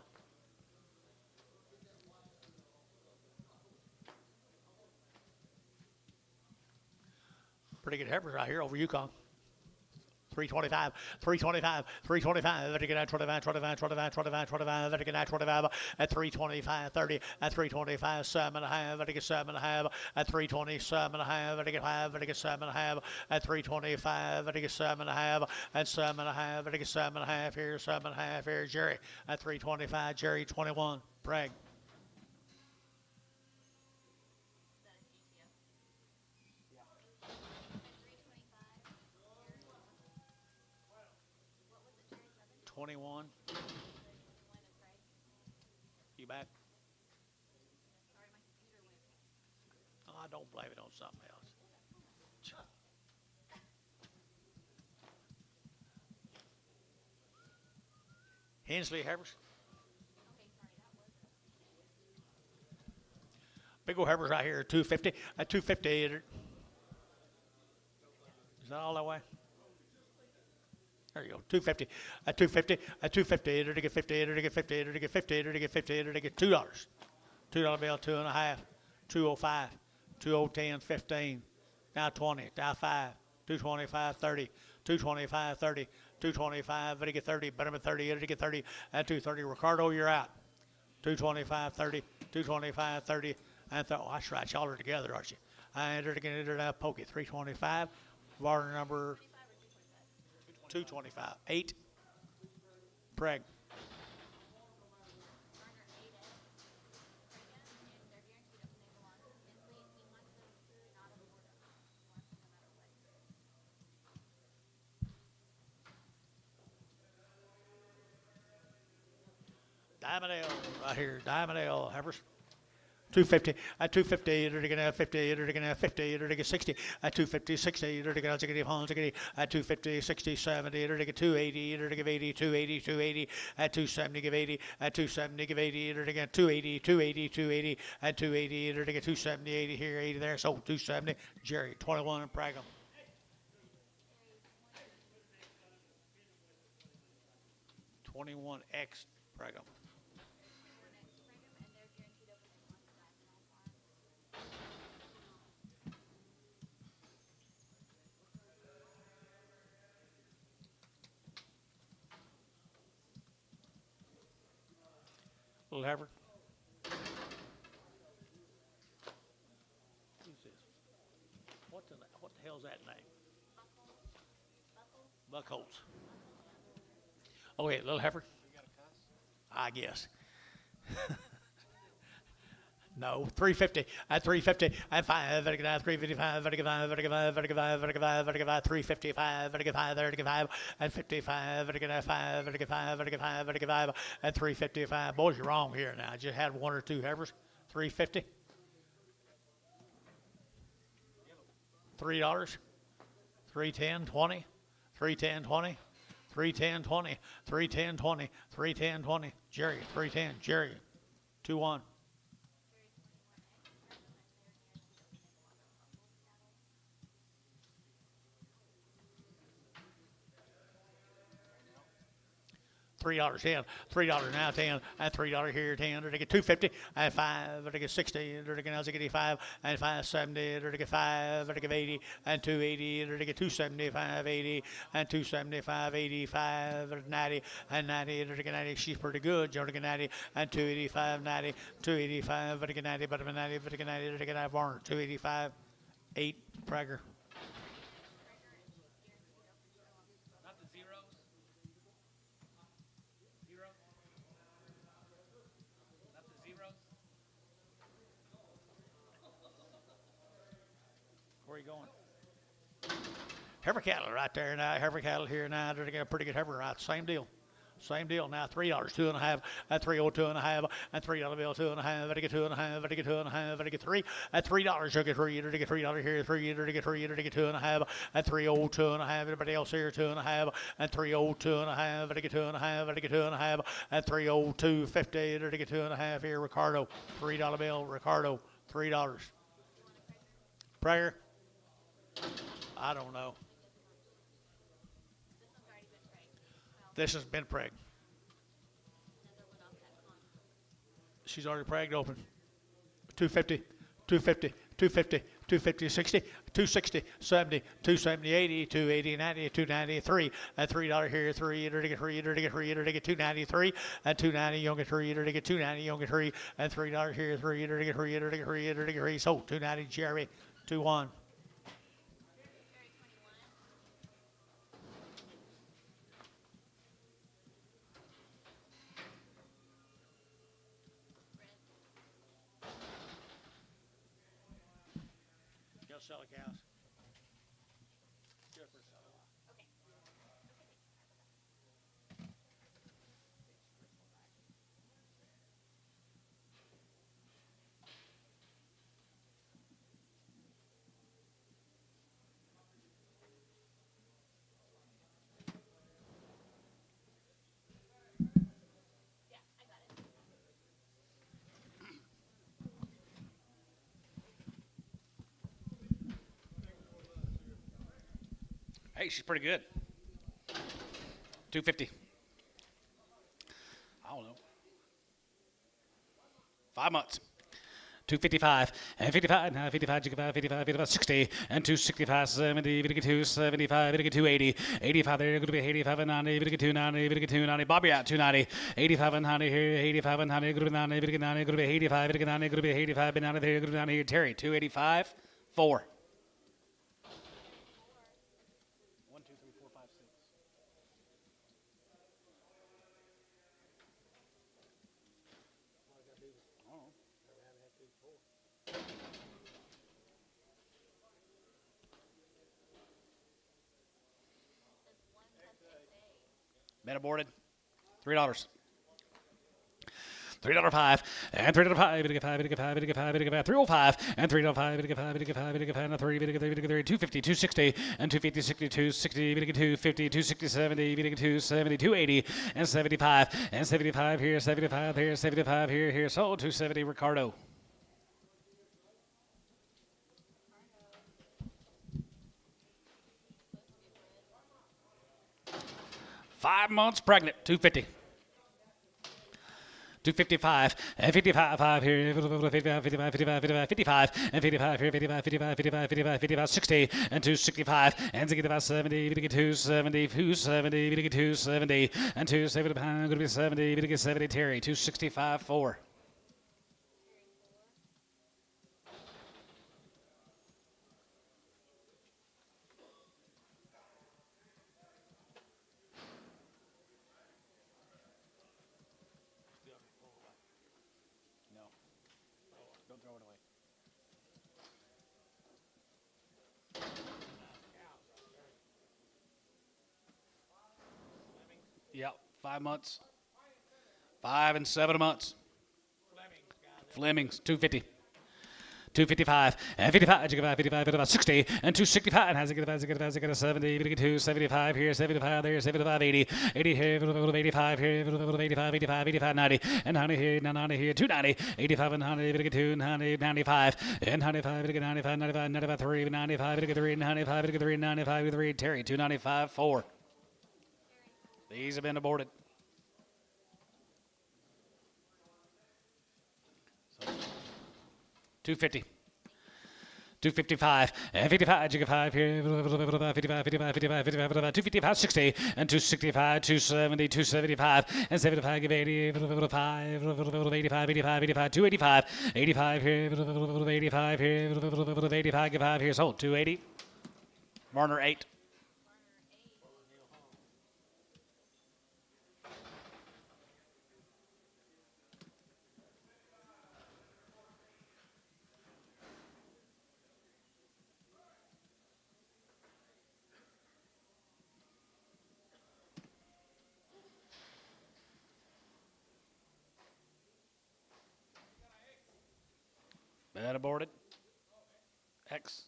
S1: Pretty good heifers right here over Yukon. 325, 325, 325. Better get at 25, 25, 25, 25, 25. Better get at 25 at 325, 30 at 325, 7 and a half. Better get 7 and a half at 327 and a half. Better get 5. Better get 7 and a half at 325. Better get 7 and a half at 7 and a half. Better get 7 and a half here, 7 and a half here. Jerry at 325. Jerry 21. Bragg.
S2: Is that a GTO? Yeah. 325. What was it, Jerry? 7?
S1: 21.
S2: Line of Craig.
S1: You back?
S2: Sorry, my computer went.
S1: Oh, I don't blame it on something else. Hensley heifers.
S2: Okay, sorry, that was it.
S1: Big old heifers right here, 250. At 250. Is that all that way? There you go, 250. At 250. At 250. To get 50. To get 50. To get 50. To get 50. To get $2. $2 bill, 2.5. 205. 2010, 15. Now 20. Now 5. 225, 30. 225, 30. 225. To get 30. Betterman 30. To get 30. At 230. Ricardo, you're out. 225, 30. 225, 30. And oh, that's right. Y'all are together, aren't you? I entered again. Entered out. Pokey 325. Bar number 225. 8. Preg. Diamond Ale right here. Diamond Ale heifers. 250. At 250, they're going to have 50. They're going to have 50. They're going to get 60. At 250, 60. They're going to have 60. At 250, 60, 70. They're going to get 280. They're going to give 80. 280, 280. At 270, give 80. At 270, give 80. They're going to get 280, 280, 280. At 280, they're going to get 270, 80 here, 80 there. So 270. Jerry, 21 and Prager. 21X Prager. Little heifer. Who's this? What the hell's that name? Buckholz. Oh wait, little heifer. I guess. No, 350. At 350. At 5. 355. 355. 35. At 55. 5. At 355. Boys, you're wrong here now. I just had one or two heifers. 350. $3. 310. 20. 310. 20. 310. 20. 310. 20. 310. 20. Jerry. 310. Jerry. 2-1. $3 10, $3 now 10, and $3 here 10. They're to get 250 and 5. They're to get 60. They're to get 85 and 570. They're to get 5. They're to get 80 and 280. They're to get 275, 80 and 275, 85. They're 90 and 90. They're to get 90. She's pretty good. They're to get 90 and 285, 90, 285. They're to get 90, but 90. They're to get 90. They're to get 9 Varner 285, 8 Prager. Where are you going? Heifer cattle right there now. Heifer cattle here now. They're getting a pretty good heifer right. Same deal. Same deal now. $3, 2.5. At 302.5. And $3 bill 2.5. They get 2.5. They get 2.5. They get 3. At $3, you get 3. They get $3 here. 3. They get 3. They get 2.5. At 302.5. Everybody else here 2.5. And 302.5. They get 2.5. They get 2.5. At 302.50. They get 2.5 here. Ricardo. $3 bill. Ricardo. $3. Prager. I don't know. This has been preg. She's already pragged open. 250, 250, 250, 250, 60, 260, 70, 270, 80, 280, 90, 293, and $3 here, 3, to get 3, to get 3, to get 293, and 290, you don't get 3, to get 290, you don't get 3, and $3 here, 3, to get 3, to get 3, to get 3, so 290, Jerry, 2-1. Sell the cows. Good for sell. Okay.
S4: Hey, she's pretty good. 250. I don't know. 5 months. 255 and 55, now 55, 55, 60 and 265, 70, 52, 75, 280, 85 there, going to be 85 and 90, 290, 290, Bobby out 290, 85 and 90 here, 85 and 90, going to be 90, 90, going to be 85, 90, going to be 85, and 90 there, going to be 90 here, Terry 285, 4. 1, 2, 3, 4, 5, 6. Men aborted. $3. $3.05 and $3.05, $3.05 and $3.05, and 250, 260 and 250, 60, 260, 250, 260, 70, 270, 280 and 75 and 75 here, 75 here, 75 here, sold 270 Ricardo. Five months pregnant, 250. 255 and 55 here, 55, 55, 55, 55 and 55 here, 55, 55, 55, 55, 55, 60 and 265 and 65, 70, 270, 270, 270 and 275, going to be 70, 70 Terry, 265 4. Don't throw it away. Yep, 5 months. 5 and 7 months. Fleming's 250. 255 and 55, 55, 55, 60 and 265 and has a 70, 275 here, 75 there, 75, 80, 80 here, 85 here, 85, 85, 85, 90 and 90 here, 90 here, 290, 85 and 90, 2, 90, 95 and 95, 95, 95, 95, 3, 95, 3, 95, 3, 95, 3, Terry, 295, 4. These have been aborted. 250. 255 and 55, 55 here, 55, 55, 55, 55, 255, 60 and 265, 270, 275 and 75, give 80, 85, 85, 85, 285, 85 here, 85 here, 85, give 5 here, sold 280. Marner 8. That aborted. X.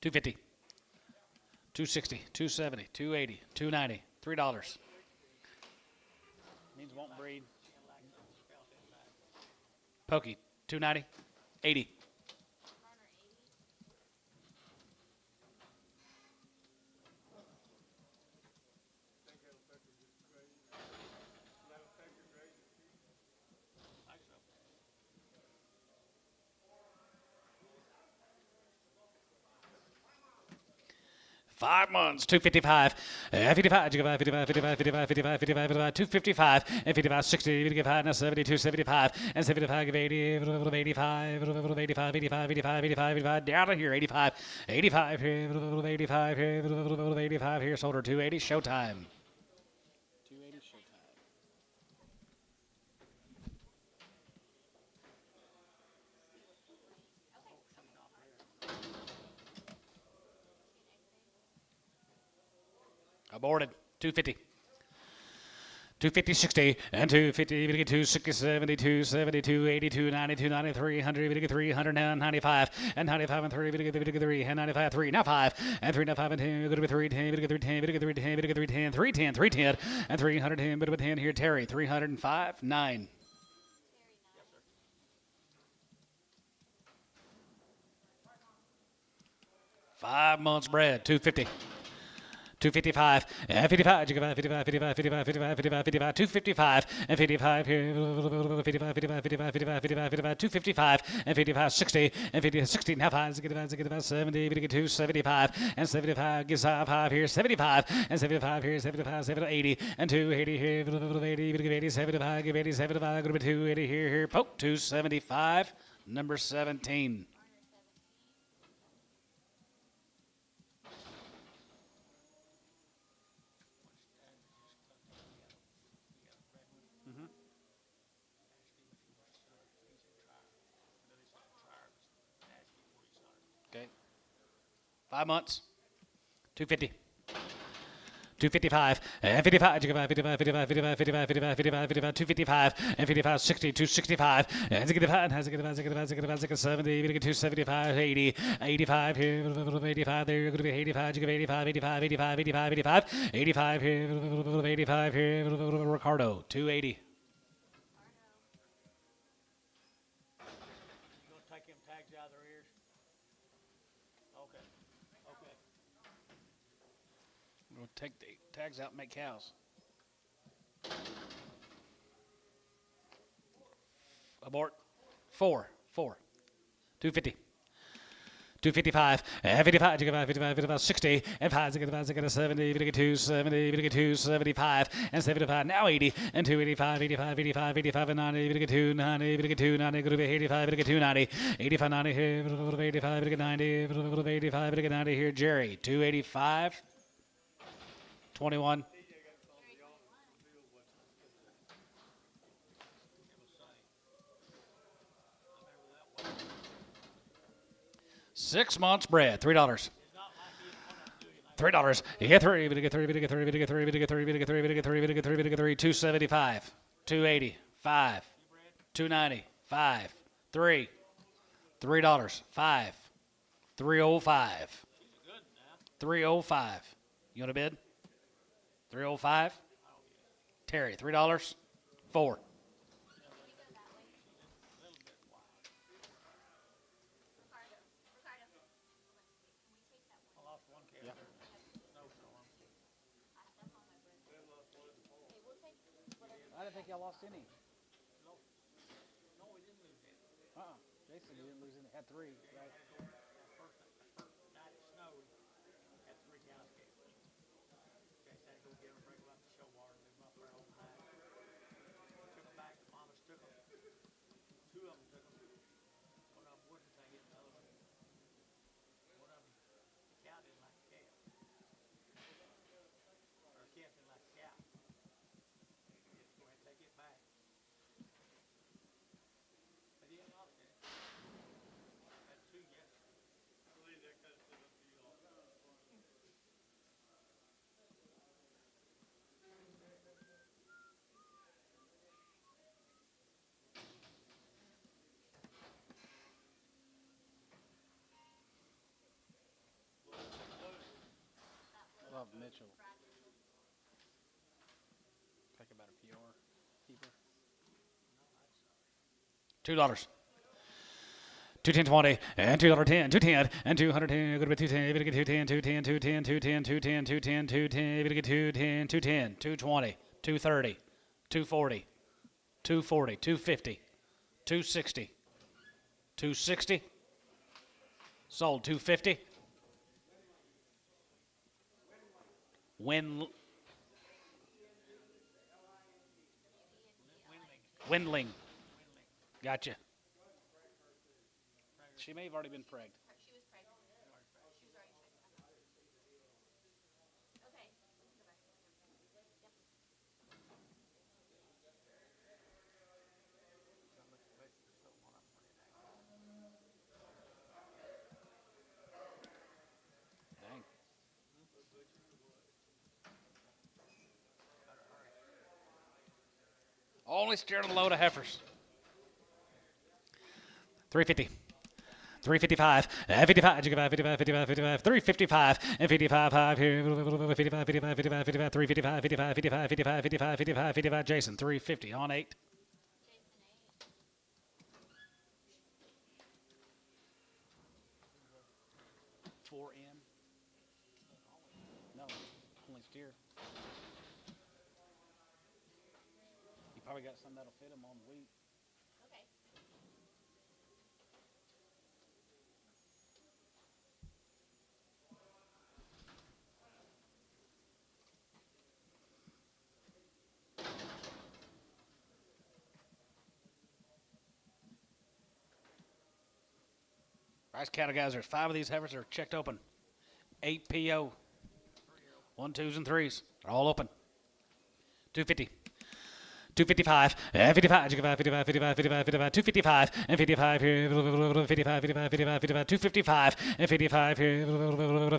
S4: 250. 260, 270, 280, 290, $3. Means won't breed. Pokey, 290, 80. Five months, 255, 55, 55, 55, 55, 55, 55, 255, and 55, 60, 55, and 70, 275, and 75, 80, 85, 85, 85, 85, 85, down to here, 85, 85 here, 85 here, 85 here, sold her 280, showtime. 280, showtime. Aborted. 250. 250, 60, and 250, 260, 70, 270, 280, 290, 290, 300, 300, 95, and 95, and 3, 3, and 95, 3, now 5, and 3, now 5, and 10, going to be 310, 310, 310, 310, 310, 310, and 310, but 10 here, Terry, 305, 9. 5 months bred. 250. 255 and 55, 55, 55, 55, 55, 55, 55, 255 and 55 here, 55, 55, 55, 55, 55, 55, 255 and 55, 60 and 50, 60 and half high, 70, 2, 75 and 75, gives 5 here, 75 and 75 here, 75, 70, 80 and 280 here, 80, 80, 75, give 80, 75, go to 280 here, poke 275, number 17. Okay. 5 months. 250. 255 and 55, 55, 55, 55, 55, 55, 55, 55, 255 and 55, 60, 265 and 65, 70, 275, 80, 85 here, 85 there, going to be 85, 85, 85, 85, 85, 85, 85 here, 85 here, Ricardo, 280.
S1: You gonna take them tags out of their ears? Okay. Okay.
S4: We'll take the tags out and make cows. Abort. 4. 250. 255, 55, 55, 55, 60, and 5, 70, 2, 70, 2, 75, and 75, now 80, and 285, 85, 85, 85, and 90, 2, 90, 2, 90, go to be 85, 2, 90, 85, 90 here, 85, 90, 85, 90 here, Jerry, 285, 21. $6 months bred, $3. $3. You get 3, you get 3, you get 3, you get 3, you get 3, you get 3, you get 3, you get 3, you get 3, 275, 280, 5, 290, 5, 3, $3, 5, 305, 305. You want to bid? 305. Terry, $3, 4. I didn't think y'all lost any. No, we didn't lose any. Jason didn't lose any. Had 3, right?
S1: First night it snowed, had 3 cows killed. Jason had to go get them, bring them up to show water, leave them up there overnight. Took them back, the mamas took them. 2 of them took them. One of them wouldn't take it, the other one. One of them, the cow didn't like the calf. Or the calf didn't like the cow. Go ahead and take it back. But he had lost it. Had 2 yesterday.
S4: Love Mitchell. Talk about a PR keeper. $2. 210, 20, and $2.10, 210, and 210, go to 210, if you get 210, 210, 210, 210, 210, 210, 210, if you get 210, 210, 220, 230, 240, 240, 250, 260, 260, sold 250. Windling. Gotcha. She may have already been pregged.
S2: She was pregnant. She was already checked. Okay.
S4: Dang. Only steering a load of heifers. 350. 355, 55, 55, 55, 55, 55, 355, and 55, 5 here, 55, 55, 55, 55, 355, 55, 55, 55, 55, 55, 55, Jason, 350 on 8. 4M. No, only steer. You probably got some that'll fit him on wheat.
S2: Okay.
S4: Nice cattle, guys. There's 5 of these heifers that are checked open. 8 PO. 1, 2s, and 3s. They're all open. 250. 255, 55, 55, 55, 55, 55, 255, and 55 here, 55, 55, 55, 55, 255, and 55 here,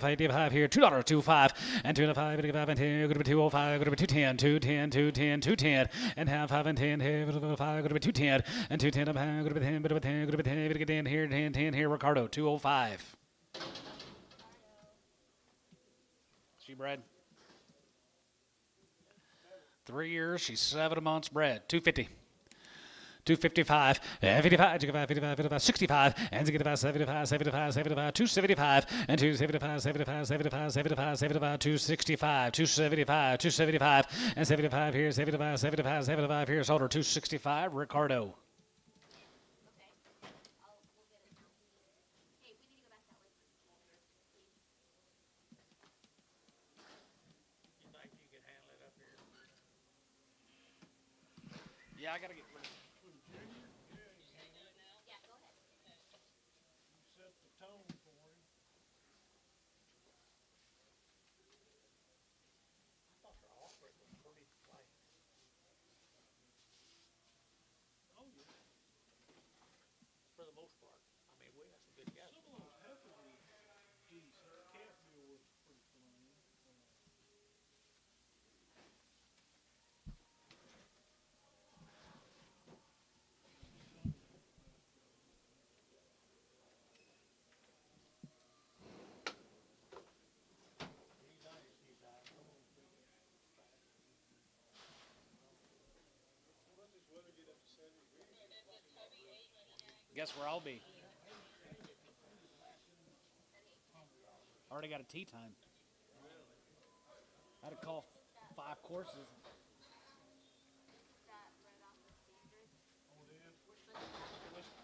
S4: 55 here, $2, 25, and 205, 55, and 10, going to be 205, going to be 210, 210, 210, 210, and half 5 and 10 here, 5, going to be 210, and 210, going to be 10, going to be 10, going to be 10, going to be 10 here, 10, 10 here, Ricardo, 205. She bred. 3 years, she's 7 months bred. 250. 255, 55, 55, 55, 65, and 75, 75, 75, 75, 275, and 275, 75, 75, 75, 75, 265, 275, 275, and 75 here, 75, 75, 75 here, sold her 265, Ricardo.
S2: Okay. We'll get it now. Hey, we need to go back that way. Please.
S1: You think you can handle it up here?
S4: Yeah, I got to get rid of
S2: Yeah, go ahead.
S3: Set the tone for him.
S1: I thought her offering was pretty plain.
S3: Oh, yeah.
S1: For the most part. I mean, we got some good guys.
S3: Some of those heifers were decent. Calf meal was pretty plain.
S4: Guess where I'll be. Already got a tea time. I had to call 5 courses.
S2: That right off the standard.
S3: Oh, it is.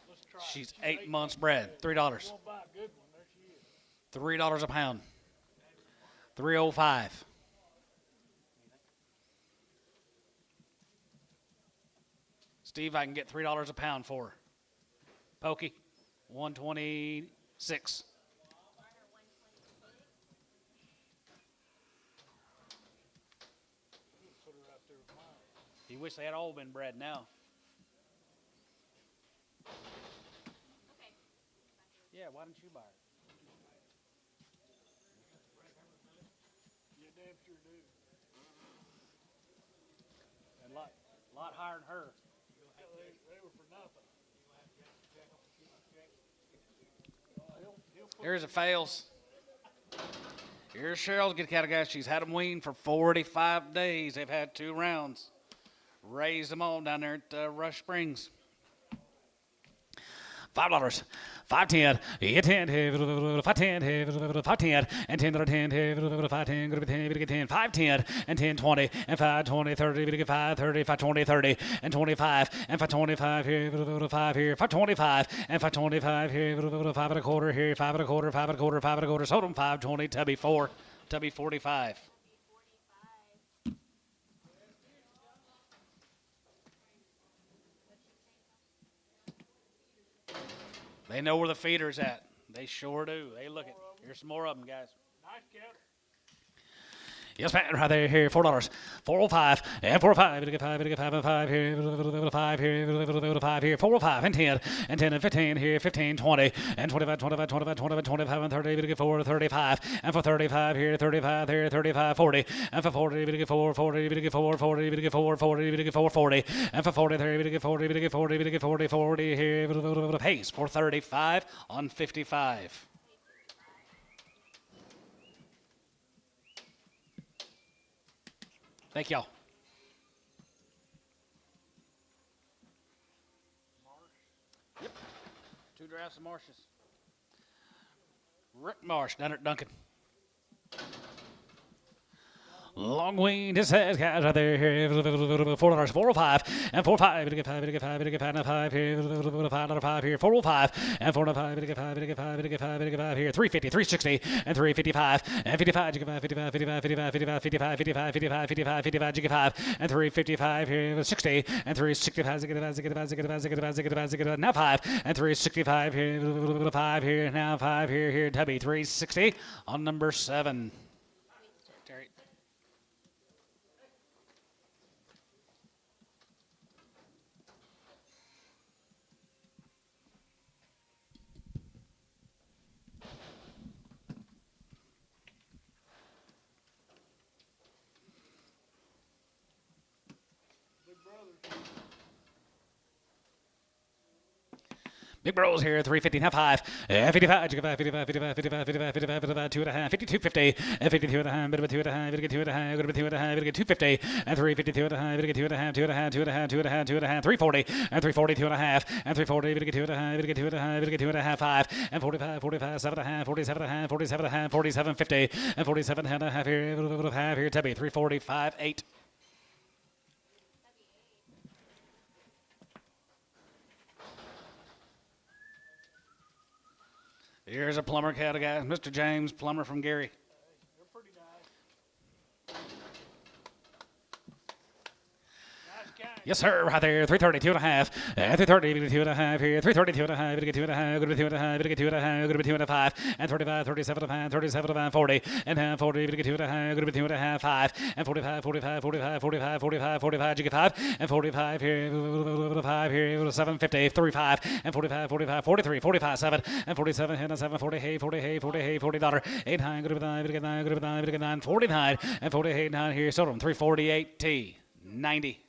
S3: Let's try it.
S4: She's 8 months bred. $3.
S3: You want to buy a good one? There she is.
S4: $3 a pound. 305. Steve, I can get $3 a pound for her. Pokey, 126.
S3: Put her out there with mine.
S4: You wish they had all been bred now.
S2: Okay.
S4: Yeah, why didn't you buy her?
S3: You damn sure do.
S4: A lot higher than her.
S3: They were for nothing. He'll put
S4: Here's a fails. Here's Cheryl's good cattle, guys. She's had them weaned for 45 days. They've had 2 rounds. Raised them all down there at Rush Springs. $5, 510, 10, 510, 510, and 10, 10, 510, go to 10, 10, 510, and 10, 20, and 520, 30, 5, 30, 520, 30, and 25, and 525 here, 5 here, 525, and 525 here, 5 and a quarter here, 5 and a quarter, 5 and a quarter, 5 and a quarter, sold them 520, Tubby 4, Tubby 45. They know where the feeder's at. They sure do. Hey, look at. Here's some more of them, guys.
S3: nice cattle.
S4: Yes, man, right there, here, $4, 405, and 405, get 5, get 5, and 5 here, 5 here, 5 here, 405, and 10, and 10, and 15 here, 15, 20, and 25, 25, 25, 25, 25, and 30, get 4, 35, and for 35 here, 35 here, 35, 40, and for 40, get 4, 40, get 4, 40, get 4, 40, get 4, 40, and for 43, get 40, get 40, get 40, 40 here, pace, 435 on 55. Thank y'all. Yep. 2 drafts of marshes. Rick Marsh down at Duncan. Long wing, this has guys right there here. $4, 405 and 45. Bit of 5, bit of 5, bit of 5, 5 here. $5 here. 405 and 405. Bit of 5, bit of 5, bit of 5, bit of 5 here. 350, 360 and 355 and 55. 55, 55, 55, 55, 55, 55, 55, 55, 55, 55 and 355 here. 60 and 365. Now 5 and 365 here. 5 here. Now 5 here. Here. Tubby 360 on number 7. Terry. Big Bros here, 350, now 5, 55, 55, 55, 55, 55, 55, 55, 2 and a half, 52.50, 52 and a half, bit of a 2 and a half, bit of a 2 and a half, bit of a 2 and a half, bit of a 250, and 352 and a half, bit of a 2 and a half, 2 and a half, 2 and a half, 2 and a half, 2 and a half, 340, and 340, 2 and a half, and 340, bit of a 2 and a half, bit of a 2 and a half, bit of a 2 and a half, 5, and 45, 45, 7 and a half, 47 and a half, 47 and a half, 47.50, and 47 and a half here, half here, Tubby, 345, 8. Here's a plumber cattle guy, Mr. James Plummer from Gary.
S3: They're pretty nice. Nice guy.
S4: Yes, sir, right there, 330, 2 and a half, 330, 2 and a half here, 330, 2 and a half, 2 and a half, 2 and a half, 2 and a half, 2 and a half, and 35, 37 and a half, 37 and a half, 40, and half, 40, 2 and a half, 2 and a half, 5, and 45, 45, 45, 45, 45, 45, 5, and 45 here, 5 here, 750, 35, and 45, 45, 43, 45, 7, and 47, and 7, 40, hey, 40, hey, 40, hey, $40, 8, 9, good 9, good 9, good 9, good 9, 49, and 48, 9 here, sold them, 348 T, 90.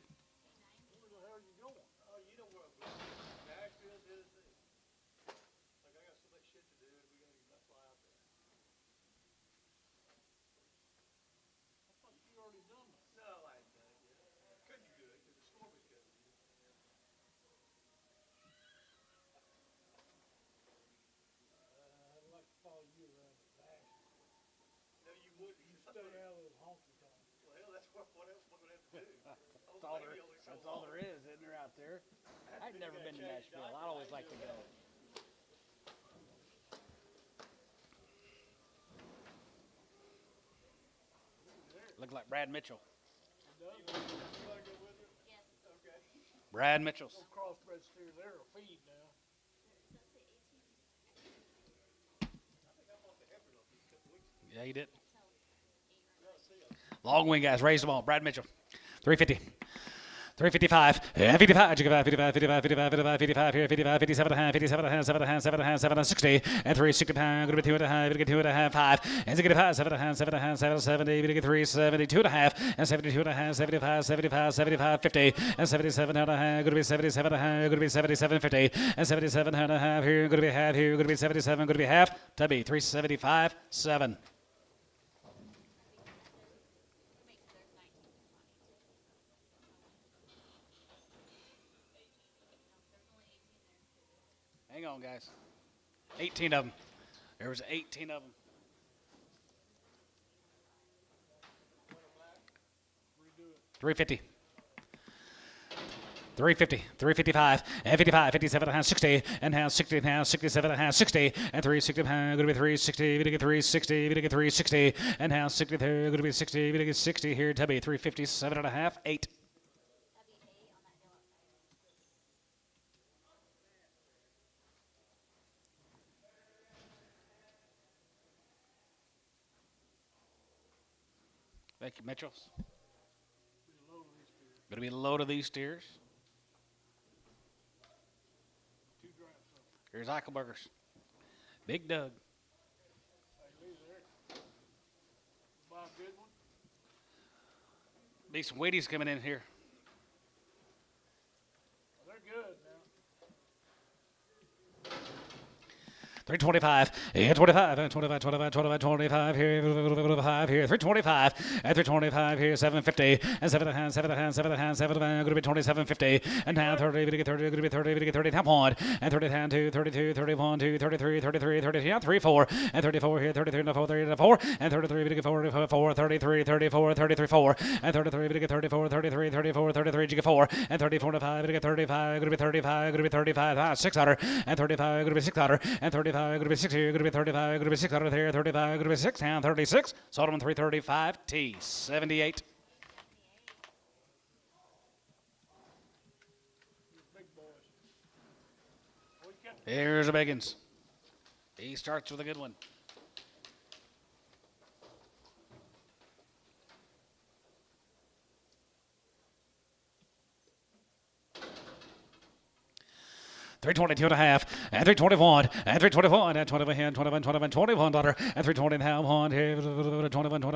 S5: That's all there is, isn't there, out there? I've never been to Nashville. I'd always like to go.
S4: Look like Brad Mitchell.
S2: Yes.
S4: Brad Mitchell's.
S3: Crossbred steer, they're a feed now.
S4: Yeah, he did. Long wing guys, raised them all. Brad Mitchell, 350. 355, 55, 55, 55, 55, 55, 55 here, 55, 57 and a half, 57 and a half, 7 and a half, 7 and a half, 7 and 60, and 360 pound, going to be 2 and a half, going to get 2 and a half, 5, and 65, 7 and a half, 7 and a half, 7, 70, going to get 3, 72 and a half, and 72 and a half, 75, 75, 75, 50, and 77 and a half, going to be 77 and a half, going to be 77, 50, and 77 and a half here, going to be half here, going to be 77, going to be half, Tubby, 375, 7. Hang on, guys. 18 of them. There was 18 of them. $350. 350, 355, and 55, 57 and a half, 60, and now 60, now 67 and a half, 60, and 360 pound, going to be 360, going to get 360, going to get 360, and now 60, going to be 60, going to get 60 here, Tubby, 357 and a half, 8. Thank you, Mitchells. Going to be a load of these steers. Here's Eichelberger's. Big Doug. Be some Wheaties coming in here.
S3: They're good
S4: 325, 25, 25, 25, 25, 25 here, 5 here, 325, and 325 here, 750, and 7 and 7 7 going to be 2750, and now 30, going to be 30, tap on, and 30 and 2, 32, 31, 2, 33, 33, 33, 3, 4, and 34 here, 33, 4, 34, and 33, 4, 33, 34, 33, 4, and 33, 34, 33, 34, 33, 4, and 34, 5, 35, going to be 35, going to be 35, 600, and 35, going to be 600, and 35, going to be 60, going to be 35, going to be 600 here, 35, going to be 6, and 36, sold them 335, T, 78. Here's a Biggins. He starts with a good one. $322 and a half, and $321, and $321, and $21, and $320 and half, $21,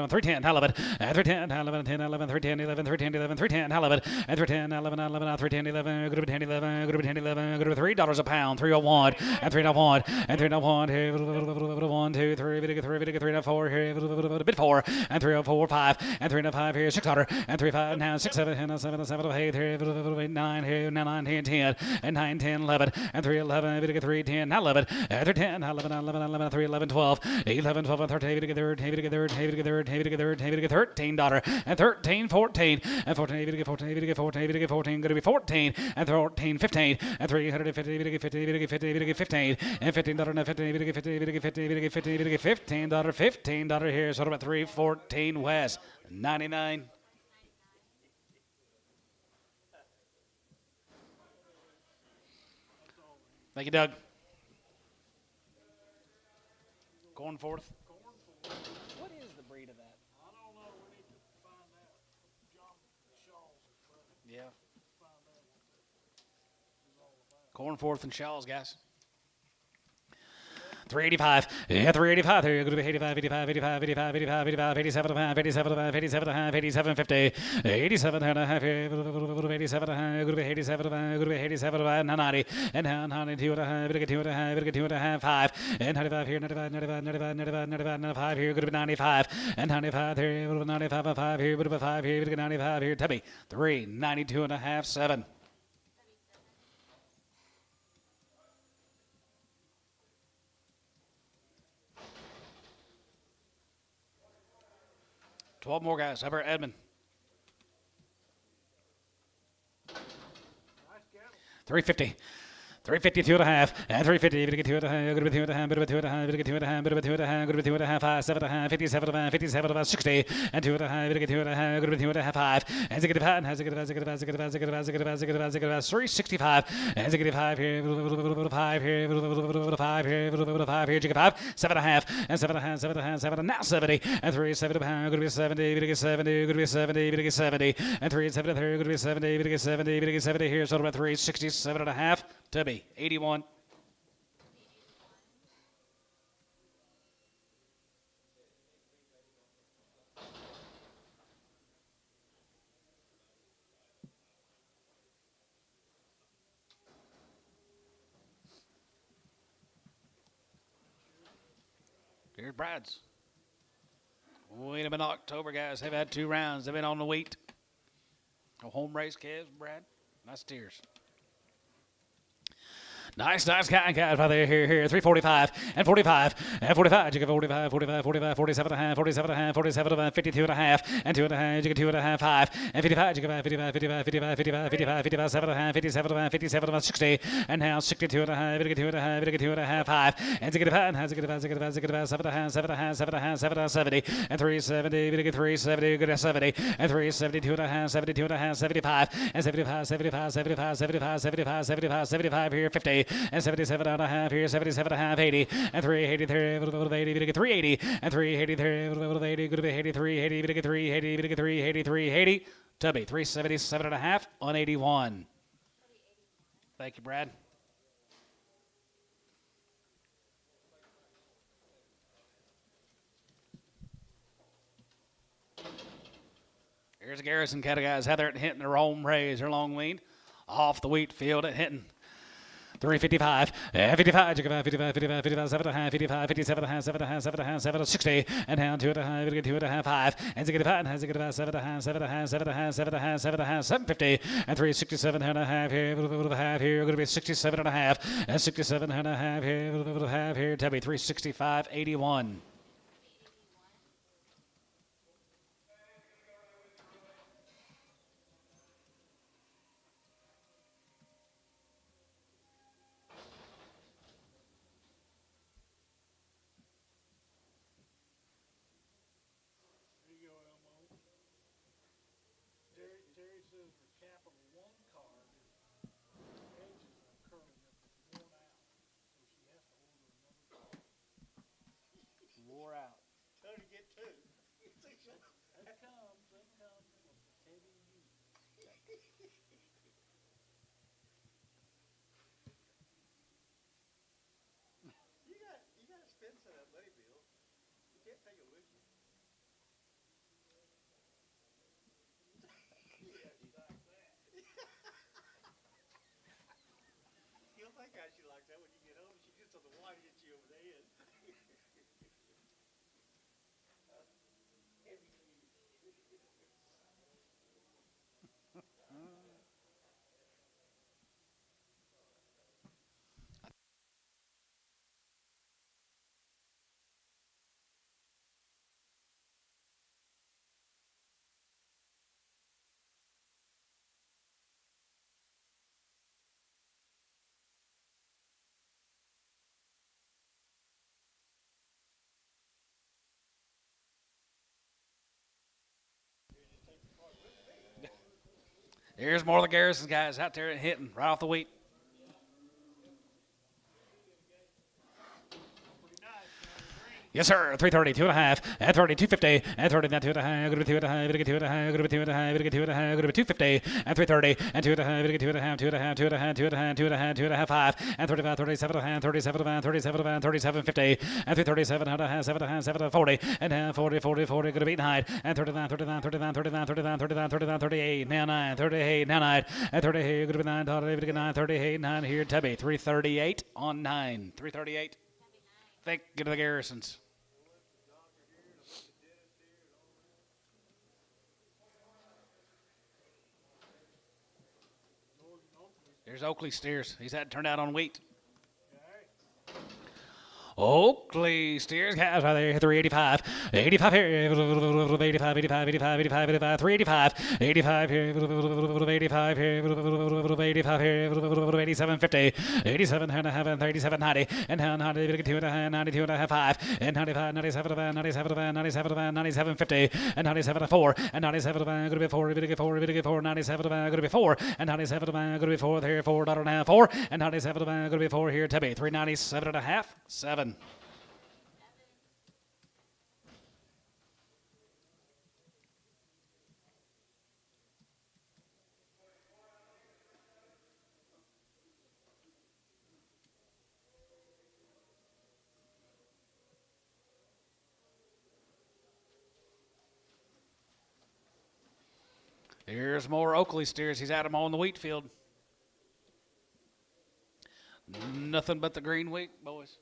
S4: $310, halibut, and $310, halibut, $10, $11, $310, $11, $310, $11, $310, halibut, and $310, $11, $310, $11, good $10, $11, good $10, $11, good $3 a pound, $301, and $301, and $301, 1, 2, 3, $304 here, bid 4, and $304, 5, and $305 here, 600, and $35, now 6, 7, 7, 7, 8 here, 9 here, 9, 10, 10, and 9, 10, 11. And 311, 310, 11, and 310, 11, 11, 311, 12, 11, 12, and 13, $13, and 13, 14, and 14, 14, 14, 14, going to be 14, and 14, 15, and 350, 50, 50, 15, and $15, and 50, $15 here, so about 314 West, 99. Thank you, Doug. Going forth.
S5: What is the breed of that?
S3: I don't know, we need to find out. John Shaw's
S4: Yeah.
S3: find out what that is all about.
S4: Corn forth and shells, guys. 385, yeah, 385, there, going to be 85, 85, 85, 85, 85, 85, 87, 87, 87, 87, 50, 87 and a half, 87, going to be 87, going to be 87, 90, and 92 and a half, 2 and a half, 2 and a half, 5, and 95 here, 95, 95, 95, 95, 95, 95 here, going to be 95, and 95 here, 95, 5 here, 5 here, 95 here, Tubby, 3, 92 and a half, 7. 12 more guys. How about Edmund? 350. 352 and a half, and 350, 2 and a half, going to be 2 and a half, bit of 2 and a half, bit of 2 and a half, bit of 2 and a half, going to be 2 and a half, 5, 7 and a half, 57 and a half, 57 and a half, 60, and 2 and a half, bit of 2 and a half, going to be 2 and a half, 5, and 65, and 365, and 65 here, 5 here, 5 here, 5 here, 5, 7 and a half, and 7 and a half, 7 and a half, 7, and now 70, and 3, 7 and a half, going to be 70, bit of 70, going to be 70, bit of 70, and 3, 7 and a half, going to be 70, bit of 70, bit of 70 here, so about 3, 67 and a half, Tubby, 81. Here's Brad's. Wait a minute, October, guys. They've had 2 rounds. They've been on the wheat. A home race calves, Brad. Nice steers. Nice guys right there, here, 345, and 45, and 45, you get 45, 45, 45, 47 and a half, 47 and a half, 47 and a half, 52 and a half, and 2 and a half, you get 2 and a half, 5, and 55, you get 55, 55, 55, 55, 55, 55, 7 and a half, 57 and a half, 57 and a half, 60, and now 62 and a half, you get 2 and a half, you get 2 and a half, 5, and you get 5, and has you get 5, 7 and a half, 7 and a half, 7 and a half, 7 and a half, 70, and 370, you get 370, you get 70, and 372 and a half, 72 and a half, 75, and 75, 75, 75, 75, 75, 75, 75 here, 50, and 77 and a half here, 77 and a half, 80, and 380 there, 80, 380, and 380 there, 80, good to be 83, 80, 380, 380, 380, Tubby, 377 and a half on 81. Thank you, Brad. Here's a Garrison cattle guys. How they're hitting their home raise. They're long weaned off the wheat field at Hinton. 355, 55, 55, 55, 55, 7 and a half, 55, 57 and a half, 7 and a half, 7 and a half, 7 60, and down 2 and a half, 2 and a half, 5, and 5, and 7 and a half, 7 and a half, 7 and a half, 7 and a half, 7 and a half, 750, and 367 and a half here, half here, going to be 67 and a half, and 67 and a half here, half here, Tubby, 365, 81.
S3: There you go, Elmo. Terry says the Capital One card edges are curling up, worn out, so she has to order another card.
S5: Wore out.
S1: Trying to get two.
S3: That comes from Teddy U.
S1: You got to spend some of that money, Bill. You can't take it with you. You'll think how she likes that when you get home. She gets on the wine and gets you over the head.
S4: Here's more of the Garrison guys out there hitting right off the wheat. Yes, sir. 330, 2 and a half, and 30, 250, and 30, now 2 and a half, going to be 2 and a half, going to get 2 and a half, going to be 2 and a half, going to get 2 and a half, going to be 250, and 330, and 2 and a half, going to get 2 and a half, 2 and a half, 2 and a half, 2 and a half, 2 and a half, 2 and a half, 5, and 35, 37 and a half, 37 and a half, 37 and a half, 37, 50, and 337 and a half, 7 and a half, 7 and 40, and half, 40, 40, 40, going to be 9, and 39, 39, 39, 39, 39, 39, 39, 38, now 9, 38, now 9, and 38, going to be 9, 9, 38, 9 here, Tubby, 338 on 9, 338. Thank you to the Garrisons. There's Oakley steers. He's had turned out on wheat. Oakley steers calves right there, 385, 85 here, 85, 85, 85, 85, 85, 385, 85 here, 85 here, 85 here, 87, 50, 87 and a half, and 37, 90, and 92 and a half, 92 and a half, 5, and 95, 97, 97, 97, 97, 50, and 97, 4, and 97, going to be 4, going to be 4, going to be 4, 97, going to be 4, and 97, going to be 4 there, 4, dollar and a half, 4, and 97, going to be 4 here, Tubby, 397 and a half, 7. Here's more Oakley steers. He's had them on the wheat field. Nothing but the green wheat, boys.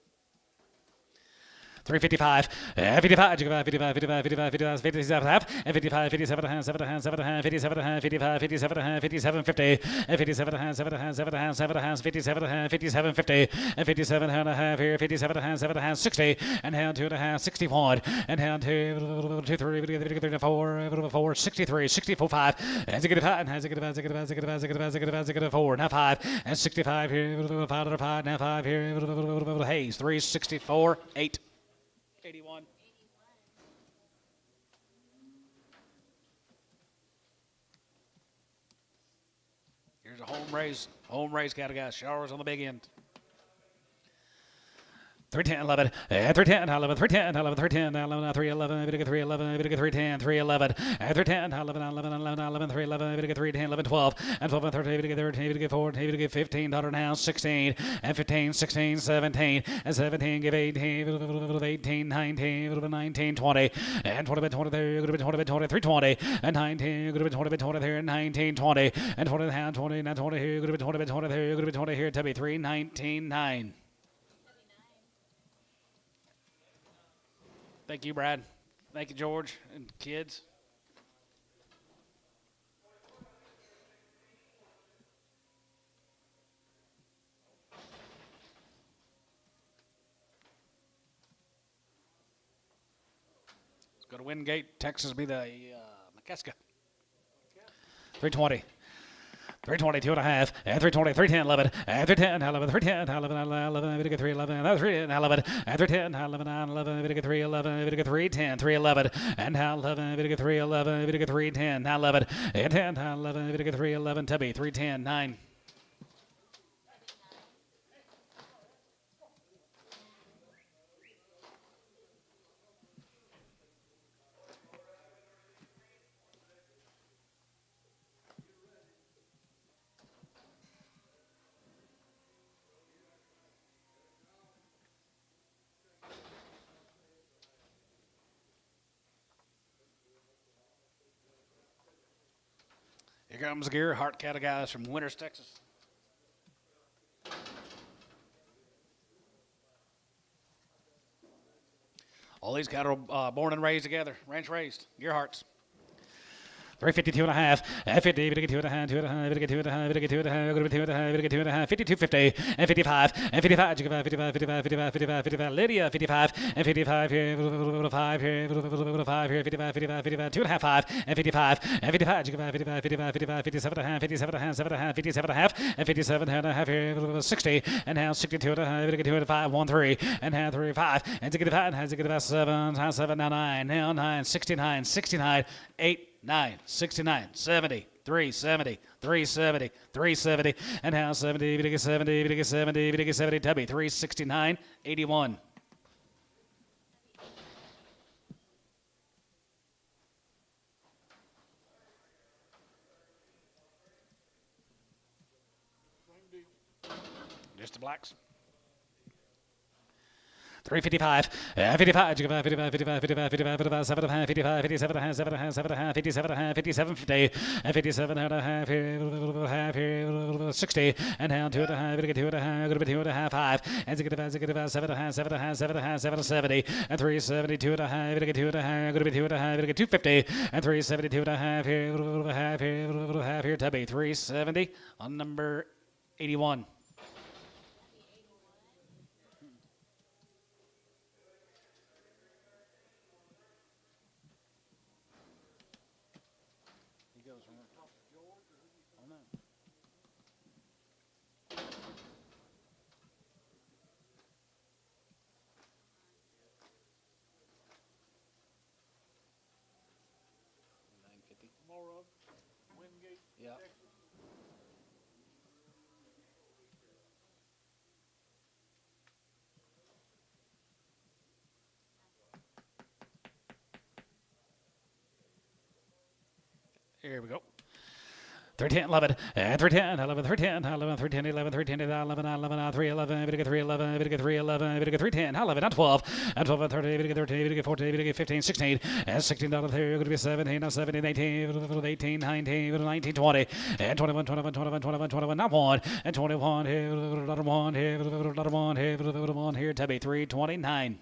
S4: 355, 55, 55, 55, 55, 55, 57, half, and 55, 57, half, 7 half, 7 half, 57 half, 55, 57 half, 57, 50, and 57 half, 7 half, 7 half, 7 half, 57 half, 57, 50, and 57 and a half here, 57 half, 7 half, 60, and down 2 and a half, 61, and down 2, 2, 3, 4, 4, 63, 64, 5, and 65, and 65, 4, now 5, and 65 here, 5, now 5 here, Hayes, 364, 8. 81. Here's a home raised cattle, guys. Showers on the big end. 310, 11, 310, 11, 310, 11, 310, 11, 311, 311, 310, 311, 310, 11, 11, 11, 11, 311, 310, 11, 12, and 12, 13, 13, 14, 15, now 16, and 15, 16, 17, and 17, give 18, 18, 19, 19, 20, and 20, 20, 20, 23, 20, and 19, 20, 20, 19, 20, and 20, 20, 20, here, 20, 20, 20, here, to be 3, 19, 9. Thank you, Brad. Thank you, George and kids. Let's go to Wingate, Texas. Be the McKesca. 320. 320, 2.5, and 320, 310, 11, and 310, 11, 310, 11, 11, 311, 310, 11, and 310, 11, 11, 311, 310, 311, and 11, 311, 310, 11, and 10, 11, 311, Tubby, 310, 9. Here comes the gear. Heart cattle guys from Winters, Texas. All these cattle are born and raised together, ranch raised, gear hearts. 352 and a half, 50, 52 and a half, 2 and a half, 52 and a half, 52 and a half, 52 and a half, 52 and a half, 52, 50, and 55, and 55, 55, 55, 55, 55, 55, Lydia, 55, and 55 here, 5 here, 5 here, 55, 55, 55, 2 and a half, 5, and 55, and 55, 55, 55, 55, 57 and a half, 57 and a half, 7 and a half, 57 and a half, and 57 and a half here, 60, and now 62 and a half, 52 and a 5, 1, 3, and now 3, 5, and 65, and 65, 7, 7, now 9, now 9, 69, 69, 8, 9, 69, 70, 370, 370, 370, and now 70, 70, 70, 70, Tubby, 369, 81. Just the blacks. 355, 55, 55, 55, 55, 55, 55, 7 and a half, 55, 57 and a half, 7 and a half, 7 and a half, 57 and a half, 57, 50, and 57 and a half, here, 60, and down 2 and a half, 2 and a half, 2 and a half, 5, and 65, 7 and a half, 7 and a half, 7 and a half, 7 and 70, and 370, 2 and a half, 2 and a half, 2 and a half, 250, and 372 and a half, here, Tubby, 370 on number 81.
S3: More of Wingate,
S4: Yeah.
S3: Texas.
S4: Here we go. 310, 11, 310, 11, 310, 11, 310, 11, 310, 11, 11, 311, 311, 311, 310, 11, 12, 12, 13, 13, 14, 15, 16, and 16 down there, going to be 17, 17, 18, 18, 19, 19, 20, and 21, 21, 21, 21, 21, not 1, and 21, here, 1, here, 1, here, 1, here, Tubby, 329.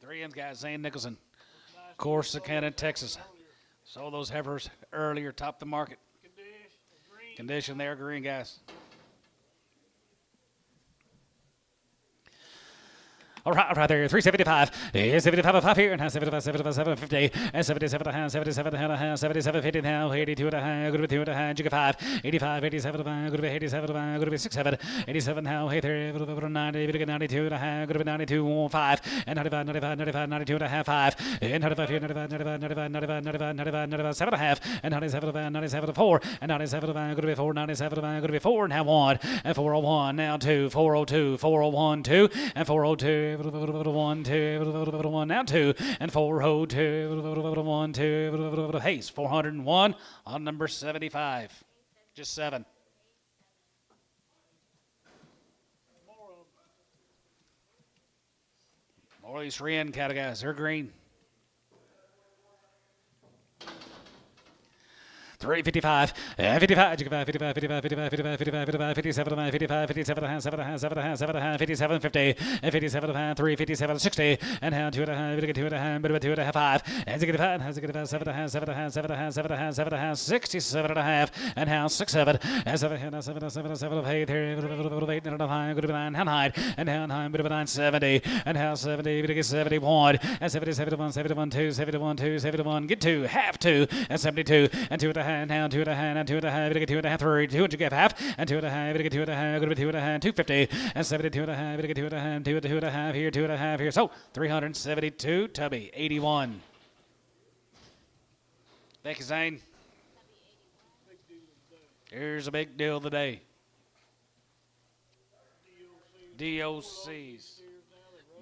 S4: Three ends guys, Zane Nicholson, Corsicana, Texas. Sold those heifers earlier, topped the market. Condition there, green guys. All right there. 375. 75 here and 75, 77, 50, and 77 and a half, 77 and a half, 77, 50 now, 82 and a half, good to be 2 and a half, jigga 5, 85, 87 and a half, good to be 87 and a half, good to be 6, 7, 87 now, 83, 90, good to be 92 and a half, good to be 92, 5, and 95, 95, 95, 92 and a half, 5, and 95 here, 95, 95, 95, 95, 95, 95, 95, 7 and a half, and 97 and a half, 97 and 4, and 97 and a half, good to be 4, 97 and a half, good to be 4, now 1, and 401, now 2, 402, 401, 2, and 402, 1, 2, 1, now 2, and 402, 1, 2, Hayes, 401 on number 75. Just 7. More of these Ren cattle guys, they're green. 355, 55, 55, 55, 55, 55, 55, 55, 57, 55, 57, 7, 7, 7, 57, 50, and 57, 3, 57, 60, and how 2 and a half, 2 and a half, 2 and a half, 5, and 65, and 65, 7 and a half, 7 and a half, 7 and a half, 7 and a half, 7 and a half, 67 and a half, and how 6, 7, and 7, 7, 7, 7 of 8, 8 and a half, good to be 9, and high, and how high, good to be 9, 70, and how 70, 71, and 70, 71, 71, 2, 71, 2, 71, get 2, half 2, and 72, and 2 and a half. And now 2 and a half, and 2 and a half, 2 and a half, 3, 2 and you get half, and 2 and a half, 2 and a half, 2 and a half, 250, and 72 and a half, 2 and a half, 2 and a half here, 2 and a half here. So 372, Tubby, 81. Thank you, Zane. Here's a big deal of the day. DOCs.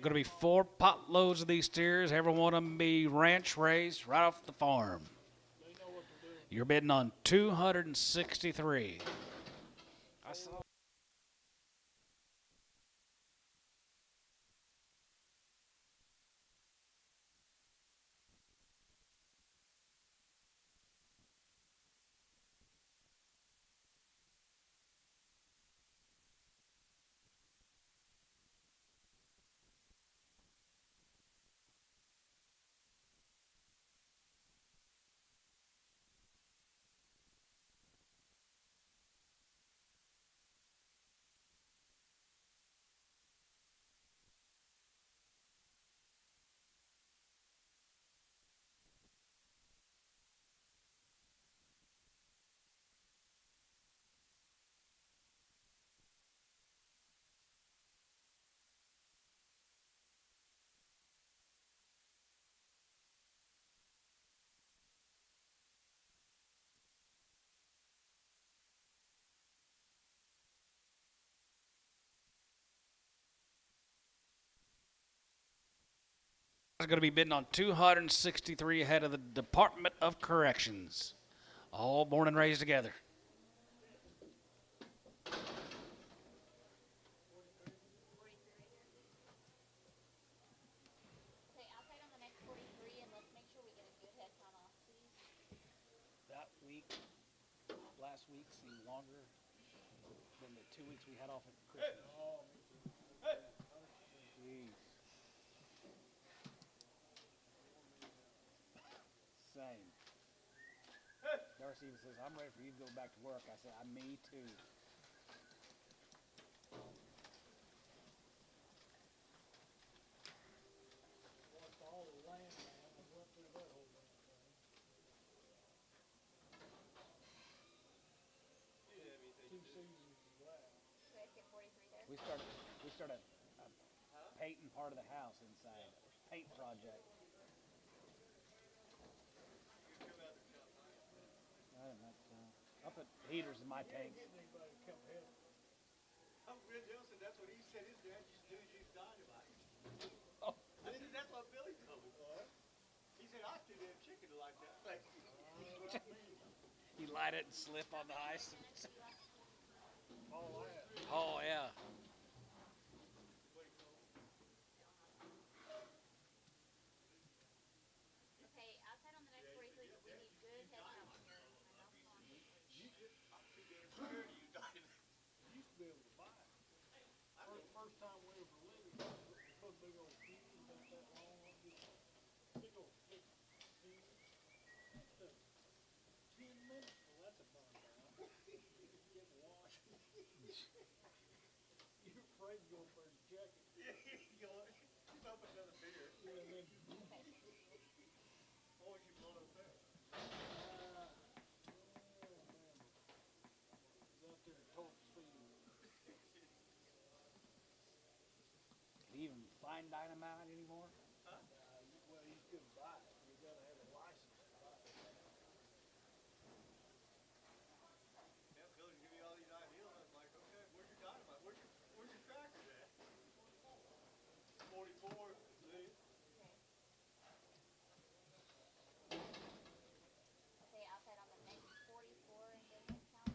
S4: Going to be 4 pot loads of these steers. Every one of them be ranch raised right off the farm. You're bidding on 263. I saw. Is going to be bidding on 263 ahead of the Department of Corrections. All born and raised together.
S2: Okay, outside on the next 43, and let's make sure we get a good head count off, please.
S5: That week, last week seemed longer than the 2 weeks we had off at Christmas. Jeez. Same. Darcy even says, I'm ready for you to go back to work. I said, me too.
S3: Walked all the land, man, and went through that whole damn thing. Two seasons of that.
S2: So I get 43 there.
S5: We started painting part of the house inside. Paint project. I'll put heaters in my tanks.
S3: Anybody come help?
S6: Bill Gillerson, that's what he said his dad used to do, is use dynamite.
S5: Oh.
S6: That's what Billy told me. He said, I do them chicken like that.
S5: You light it and slip on the ice.
S3: All that.
S5: Oh, yeah.
S2: Okay, outside on the next 43, we need good head count here.
S3: Used to be able to buy it. First time we ever lived, we put a big old fuse about that long, big old thick fuse. 10 minutes, well, that's a burn down. Get washed. You're afraid to go for his jacket.
S5: Do you even find dynamite anymore?
S3: Well, you couldn't buy it. You gotta have a license to buy it.
S6: Yeah, Billy give me all these ideas. I'm like, okay, where's your dynamite? Where's your tractor at? 44, see?
S2: Say outside on the next 44 and then next count.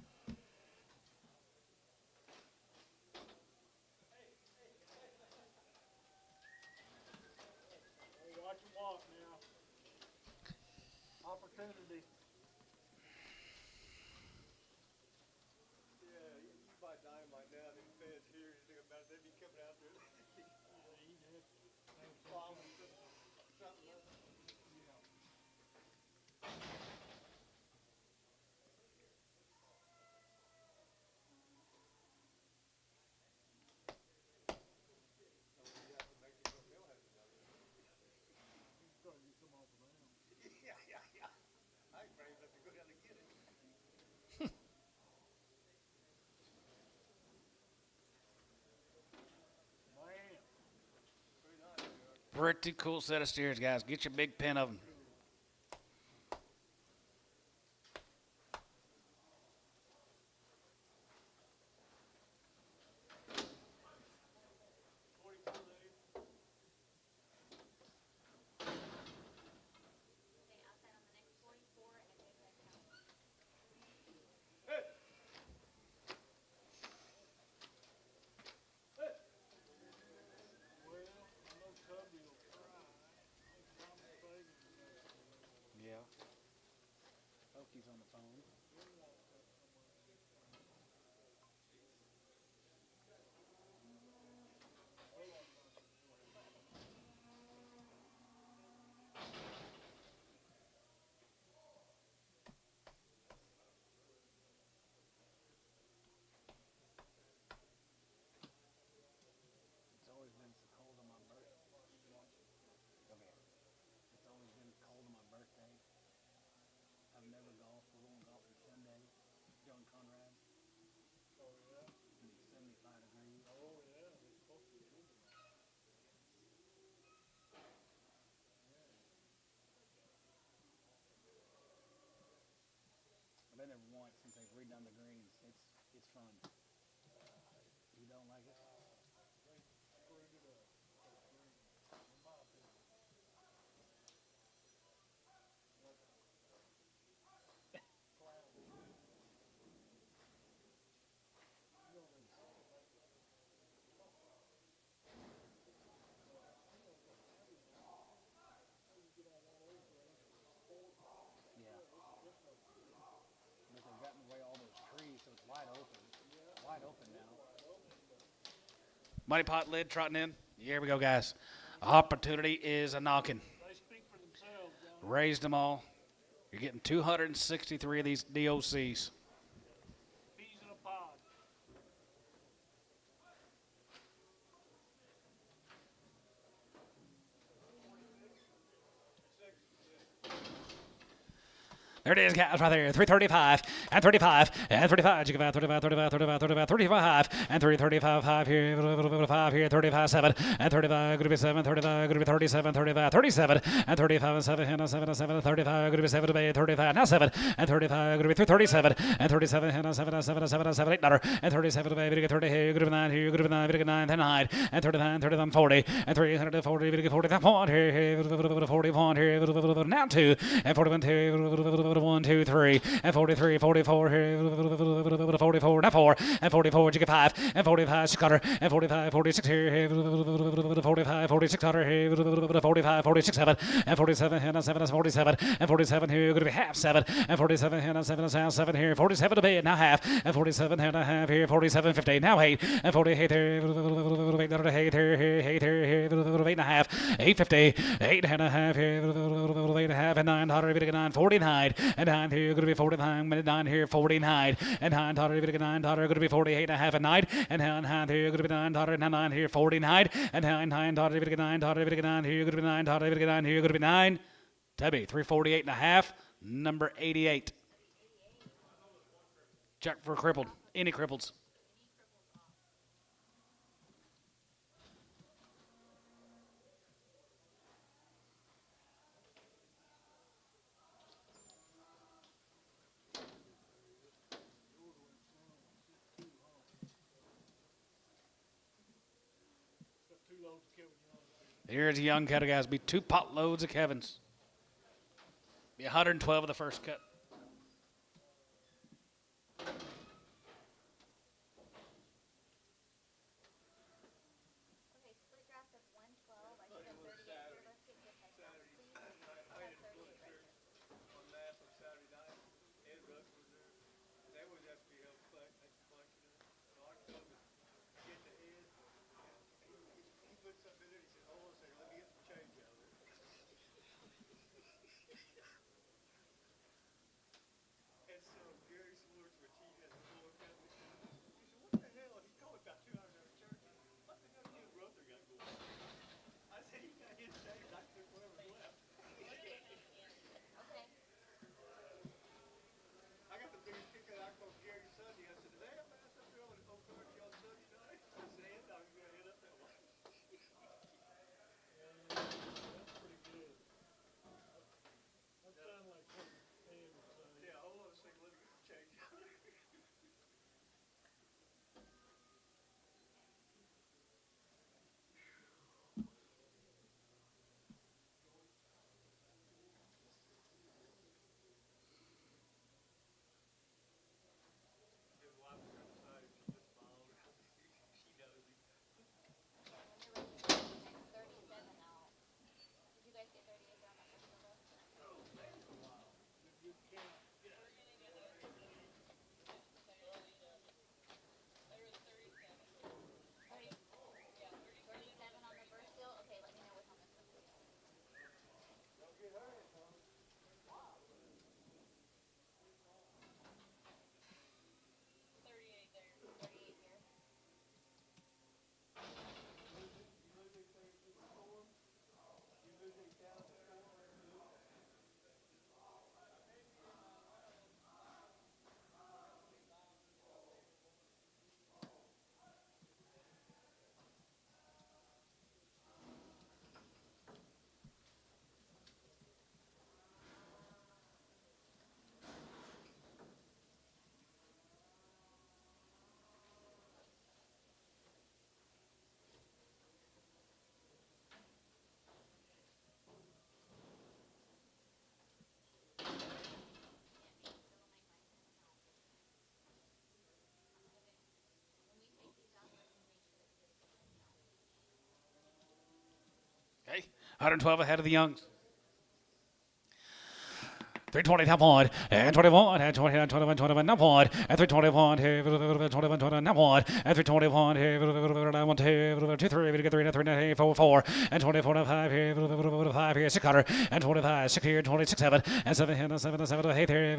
S3: Hey, watch them walk now. Opportunity.
S6: Yeah, you buy dynamite now, the feds here, you think about it, they'd be coming out there. Bombing something else. Yeah. I ain't brave enough to go down and get it.
S3: Man.
S6: Pretty nice, they are.
S4: Pretty cool set of steers, guys. Get your big pen of them.
S2: Say outside on the next 44 and then next count.
S3: Well, I know Cubby will try. I think Thomas Fagan is there.
S5: Yeah. Oakie's on the phone. It's always been so cold on my birthday. Okay. It's always been cold on my birthday. I've never golfed. We're going golfing Sunday. John Conrad.
S3: Oh, yeah?
S5: It's gonna be 75 degrees.
S3: Oh, yeah, it's supposed to be good tonight.
S5: I've been there once since they've redone the greens. It's fun. You don't like it?
S3: Screwed it up. Those greens, in my opinion.
S5: Yeah. But they've gotten away all those trees, so it's wide open. Wide open now.
S4: Money pot lid trotting in. Here we go, guys. Opportunity is a knocking.
S3: They speak for themselves, John.
S4: Raised them all. You're getting 263 of these DOCs.
S3: Peas in a pod.
S4: There it is, guys, right there. 335 and 35 and 35. You got 35, 35, 35, 35, 35 and 335, 5 here, 5 here, 35, 7 and 35. Going to be 7, 35. Going to be 37, 35, 37 and 35 and 7 and 7 and 7 and 35. Going to be 7 to be 35 now 7 and 35. Going to be 337 and 37 and 7 and 7 and 7 and 7 $8 and 37 to be. Going to get 30 here. Going to be 9 here. Going to be 9. Going to get 9 then 9 and 39, 39, 40 and 340. Going to get 40. That point here. 40 point here. Now 2 and 41 2. 1, 2, 3 and 43, 44 here, 44 now 4 and 44. You get 5 and 45. Cutter and 45, 46 here, 45, 46 cutter here, 45, 46 7 and 47 and 7 and 47 and 47 here. Going to be half 7 and 47 and 7 and 7 here, 47 to be now half and 47 and a half here, 47 50 now 8 and 48 here, 8 here, 8 here, 8 and a half, 850, 8 and a half here, 8 and a half and 9 9 49 and 9 here, going to be 49, 9 here, 49 and 9 9 going to be 48 and a half and 9 and 9 here, going to be 9 9 here, 49 and 9 9 9 here, going to be 9 9 here, going to be 9 Tubby, 348.5, number 88. Check for crippled. Any cripples. Here's a young cattle, guys. Be 2 pot loads of Kevin's. Be 112 of the first cut.
S2: Okay, split draft of 112. I should have 38 here. Let's get good headcounts, please. I have 38 right here.
S6: On last on Saturday night, Ed Ruck was there. They always have to be held collection. So I told him, get to Ed. He put something in there. He said, hold on a second, let me get some change out of it. And so Gary Swartz, which he has full account, he said, what the hell? He called about 2 hours after church. What the hell did Ruther got going on? I said, he got his change. I took whatever's left.
S2: Okay.
S6: I got the biggest kick out. I called Gary Sunday. I said, did they have fast up there on OKC on Sunday night? I said, Ed, I was going to hit up that one.
S3: That's pretty good. That sounded like something Ed would say.
S6: Yeah, hold on a second. Let me get some change out of there. His wife was right beside him. She just smiled. She knows him.
S2: Next 37 out. Did you guys get 38 down that first photo?
S3: Good count.
S2: 37 on the first still? Okay, let me know what's on this one, please. Thirty-eight here.
S4: Okay, 112 ahead of the youngs. 320 top point, and 21, and 20, and 21, 21, top point, and 321, 21, 21, top point, and 321, 1, 2, 2, 3, 3, 3, 4, 4, and 24, 5 here, 5 here, 600, and 25, 6 here, 26, 7, and 7, 7, 7, 8 here,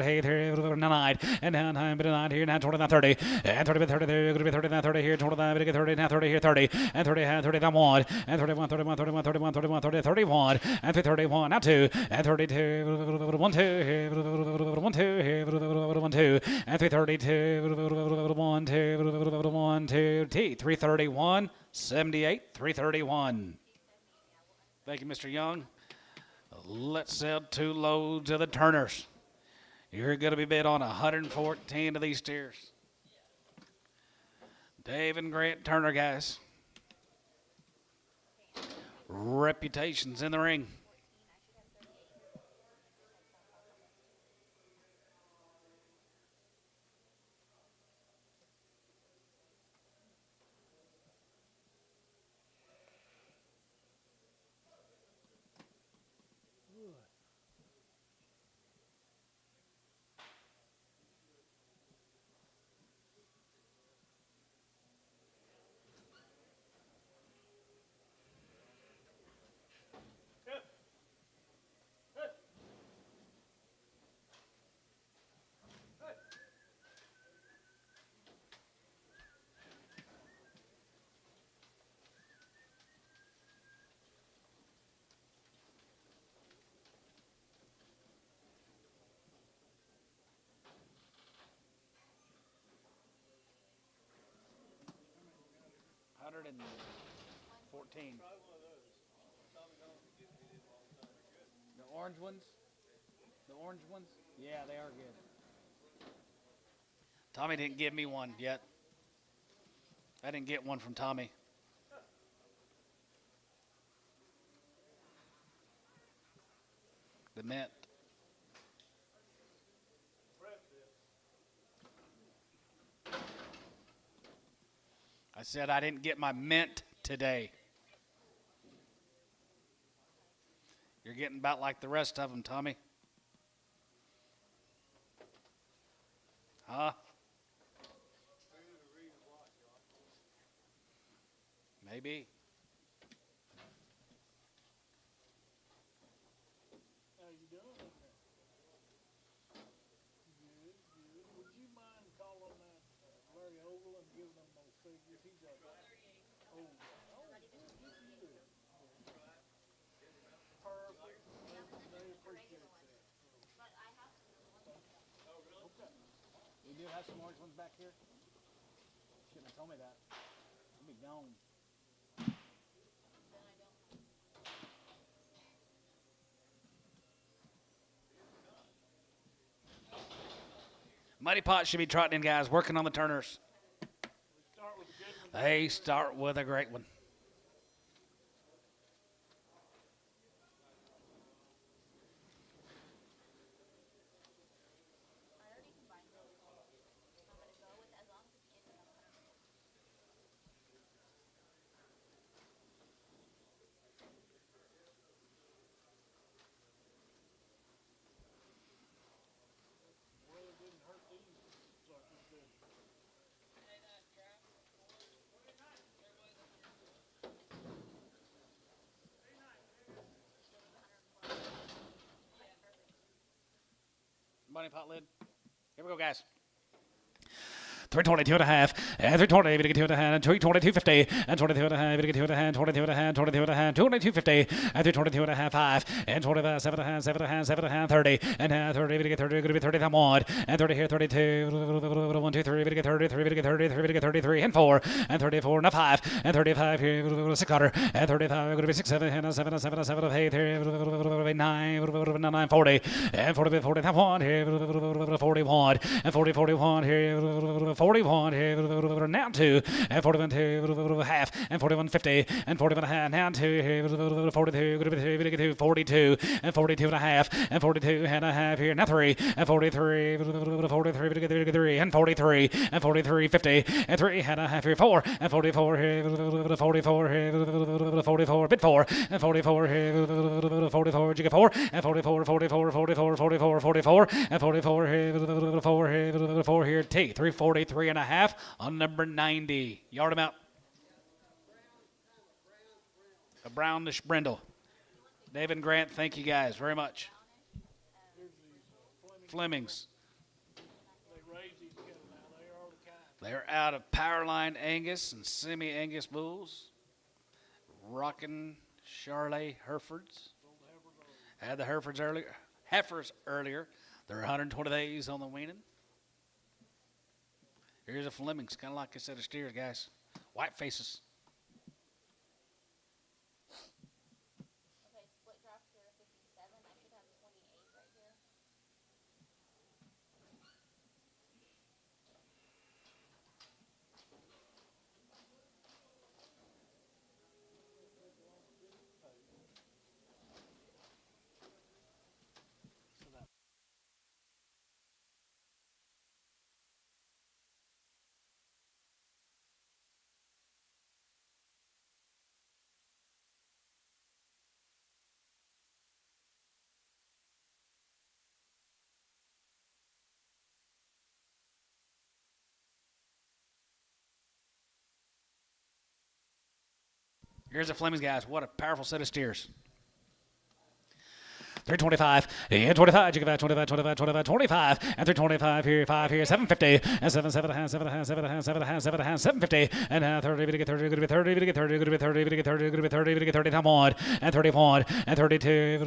S4: 8 here, 9, and 9, 9 here, 9, 29, 30, and 30, 30 there, going to be 30, 30 here, 29, 30, now 30 here, 30, and 30, 30, down 1, and 31, 31, 31, 31, 31, 30, 31, and 31, now 2, and 32, 1, 2 here, 1, 2 here, 1, 2, and 332, 1, 2, 1, 2, T, 331, 78, 331. Thank you, Mr. Young. Let's sell 2 loads of the Turners. You're going to be bid on 114 of these steers. Dave and Grant Turner, guys. Reputations in the ring.
S5: 114. The orange ones? The orange ones? Yeah, they are good.
S4: Tommy didn't give me one yet. I didn't get one from Tommy. The mint. I said I didn't get my mint today. You're getting about like the rest of them, Tommy. Huh? Maybe.
S3: How you doing in there? Good, good. Would you mind calling that Larry Oval and giving him those figures? He's a oh, good. Perfect. They appreciate that.
S2: But I have some of them.
S3: Okay.
S5: We do have some orange ones back here. Shouldn't have told me that. I'll be gone.
S4: Muddy Pot should be trotting in, guys, working on the turners.
S3: Start with a good one.
S4: They start with a great one.
S2: I already combined those. I'm gonna go with as long as it's in the
S3: Well, it didn't hurt these suckers, did it?
S4: Muddy Pot lid. Here we go, guys. 322 and a half, and 320, we get 2 and a half, and 322.50, and 22 and a half, we get 2 and a half, 22 and a half, 22 and a half, 222.50, and 322 and a half, 5, and 25, 7 and a half, 7 and a half, 7 and a half, 30, and 30, we get 30, going to be 30, one, and 30 here, 32, 1, 2, 3, we get 30, 3, we get 30, 3, we get 33, and 4, and 34, and a 5, and 35 here, 600, and 35, going to be 6, 7, and 7, and 7, and 7, 8, here, 9, 40, and 40, 40, 1, here, 41, and 40, 41, here, 41 here, now 2, and 41 2, half, and 41.50, and 41 and a half, now 2 here, 42, 42, and 42 and a half, and 42 and a half here, now 3, and 43, 43, and 43, and 43.50, and 3 and a half here, 4, and 44 here, 44 here, 44, bit 4, and 44 here, 44, jigga 4, and 44, 44, 44, 44, 44, and 44 here, 4 here, 4 here, T, 343 and a half on number 90. Yard him out. A brownish brindle. David and Grant, thank you guys very much. Flemings.
S3: They raise these cattle now. They are the kind.
S4: They're out of Powerline Angus and semi-Angus bulls. Rockin' Charlet Herefords. Had the Herefords earlier. Heifers earlier. They're 120 days on the weaning. Here's a Flemings, kind of like a set of steers, guys. White faces.
S2: Okay, split drops here are 57. I should have 28 right here.
S4: Here's the Flemings, guys. What a powerful set of steers. 325, and 25, Chickasha 25, 25, 25, 25, and 325 here, 5 here, 750, and 7, 7 and a half, 7 and a half, 7 and a half, 7 and a half, 7 and a half, 750, and 30, we get 30, good to be 30, we get 30, good to be 30, we get 30, good to be 30, we get 30, time on, and 31, and 32,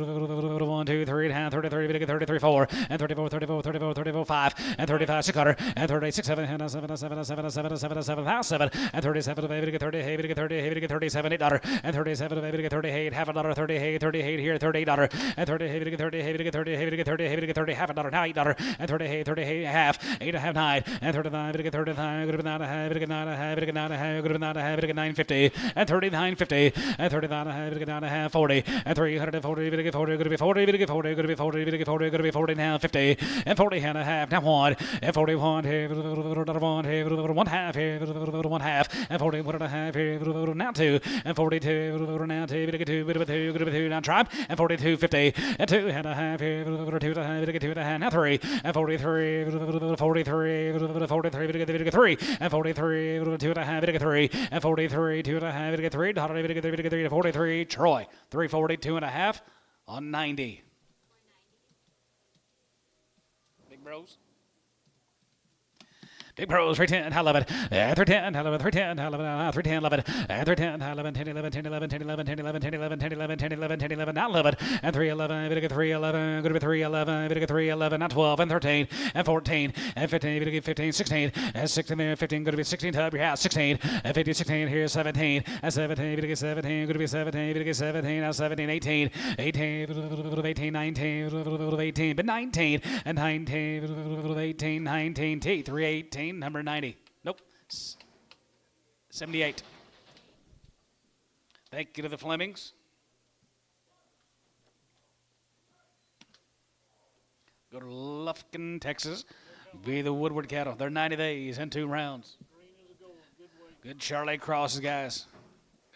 S4: 1, 2, 3, and a half, 33, we get 33, 4, and 34, 34, 34, 34, 5, and 35, 600, and 36, 7, and 7, 7, 7, 7, 7, 7, half 7, and 37, we get 30, hey, we get 30, hey, we get 37, $8, and 37, we get 38, half $1, 30, hey, 38 here, $38, and 30, hey, we get 30, hey, we get 30, hey, we get 30, hey, we get 30, half $1, now $8, and 30, hey, 30, hey, half, 8 and a half, 9, and 35, we get 39, good to be 9 and a half, we get 9 and a half, we get 9 and a half, good to be 9 and a half, we get 950, and 39.50, and 39 and a half, we get 9 and a half, 40, and 340, we get 40, good to be 40, we get 40, good to be 40, we get 40, good to be 40 now, 50, and 40 and a half, now 1, and 41 here, 1 here, 1 half here, 1 half, and 41 and a half here, now 2, and 42 now 2, we get 2, we get 2, good to be 2, now tribe, and 42.50, and 2 and a half here, 2 and a half, we get 2 and a half, now 3, and 43, 43, 43, we get 3, and 43, 2 and a half, we get 3, and 43, 2 and a half, we get 3, we get 3, 43, Troy, 340, 2 and a half on 90. Big bros. Big pros, 310, 11, 310, 11, 310, 11, 310, 11, 310, 11, 10, 11, 10, 11, 10, 11, 10, 11, 10, 11, 10, 11, 10, 11, 10, 11, not 11, and 311, we get 311, going to be 311, we get 311, not 12, and 13, and 14, and 15, we get 15, 16, and 16 there, 15, going to be 16, top your house, 16, and 50, 16, here, 17, and 17, we get 17, going to be 17, we get 17, now 17, 18, 18, 18, 19, 18, but 19, and 19, 18, 19, T, 318. Number 90. Nope. 78. Thank you to the Flemings. Go to Lufkin, Texas. Be the Woodward cattle. They're 90 days and 2 rounds. Good Charlie Crosses, guys.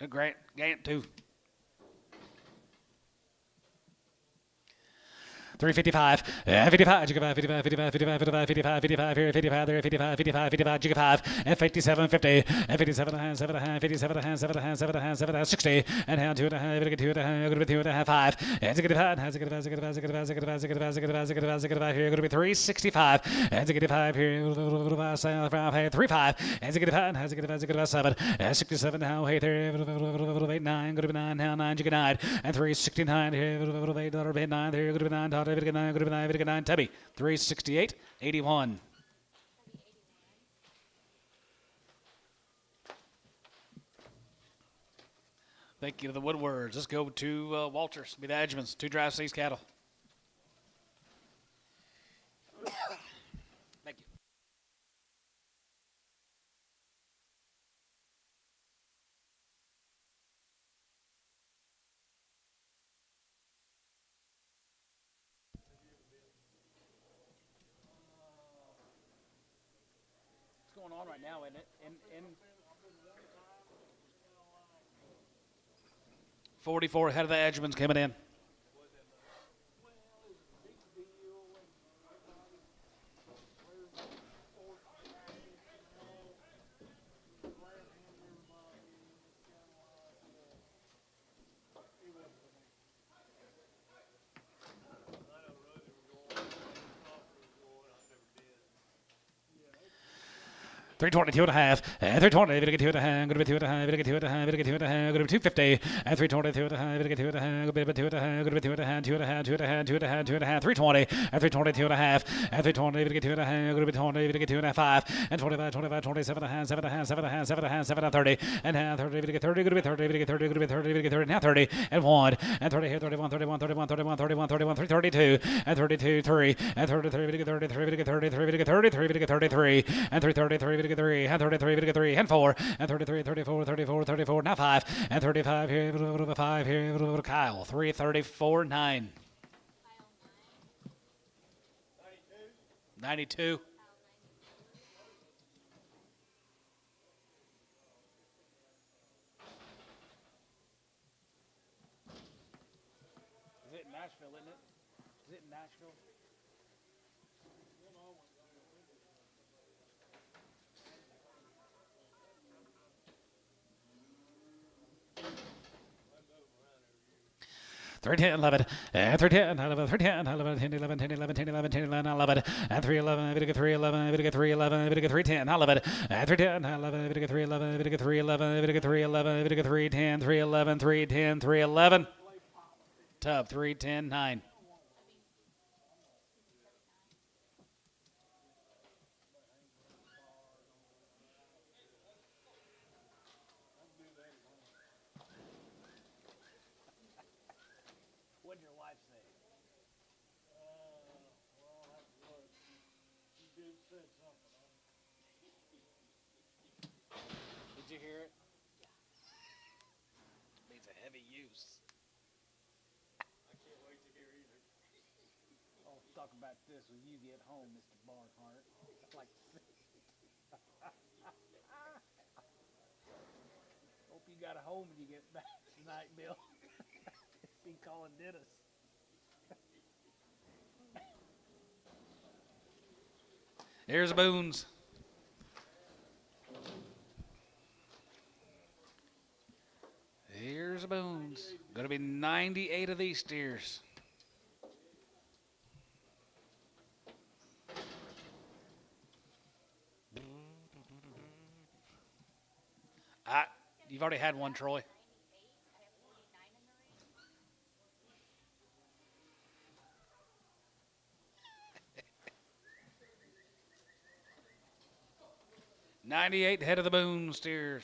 S4: Good Grant too. 355, 55, 55, 55, 55, 55, 55, 55, here, 55, there, 55, 55, 55, 55, and 57, 50, and 57 and a half, 7 and a half, 57 and a half, 7 and a half, 7 and a half, 7 and a half, 60, and down 2 and a half, we get 2 and a half, going to be 2 and a half, 5, and 65, and 65, 65, 65, 65, 65, 65, 65, 65, here, going to be 365, and 65, here, 35, and 65, and 65, 65, 7, and 67, now, hey, there, 8, 9, going to be 9, now 9, you get 9, and 369, here, 8, $9, there, going to be 9, good to be 9, Tubby, 368, 81. Thank you to the Woodwards. Let's go to Walters, be the Edgemans, 2 drive seas cattle. Thank you. What's going on right now, isn't it? In 44 ahead of the Edgemans coming in. $322 and a half, and $320, we get 2 and a half, going to be 2 and a half, we get 2 and a half, we get 2 and a half, going to be $250, and $322 and a half, we get 2 and a half, going to be 2 and a half, going to be 2 and a half, 2 and a half, 2 and a half, 2 and a half, 2 and a half, $320, and $322 and a half, and $320, we get 2 and a half, going to be 20, we get 2 and a half, 5, and 25, 25, 27 and a half, 7 and a half, 7 and a half, 7 and a half, 7 and 30, and half, 30, we get 30, going to be 30, we get 30, going to be 30, we get 30, now 30, and 1, and 30 here, 31, 31, 31, 31, 31, 31, 332, and 32, 3, and 33, we get 33, we get 33, we get 33, we get 33, and 333, we get 3, and 33, we get 3, and 4, and 33, 34, 34, 34, now 5, and 35 here, 5 here, Kyle, 334, 9. 92. Is it in Nashville, isn't it? Is it in Nashville? 310, 11, and 310, 11, 310, 11, 10, 11, 10, 11, 10, 11, 10, 11, 11, and 311, Vidica 311, Vidica 311, Vidica 310, 11, and 310, 11, Vidica 311, Vidica 311, Vidica 311, Vidica 310, 311, 310, 311. Tub 310, 9.
S5: What'd your wife say?
S3: Well, I'll have to look. She did said something.
S5: Did you hear it? Needs a heavy use.
S6: I can't wait to hear either.
S5: I'll talk about this when you get home, Mr. Barnhart. Like, hope you got a home when you get back tonight, Bill. Be calling Dennis.
S4: Here's the Boones. Here's the Boones. Gonna be 98 of these steers. You've already had one, Troy. 98 head of the Boone steers.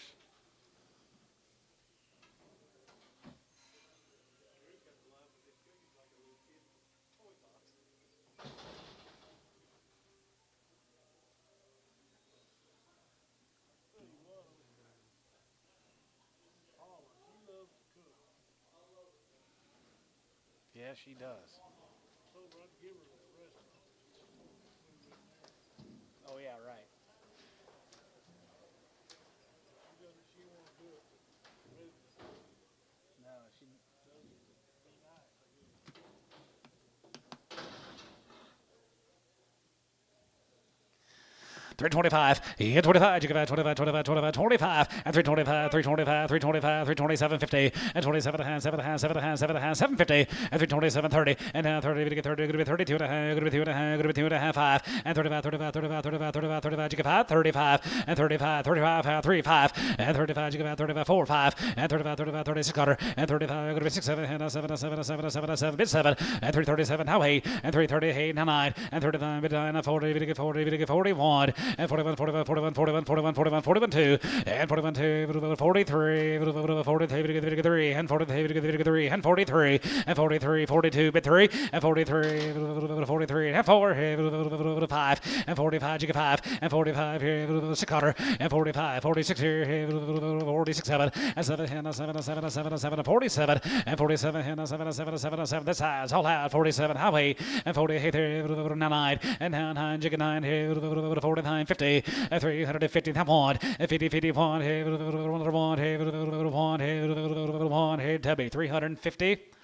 S5: Yeah, she does. Oh, yeah, right. No, she
S4: 325, he hit 25, you give out 25, 25, 25, 25, and 325, 325, 325, 327, 50, and 27 and a half, 7 and a half, 7 and a half, 7 and a half, 750, and 327, 30, and now 30, to get 30, going to be 32 and a half, going to be 2 and a half, going to be 2 and a half, 5, and 35, 35, 35, 35, 35, 35, you give out 35, and 35, 35, 35, and 35, you give out 35, 4, 5, and 35, 35, 36, quarter, and 35, going to be 6, 7, and 7, 7, 7, 7, 7, bit 7, and 337, now 8, and 338, now 9, and 39, bit 9, and 40, bit 40, bit 41, and 41, 41, 41, 41, 41, 41, 41, 2, and 41, 2, 43, 43, 3, and 43, 3, and 43, and 43, 42, bit 3, and 43, 43, and 4, 5, and 45, you get 5, and 45 here, 6 quarter, and 45, 46 here, 46, 7, and 7, and 7, and 7, and 7, and 7, and 47, and 47, and 7, and 7, and 7, and 7, this size, all out, 47, highway, and 48 here, 9, and 9, jig 9 here, 49, 50, and 350, that one, and 50, 51, here, 1, here, 1, here, 1, here, Tubby, 358.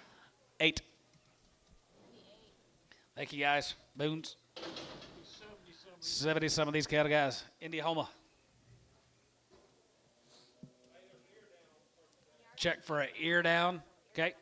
S4: Thank you, guys. Boones. 70 some of these cattle guys. Indiana. Check for an ear down. Okay.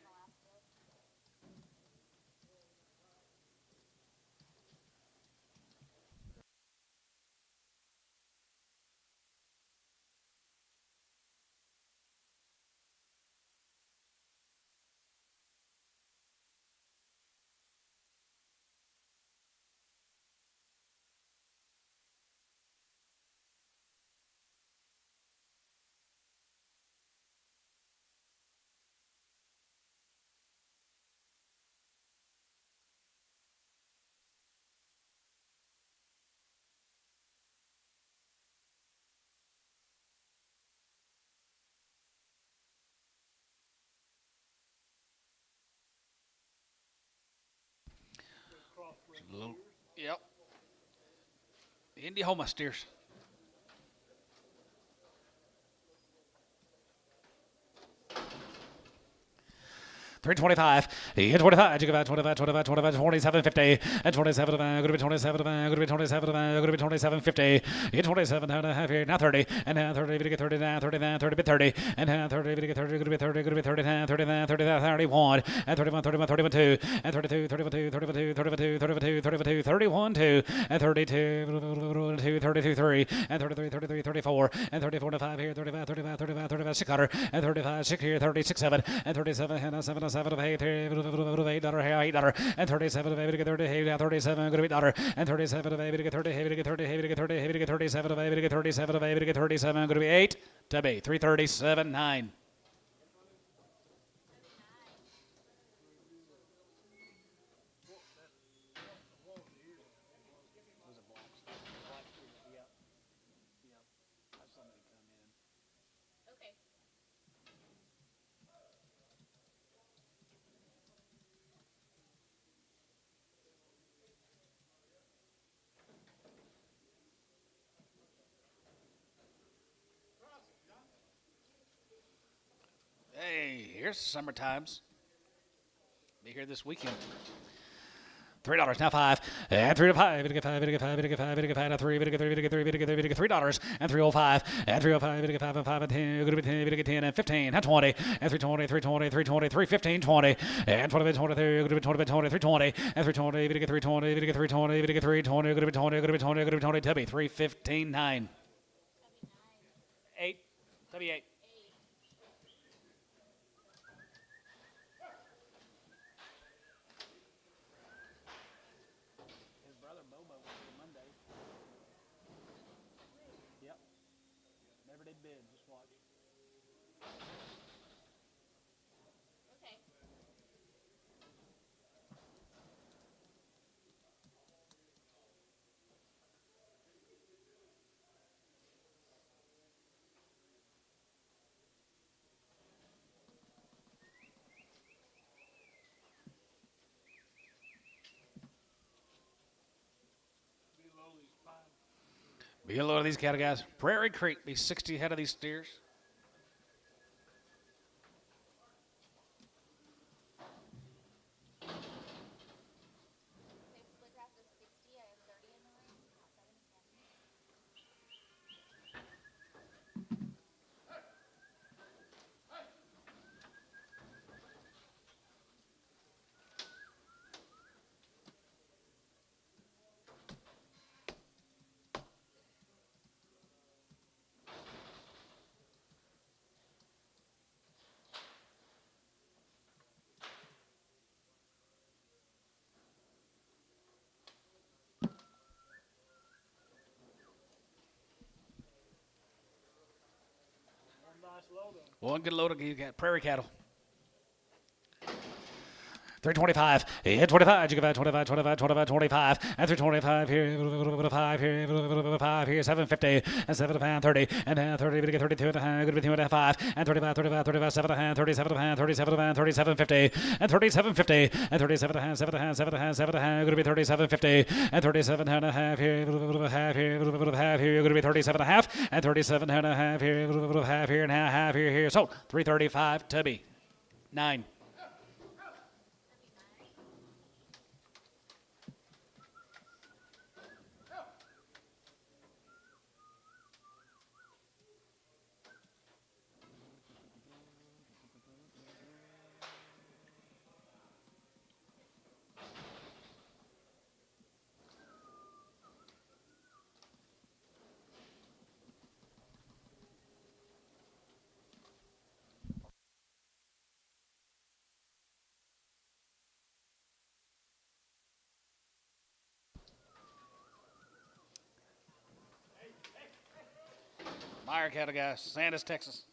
S4: Yep. Indiana steers. 325. Hit 25. You give out 25, 25, 25, 27.50. And 27. Going to be 27. Going to be 27. Going to be 27.50. Hit 27. And a half here. Now 30. And now 30. We get 30 now. 30 now. 30 bit 30. And now 30. We get 30. Going to be 30. Going to be 30 now. 30 now. 30 now. 31. And 31. 31. 31 2. And 32. 31 2. 31 2. 31 2. 31 2. 31 2. 31 2. And 32. 32 3. And 33. 33. 34. And 34 to 5 here. 35. 35. 35. 35. 6 cutter. And 35. 6 here. 36 7. And 37. And 7. 7 of 8 here. $8 here. $8. And 37 of 8 to get 30. Here. 37. Going to be $1. And 37 of 8 to get 30. Here to get 30. Here to get 30. Here to get 37 of 8 to get 37 of 8 to get 37. Going to be 8 to be 337 9.
S2: Okay.
S4: Hey, here's the summer times. Be here this weekend. $3 now 5 and 3 to 5. We get 5. We get 5. We get 5. We get 5 now 3. We get 3. We get 3. We get 3. We get $3 and 305 and 305. We get 5 and 5 and 10. We're going to be 10. We get 10 and 15 and 20 and 320. 320. 320. 315. 20 and 20. 23. We're going to be 20. 20. 320 and 320. We get 320. We get 320. We get 320. We're going to be 20. We're going to be 20. We're going to be 20. Tubby 315 9. 8. Tubby 8.
S5: His brother Bobo was here Monday. Yep. Never did bid. Just watch.
S2: Okay.
S4: Be a load of these cattle guys. Prairie Creek be 60 head of these steers.
S2: Okay, split draft is 60. I have 30 in the ring. 7, 10.
S3: One nice load of them.
S4: One good load of you got prairie cattle. 325. Hit 25. You give out 25, 25, 25, 25. And 325 here. 5 here. 5 here. 750. And 7 to hand 30. And hand 30. We get 32 and a hand. Good to be 2 and a 5. And 35, 35, 35, 7 to hand. 37 to hand. 37 to hand. 3750. And 3750. And 37 to hand. 7 to hand. 7 to hand. 7 to hand. Good to be 3750. And 37 and a half here. Half here. Half here. Good to be 37 and a half. And 37 and a half here. Half here. And half here. So 335 to be 9. Meyer cattle guys, Sandus, Texas.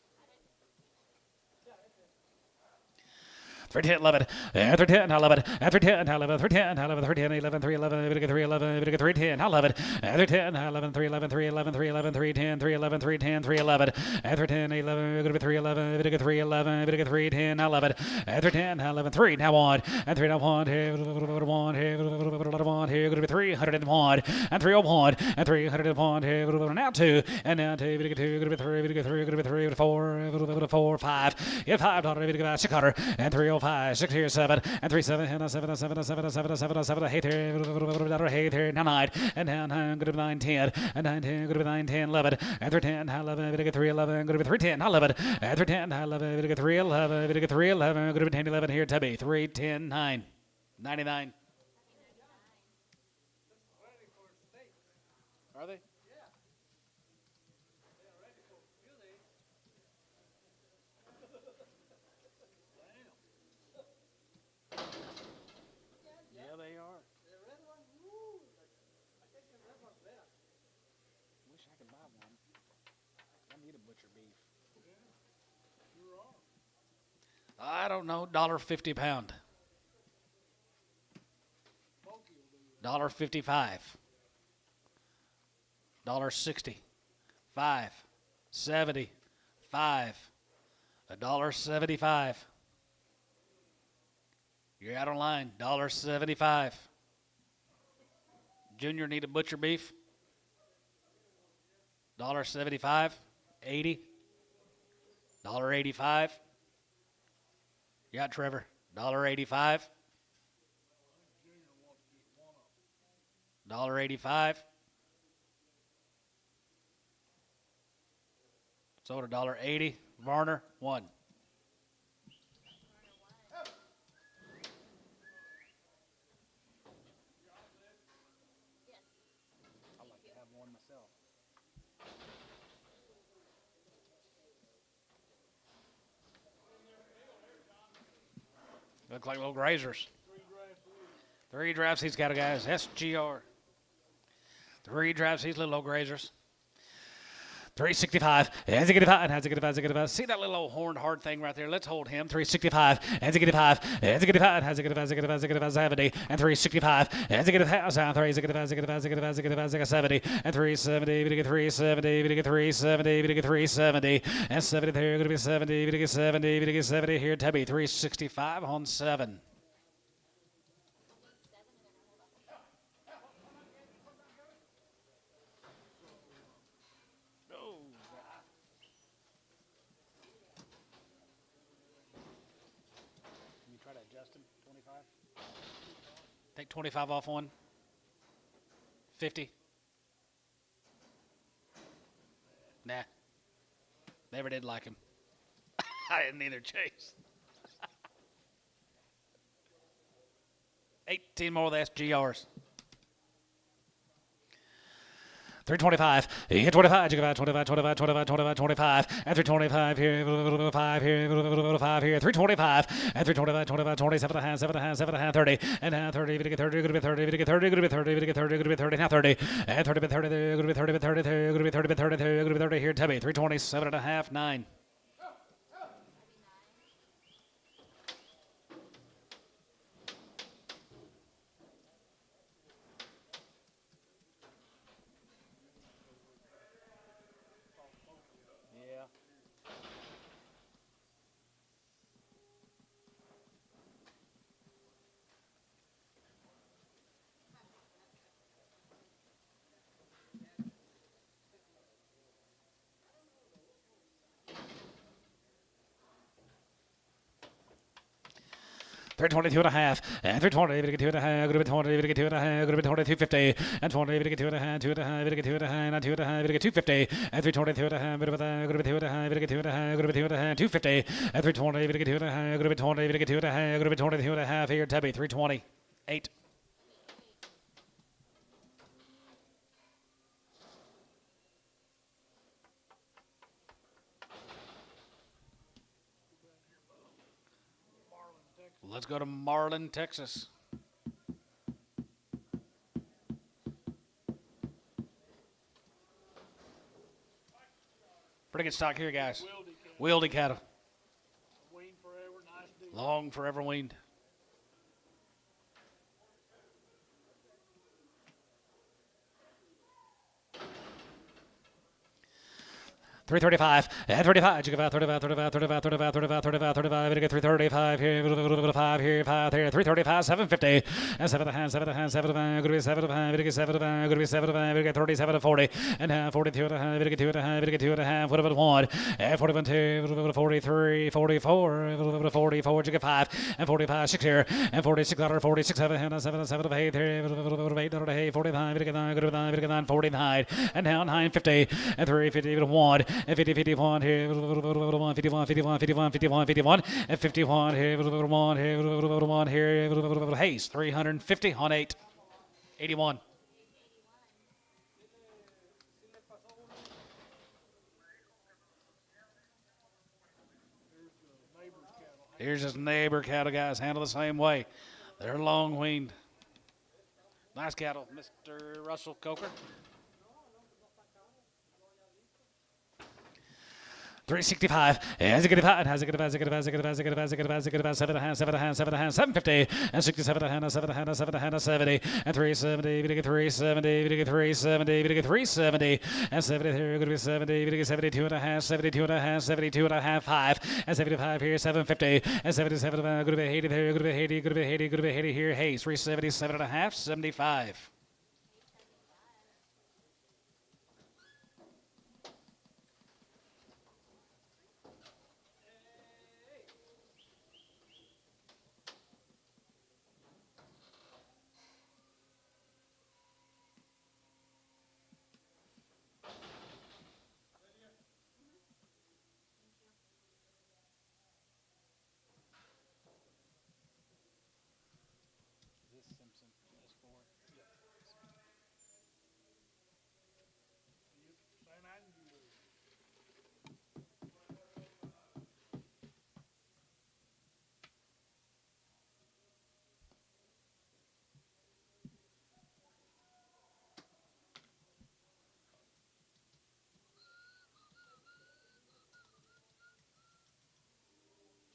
S4: 310, 11, 310, 11, 310, 11, 310, 11, 310, 11, 311, we get 311, we get 310, 11, 310, 11, 311, 311, 311, 310, 311, 310, 311, 310, 11, we're going to be 311, we get 311, we get 310, 11, 310, 11, 3, now 1, and 3 now 1, here, 1, here, 1, here, going to be 301, and 301, and 301, here, now 2, and now 2, we get 2, going to be 3, we get 3, going to be 3, 4, 4, 5, $5, we get 600, and 305. 5, 6 here, 7, and 3, 7, and 7, 7, 7, 7, 7, 7, 8 here, now 9, and now 9, good to be 9, 10, and 9, 10, good to be 9, 10, 11, and 3, 10, 11, good to get 3, 11, good to be 3, 10, 11, and 3, 10, 11, good to get 3, 11, good to get 3, 11, good to be 10, 11 here, Tubby, 3, 10, 9, 99. Are they?
S5: Yeah, they are. Wish I could buy one. I need a butcher beef.
S4: I don't know. $1.50 pound. $1.55. $1.60. 5. 70. 5. $1.75. You're out of line. $1.75. Junior need a butcher beef. $1.75. 80. $1.85. Yeah, Trevor. $1.85. $1.85. Sold $1.80. Varner, 1.
S5: I'd like to have one myself.
S4: Look like little grazers. 3 drafts he's got, guys. SGR. 3 drafts these little old grazers. 365. As he get five. As he get five. See that little old horned hard thing right there? Let's hold him. 365. As he get five. As he get five. As he get 70. And 365. As he get 1,000. 365. 70. And 370. We get 370. We get 370. We get 370. And 70 there. Going to be 70. We get 70. We get 70 here. Tubby. 365 on 7.
S5: Justin, 25?
S4: Take 25 off one. 50. Nah. Never did like him. I didn't either, Chase. 18 more of the SGRs. 325. He hit 25. You got 25, 25, 25, 25, 25. And 325 here. 5 here. 5 here. 325. And 325, 25, 27 and a half, 7 and a half, 7 and a half, 30. And now 30. Going to get 30. Going to be 30. Going to get 30. Going to be 30. Going to get 30. Going to be 30. Now 30. And 30 by 30 there. Going to be 30 by 30 there. Going to be 30 by 30 there. Going to be 30 here. Tubby. 327 and a half, 9.
S5: Yeah.
S4: 322 and a half, and 320, we get 2 and a half, going to be 20, we get 2 and a half, going to be 20, 250, and 20, we get 2 and a half, 2 and a half, we get 2 and a half, and 2 and a half, we get 250, and 322 and a half, going to be 2 and a half, we get 2 and a half, going to be 2 and a half, 250, and 320, we get 2 and a half, going to be 20, we get 2 and a half, going to be 22 and a half here, Tubby, 320, 8. Let's go to Marlin, Texas. Pretty good stock here, guys. Wieldy cattle.
S3: Weaned forever, nice deal.
S4: Long forever weaned. 335 and 35. You go about 35, 35, 35, 35, 35, 35, 35. We get 335 here, 5 here, 5 there. 335, 750 and 7 and 7 and 7 and going to be 7 and we get 7 and going to be 7 and we get 37 and 40 and 42 and a half. We get 2 and a half. We get 2 and a half. What about 1 and 41, 2, 43, 44, 44. You get 5 and 45, 6 here and 46 under 46 7 and 7 and 7 of 8 here. 8 45. We get 9. Good 9. We get 9 49 and now 950 and 350 1. And 50, 51 here, 51, 51, 51, 51, 51, 51, and 51 here, 1 here, 1 here, Hayes, 350 on 8, 81. Here's his neighbor cattle, guys, handle the same way. They're long weaned. Nice cattle, Mr. Russell Coker. 365, has a good about, has a good about, has a good about, has a good about, has a good about, has a good about, has a good about, 7 and a half, 7 and a half, 7 and a half, 750, and 67 and a half, 7 and a half, 7 and a half, 70, and 370, we get 370, we get 370, we get 370, and 70 here, going to be 70, we get 72 and a half, 72 and a half, 72 and a half, 5, and 75 here, 750, and 77 going to be 80 there, going to be 80, going to be 80, going to be 80 here, Hayes, 377 and a half, 75.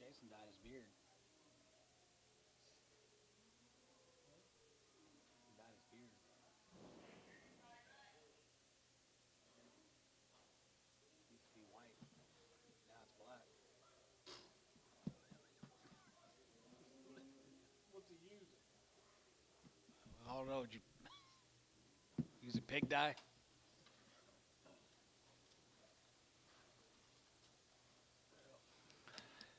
S4: Jason dyed his beard. He dyed his beard. It used to be white. Now it's black.
S3: What's he using?
S4: I don't know. Did you use a pig dye?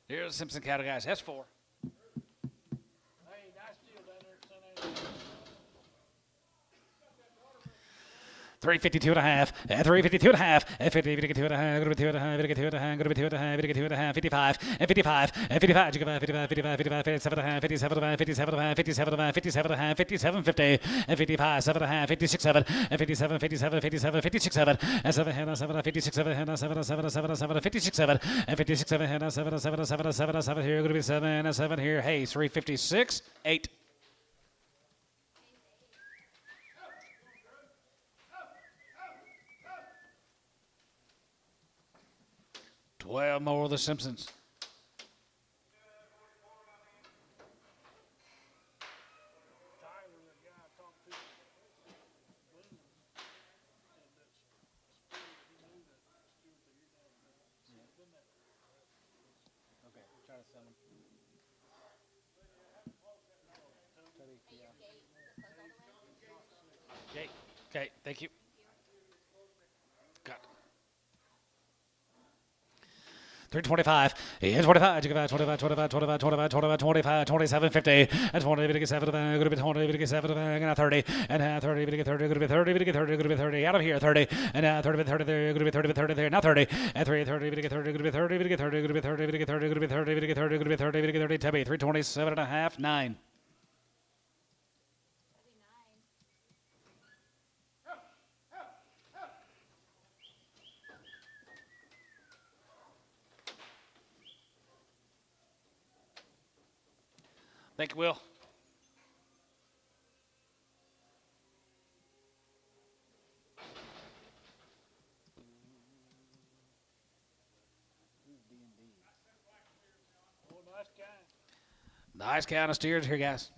S4: Here's the Simpson cattle, guys. S4.
S3: Hey, nice deal down there at San Antonio.
S4: 352 and a half, 352 and a half, 50, 52 and a half, going to be 2 and a half, 52 and a half, going to be 2 and a half, 52 and a half, 55, and 55, and 55, 55, 55, 55, 57 and a half, 57 and a half, 57 and a half, 57 and a half, 57 and a half, 57, 50, and 55, 7 and a half, 56, 7, and 57, 57, 57, 56, 7, and 7, and 7, 56, 7, and 7, 7, 7, 7, 56, 7, and 56, 7, and 7, 7, 7, 7, 7 here, going to be 7 and 7 here, hey, 356, 8. Well, more of the Simpsons.
S3: Tyler, the guy I talked to, Boone, said that's Stewart, he knew that Stewart that you're down there. So it's been that.
S5: Okay, try to sell them.
S4: Okay, okay, thank you. Got 325, 25, 25, 25, 25, 25, 25, 25, 27, 50, and 20, we get 7, going to be 20, we get 7, and 30, and 30, we get 30, going to be 30, we get 30, going to be 30, out of here, 30, and 30, 30 there, going to be 30, 30 there, now 30, and 3, 30, we get 30, going to be 30, we get 30, going to be 30, we get 30, going to be 30, we get 30, going to be 30, we get 30, Tubby, 327 and a half, 9. Thank you, Will.
S3: Oh, nice guy.
S4: Nice count of steers here, guys.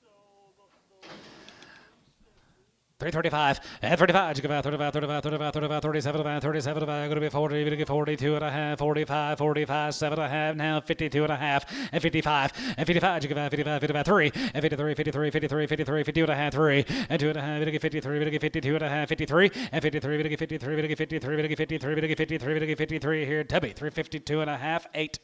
S3: So,
S4: 335 and 35. You give out 35, 35, 35, 35, 37, 37, going to be 40, going to get 42 and a half, 45, 45, 7 and a half, now 52 and a half, and 55, and 55. You give out 55, 55, 3, and 53, 53, 53, 53, 50 and a half, 3, and 2 and a half, going to get 53, going to get 52 and a half, 53, and 53, going to get 53, going to get 53, going to get 53, going to get 53, going to get 53 here, Tubby, 352 and a half, 8.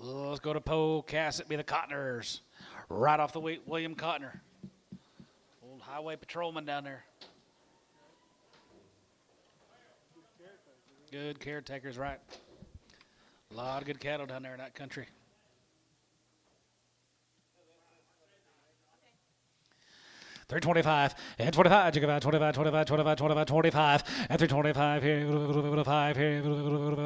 S4: Let's go to Pocassett, be the Cottoners. Right off the William Cottoner. Old highway patrolman down there. Good caretakers, right. A lot of good cattle down there in that country. 325 and 25. You give out 25, 25, 25, 25, 25, and 325 here, 5 here,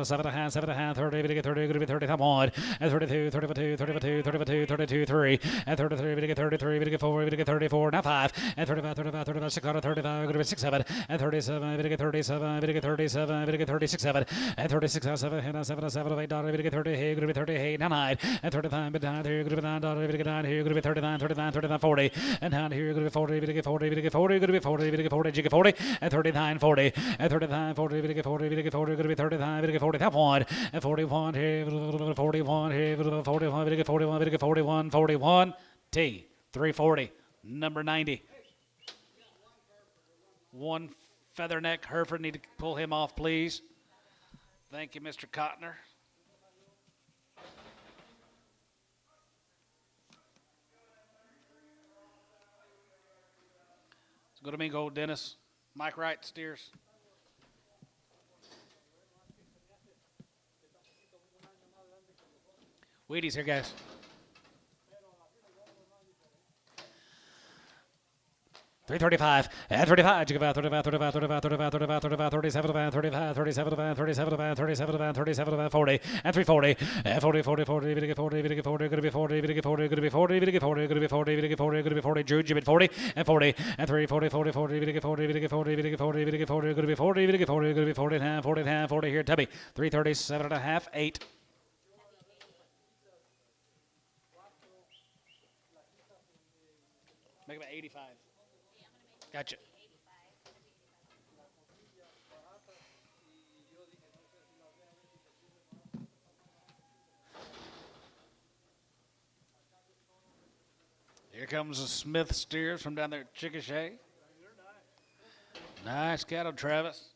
S4: 7 and a half, 7 and a half, 30, 30, 30, 30, 1, and 32, 32, 32, 32, 32, 3, and 33, 33, 4, 34, now 5, and 35, 35, 35, 6, 35, 6, 7, and 37, 37, 37, 36, 7, and 36, 7, 7, 7, 8, 30, here, 38, now 9, and 35, 9, here, 9, 9, here, 39, 39, 39, 40, and down here, 40, 40, 40, 40, 40, 40, 40, 40, and 39, 40, and 39, 40, 40, 40, 40, 39, 40, that one, and 41 here, 41 here, 41, 41, 41, 41, T, 340, number 90. One feather neck Hereford, need to pull him off, please. Thank you, Mr. Cottoner. Go to Minko, Dennis. Mike Wright steers. Wheaties here, guys. 335 and 35. You give out 35, 35, 35, 35, 35, 35, 37, 35, 37, 37, 37, 37, 40, and 340, and 40, 40, 40, 40, 40, 40, going to be 40, going to be 40, going to be 40, going to be 40, going to be 40, going to be 40, going to be 40, Jude, Jim at 40, and 40, and 3, 40, 40, 40, going to get 40, going to get 40, going to get 40, going to get 40, going to be 40, going to get 40, going to be 40 and a half, 40 and a half, 40 here, Tubby, 337 and a half, 8. Make about 85. Gotcha. Here comes the Smith steers from down there at Chickasha. Nice cattle, Travis.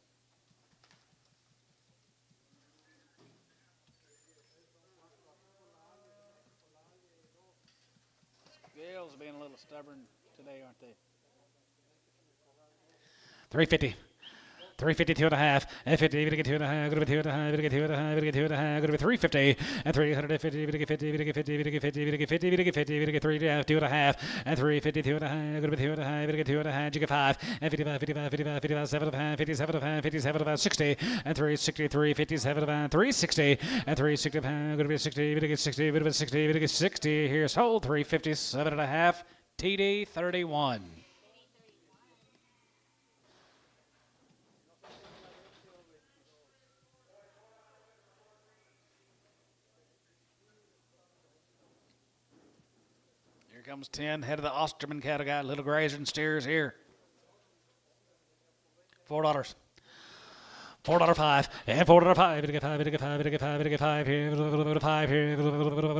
S4: Scales being a little stubborn today, aren't they? 350. 352 and a half, and 50, going to get 2 and a half, going to be 2 and a half, going to get 2 and a half, going to get 2 and a half, going to be 350, and 350, going to get 50, going to get 50, going to get 50, going to get 50, going to get 50, going to get 3 and a half, 2 and a half, and 352 and a half, going to be 2 and a half, going to get 2 and a half, you get 5, and 55, 55, 55, 55, 7 and a half, 57 and a half, 57 and a half, 60, and 363, 57 and a half, 360, and 360 and a half, going to be 60, going to get 60, going to be 60, going to get 60, here's sold, 357 and a half, TD 31. Here comes 10, head of the Osterman cattle guy, little grazing steers here. $4. $4.05 and $4.05. Get 5, get 5, get 5, get 5 here. 5 here.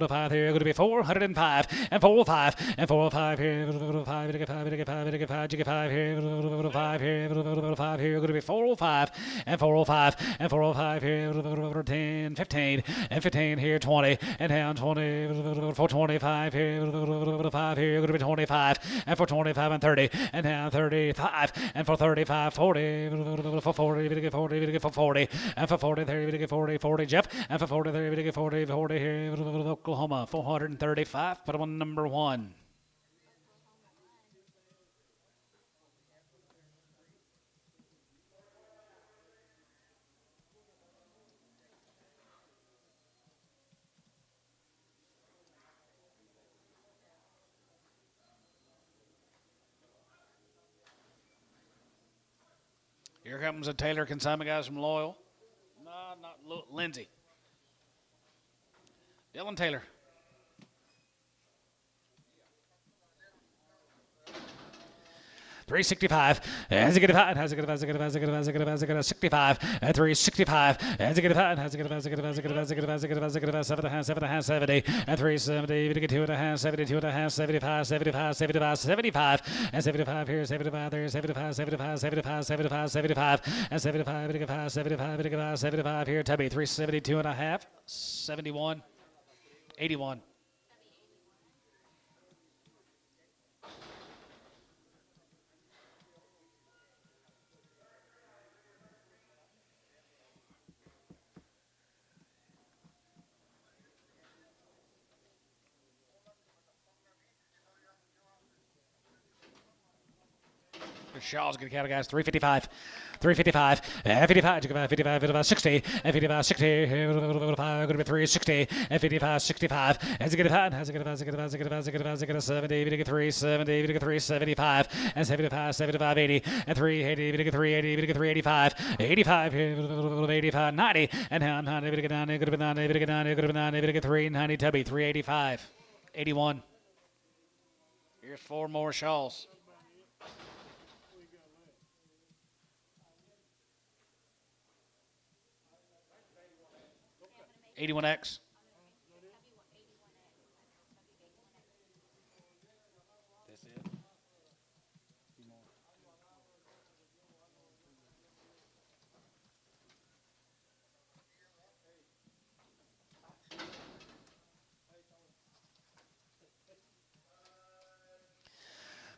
S4: 5 here. Going to be 405 and 405 and 405 here. 5 get 5, get 5, get 5, get 5 here. 5 here. 5 here. Going to be 405 and 405 and 405 here. 10, 15 and 15 here. 20 and down 20. 425 here. 5 here. Going to be 25 and 425 and 30 and down 35 and 435 40 for 40 40 for 40 and for 40 there we get 40 40 Jeff and for 40 there we get 40 40 here Oklahoma 435 put on number 1. Here comes a Taylor consignment guys from Loyal. No, not Lindsay. Dylan Taylor. $365. Has a good fight. Has a good 65. At $365. Has a good fight. Has a good 7.5. 70. At $370. We get 2.5. 72.5. 75. 75. 75. 75. And 75 here. 75 there. 75. 75. 75. 75. 75. And 75. We get 5. 75. We get 5. 75 here. Tubby 372.5. 71. 81. Shaw's going to count, guys. 355. 355. 55. 55. 55. 60. 55. 60. Going to be 360. 55. 65. Has a good fight. Has a good 70. We get 370. We get 375. And 75. 75. 80. And 380. We get 380. We get 385. 85. 85. 90. And 90. We get 90. Could have been 90. We get 90. Could have been 90. We get 390. Tubby 385. 81. Here's 4 more Shaws. 81X. That's it.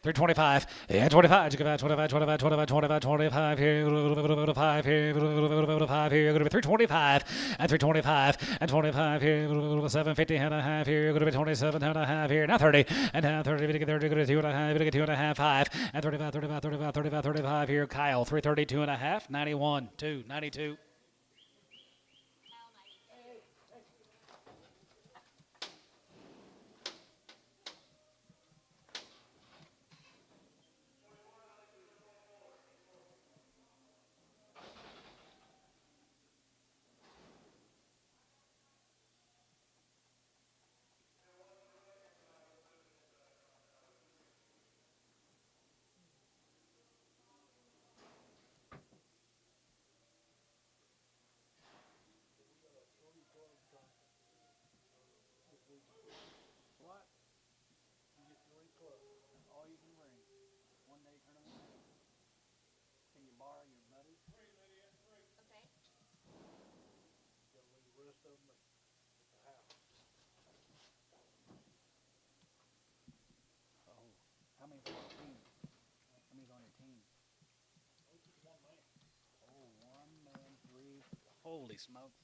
S4: $325. Yeah, 25. 25. 25. 25. 25. 25 here. 5 here. 5 here. Going to be 325 and 325 and 25 here. 750 and a half here. Going to be 27 and a half here. Now 30 and now 30. We get 30. Going to 2 and a half. We get 2 and a half. 5 and 35. 35. 35. 35. 35 here. Kyle 332 and a half. 91. 2. 92. How many's on your team? How many's on your team? Oh, 1 man, 3. Holy smokes.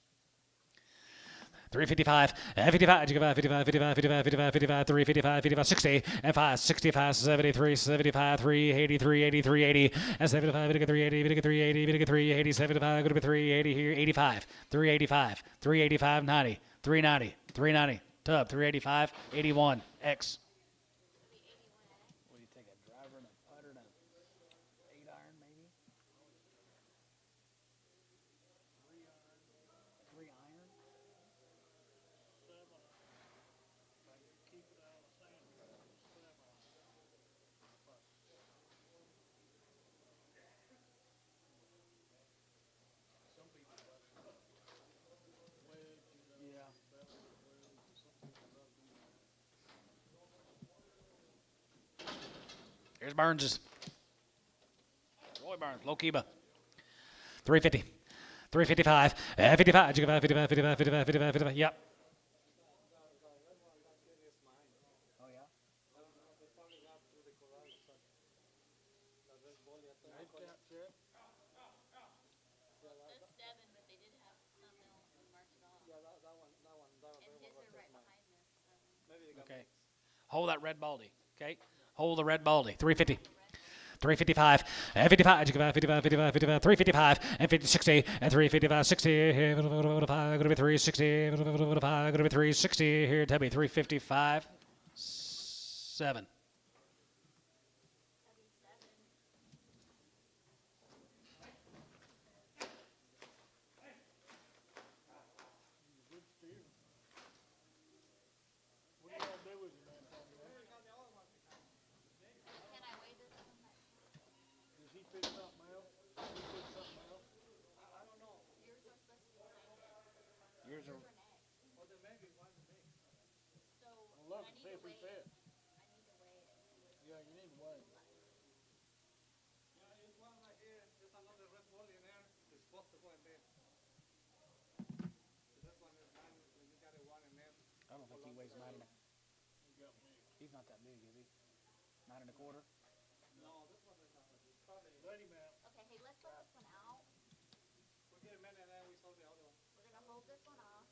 S4: 355, 55, 55, 55, 55, 55, 55, 355, 55, 60, and 5, 65, 73, 75, 380, 380, 380, and 75, 380, 380, 380, 75, going to be 380 here, 85, 385, 385, 90, 390, 390, Tub, 385, 81, X. What do you take, a driver and a putter and a 8-iron maybe? 3 iron? Here's Burns's. Roy Burns, low Kiba. 350. 355. 55. 55, 55, 55, 55, 55, 55. Yep. Oh, yeah?
S2: That's 7, but they did have some else and marked it off. Yeah, that one. And his are right behind this.
S4: Okay. Hold that red baldy. Okay. Hold the red baldy. 350. 355, 55, 55, 55, 55, 55, 355, and 50, 60, and 355, 60, here, going to be 360, going to be 360, here, Tubby, 355, 7.
S3: if he fit.
S2: I need to weigh it.
S3: Yeah, you need to weigh.
S6: Yeah, it's one right here. There's another red ball in there. It's supposed to go in there. So this one is 9. You got a 1 in there.
S5: I don't think he weighs 9 and a.
S3: He got me.
S5: He's not that big, is he? 9 and a quarter.
S6: No, this one is not. It's probably.
S3: Lady man.
S2: Okay, hey, let's let this one out.
S6: We'll get a minute and then we sold the other one.
S2: We're gonna hold this one off.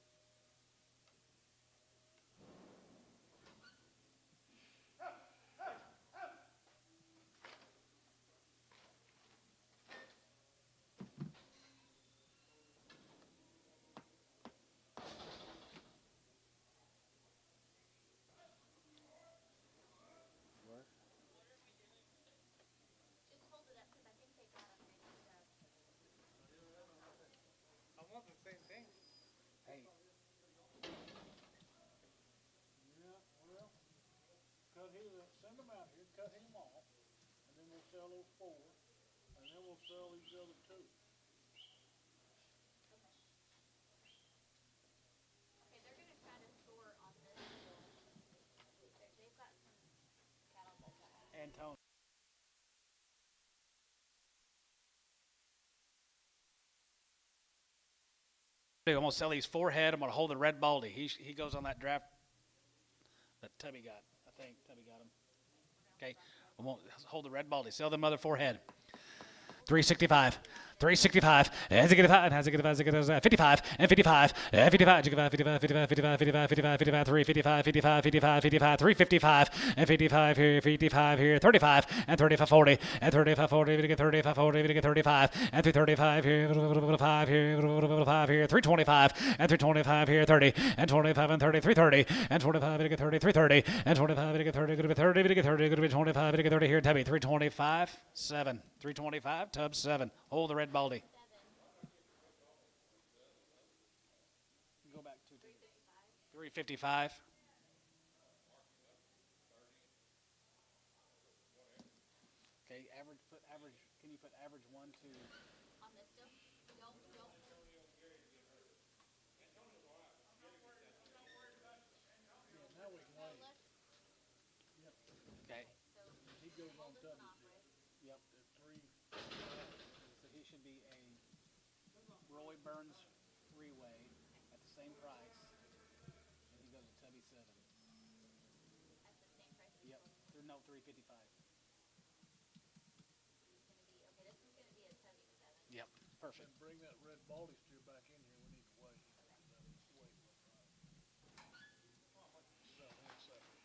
S5: Work.
S2: Just hold it up because I think they got them mixed up.
S6: I want the same thing.
S5: Hey,
S3: Yeah, well, cut his, send them out here, cut him off, and then we'll sell those 4, and then we'll sell these other 2.
S2: Okay, they're gonna try to sort on this deal. They've got some cattle that have.
S5: and Tony. I'm gonna sell these 4 head. I'm gonna hold the red baldy. He goes on that draft that Tubby got. I think Tubby got him. Okay, I won't hold the red baldy. Sell them other 4 head. 365. 365. Has it get 5? Has it get 55 and 55 and 55. 55, 55, 55, 55, 55, 55, 355, 55, 55, 55, 355 and 55 here, 55 here, 35 and 35, 40 and 35, 40. We get 35, 40. We get 35 and 335 here, 5 here, 5 here, 325 and 325 here, 30 and 25 and 30, 330 and 25. We get 30, 330 and 25. We get 30. Good to be 30. We get 30. Good to be 25. We get 30 here, Tubby. 325, 7. 325, Tub 7. Hold the red baldy. Go back to 355. Okay, average. Put average. Can you put average 1 to?
S2: On this deal? Don't.
S3: Yeah, now we can weigh.
S5: Okay.
S3: He goes on Tubby's deal.
S5: Yep.
S3: At 3.
S5: So he should be a Roy Burns 3-way at the same price, and he goes to Tubby 7.
S2: At the same price as
S5: Yep. No, 355.
S2: this is gonna be a Tubby 7.
S5: Yep. Perfect.
S3: And bring that red baldy steer back in here. We need to weigh him. That weight wasn't right. So, in a second.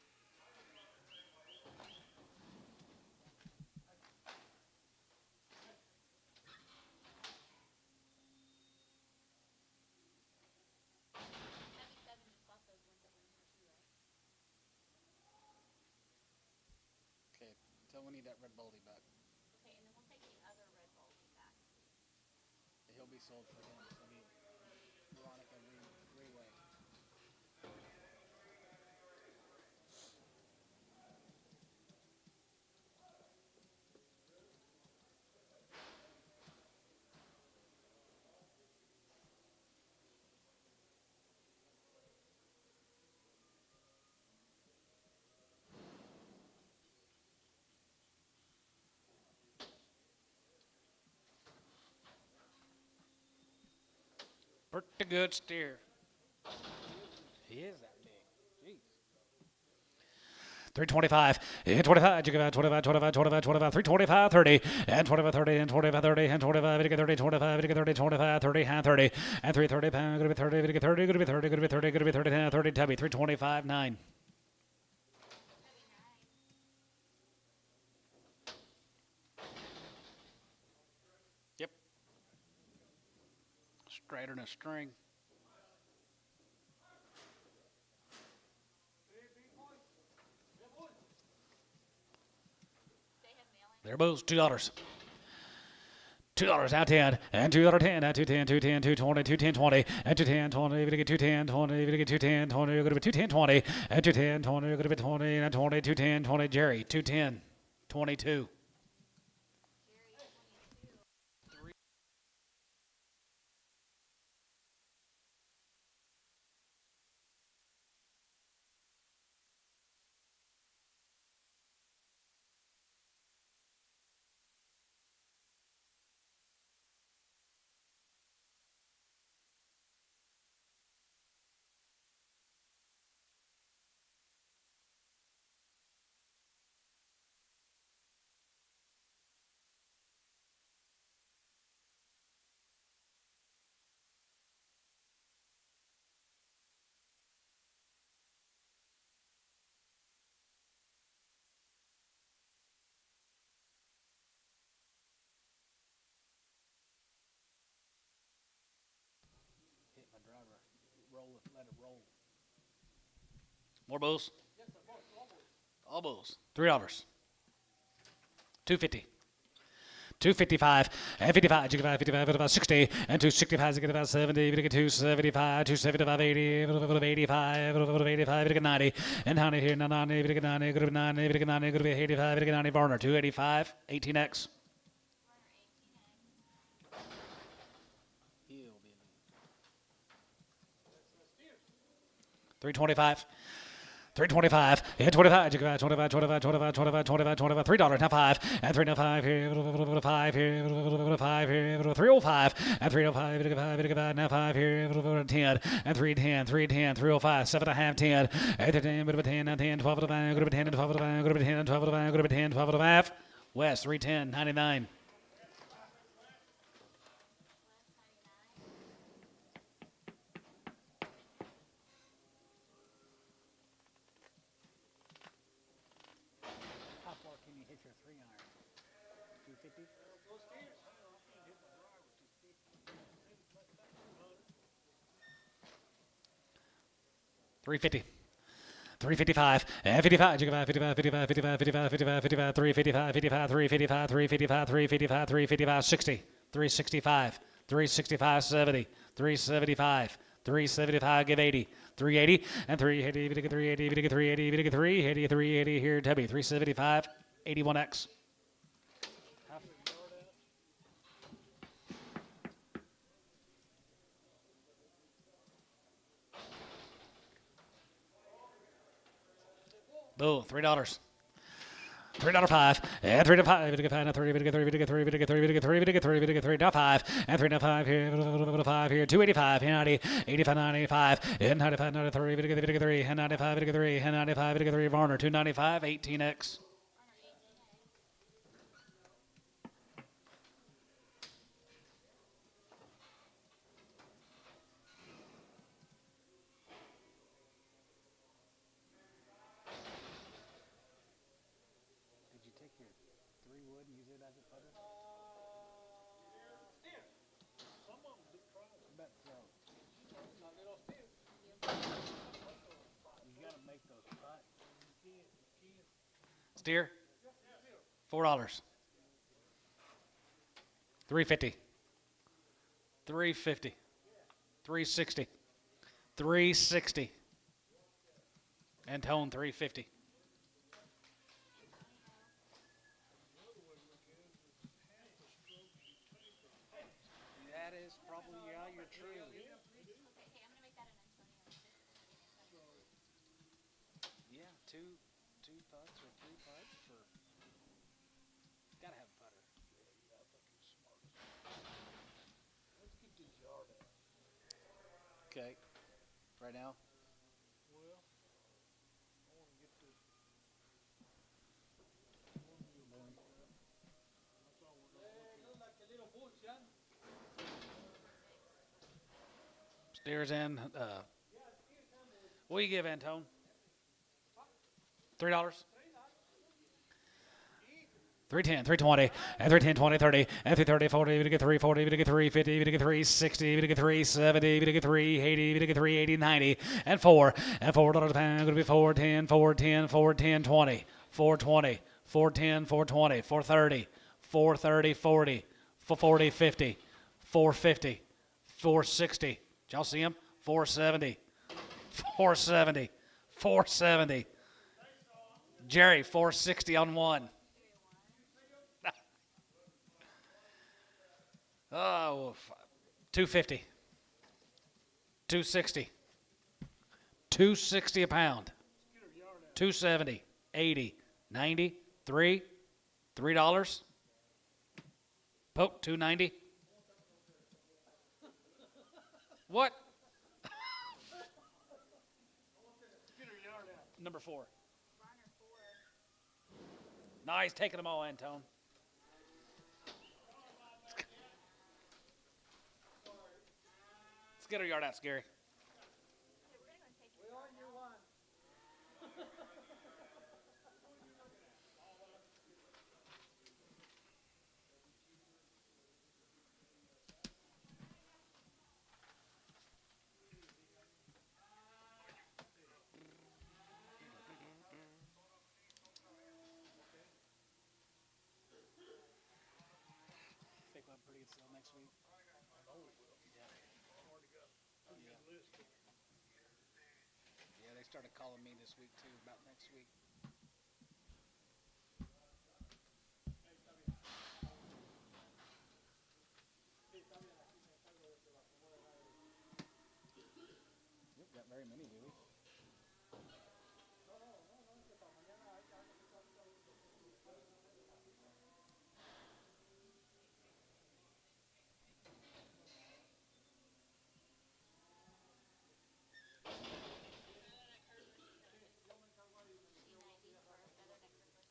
S2: Tubby 7 just bought those ones that were in here too, right?
S5: Okay. Tell we need that red baldy back.
S2: Okay, and then we'll take the other red baldy back.
S5: He'll be sold for him. So he Veronica 3-way. Pretty good steer. He is that big. Jeez. 325, 25, 25, 25, 25, 25, 325, 30, and 25, 30, and 25, 30, and 25, 30, 25, 30, 25, 30, and 30, and 330 pound, going to be 30, going to be 30, going to be 30, going to be 30, going to be 30, 30, Tubby, 325, 9. Yep. Straighter than a string. They're both $2. $2 out 10 and $2 10 and 210 210 220 210 20 and 210 20 you're gonna get 210 20 you're gonna get 210 20 you're gonna be 210 20 and 210 20 you're gonna be 20 and 20 210 20 Jerry 210 22.
S4: More bulls? All bulls. $3. 250. 255 and 55, 55, 60 and 265, 70, 275, 275, 80, 85, 85, 90 and 90 here, 90, 90, 90, 90, 85, 90, Varner, 285, 18X. 325. 325, yeah, 25, 25, 25, 25, 25, 25, 25, $3, now 5, and 305 here, 5 here, 5 here, 305, and 305, now 5 here, 10, and 310, 310, 305, 7.5, 10, 8 10, 10, 10, 12 5, group of 10, 12 5, group of 10, 12 5, group of 10, 12 5, West, 310, 99.
S5: How far can you hit your 3-iron? 250?
S4: 350. 355, and 55, 55, 55, 55, 55, 55, 55, 355, 55, 355, 355, 355, 355, 60, 365, 365, 70, 375, 375, give 80, 380, and 380, 380, 380, 380, 380 here, Tubby, 375, 81X. Bull, $3. $3.05, and 3.5, 3 now 5, and 3.5 here, 5 here, 285, 90, 85, 95, and 95, 93, 3, and 95, 3, and 95, 3, Varner, 295, 18X.
S5: Did you take your 3 wood and use it as a putter?
S3: Some of them do try it.
S5: I bet so.
S3: Now, they don't still.
S5: You gotta make those putts.
S4: Steer, $4. 350. 350. 360. 360. And tone 350.
S5: That is probably your true.
S2: Okay, hey, I'm gonna make that an Antonio.
S5: Yeah, two putts or 3 putts for. Gotta have a putter.
S3: Let's get this yard out.
S5: Okay. Right now.
S3: Well, I wanna get this. That's all we're gonna look at.
S4: Steers in. What do you give, Antone? $3. 310, 320, and 310, 20, 30, and 330, 40, we get 340, we get 350, we get 360, we get 370, we get 380, we get 380, 90, and 4, and $4 a pound, going to be 410, 410, 410, 20, 420, 410, 420, 430, 430, 40, 440, 50, 450, 460. Did y'all see him? 470, 470, 470. Jerry, 460 on one. Oh, 250, 260, 260 a pound, 270, 80, 90, $3, Poke, 290. What? Number 4. No, he's taking them all, Antone. Let's get our yard out, Scary.
S5: pretty good sale next week.
S3: I know it will.
S5: Yeah.
S3: Already got a pretty good list of
S5: Yeah, they started calling me this week too about next week. Yep, got very many, do we?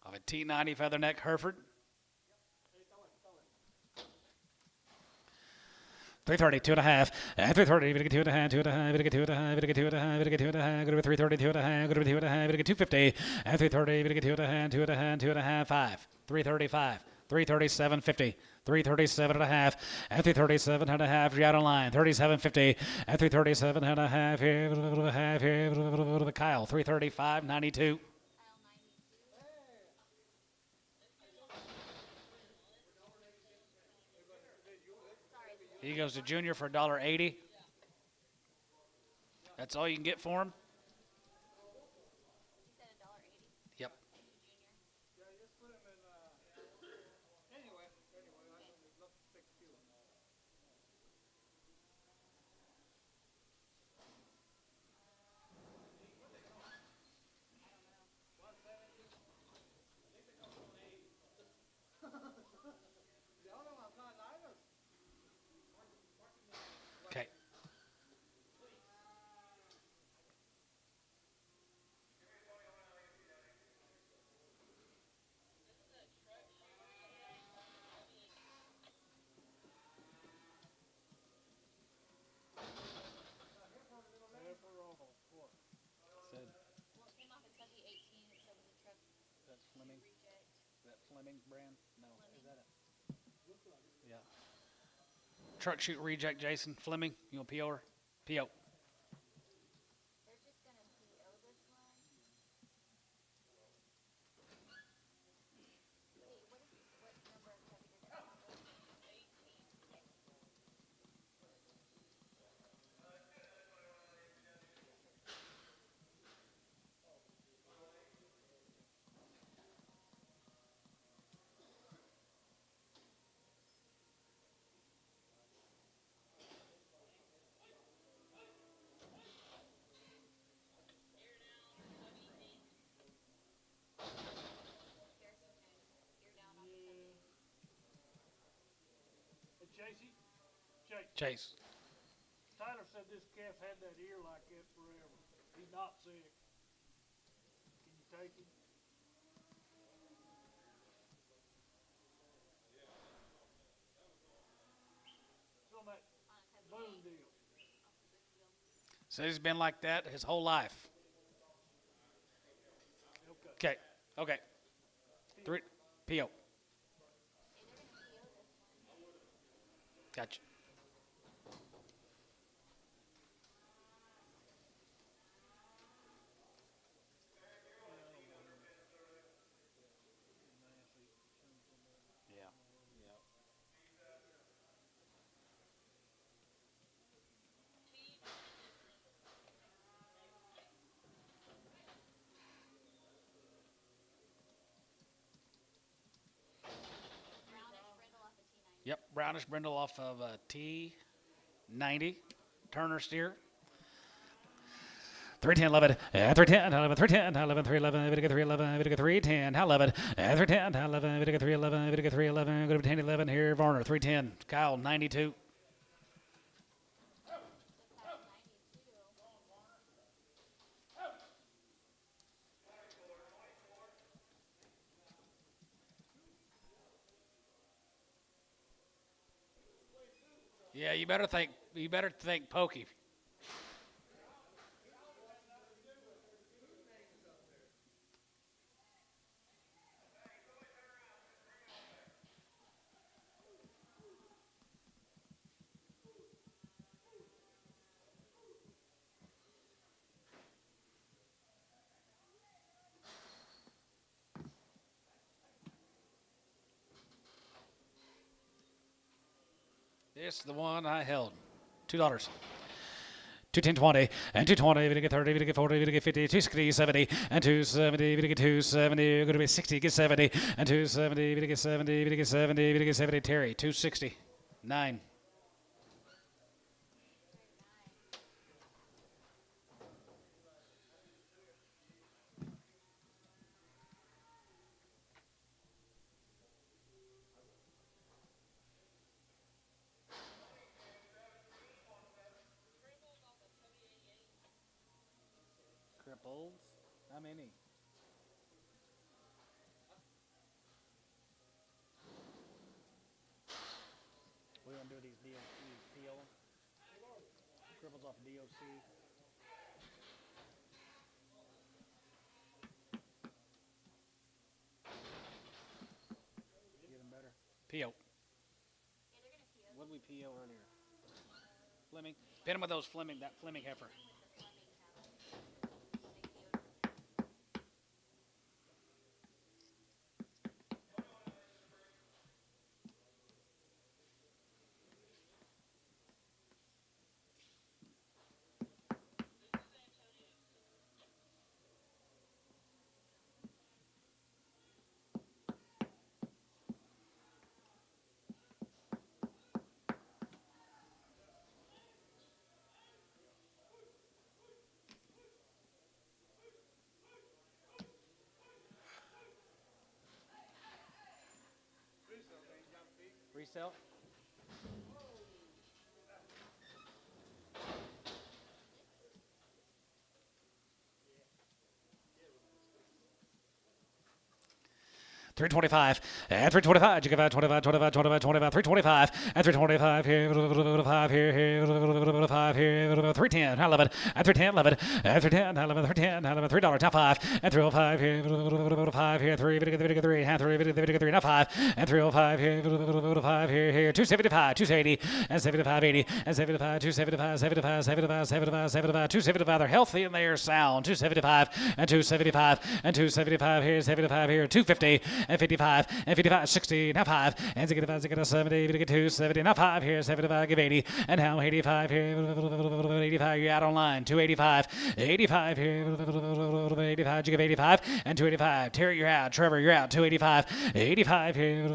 S4: Of a T90 Featherneck Hereford. 330, 2.5, 330, we get 2.5, 2.5, we get 2.5, we get 2.5, we get 2.5, go to 330, 2.5, go to 2.5, we get 250, 330, we get 2.5, 2.5, 2.5, 5, 335, 337.50, 337.5, 337.5, you're out on line, 37.50, 337.5, here, Kyle, 335.92. He goes to Junior for $1.80. That's all you can get for him?
S2: He said $1.80.
S4: Yep.
S6: Yeah, just put them in, anyway, let's take a few. The other one's not either.
S4: Okay.
S3: Heifer or what?
S5: Said
S2: Well, it came off at Kentucky 18. It said it was a truck
S5: that's Fleming.
S2: reject.
S5: Is that Fleming brand? No. Is that a? Yeah.
S4: Truck shoot reject, Jason. Fleming, you want PO or? PO.
S2: They're just gonna PO this one. Wait, what number of truck you're gonna have? 18. You're down on the
S3: Hey, Chasey? Chase,
S4: Chase.
S3: Tyler said this calf had that ear like that forever. He's not sick. Can you take him? It's on that boom deal.
S4: So he's been like that his whole life.
S3: Okay.
S4: Okay. Okay. Three. PO. Gotcha.
S5: Yeah. Yeah.
S2: brownish brindle off the T90.
S4: Yep. Brownish brindle off of T90. Turner steer. 310, 11, 310, 11, 310, 11, 311, we get 311, we get 310, 11, 310, 11, we get 311, we get 311, go to 10, 11 here, Varner, 310, Kyle, 92. Yeah, you better think pokey. It's the one I held. $2. 210.20 and 220. We get 30. We get 40. We get 50. 260. 70 and 270. We get 270. You're going to be 60. Get 70 and 270. We get 70. We get 70. We get 70. Terry 260. 9. Cripples. How many?
S5: We're gonna do these DOC PO. Cripples off DOC. Getting better.
S4: P.O.
S5: What did we PO earlier?
S4: Fleming. Pin him with those Fleming. That Fleming heifer.
S5: Resell?
S4: $325 and $325. You give out 25, 25, 25, 25, $325 and $325 here, $5 here, $5 here, $310, 11 and $310, 11 and $310, 11, $310, 11, $3 now 5 and $305 here, $5 here, 3, $3, and 3, now 5 and $305 here, $5 here, $275, $280 and $75, $80 and $75, $275, $75, $75, $75, $75, $275. They're healthy and they are sound. $275 and $275 and $275 here, $75 here, $250 and 55 and 55, 60 now 5 and 65, 70, we get 270 now 5 here, 75, give 80 and now 85 here, 85 you're out on line, 285, 85 here, 85 you give 85 and 285. Terry you're out, Trevor you're out, 285, 85 here,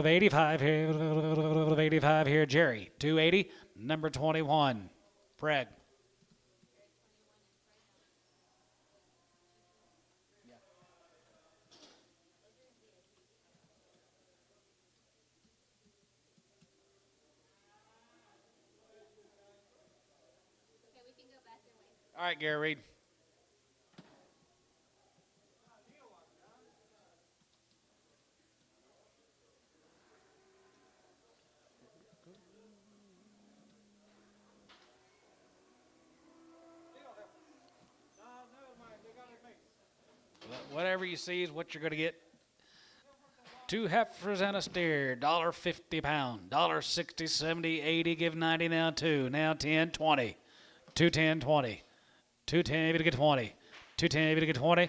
S4: 85 here, 85 here, Jerry 280, number 21, Prager.
S2: Okay, we can go back your way.
S4: All right, Gary Reed. Whatever you see is what you're going to get. 2 heifers and a steer, $1.50 pound, $1.60, 70, 80, give 90 now 2, now 10, 20, 210, 20, 210 if you get 20, 210 if you get 20.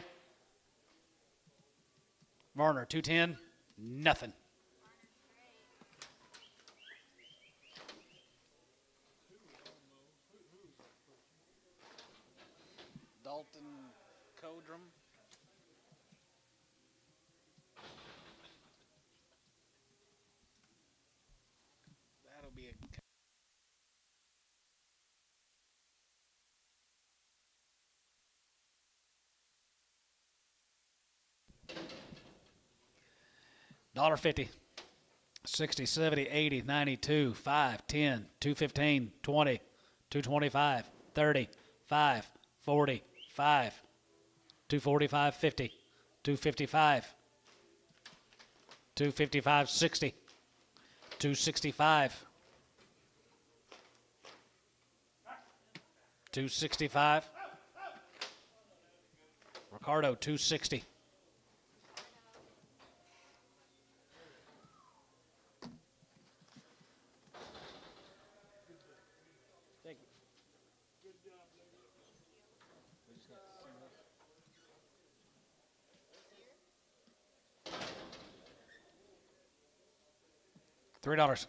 S4: Varner, 210, nothing. Dalton Codrum. That'll be a $1.50, 60, 70, 80, 92, 5, 10, 215, 20, 225, 30, 5, 40, 5, 245, 50, 255, 255, 60, 265, 265, Ricardo, 260.
S5: Thank you.
S4: $3.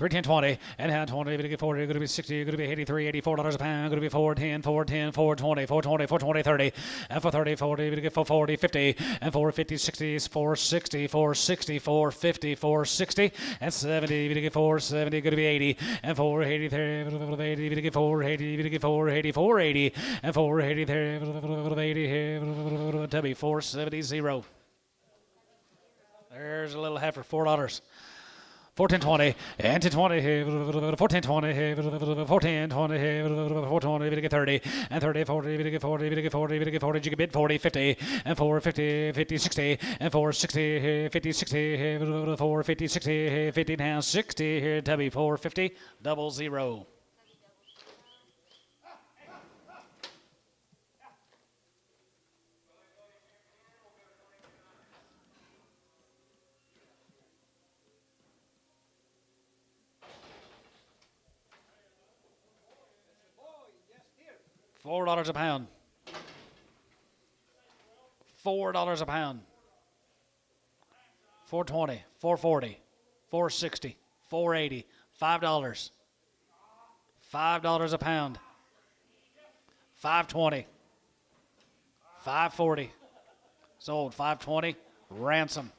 S4: 310.20 and hand 20, going to get 40, going to be 60, going to be 83, $84 a pound, going to be 410, 410, 420, 420, 420, 30, and for 30, 40, going to get 440, 50, and 450, 60, 460, 460, 450, 460, and 70, going to get 470, going to be 80, and 480, 80, going to get 480, going to get 480, 480, and 480, 80, Tubby, 470, 0. There's a little heifer, $4. 410.20 and 10.20 410.20 410.20 420 we get 30 and 30 40 we get 40 we get 40 we get 40 you can bid 40 50 and 450 50 60 and 460 50 60 450 60 50 now 60 here Tubby 450 00. $4 a pound. $4 a pound. 420, 440, 460, 480, $5. $5 a pound. 520, 540. Sold 520. Ransom.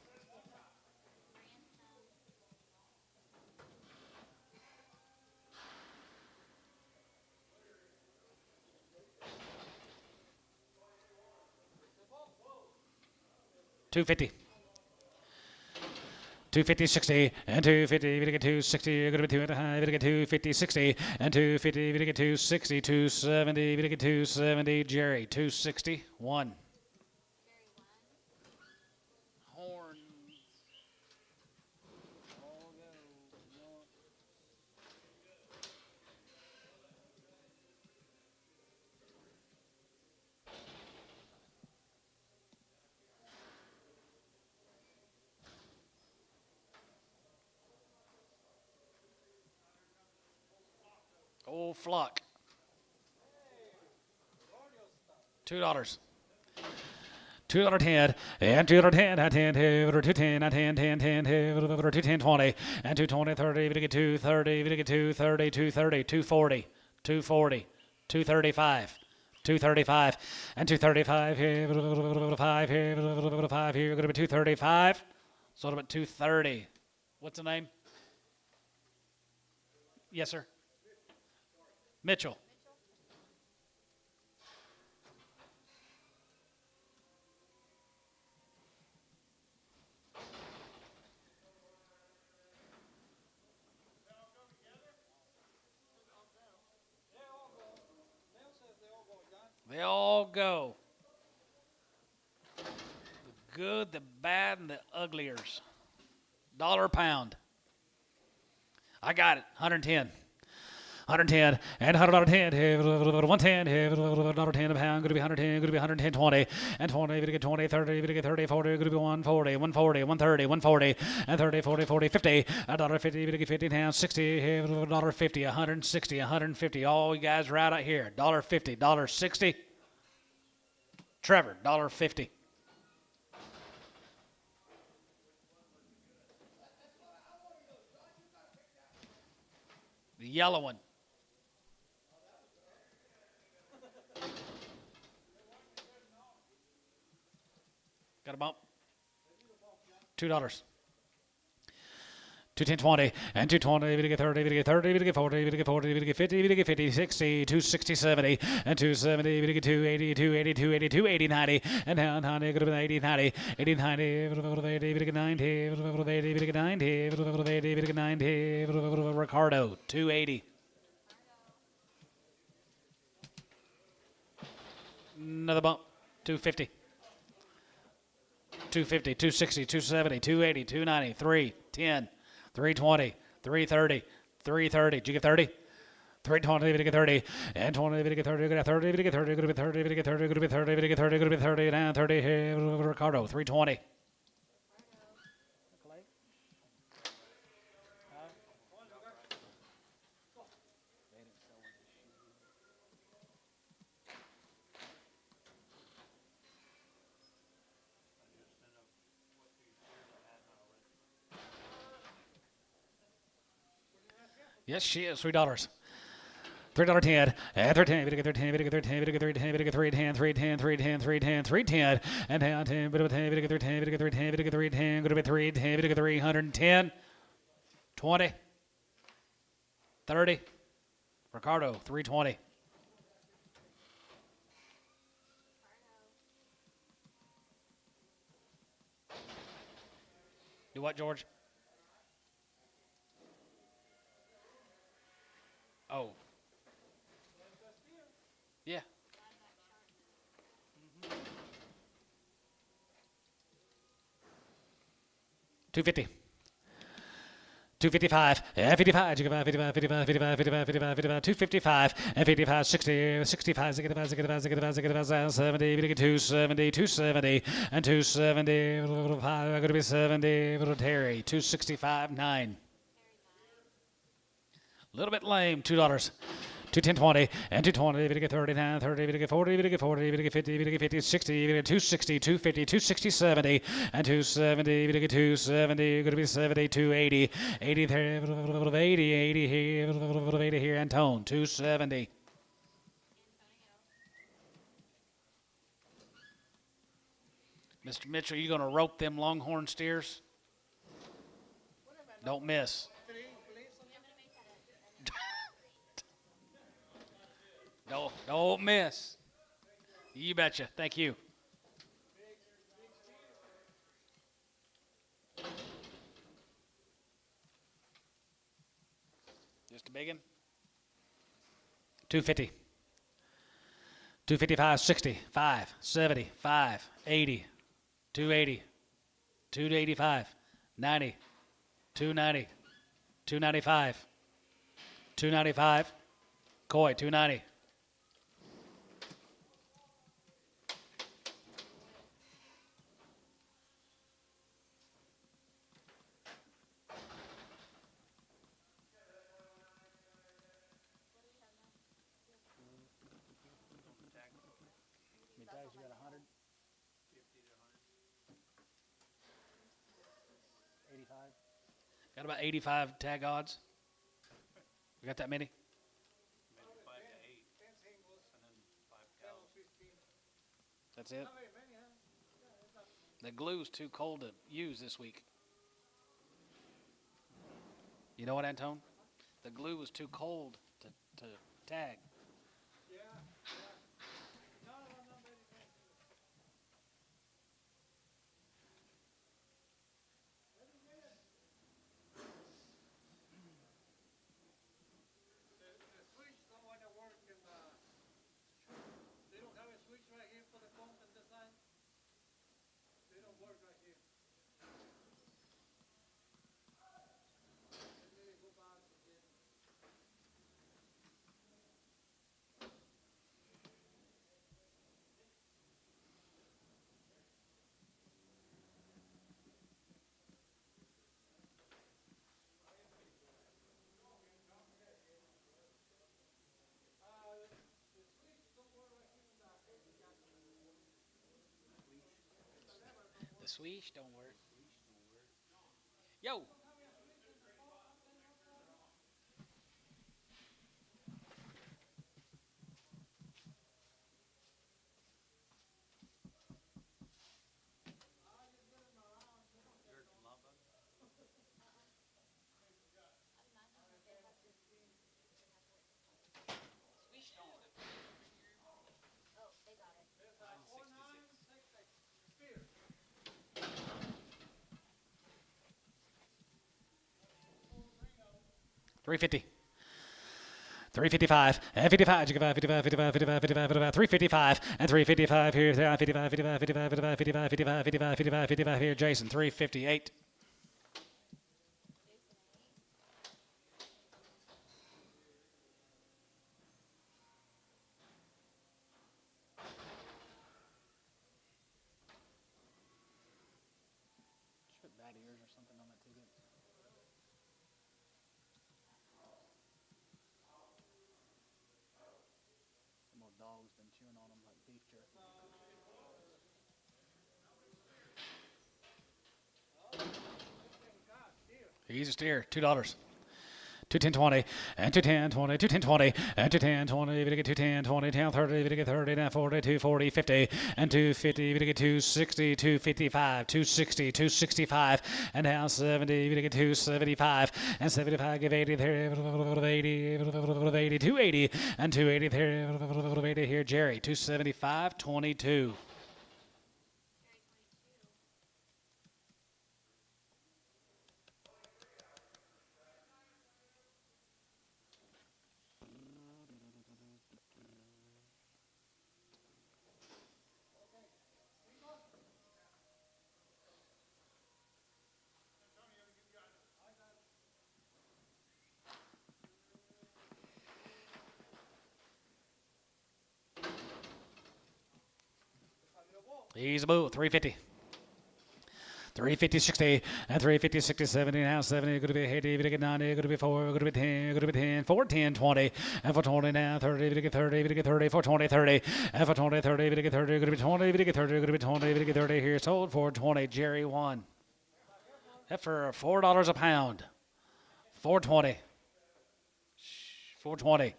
S4: $250. 250, 60, and 250, we get 260, you're going to be 2.5, we get 250, 60, and 250, we get 260, 270, we get 270, Jerry, 260, 1. Horn. Old flock. $2. $2.10 and $2.10 at 10 over 210 at 10 10 10 over 210 20 and 220 30 we get 230 we get 230 230 240 240 235 235 and 235 here 5 here 5 here going to be 235 sort of at 230. What's the name? Yes sir. Mitchell. They all go. The good, the bad, and the ugliers. $1 a pound. I got it. 110. 110 and $110 110 $110 a pound, going to be 110, going to be 110 20 and 20, going to get 20 30, going to get 30 40, going to be 140 140 130 140 and 30 40 40 50 $1.50, going to get 50 pounds 60 $1.50 160 150. All you guys right out here. $1.50 $1.60. Trevor $1.50. The yellow one. Got a bump. $2. 210 20 and 220 we get 30 we get 30 we get 40 we get 40 we get 50 we get 50 60 260 70 and 270 we get 280 280 280 280 90 and down 90 go to 80 90 80 90 80 we get 90 80 we get 90 80 we get 90 Ricardo 280. Another bump. 250. 250, 260, 270, 280, 290, 310, 320, 330, 330. Did you get 30? 320, we get 30, and 20, we get 30, we get 30, we get 30, we get 30, we get 30, we get 30, we get 30, we get 30, down 30, Ricardo, 320. Yes, she is. $3. $3.10, and $3.10, bit of $3.10, bit of $3.10, bit of $3.10, bit of $3.10, $3.10, $3.10, $3.10, $3.10, and $10, bit of $10, bit of $3.10, bit of $3.10, bit of $3.10, go to $3.10, bit of $310, 20, 30, Ricardo, 320. Do what, George? Oh. Yeah. 250. 255, and 55, 55, 55, 55, 55, 55, 55, 255, and 55, 60, 65, 65, 65, 65, 65, 70, 270, 270, and 270, going to be 70, Terry, 265, 9. A little bit lame, $2. 210.20 and 220, we get 39, 30, we get 40, we get 40, we get 50, we get 50, 60, we get 260, 250, 260, 70, and 270, we get 270, going to be 70, 280, 80 there, 80, 80 here, 80 here, and Tone, 270. Mr. Mitchell, you going to rope them longhorn steers? Don't miss. Don't miss. You betcha. Thank you. Just a biggin. 250. 255, 60, 5, 70, 5, 80, 280, 285, 90, 290, 295, 295, Coy, 290. You got 100? 85? Got about 85 tag odds. We got that many?
S6: Maybe 5 to 8. 10 singles and then 5 cows. 15.
S4: That's it?
S6: Not very many, huh?
S4: The glue's too cold to use this week. You know what, Antone? The glue was too cold to tag.
S6: Yeah. No, not very many. The switch don't want to work in the... They don't have a switch right here for the pump and this side. They don't work right here. Let me go back again.
S4: The switch don't work. Yo!
S2: Oh, they got it.
S4: 350. 355 and 55, 55, 55, 55, 55, 55, 355 and 355 here, 55, 55, 55, 55, 55, 55, 55, 55, 55 here, Jason, 358. Should put bad ears or something on that ticket. Some old dog's been chewing on them like beef jerky. He's a steer, $2. 210.20 and 210.20, 210.20 and 210.20. We get 210.20, 10.30. We get 30 now 40, 240, 50 and 250. We get 260, 255, 260, 265 and now 70. We get 275 and 75. Give 80 there, 80, 280 and 280 there, 80 here. Jerry 275, 22. He's a boo, 350. 350, 60, and 350, 60, 70, now 70, going to be 80, going to get 90, going to be 4, going to be 10, going to be 10, 4, 10, 20, and for 20 now, 30, going to get 30, going to get 30, for 20, 30, and for 20, 30, going to get 30, going to be 20, going to get 30, going to be 20, going to get 30 here, sold for 20, Jerry won. Heifer, $4 a pound, 420, 420,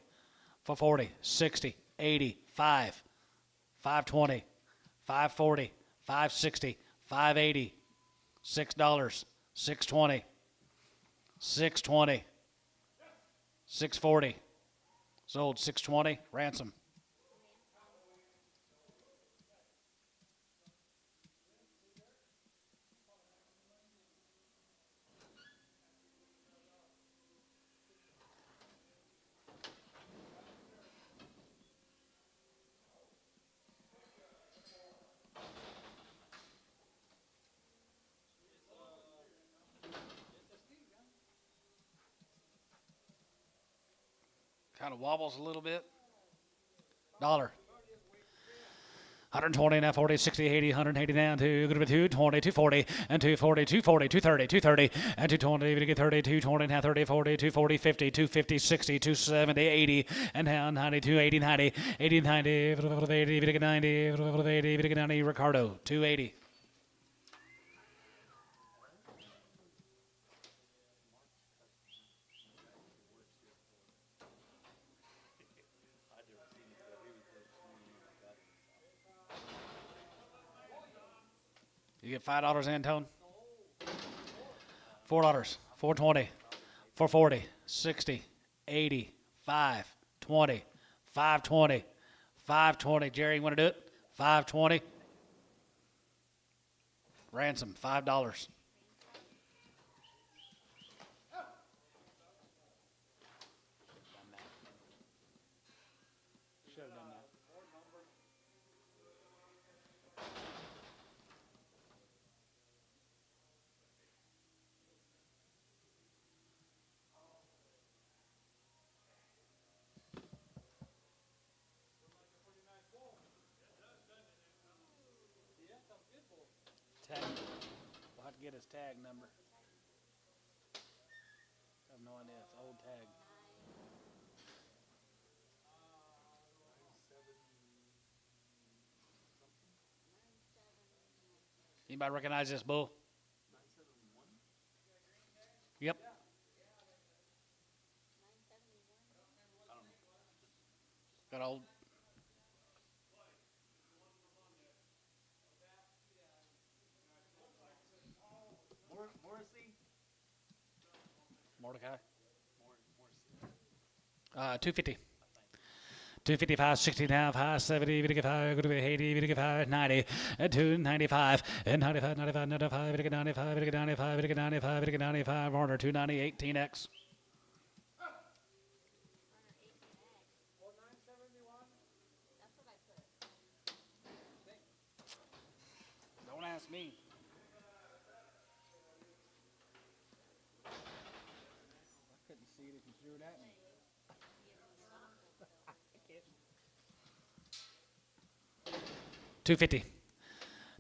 S4: for 40, 60, 80, 5, 520, 540, 560, 580, $6, 620, 620, 640, sold 620, ransom. Kind of wobbles a little bit. Dollar. 120 now, 40, 60, 80, 180 down to good 220, 240, and 240, 240, 230, 230, and 220, we get 30, 220, now 30, 40, 240, 50, 250, 60, 270, 80, and now 90, 280, 90, 80, 90, 80, we get 90, 80, we get 90, Ricardo, 280. You get $5, Antone. $4, 420, 440, 60, 80, 5, 20, 520, 520. Jerry, you want to do it? 520. Ransom, $5. Tag. We'll have to get his tag number. I have no idea. It's an old tag. Anybody recognize this bull? Yep. Got old. Mordecai. 250. 255, 60 now, 570, we get 5, go to 80, we get 5, 90, and 295, and 95, 95, 95, we get 95, we get 95, we get 95, we get 95, Warner, 290, 18X. Don't ask me. I couldn't see it if you threw it at me. 250.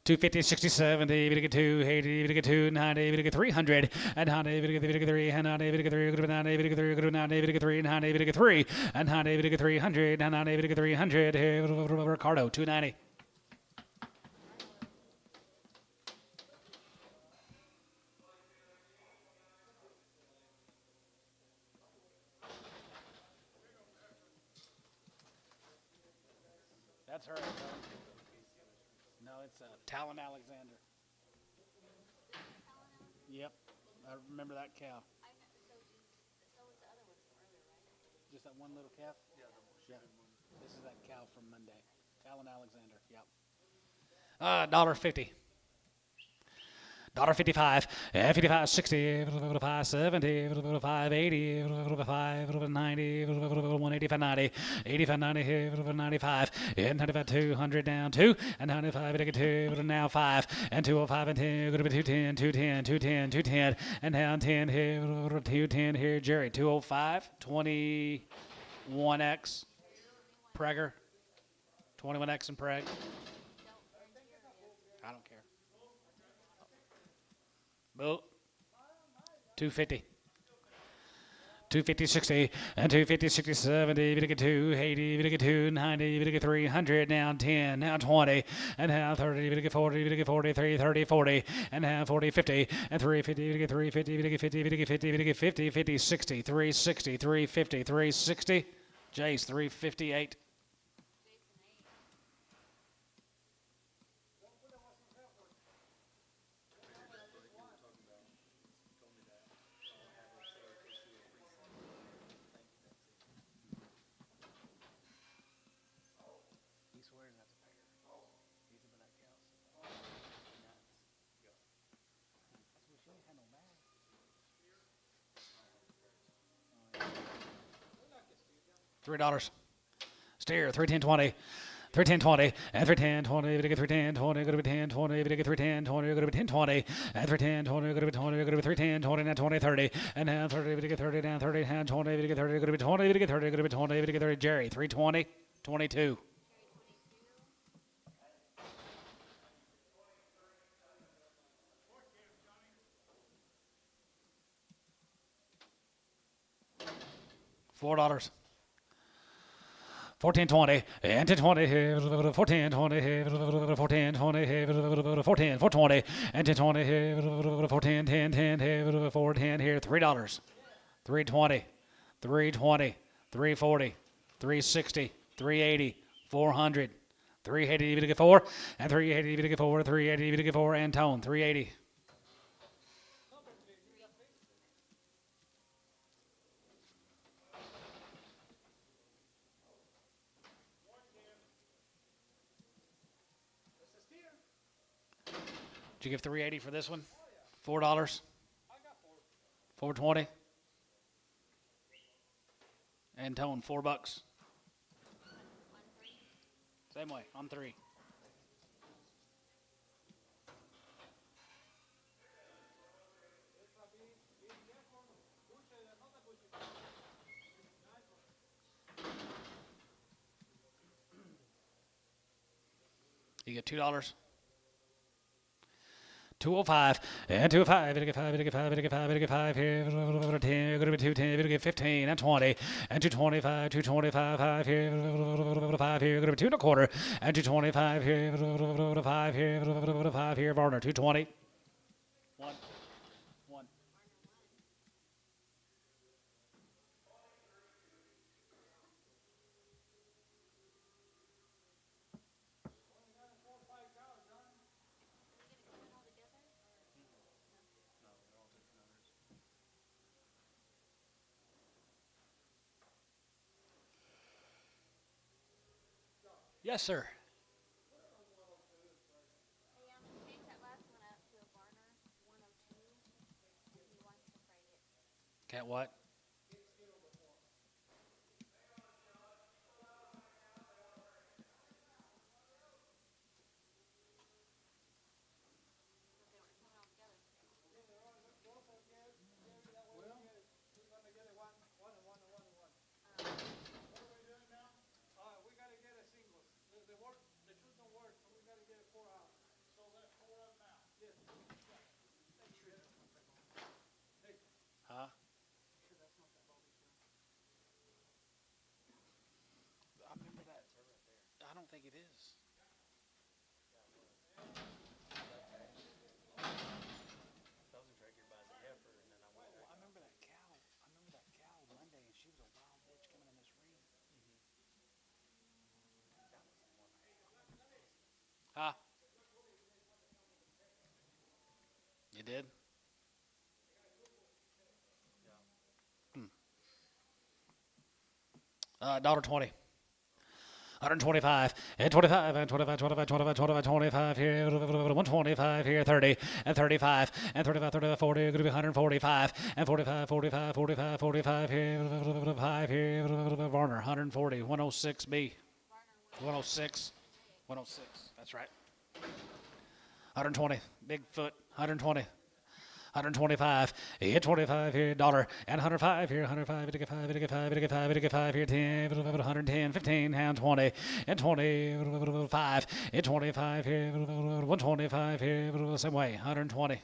S4: 250, 60, 70, we get 280, we get 290, we get 300, and 90, we get 3, and 90, we get 3, we get 90, we get 3, we get 90, we get 3, and 90, we get 3, and 90, we get 300, and 90, we get 300, Ricardo, 290.
S5: That's her. No, it's Talon Alexander. Yep, I remember that cow.
S2: So was the other one from earlier, right?
S5: Just that one little calf? Yeah. This is that cow from Monday. Talon Alexander, yep.
S4: $1.50. $1.55, $55, $60, $5, $70, $5, $80, $5, $90, $185, $90, $85, $90, $95, and $95, $200 down 2, and $95, $2, now 5, and $205 and 10, going to be $210, $210, $210, $210, and down 10 here, $210 here, Jerry, $205, 21X, Prager, 21X and Preg. I don't care. Boom. 250. 250, 60, and 250, 60, 70, get 280, get 290, get 300, now 10, now 20, and now 30, get 40, get 40, 30, 40, and now 40, 50, and 350, get 350, get 50, get 50, get 50, 50, 60, 360, 350, 360, Jace, 358. $3. Steer, 310.20. 310.20 and 310.20, we get 310.20, go to 10.20, we get 310.20, go to 10.20, and 310.20, go to 20, go to 310.20, now 20, 30, and now 30, we get 30, down 30, and 20, we get 30, go to 20, we get 30, go to 20, we get 30, Jerry, 320, 22. $4. 14.20 and 10.20 here, 14.20 here, 14.20 here, 14, 4.20 and 10.20 here, 14, 10, 10 here, 4.10 here, $3. 3.20, 3.20, 3.40, 3.60, 3.80, 400, 3.80 to get 4, and 3.80 to get 4, 3.80 to get 4, and Tone 3.80. Did you give 380 for this one? $4. 420. And Tone, $4. Same way, on 3. You get $2. 205 and 205, it'll get 5, it'll get 5, it'll get 5, it'll get 5 here, 10, it'll be 210, it'll get 15 and 20 and 225, 225, 5 here, 5 here, it'll be 2 1/4 and 225 here, 5 here, 5 here, Varner 220. 1. Yes, sir.
S2: Hey, change that last one out to a Varner 102. He wants to freight it.
S4: Can't what? Huh? Huh? You did? $1.20. 125 and 25 and 25, 25, 25, 25, 25 here, 125 here, 30 and 35 and 35, 35, 40, going to be 145 and 45, 45, 45, 45 here, 5 here, Varner, 140, 106B, 106, 106, that's right. 120, Bigfoot, 120. 125, hit 25 here, dollar, and 105 here, 105, 85, 85, 85, 85 here, 10, 110, 15, and 20, and 20, 5, and 25 here, 125 here, same way, 120.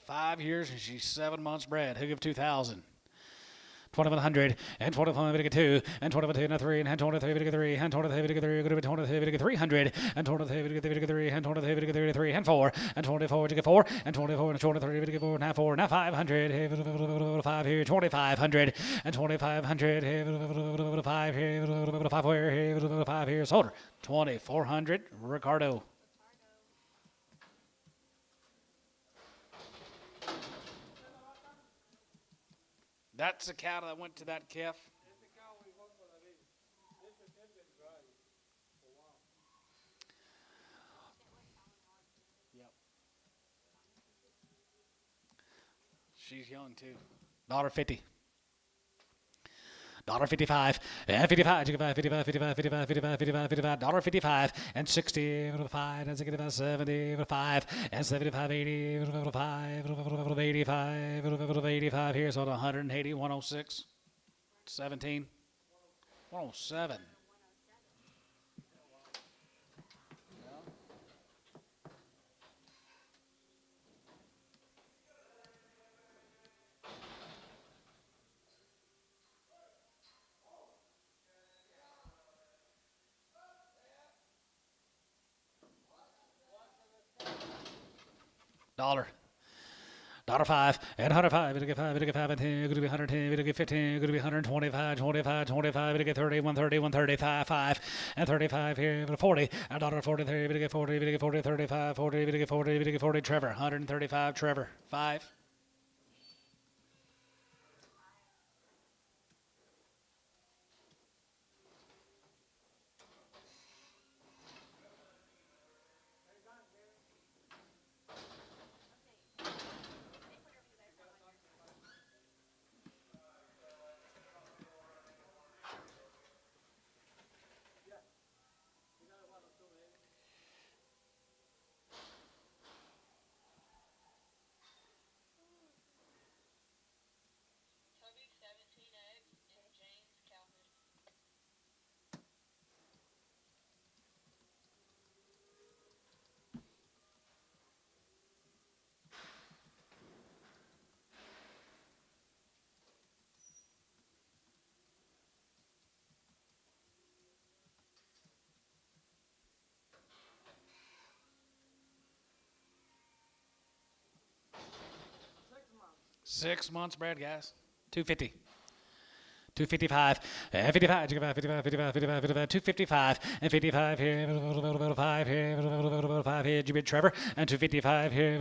S4: Five years and she's 7 months bred. Who give 2,000? 2,100 and 25 to get 2 and 22 and 3 and 23 to get 3 and 23 to get 3 going to be 23 to get 300 and 23 to get 3 and 23 to get 3 and 4 and 24 to get 4 and 24 and 23 to get 4 now 4 now 500 5 here 2,500 and 2,500 5 here 5 here 5 here Solder 2,400 Ricardo. That's the cow that went to that calf. Yep. She's young too. $1.50. $1.55 and 55, 55, 55, 55, 55, 55, 55, $1.55 and 60, 5 and 65, 75 and 75, 80, 5, 85, 85 here, so 180, 106, 17, 107. $1.05 and 105, it'll get 5, it'll get 5 and 10, it'll be 110, it'll get 15, it'll be 125, 25, 25, it'll get 30, 130, 135, 5 and 35 here, 40, $1.40 there, it'll get 40, it'll get 40, 35, 40, it'll get 40, it'll get 40, Trevor, 135, Trevor, 5.
S2: Toby 17 eggs and James calves.
S4: Six months bred, guys. 250. 255, and 55, 55, 55, 55, 55, 255, and 55 here, 5 here, 5 here, Jimmy Trevor, and 255 here,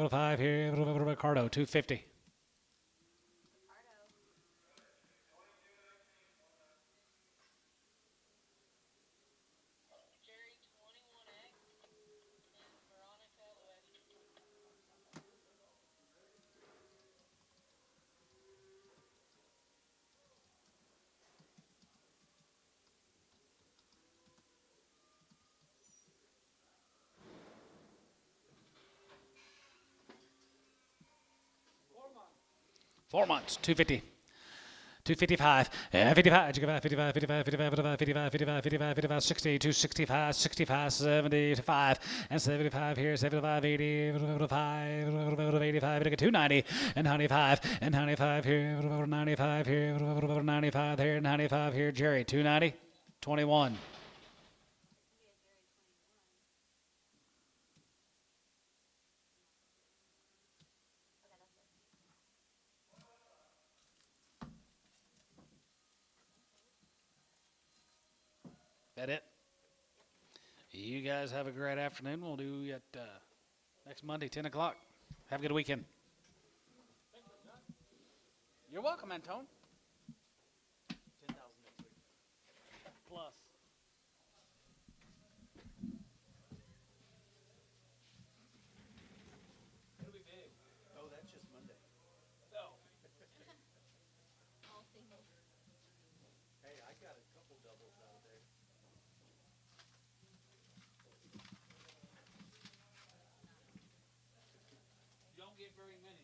S4: 5 here, Ricardo, 250.
S2: Jerry 21 eggs and Veronica 11.
S4: Four months, 250. 255, and 55, 55, 55, 55, 55, 55, 55, 55, 55, 60, 265, 65, 75, and 75 here, 75, 80, 85, 85, 290, and 95, and 95 here, 95 here, 95 here, 95 here, Jerry, 290, 21. That it? You guys have a great afternoon. We'll do it next Monday, 10 o'clock. Have a good weekend. You're welcome, Antone. 10,000 next week. Plus. It'll be big.
S1: Oh, that's just Monday.
S4: No.
S2: All singles.
S1: Hey, I got a couple doubles out there.
S4: You don't get very many.